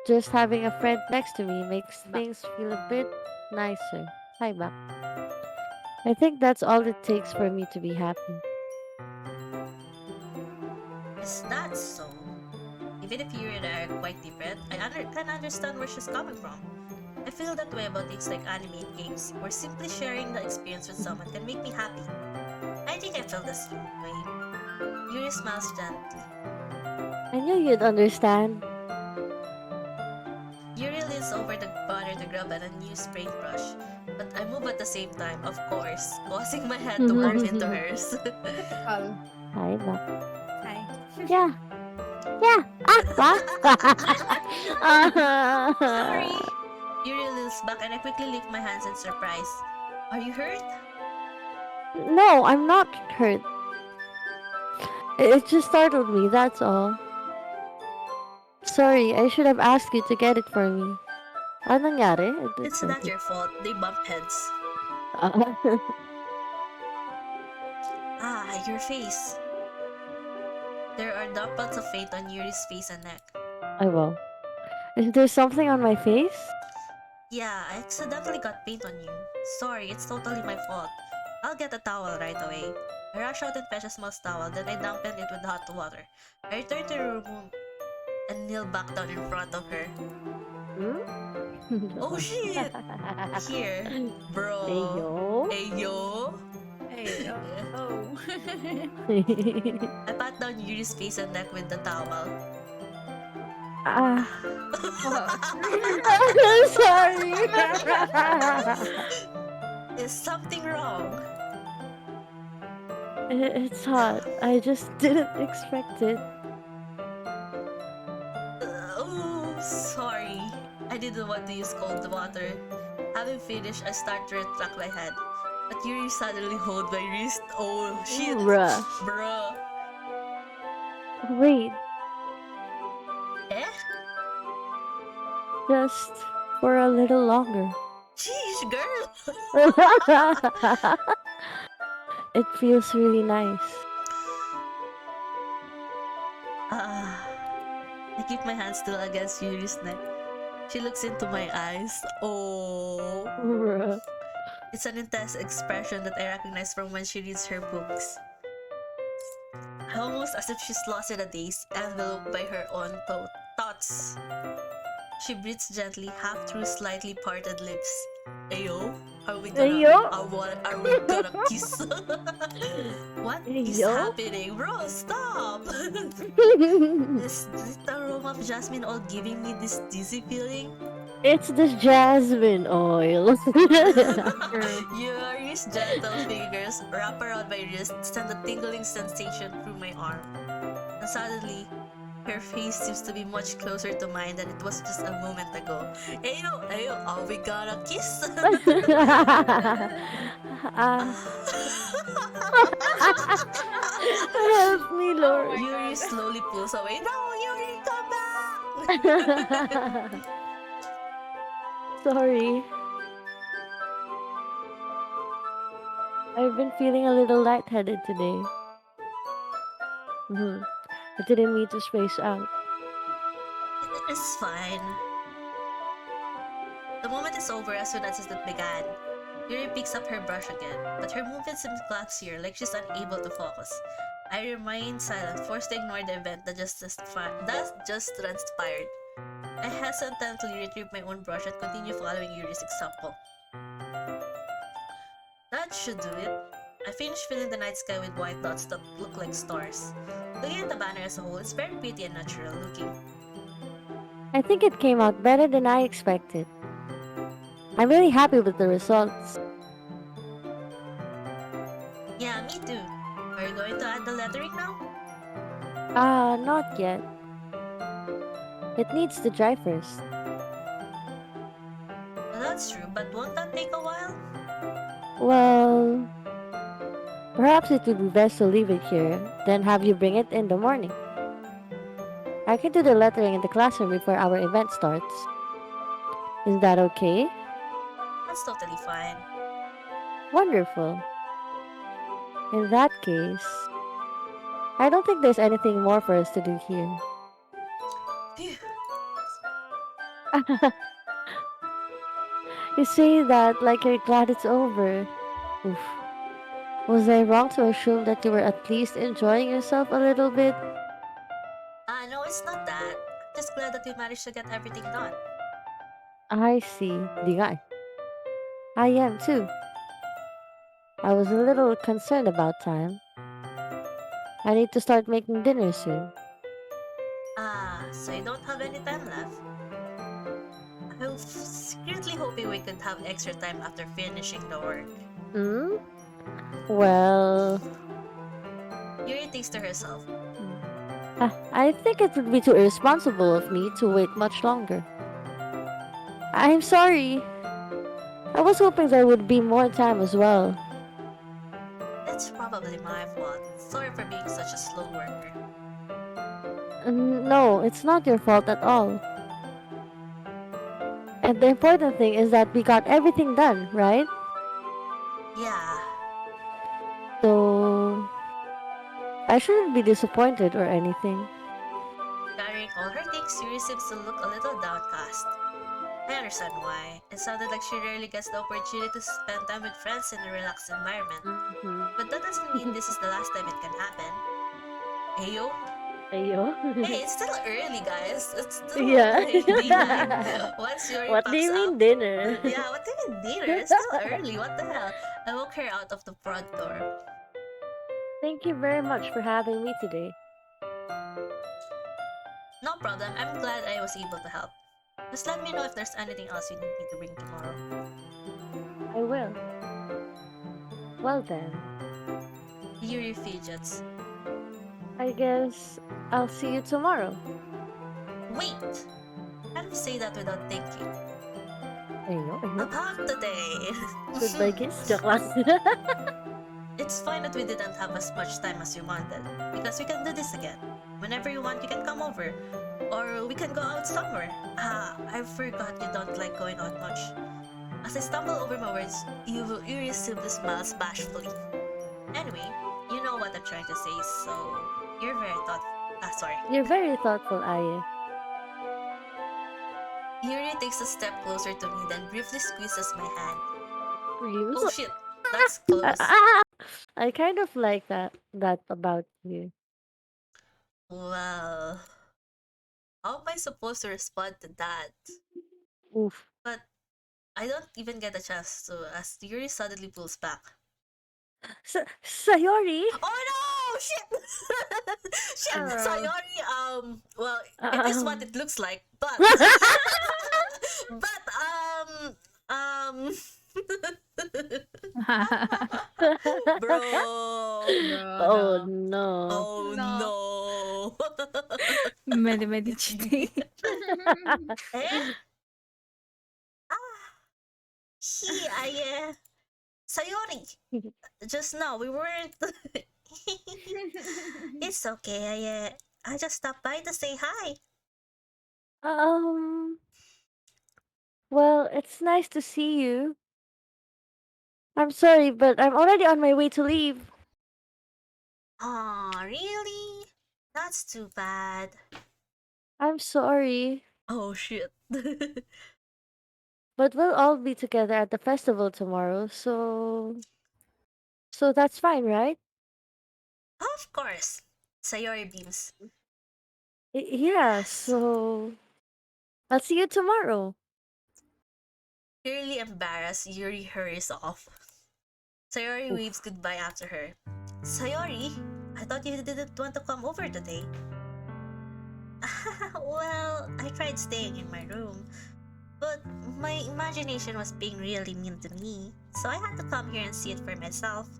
Just having a friend next to me makes things feel a bit nicer. Hi, Bak. I think that's all it takes for me to be happy. Is that so? Even if you and I are quite different, can understand where she's coming from. I feel that way about things like anime and games, where simply sharing the experience with someone can make me happy. I think I feel the same way. Yuri smiles gently. I knew you'd understand. Yuri leans over the counter to grab an unused paintbrush, but I move at the same time, of course, causing my hand to bump into hers. Typical. Hi, ba? Hi. Yeah. Yeah. Ah, ba? Sorry! Yuri leans back and I quickly lift my hands in surprise. Are you hurt? No, I'm not hurt. It just startled me, that's all. Sorry, I should have asked you to get it for me. Ano nangyari? It's not your fault. They bump heads. Ah, your face. There are dark spots of paint on Yuri's face and neck. I will. Is there something on my face? Yeah, I accidentally got paint on you. Sorry, it's totally my fault. I'll get a towel right away. I rush out and fetch a small towel, then I dampen it with hot water. I return to the room and kneel back down in front of her. Oh shit! Here, bro. Ayo. Ayo. Hey, oh. I pat down Yuri's face and neck with the towel. Ah, Oh. sorry. Is something wrong? It's hot. I just didn't expect it. Oh, sorry. I didn't want to use cold water. Having finished, I start to retract my hand. But Yuri suddenly hold my wrist. Oh, shit. Bruh. Bruh. Wait, Eh? just for a little longer. Sheesh, girl. It feels really nice. Ah. I keep my hand still against Yuri's neck. She looks into my eyes. Oh. Bruh. It's an intense expression that I recognize from when she reads her books. Almost as if she's lost in a daze, enveloped by her own thoughts. She breathes gently, half through slightly parted lips. Ayo, are we gonna Ayo? are we gonna kiss? What is Ayo? happening, bro? Stop! Is the aroma of jasmine all giving me this dizzy feeling? It's the jasmine oil. Yuri's gentle fingers wrap around my wrist, send a tingling sensation through my arm. And suddenly, her face seems to be much closer to mine than it was just a moment ago. Ayo, ayo, are we gonna kiss? Ah, help me, Lord. Yuri slowly pulls away. No, Yuri, come back! Sorry. I've been feeling a little lightheaded today. I didn't mean to space out. It's fine. The moment is over as soon as it began. Yuri picks up her brush again, but her movement seems clumsier, like she's unable to focus. I remain silent, forced to ignore the event that just transpired. I hesitantly retrieve my own brush and continue following Yuri's example. That should do it. I finished filling the night sky with white dots that look like stars. Looking at the banner as a whole, it's very pretty and natural looking. I think it came out better than I expected. I'm really happy with the results. Yeah, me too. Are you going to add the lettering now? Not yet. It needs to dry first. Well, that's true, but won't that take a while? Well, perhaps it would be best to leave it here, then have you bring it in the morning. I can do the lettering in the classroom before our event starts. Is that okay? That's totally fine. Wonderful. In that case, I don't think there's anything more for us to do here. Phew. You say that like you're glad it's over. Oof. Was I wrong to assume that you were at least enjoying yourself a little bit? No, it's not that. just glad that we managed to get everything done. I see. Di nga eh. I am too. I was a little concerned about time. I need to start making dinner soon. Ah, so you don't have any time left? I was secretly hoping we could have extra time after finishing the work. Hmm? Well, Yuri thinks to herself. I think it would be too irresponsible of me to wait much longer. I'm sorry. I was hoping there would be more time as well. It's probably my fault. Sorry for being such a slow worker. No, it's not your fault at all. And the important thing is that we got everything done, right? Yeah, So, I shouldn't be disappointed or anything. carrying all her things, Yuri seems to look a little downcast. I understand why. It sounded like she rarely gets the opportunity to spend time with friends in a relaxed environment. But that doesn't mean this is the last time it can happen. Ayo? Ayo. Hey, it's still early, guys. It's still Yeah. daylight. Once Yuri What do pops you mean up, dinner? yeah, what do you mean dinner? It's still early. What the hell? I woke her out of the front door. Thank you very much for having me today. No problem. I'm glad I was able to help. Just let me know if there's anything else you need me to bring tomorrow. I will. Well then, Yuri fidgets. I guess I'll see you tomorrow. Wait! How do you say that without thinking? Ayo, ayo. About today! Goodbye kiss. Joke lang. It's fine that we didn't have as much time as you wanted, because we can do this again. Whenever you want, you can come over. Or we can go out somewhere. Ah, I forgot you don't like going out much. As I stumble over my words, Yuri simply smiles bashfully. Anyway, you know what I'm trying to say, so you're very sorry. You're very thoughtful, Aye. Yuri takes a step closer to me, then briefly squeezes my hand. You? Oh shit, that's close. I kind of like that about you. Well, how am I supposed to respond to that? Oof. But I don't even get a chance to, as Yuri suddenly pulls back. Sayori? Oh no! Shit! Shit! Oh. Sayori, well, it is what it looks like, but... but, bro... Oh no. Oh no! Medi cheating. Eh? Sayori! Just now, we weren't... It's okay, I just stopped by to say hi. Well, it's nice to see you. I'm sorry, but I'm already on my way to leave. Aw, really? That's too bad. I'm sorry, Oh shit. but we'll all be together at the festival tomorrow, so that's fine, right? Of course. Sayori beams. Yeah, Yes. so I'll see you tomorrow. Clearly embarrassed, Yuri hurries off. Sayori Oof. waves goodbye after her. Sayori, I thought you didn't want to come over today. Well, I tried staying in my room, but my imagination was being really mean to me, so I had to come here and see it for myself.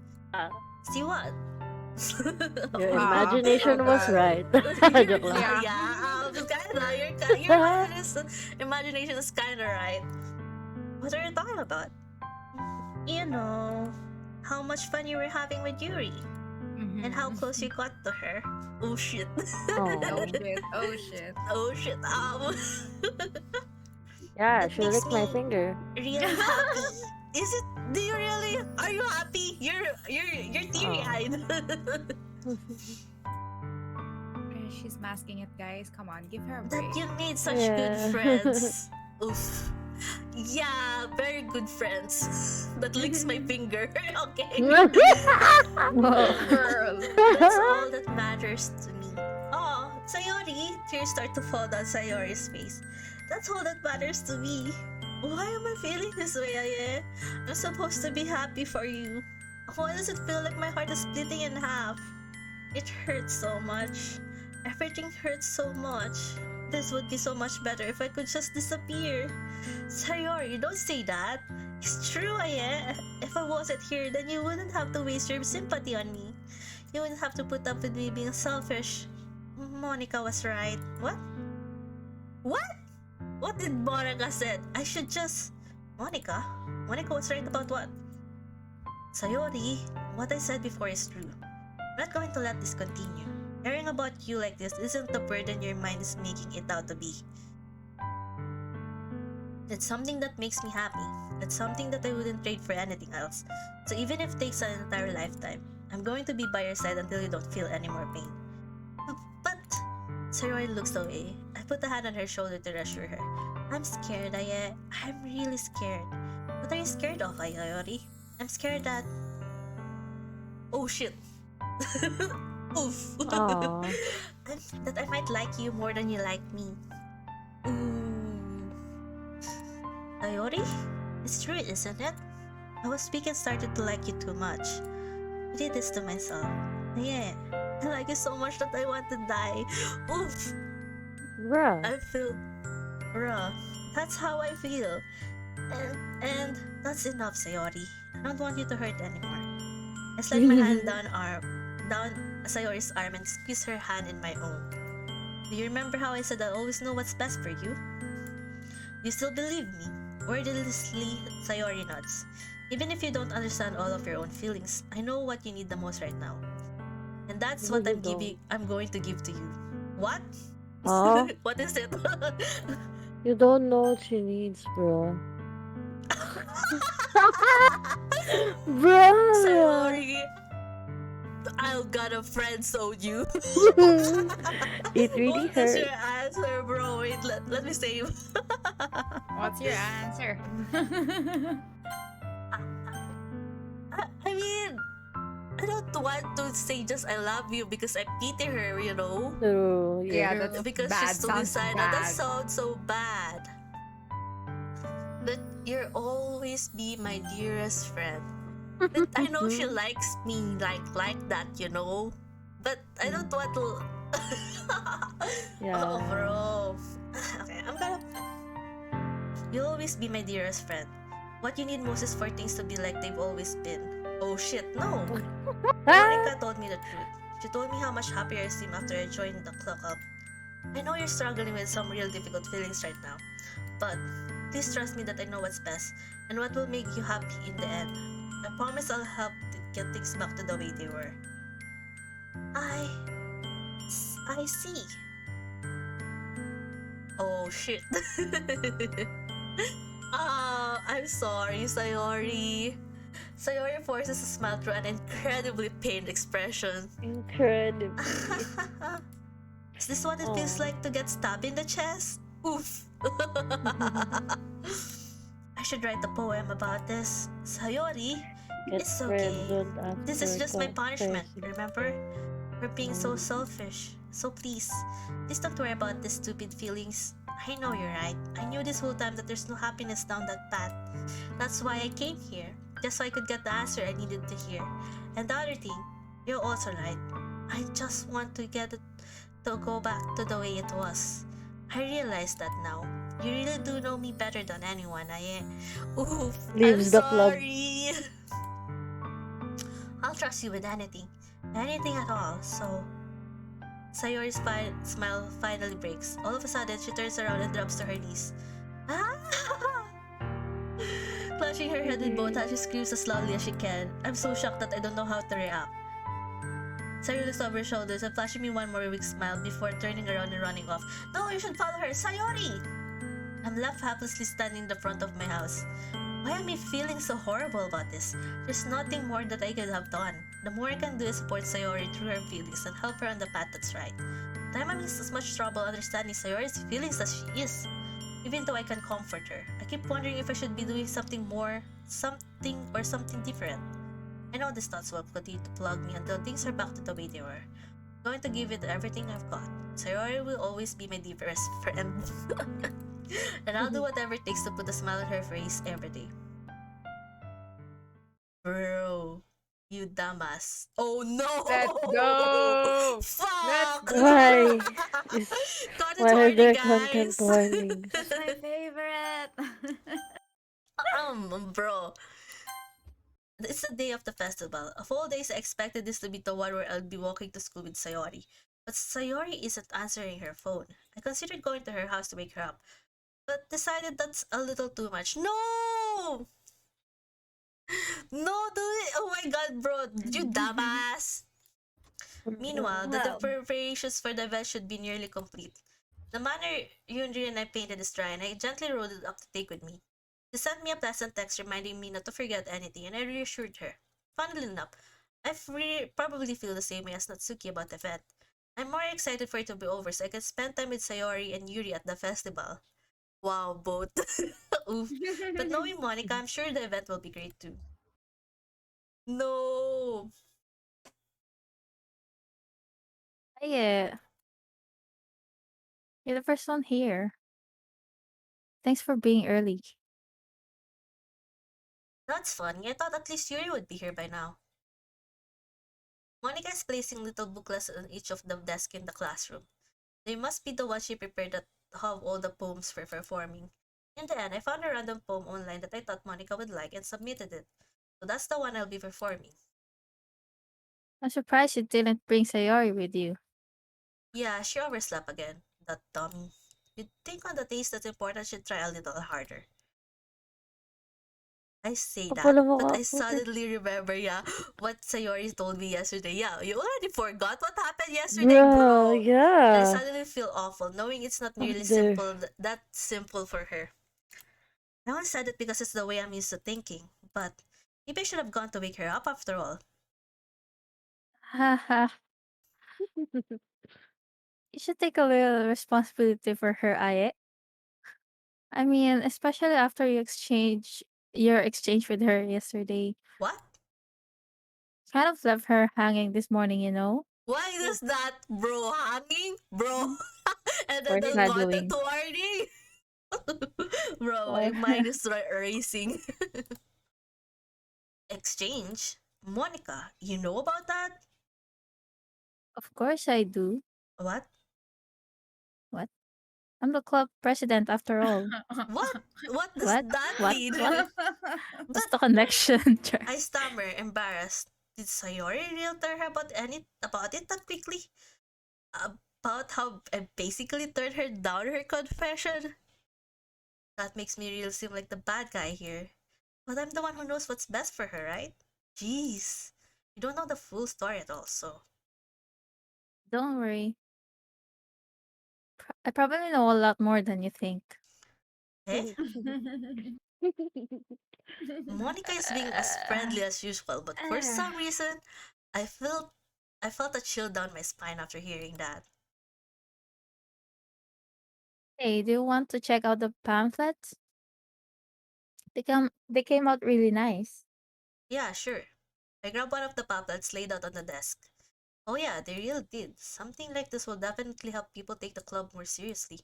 See what? Your Wow. imagination was right. Joke lang. Yeah. Your imagination is kinda right. What are you talking about? You know, how much fun you were having with Yuri, and how close you got to her. Oh shit. Oh. Oh shit. Oh shit. Oh shit. Yeah, That she makes licked my me- finger. Really happy. Is it? Do you really? Are you happy? You're teary-eyed. She's masking it, guys. Come on, give her a That break. you made such Yeah. good friends. Oof. Yeah, very good friends. That licks my finger. Okay. Whoa, girl. That's all that matters to me. Oh, Sayori, tears start to fall down Sayori's face. That's all that matters to me. Why am I feeling this way, Aye? I'm supposed to be happy for you. Why does it feel like my heart is splitting in half? It hurts so much. Everything hurts so much. This would be so much better if I could just disappear. Sayori, don't say that. It's true, Aye. If I wasn't here, then you wouldn't have to waste your sympathy on me. You wouldn't have to put up with me being selfish. Monica was right. What? What? What did Monica said? I should just... Monica? Monica was right about what? Sayori, what I said before is true. I'm not going to let this continue. Hearing about you like this isn't the burden your mind is making it out to be. It's something that makes me happy. It's something that I wouldn't trade for anything else. So even if it takes an entire lifetime, I'm going to be by your side until you don't feel any more pain. But... Sayori looks away. I put a hand on her shoulder to reassure her. I'm scared, Aye. I'm really scared. What are you scared of, Sayori? I'm scared that... Oh shit. Oof. Aw. That I might like you more than you like me. Ooh. Sayori? It's true, isn't it? I was weak and started to like you too much. I did this to myself. Yeah. I like you so much that I want to die. Oof. Bruh. I feel... Bruh. That's how I feel. And that's enough, Sayori. I don't want you to hurt anymore. I slide my hand down Sayori's arm and squeeze her hand in my own. Do you remember how I said I always know what's best for you? You still believe me? Wordlessly, Sayori nods. Even if you don't understand all of your own feelings, I know what you need the most right now. And that's what I'm going to give to you. What? Aw. What is it? You don't know what she needs, bro. Bro. Sayori, I'm gonna friend zone you. It really What is hurts. your answer, bro? Wait, let me save. What's your answer? I mean, I don't want to say just I love you because I pity her, you know? True, Yeah, yeah. that's Because bad. she's Sounds suicidal. bad. That sounds so bad. But you'll always be my dearest friend. But I know she likes me like that, you know? But I don't want to... Yeah. Oh, bro. Okay, I'm gonna... You'll always be my dearest friend. What you need most is for things to be like they've always been. Oh shit, no! Monica told me the truth. She told me how much happier I seem after I joined the club. I know you're struggling with some real difficult feelings right now, but please trust me that I know what's best and what will make you happy in the end. I promise I'll help to get things back to the way they were. I see. Oh shit. I'm sorry, Sayori. Sayori forces a smile through an incredibly pained expression. Incredible. Is this what it feels Aw. like to get stabbed in the chest? Oof. I should write a poem about this. Sayori, Get it's okay. friended This is after just my punishment, confessing. remember? For being so selfish. So please don't worry about these stupid feelings. I know you're right. I knew this whole time that there's no happiness down that path. That's why I came here. Just so I could get the answer I needed to hear. And the other thing, you're also right. I just want to get it to go back to the way it was. I realize that now. You really do know me better than anyone. Oof, Leaves I'm the club. sorry. I'll trust you with anything. Anything at all, so... Sayori's smile finally breaks. All of a sudden, she turns around and drops to her knees. Ah! Clutching her head with both hands, she screams as loudly as she can. I'm so shocked that I don't know how to react. Sayori looks over her shoulders and flashing me one more weak smile before turning around and running off. No, you should follow her! Sayori! I'm left helplessly standing in the front of my house. Why am I feeling so horrible about this? There's nothing more that I could have done. The more I can do is support Sayori through her feelings and help her on the path that's right. But I'm having as much trouble understanding Sayori's feelings as she is. Even though I can comfort her, I keep wondering if I should be doing something different. I know these thoughts will continue to plug me until things are back to the way they were. Going to give it everything I've got. Sayori will always be my dearest friend. And I'll do whatever it takes to put a smile on her face every day. Bro, you dumbass. Oh Let's no! go! Let's Fuck! Why go! is Content why are warning, there content guys! warnings? That's my favorite. Bro. It's the day of the festival. Of all days, I expected this to be the one where I'll be walking to school with Sayori. But Sayori isn't answering her phone. I considered going to her house to wake her up, but decided that's a little too much. No! No, do it! Oh my god, bro! You dumbass! Meanwhile, the Well, preparations for the event should be nearly complete. The manner Yunri and I painted is dry, and I gently rolled it up to take with me. She sent me a pleasant text reminding me not to forget anything, and I reassured her. Funnily enough, probably feel the same way as Natsuki about the event. I'm more excited for it to be over so I can spend time with Sayori and Yuri at the festival. Wow, both. Oof. But knowing Monica, I'm sure the event will be great too. No! Yeah, you're the first one here. Thanks for being early. That's funny. I thought at least Yuri would be here by now. Monica is placing little booklets on each of the desks in the classroom. They must be the ones she prepared that have all the poems for performing. In the end, I found a random poem online that I thought Monica would like and submitted it. So that's the one I'll be performing. I'm surprised you didn't bring Sayori with you. Yeah, she overslept again. That dummy. You'd think on the days that's important she'd try a little harder. I say that, Kapal mo but ka I po. suddenly remember, yeah, what Sayori told me yesterday. Yeah, you already forgot what happened yesterday, Bro, bro. And I yeah. suddenly feel awful, knowing it's not Up nearly there. that simple for her. I only said it because it's the way I'm used to thinking, but maybe I should have gone to wake her up after all. Haha, you should take a little responsibility for her, Aye. I mean, especially after your exchange with her yesterday. What? Kind of left her hanging this morning, you know? Why is that, bro, hanging? Bro, and then the content Foreshadowing. warning? Bro, my Or mind is racing. Exchange? Monica, you know about that? of course I do. What? What? I'm the club president after all. What? What does What? that What? mean? What? What's But the connection? Char? I stammer, embarrassed. Did Sayori really tell her about it that quickly? About how I basically turned her down her confession? That makes me really seem like the bad guy here. But I'm the one who knows what's best for her, right? Jeez. You don't know the full story at all, so. Don't worry. I probably know a lot more than you think. Eh? Monica is being as friendly as usual, but for some reason, I felt I felt a chill down my spine after hearing that. Hey, do you want to check out the pamphlets? They came out really nice. Yeah, sure. I grabbed one of the pamphlets laid out on the desk. Oh yeah, they really did. Something like this will definitely help people take the club more seriously.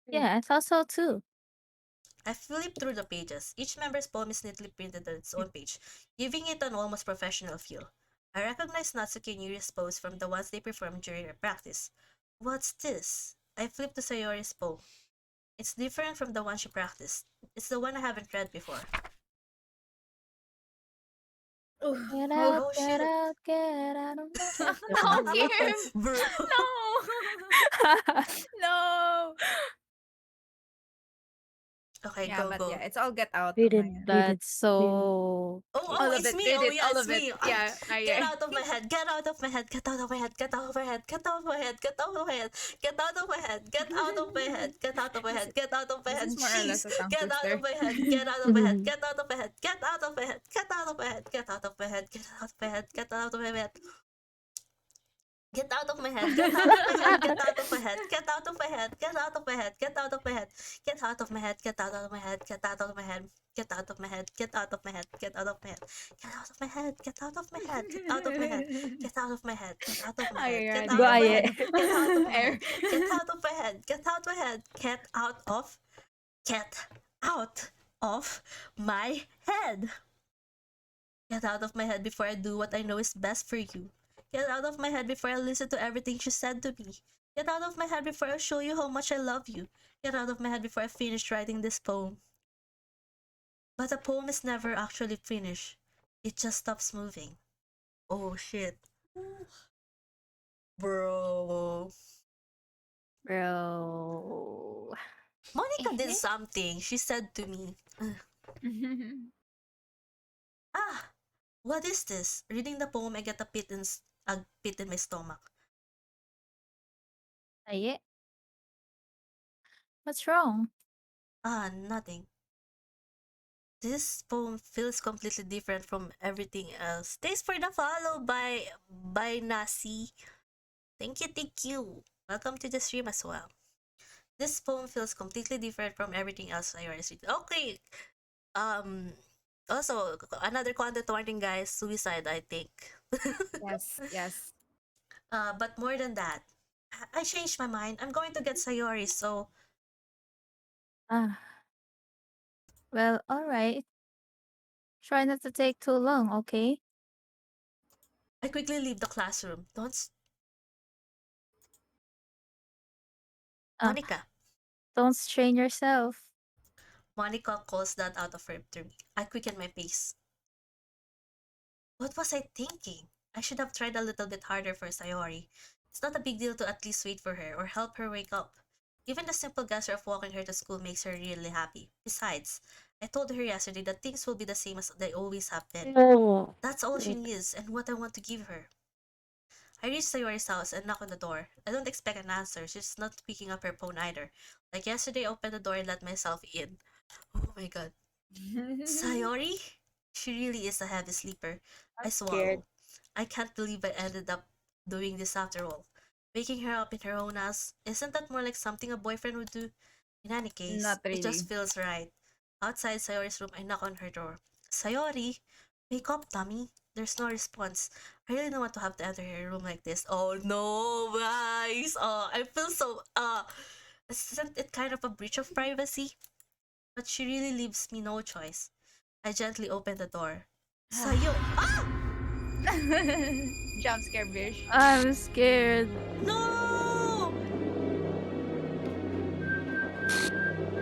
Yeah, I thought so too. I flipped through the pages. Each member's poem is neatly printed on its own page, giving it an almost professional feel. I recognized Natsuki and Yuri's poems from the ones they performed during their practice. What's this? I flipped to Sayori's poem. It's different from the one she practiced. It's the one I haven't read before. Get Oh, out, Oh get shit. out, get out of my head. no, Kim. Bro. No. No. Okay, Yeah, go, but yeah, go. it's all get out Read of it, my end. read it, That's read it. so. All of It's it, me. read Oh, it, yeah, all it's of it. me. Yeah, Get I out of my head. Get out of my head. Get out of my head. Get out of my head. Get out of my head. Get out of my head. Get out of my head. Get out of my head. Get out of my this, head. Get out of my this head. is more or less Jeez. a tongue Get out of twister. my head. Get out of my head. Get out of my head. Get out of my head. Get out of my head. Get out of my head. Get out of my head. Get out of my head. Get out of my head. Get out of my head. Get out of my head. Get out of my head. Get out of my head. Get out of my head. Get out of my head. Get out of my head. Get out of my head. Get out of my head. Get out of my head. Get out of my head. Get out of my head. Get out of my head. Get out of my head. Get out of my head. Get out of my head. Get Ayan. out of my Buaye. head. Get out of my head. Get out of my head. Get out of my head. Get out of. Get out of my head. Get out of my head before I do what I know is best for you. Get out of my head before I listen to everything you said to me. Get out of my head before I show you how much I love you. Get out of my head before I finish writing this poem. But the poem is never actually finished. It just stops moving. Oh shit. Bro. Bro. Monica did something. She said to me, ah, what is this? Reading the poem, I get a pit in my stomach. Aye. What's wrong? Ah, nothing. This poem feels completely different from everything else. Thanks for the follow by Nasi. Thank you. Welcome to the stream as well. This poem feels completely different from everything else I already read. Okay. Um Also another content warning, guys, suicide, I think. Yes, yes. But more than that, I changed my mind. I'm going to get Sayori, so Ah. Well, alright. Try not to take too long, okay? I quickly leave the classroom. Don't Ah, Monica. don't strain yourself. Monica calls that out of her to me. I quicken my pace. What was I thinking? I should have tried a little bit harder for Sayori. It's not a big deal to at least wait for her or help her wake up. Even the simple gesture of walking her to school makes her really happy. Besides, I told her yesterday that things will be the same as they always have been. Oh. That's all she needs and what I want to give her. I reach Sayori's house and knock on the door. I don't expect an answer. She's not picking up her phone either. Like yesterday, I opened the door and let myself in. Oh my god. Sayori? She really is a heavy sleeper. I scared. swallow. I can't believe I ended up doing this after all. Waking her up in her own house, isn't that more like something a boyfriend would do? In any case, Not it just really. feels right. Outside Sayori's room, I knock on her door. Sayori? Wake up, dummy. There's no response. I really don't want to have to enter her room like this. Oh no, guys. I feel so, isn't it kind of a breach of privacy? But she really leaves me no choice. I gently open the door. Sayo! Ah! Jump scare, bitch. I'm scared. No!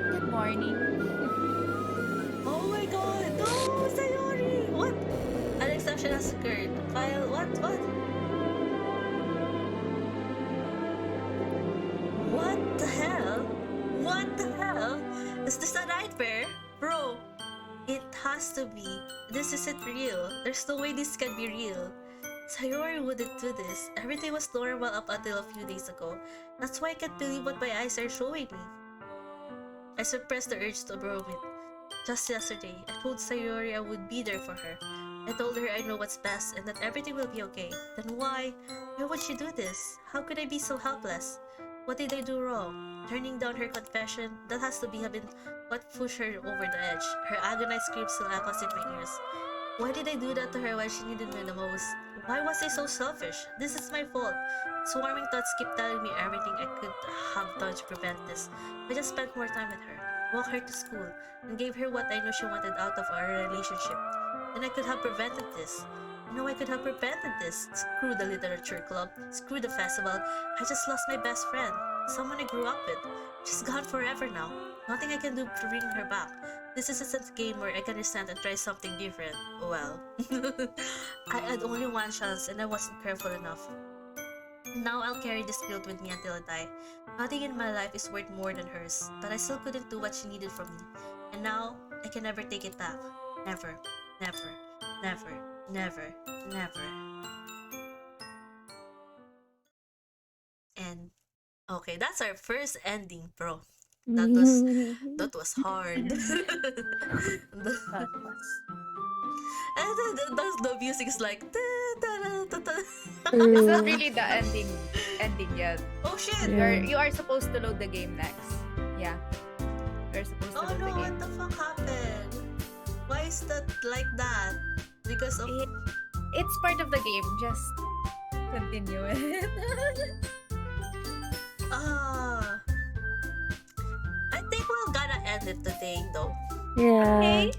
Good morning. Oh my god! No, Sayori! What? An exception has occurred. FIL, what? What the hell? What the hell? Is this a nightmare? Bro, it has to be. This isn't real. There's no way this can be real. Sayori wouldn't do this. Everything was normal up until a few days ago. That's why I can't believe what my eyes are showing me. I suppressed the urge to broom it. Just yesterday, I told Sayori I would be there for her. I told her I know what's best and that everything will be okay. Then why? Why would she do this? How could I be so helpless? What did I do wrong? Turning down her confession, that has to have been what pushed her over the edge. Her agonized scream still echoes in my ears. Why did I do that to her when she needed me the most? Why was I so selfish? This is my fault. Swarming thoughts keep telling me everything I could have done to prevent this. I just spent more time with her, walked her to school, and gave her what I knew she wanted out of our relationship. And I could have prevented this. I could have prevented this. Screw the literature club. Screw the festival. I just lost my best friend. Someone I grew up with. She's gone forever now. Nothing I can do to bring her back. This isn't a game where I can resent and try something different. Well, I had only one chance and I wasn't careful enough. Now I'll carry this guilt with me until I die. Nothing in my life is worth more than hers, but I still couldn't do what she needed from me. And now, I can never take it back. Never, never, never, never, never. And, okay, that's our first ending, bro. That was hard. That was. And the music is like, It's not True. really the ending yet. Oh shit! Yeah. You are supposed to load the game next. Yeah, you're supposed to Oh load no, the what game. the fuck happened? Why is that like that? Because of It, it's part of the game. Just continue it. ah, I think we're gonna end it today though. Yeah.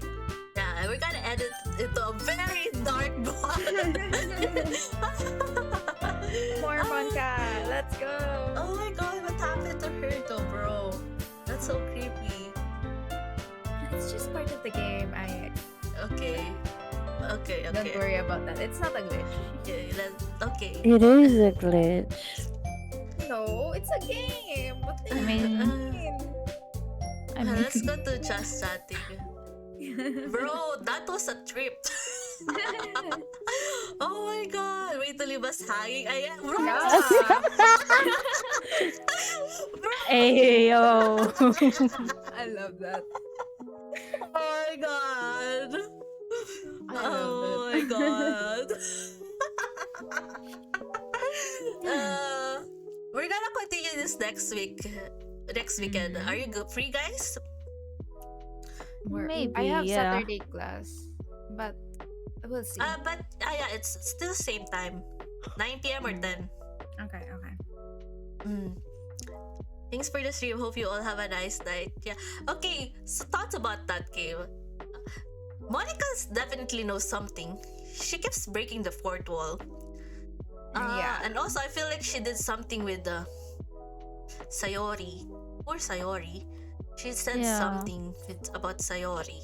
Yeah, we're gonna end it into a very dark one. More Monka. Let's go. Oh my god, what happened to her though, bro? That's so creepy. It's just part of the game. I Okay. Okay, don't okay. worry about that. It's not a glitch. Okay. It is a glitch. No, it's a game. What do I you mean, mean? I mean, Let's go to just chatting. Bro, that was a trip. Oh my god, wait till you was hanging. Ayan, bro. Yeah. Ayo. I love that. Oh my god. I love Oh it. my god. uh, we're gonna continue this next week. Next weekend. Are you free, guys? I Maybe, have yeah. Saturday class, but we'll see. But yeah, it's still same time. 9 p.m. or 10. Okay. Mm. Thanks for the stream. Hope you all have a nice night. Yeah. Okay, so thoughts about that game. Monica definitely knows something. She keeps breaking the fourth wall. Yeah. And also, I feel like she did something with Sayori. Poor Sayori. She said Yeah. something about Sayori.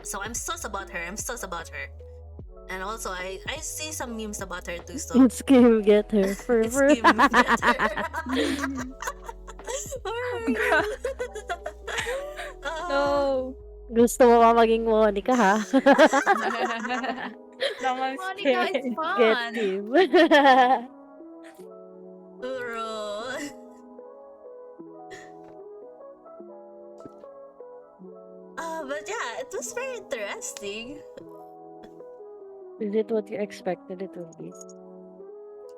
So I'm sus about her. And also, I see some memes about her too. So It's Kim get her it's forever. Kim get her. Where are you? No. Gusto mo ba maging Monica, ha? No, I'm Monica is scared. Get fun. Kim. Bro. But yeah, it was very interesting. Is it what you expected it would be?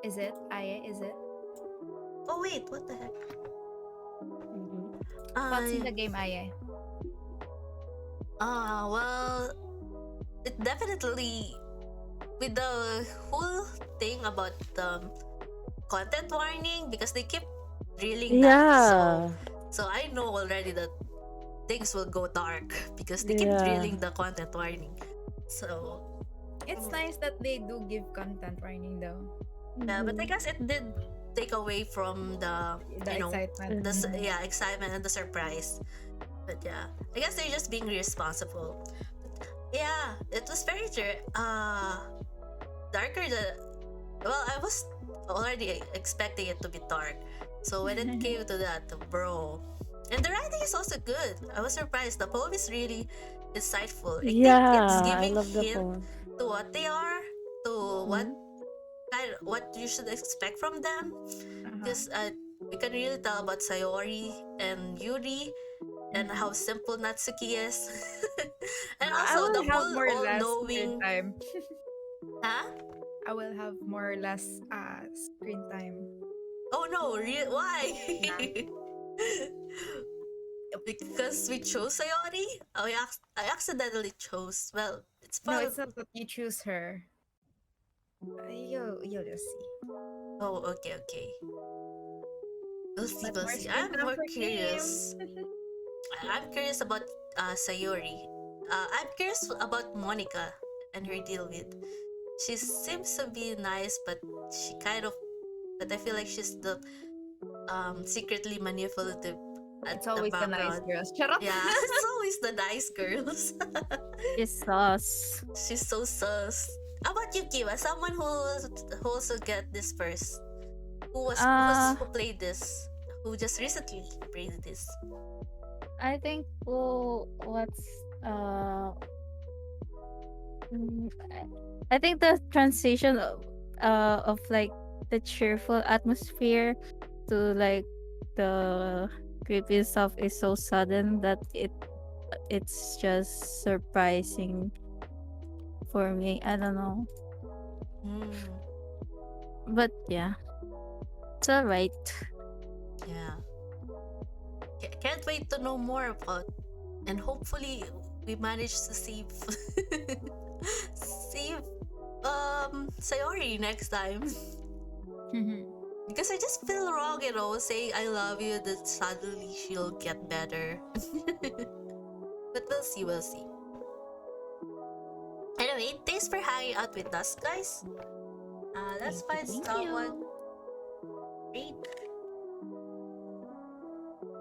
Is it? Aye, is it? Oh wait, what the heck? Mhm. What's in the game, Aye? Well, it definitely with the whole thing about content warning because they keep drilling that. Yeah. So I know already that things will go dark because they keep Yeah. drilling the content warning. So It's nice that they do give content warning though. yeah, but I Mhm. guess it did take away from the The you know excitement. the excitement and the surprise. But yeah, I guess they're just being responsible. But yeah, it was very darker than. Well, I was already expecting it to be dark, so when it came to that, bro, and the writing is also good. I was surprised. The poem is really insightful. I think it's Yeah, I giving love the hint phone. to what they are, to Mhm. what you should expect from them. Uh-huh. Because we can really tell about Sayori and Yuri and how simple Natsuki is. And I also the will have whole more or less screen all-knowing. time. Huh? I will have more or less screen time. Oh no, why? Yeah. Because we chose Sayori? Oh, I accidentally chose. Well, it's No, probably. it's not that you choose her. You'll just see. Oh, okay. We'll see, But we'll more see. screen I'm time more for curious. I'm curious about Sayori. I'm curious about Monica and her deal with. She seems to be nice, but she kind of. But I feel like she's the secretly manipulative at It's the always the nice background. girls. Shut up. Yeah, it's always the nice girls. It's sus. She's so sus. How about you, Kiva? Someone who also get this first. Who played this? Who just recently played this? I think what's mm, I think the transition of like the cheerful atmosphere to like the creepy stuff is so sudden that it's just surprising for me. I don't know. Mm, But yeah, it's alright. yeah. Can't wait to know more about, and hopefully we manage to save save Sayori next time. Because I just feel wrong, saying I love you, that suddenly she'll get better. But we'll see, we'll see. Anyway, thanks for hanging out with us, guys. Let's find Thank someone you. great.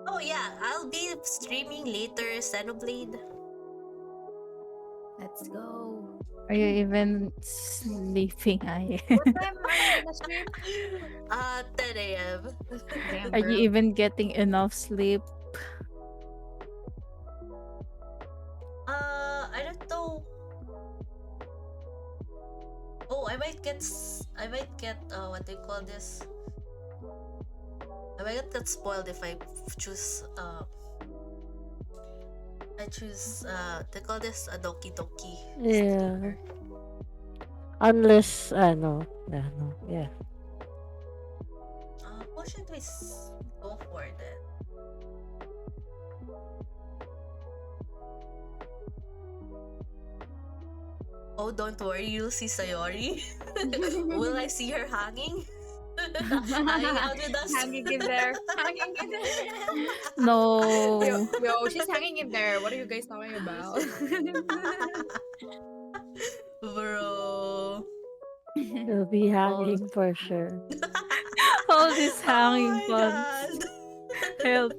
Oh yeah, I'll be streaming later, Xenoblade. Let's go. Are you even sleeping? What time are you gonna stream? 10 a.m. Damn, Are you bro. even getting enough sleep? I don't know. Oh, I might get, what they call this? I might get spoiled if I choose, they call this a doki doki Yeah. streamer. Unless, ano, ano, yeah. What should we go for then? Oh, don't worry, you'll see Sayori. Will I see her hanging? Hanging out with us? Hanging in there. Hanging in there. No. Yo, she's hanging in there. What are you guys talking about? Bro. You'll be hanging for sure. All these hanging Oh my buns. god. Help.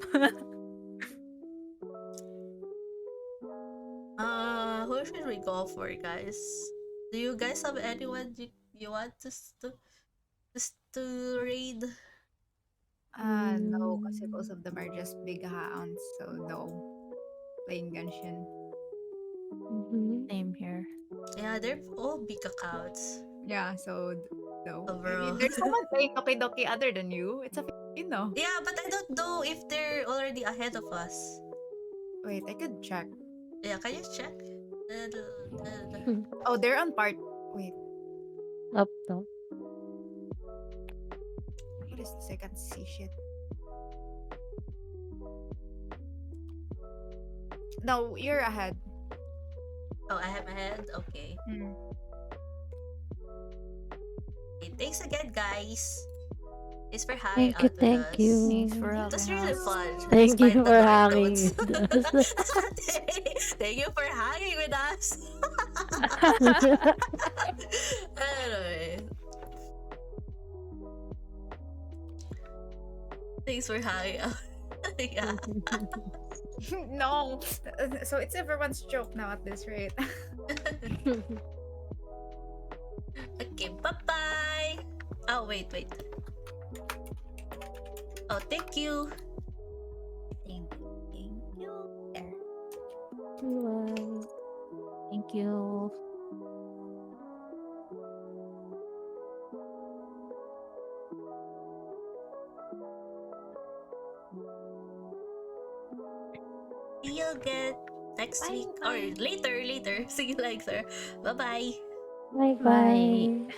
Who should we go for, guys? Do you guys have anyone you want to raid? No, kasi both of them are just big hounds, so no. Playing Genshin. Mhm. Same here. Yeah, they're all big accounts. Yeah, so no. Oh, I bro. mean, there's someone playing Doki Doki other than you. It's a Filipino. Yeah, but I don't know if they're already ahead of us. Wait, I could check. Yeah, can you check? Oh, they're on part. Wait, Up, no? what is this? I can't see shit. No, you're ahead. Oh, I have ahead? Okay. Hmm. Okay, thanks again, guys. Thanks for hanging Thank you, out with thank us. Thanks you. for It was having really us. fun. Thank you despite the for dark hanging notes. with us. Thank you for hanging with us. Anyway. Thanks for hanging out. Yeah. No, so it's everyone's joke now at this rate. Okay, bye-bye. Oh, wait. Oh, thank you. Thank you. There. Bye. Thank you. See you again next week or Bye. later. See you later. Bye-bye. Bye Bye. bye.